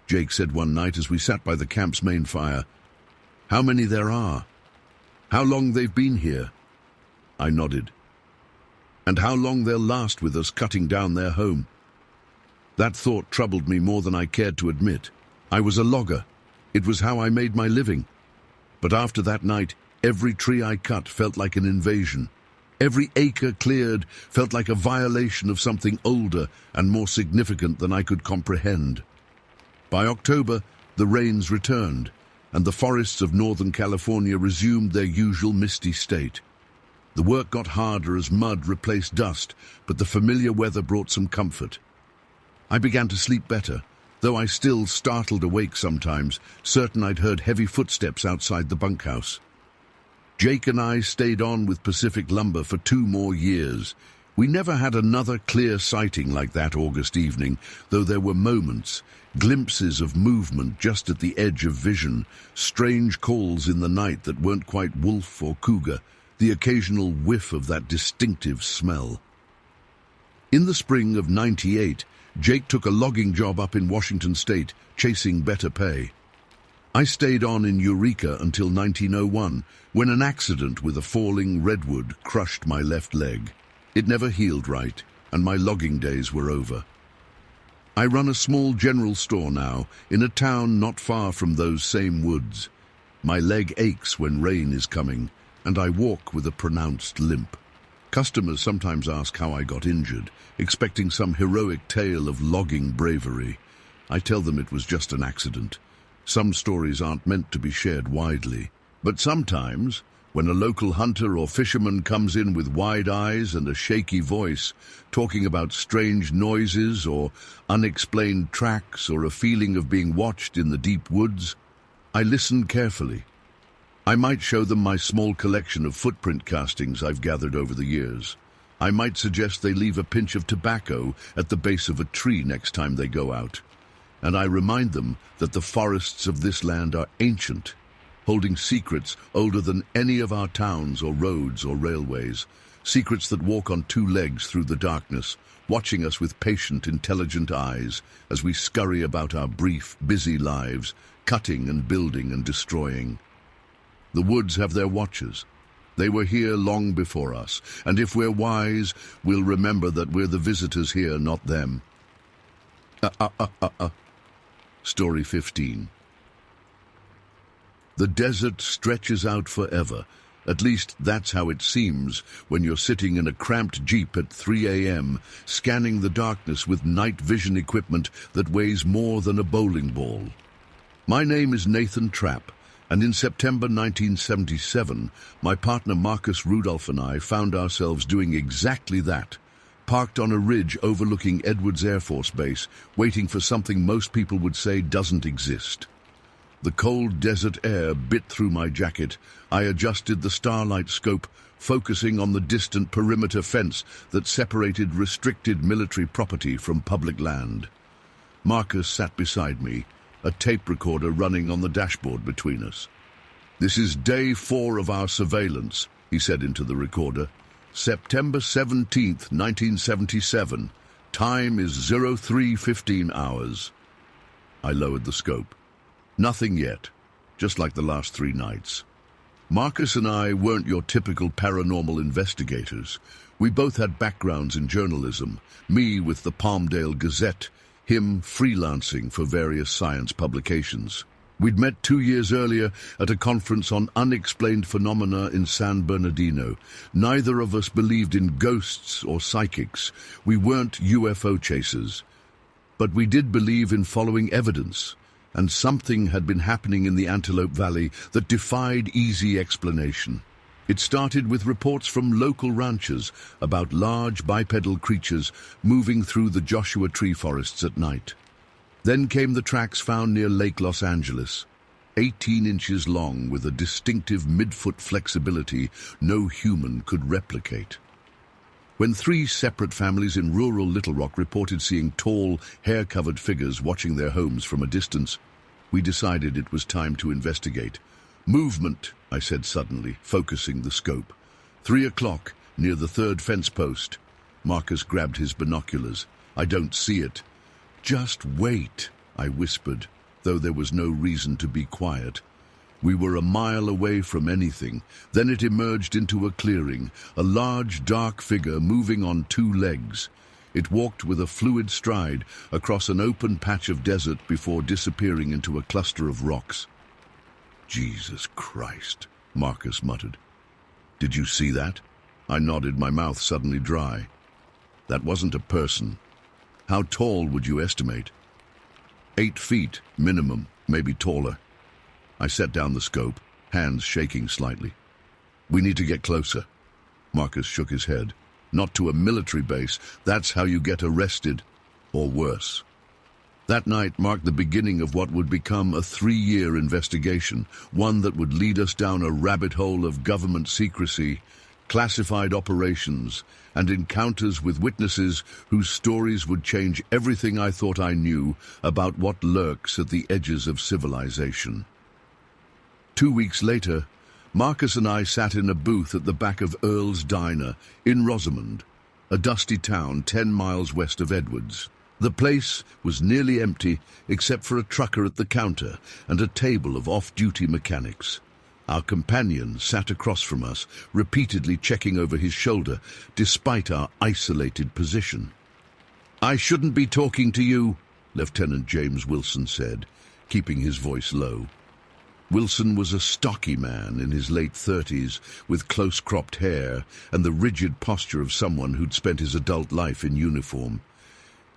Jake said one night as we sat by the camp's main fire, "how many there are? How long they've been here?" I nodded. "And how long they'll last with us cutting down their home?" That thought troubled me more than I cared to admit. I was a logger. It was how I made my living. But after that night, every tree I cut felt like an invasion. Every acre cleared felt like a violation of something older and more significant than I could comprehend. By October, the rains returned, and the forests of Northern California resumed their usual misty state. The work got harder as mud replaced dust, but the familiar weather brought some comfort. I began to sleep better, though I still startled awake sometimes, certain I'd heard heavy footsteps outside the bunkhouse. Jake and I stayed on with Pacific Lumber for 2 more years. We never had another clear sighting like that August evening, though there were moments, glimpses of movement just at the edge of vision, strange calls in the night that weren't quite wolf or cougar, the occasional whiff of that distinctive smell. In the spring of '98, Jake took a logging job up in Washington state, chasing better pay. I stayed on in Eureka until 1901, when an accident with a falling redwood crushed my left leg. It never healed right, and my logging days were over. I run a small general store now, in a town not far from those same woods. My leg aches when rain is coming, and I walk with a pronounced limp. Customers sometimes ask how I got injured, expecting some heroic tale of logging bravery. I tell them it was just an accident. Some stories aren't meant to be shared widely. But sometimes, when a local hunter or fisherman comes in with wide eyes and a shaky voice, talking about strange noises or unexplained tracks or a feeling of being watched in the deep woods, I listen carefully. I might show them my small collection of footprint castings I've gathered over the years. I might suggest they leave a pinch of tobacco at the base of a tree next time they go out. And I remind them that the forests of this land are ancient, holding secrets older than any of our towns or roads or railways, secrets that walk on 2 legs through the darkness, watching us with patient, intelligent eyes as we scurry about our brief, busy lives, cutting and building and destroying. The woods have their watchers. They were here long before us, and if we're wise, we'll remember that we're the visitors here, not them. Story 15. The desert stretches out forever. At least that's how it seems when you're sitting in a cramped jeep at 3 a.m., scanning the darkness with night vision equipment that weighs more than a bowling ball. My name is Nathan Trapp, and in September 1977, my partner Marcus Rudolph and I found ourselves doing exactly that, parked on a ridge overlooking Edwards Air Force Base, waiting for something most people would say doesn't exist. The cold desert air bit through my jacket. I adjusted the starlight scope, focusing on the distant perimeter fence that separated restricted military property from public land. Marcus sat beside me, a tape recorder running on the dashboard between us. "This is day 4 of our surveillance," he said into the recorder. "September 17th, 1977. Time is 03:15 hours. I lowered the scope. Nothing yet, just like the last 3 nights. Marcus and I weren't your typical paranormal investigators. We both had backgrounds in journalism, me with the Palmdale Gazette, him freelancing for various science publications. We'd met 2 years earlier at a conference on unexplained phenomena in San Bernardino. Neither of us believed in ghosts or psychics. We weren't UFO chasers. But we did believe in following evidence, and something had been happening in the Antelope Valley that defied easy explanation. It started with reports from local ranchers about large bipedal creatures moving through the Joshua Tree forests at night. Then came the tracks found near Lake Los Angeles, 18 inches long with a distinctive midfoot flexibility no human could replicate. When 3 separate families in rural Little Rock reported seeing tall, hair-covered figures watching their homes from a distance, we decided it was time to investigate. "Movement," I said suddenly, focusing the scope. 3 o'clock, near the 3rd fence post. Marcus grabbed his binoculars. "I don't see it." "Just wait," I whispered, though there was no reason to be quiet. We were a mile away from anything. Then it emerged into a clearing, a large, dark figure moving on 2 legs. It walked with a fluid stride across an open patch of desert before disappearing into a cluster of rocks. "Jesus Christ," Marcus muttered. "Did you see that?" I nodded, my mouth suddenly dry. "That wasn't a person. How tall would you estimate?" 8 feet, minimum, maybe taller. I set down the scope, hands shaking slightly. "We need to get closer." Marcus shook his head. "Not to a military base. That's how you get arrested. Or worse." That night marked the beginning of what would become a 3-year investigation, one that would lead us down a rabbit hole of government secrecy, classified operations, and encounters with witnesses whose stories would change everything I thought I knew about what lurks at the edges of civilization. 2 weeks later, Marcus and I sat in a booth at the back of Earl's Diner in Rosamond, a dusty town 10 miles west of Edwards. The place was nearly empty except for a trucker at the counter and a table of off-duty mechanics. Our companion sat across from us, repeatedly checking over his shoulder, despite our isolated position. "I shouldn't be talking to you," Lieutenant James Wilson said, keeping his voice low. Wilson was a stocky man in his late 30s, with close-cropped hair and the rigid posture of someone who'd spent his adult life in uniform.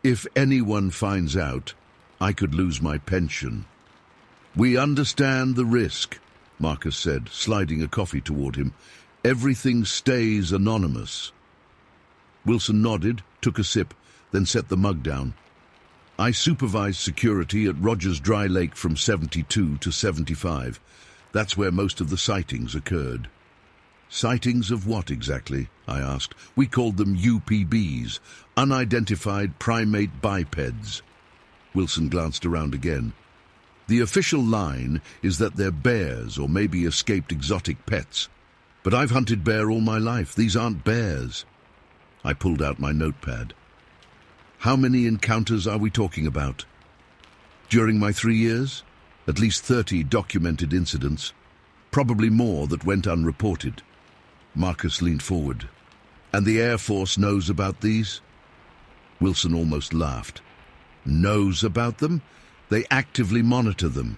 "If anyone finds out, I could lose my pension." "We understand the risk," Marcus said, sliding a coffee toward him. "Everything stays anonymous." Wilson nodded, took a sip, then set the mug down. "I supervised security at Rogers Dry Lake from 72 to 75. That's where most of the sightings occurred." "Sightings of what exactly?" I asked. "We called them UPBs, unidentified primate bipeds." Wilson glanced around again. "The official line is that they're bears or maybe escaped exotic pets. But I've hunted bear all my life. These aren't bears." I pulled out my notepad. "How many encounters are we talking about?" "During my 3 years? At least 30 documented incidents. Probably more that went unreported." Marcus leaned forward. "And the Air Force knows about these?" Wilson almost laughed. "Knows about them? They actively monitor them.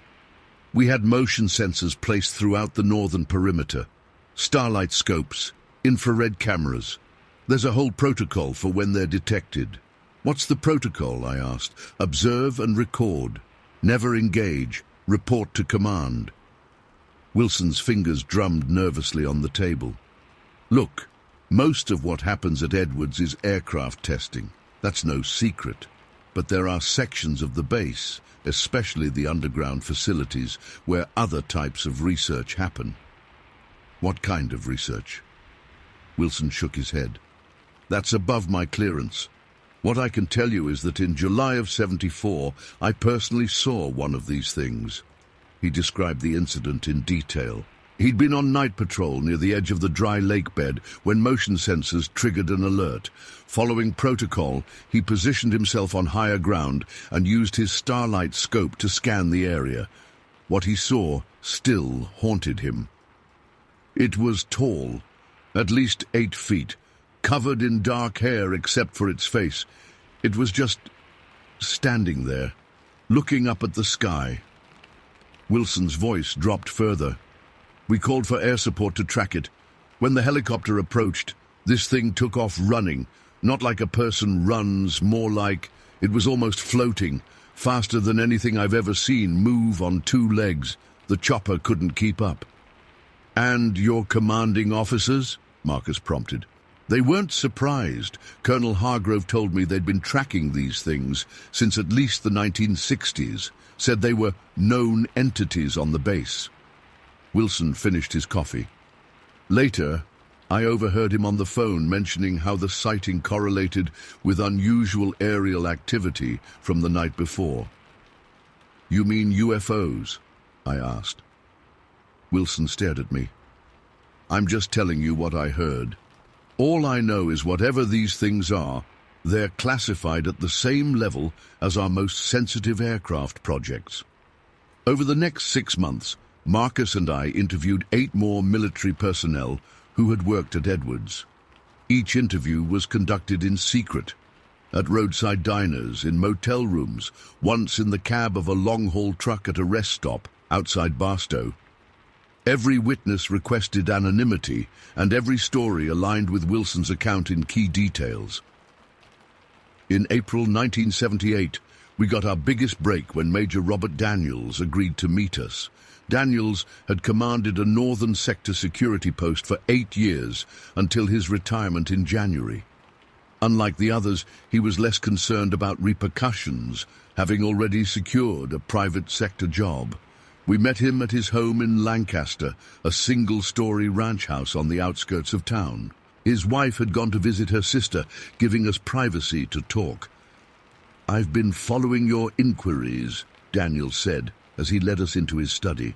We had motion sensors placed throughout the northern perimeter. Starlight scopes, infrared cameras. There's a whole protocol for when they're detected." "What's the protocol?" I asked. "Observe and record. Never engage. Report to command." Wilson's fingers drummed nervously on the table. "Look, most of what happens at Edwards is aircraft testing. That's no secret. But there are sections of the base, especially the underground facilities, where other types of research happen." "What kind of research?" Wilson shook his head. "That's above my clearance. What I can tell you is that in July of 74, I personally saw one of these things." He described the incident in detail. He'd been on night patrol near the edge of the dry lake bed when motion sensors triggered an alert. Following protocol, he positioned himself on higher ground and used his starlight scope to scan the area. What he saw still haunted him. It was tall, at least 8 feet, covered in dark hair except for its face. It was just standing there, looking up at the sky. Wilson's voice dropped further. "We called for air support to track it. When the helicopter approached, this thing took off running, not like a person runs, more like it was almost floating, faster than anything I've ever seen move on 2 legs. The chopper couldn't keep up." "And your commanding officers?" Marcus prompted. "They weren't surprised. Colonel Hargrove told me they'd been tracking these things since at least the 1960s, said they were known entities on the base." Wilson finished his coffee. "Later, I overheard him on the phone mentioning how the sighting correlated with unusual aerial activity from the night before. "You mean UFOs?" I asked. Wilson stared at me. "I'm just telling you what I heard. All I know is whatever these things are, they're classified at the same level as our most sensitive aircraft projects." Over the next 6 months, Marcus and I interviewed 8 more military personnel who had worked at Edwards. Each interview was conducted in secret, at roadside diners, in motel rooms, once in the cab of a long-haul truck at a rest stop outside Barstow. Every witness requested anonymity, and every story aligned with Wilson's account in key details. In April 1978, we got our biggest break when Major Robert Daniels agreed to meet us. Daniels had commanded a northern sector security post for 8 years until his retirement in January. Unlike the others, he was less concerned about repercussions, having already secured a private sector job. We met him at his home in Lancaster, a single-story ranch house on the outskirts of town. His wife had gone to visit her sister, giving us privacy to talk. "I've been following your inquiries," Daniels said, as he led us into his study.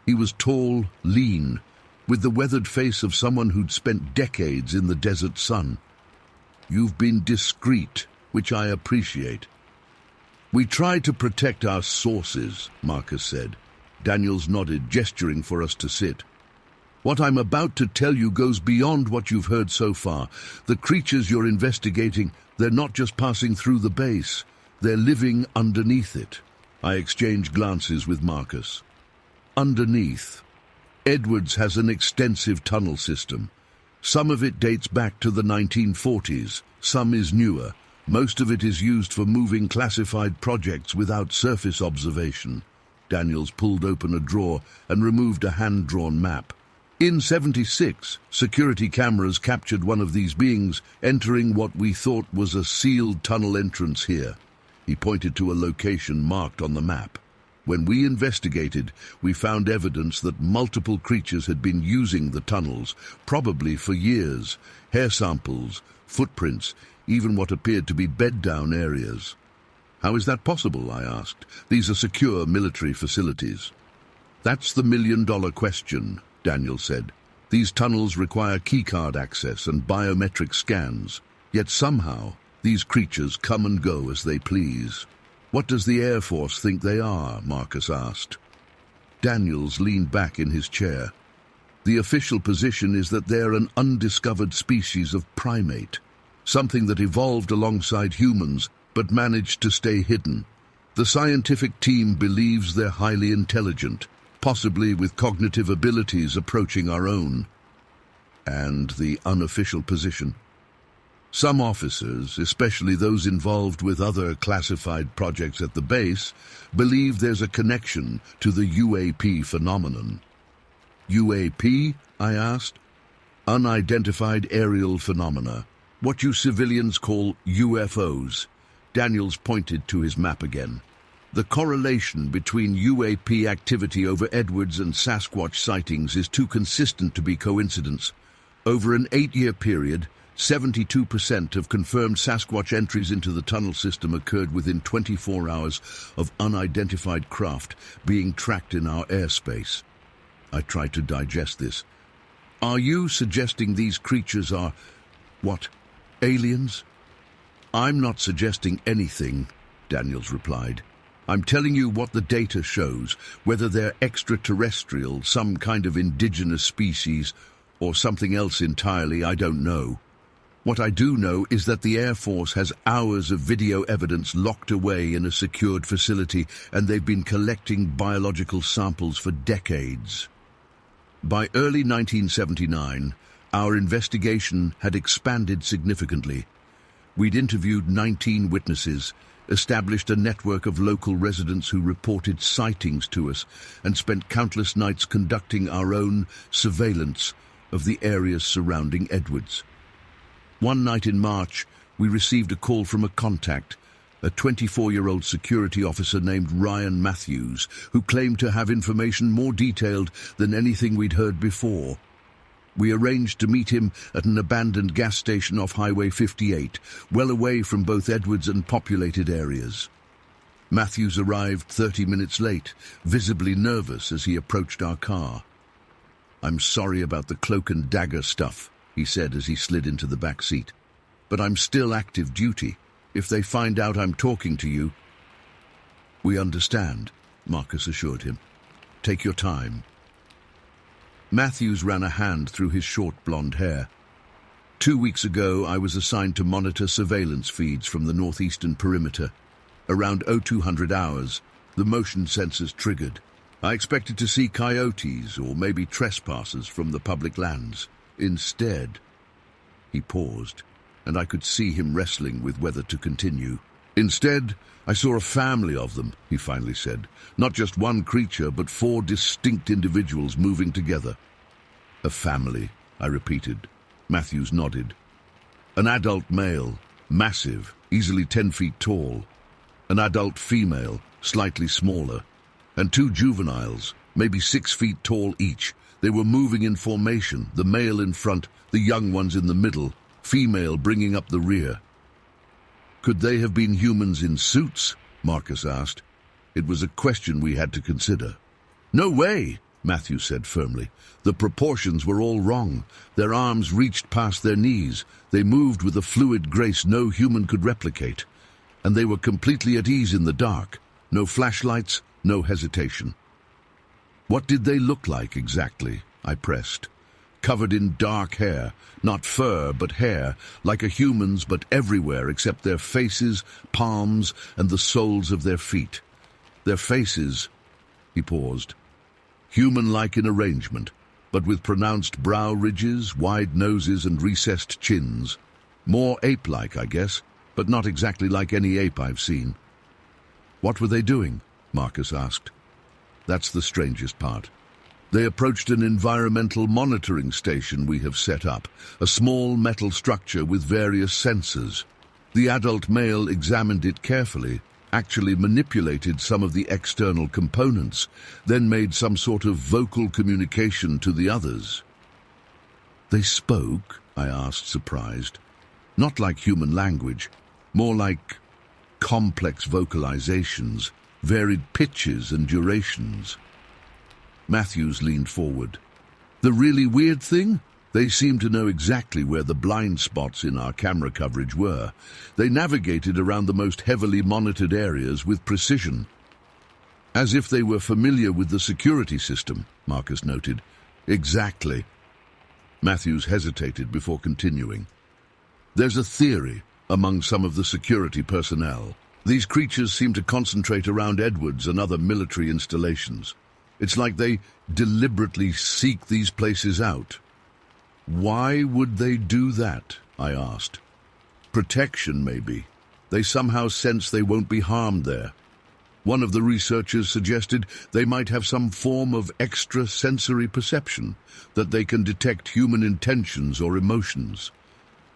He was tall, lean, with the weathered face of someone who'd spent decades in the desert sun. "You've been discreet, which I appreciate." "We try to protect our sources," Marcus said. Daniels nodded, gesturing for us to sit. "What I'm about to tell you goes beyond what you've heard so far. The creatures you're investigating, they're not just passing through the base. They're living underneath it." I exchanged glances with Marcus. Underneath. Edwards has an extensive tunnel system. Some of it dates back to the 1940s, some is newer. Most of it is used for moving classified projects without surface observation. Daniels pulled open a drawer and removed a hand-drawn map. In '76, security cameras captured one of these beings entering what we thought was a sealed tunnel entrance here. He pointed to a location marked on the map. When we investigated, we found evidence that multiple creatures had been using the tunnels, probably for years. Hair samples, footprints, even what appeared to be bed-down areas. "How is that possible?" I asked. "These are secure military facilities." "That's the million-dollar question," Daniel said. "These tunnels require keycard access and biometric scans. Yet somehow, these creatures come and go as they please." "What does the Air Force think they are?" Marcus asked. Daniels leaned back in his chair. "The official position is that they're an undiscovered species of primate, something that evolved alongside humans but managed to stay hidden. The scientific team believes they're highly intelligent, possibly with cognitive abilities approaching our own." "And the unofficial position?" "Some officers, especially those involved with other classified projects at the base, believe there's a connection to the UAP phenomenon." "UAP?" I asked. "Unidentified aerial phenomena. What you civilians call UFOs." Daniels pointed to his map again. "The correlation between UAP activity over Edwards and Sasquatch sightings is too consistent to be coincidence. Over an 8-year period, 72% of confirmed Sasquatch entries into the tunnel system occurred within 24 hours of unidentified craft being tracked in our airspace." I tried to digest this. "Are you suggesting these creatures are, what, aliens?" "I'm not suggesting anything," Daniels replied. "I'm telling you what the data shows, whether they're extraterrestrial, some kind of indigenous species, or something else entirely, I don't know. What I do know is that the Air Force has hours of video evidence locked away in a secured facility, and they've been collecting biological samples for decades." By early 1979, our investigation had expanded significantly. We'd interviewed 19 witnesses, established a network of local residents who reported sightings to us, and spent countless nights conducting our own surveillance of the areas surrounding Edwards. One night in March, we received a call from a contact, a 24-year-old security officer named Ryan Matthews, who claimed to have information more detailed than anything we'd heard before. We arranged to meet him at an abandoned gas station off Highway 58, well away from both Edwards and populated areas. Matthews arrived 30 minutes late, visibly nervous as he approached our car. "I'm sorry about the cloak and dagger stuff," he said as he slid into the back seat. "But I'm still active duty. If they find out I'm talking to you—" "We understand," Marcus assured him. "Take your time." Matthews ran a hand through his short blonde hair. 2 weeks ago, I was assigned to monitor surveillance feeds from the northeastern perimeter. Around 0200 hours, the motion sensors triggered. I expected to see coyotes or maybe trespassers from the public lands. Instead, he paused, and I could see him wrestling with whether to continue. "Instead, I saw a family of them," he finally said. "Not just one creature, but 4 distinct individuals moving together." "A family," I repeated. Matthews nodded. "An adult male, massive, easily 10 feet tall. An adult female, slightly smaller. And 2 juveniles, maybe 6 feet tall each. They were moving in formation, the male in front, the young ones in the middle, female bringing up the rear." "Could they have been humans in suits?" Marcus asked. It was a question we had to consider. "No way," Matthews said firmly. "The proportions were all wrong. Their arms reached past their knees. They moved with a fluid grace no human could replicate. And they were completely at ease in the dark. No flashlights, no hesitation." "What did they look like exactly?" I pressed. "Covered in dark hair, not fur but hair, like a human's but everywhere except their faces, palms, and the soles of their feet. Their faces," he paused, "human-like in arrangement, but with pronounced brow ridges, wide noses, and recessed chins. More ape-like, I guess, but not exactly like any ape I've seen." "What were they doing?" Marcus asked. "That's the strangest part. They approached an environmental monitoring station we have set up, a small metal structure with various sensors. The adult male examined it carefully, actually manipulated some of the external components, then made some sort of vocal communication to the others." "They spoke?" I asked, surprised. "Not like human language, more like complex vocalizations, varied pitches and durations." Matthews leaned forward. "The really weird thing? They seemed to know exactly where the blind spots in our camera coverage were. They navigated around the most heavily monitored areas with precision. As if they were familiar with the security system," Marcus noted. "Exactly." Matthews hesitated before continuing. "There's a theory among some of the security personnel. These creatures seem to concentrate around Edwards and other military installations. It's like they deliberately seek these places out." "Why would they do that?" I asked. "Protection, maybe. They somehow sense they won't be harmed there. One of the researchers suggested they might have some form of extrasensory perception, that they can detect human intentions or emotions."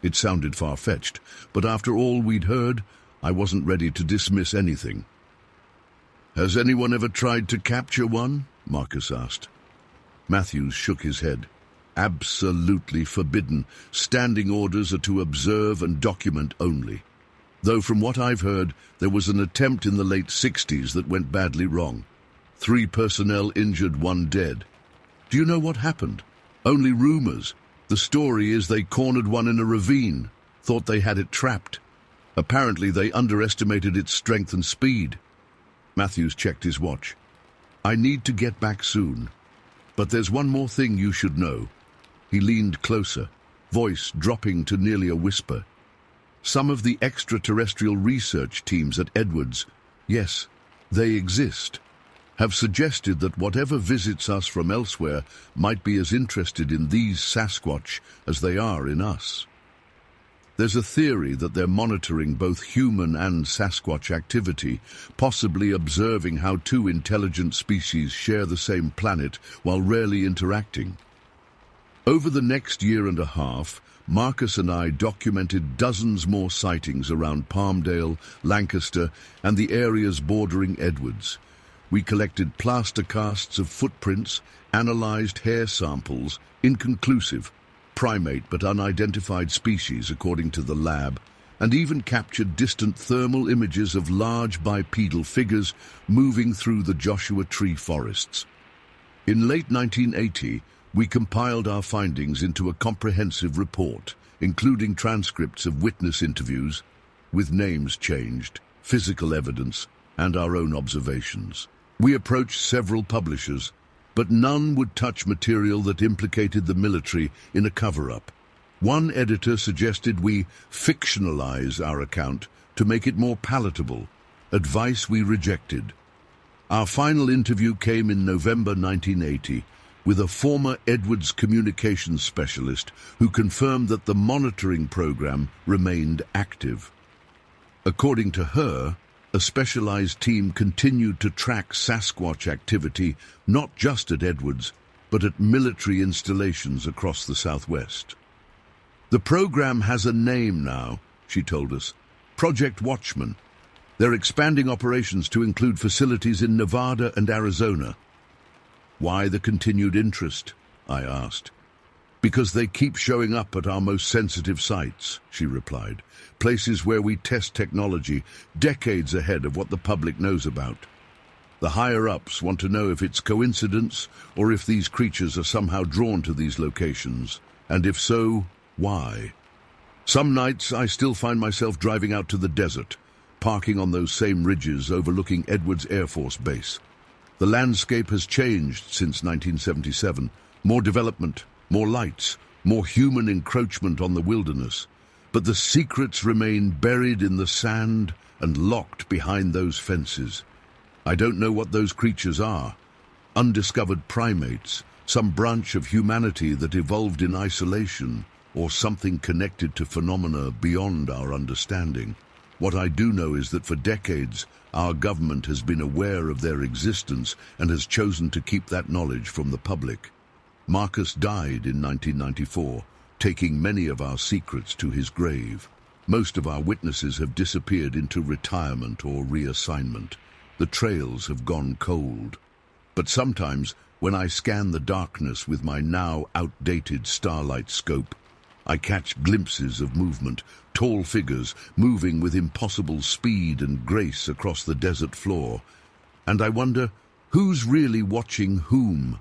It sounded far-fetched, but after all we'd heard, I wasn't ready to dismiss anything. "Has anyone ever tried to capture one?" Marcus asked. Matthews shook his head. "Absolutely forbidden. Standing orders are to observe and document only. Though from what I've heard, there was an attempt in the late 60s that went badly wrong. 3 personnel injured, 1 dead. Do you know what happened? Only rumors. The story is they cornered one in a ravine, thought they had it trapped. Apparently they underestimated its strength and speed." Matthews checked his watch. "I need to get back soon. But there's one more thing you should know." He leaned closer, voice dropping to nearly a whisper. "Some of the extraterrestrial research teams at Edwards, yes, they exist, have suggested that whatever visits us from elsewhere might be as interested in these Sasquatch as they are in us. There's a theory that they're monitoring both human and Sasquatch activity, possibly observing how 2 intelligent species share the same planet while rarely interacting. Over the next year and a half, Marcus and I documented dozens more sightings around Palmdale, Lancaster, and the areas bordering Edwards. We collected plaster casts of footprints, analyzed hair samples, inconclusive, primate but unidentified species according to the lab, and even captured distant thermal images of large bipedal figures moving through the Joshua Tree forests. In late 1980, we compiled our findings into a comprehensive report, including transcripts of witness interviews, with names changed, physical evidence, and our own observations. We approached several publishers, but none would touch material that implicated the military in a cover-up. One editor suggested we fictionalize our account to make it more palatable, advice we rejected. Our final interview came in November 1980 with a former Edwards communications specialist who confirmed that the monitoring program remained active. According to her, a specialized team continued to track Sasquatch activity not just at Edwards, but at military installations across the Southwest. The program has a name now, she told us, Project Watchmen. They're expanding operations to include facilities in Nevada and Arizona. Why the continued interest? I asked. Because they keep showing up at our most sensitive sites, she replied, places where we test technology decades ahead of what the public knows about. The higher-ups want to know if it's coincidence or if these creatures are somehow drawn to these locations, and if so, why? Some nights I still find myself driving out to the desert, parking on those same ridges overlooking Edwards Air Force Base. The landscape has changed since 1977. More development, more lights, more human encroachment on the wilderness. But the secrets remain buried in the sand and locked behind those fences. I don't know what those creatures are. Undiscovered primates, some branch of humanity that evolved in isolation, or something connected to phenomena beyond our understanding. What I do know is that for decades, our government has been aware of their existence and has chosen to keep that knowledge from the public. Marcus died in 1994, taking many of our secrets to his grave. Most of our witnesses have disappeared into retirement or reassignment. The trails have gone cold. But sometimes, when I scan the darkness with my now outdated starlight scope, I catch glimpses of movement, tall figures moving with impossible speed and grace across the desert floor. And I wonder, who's really watching whom?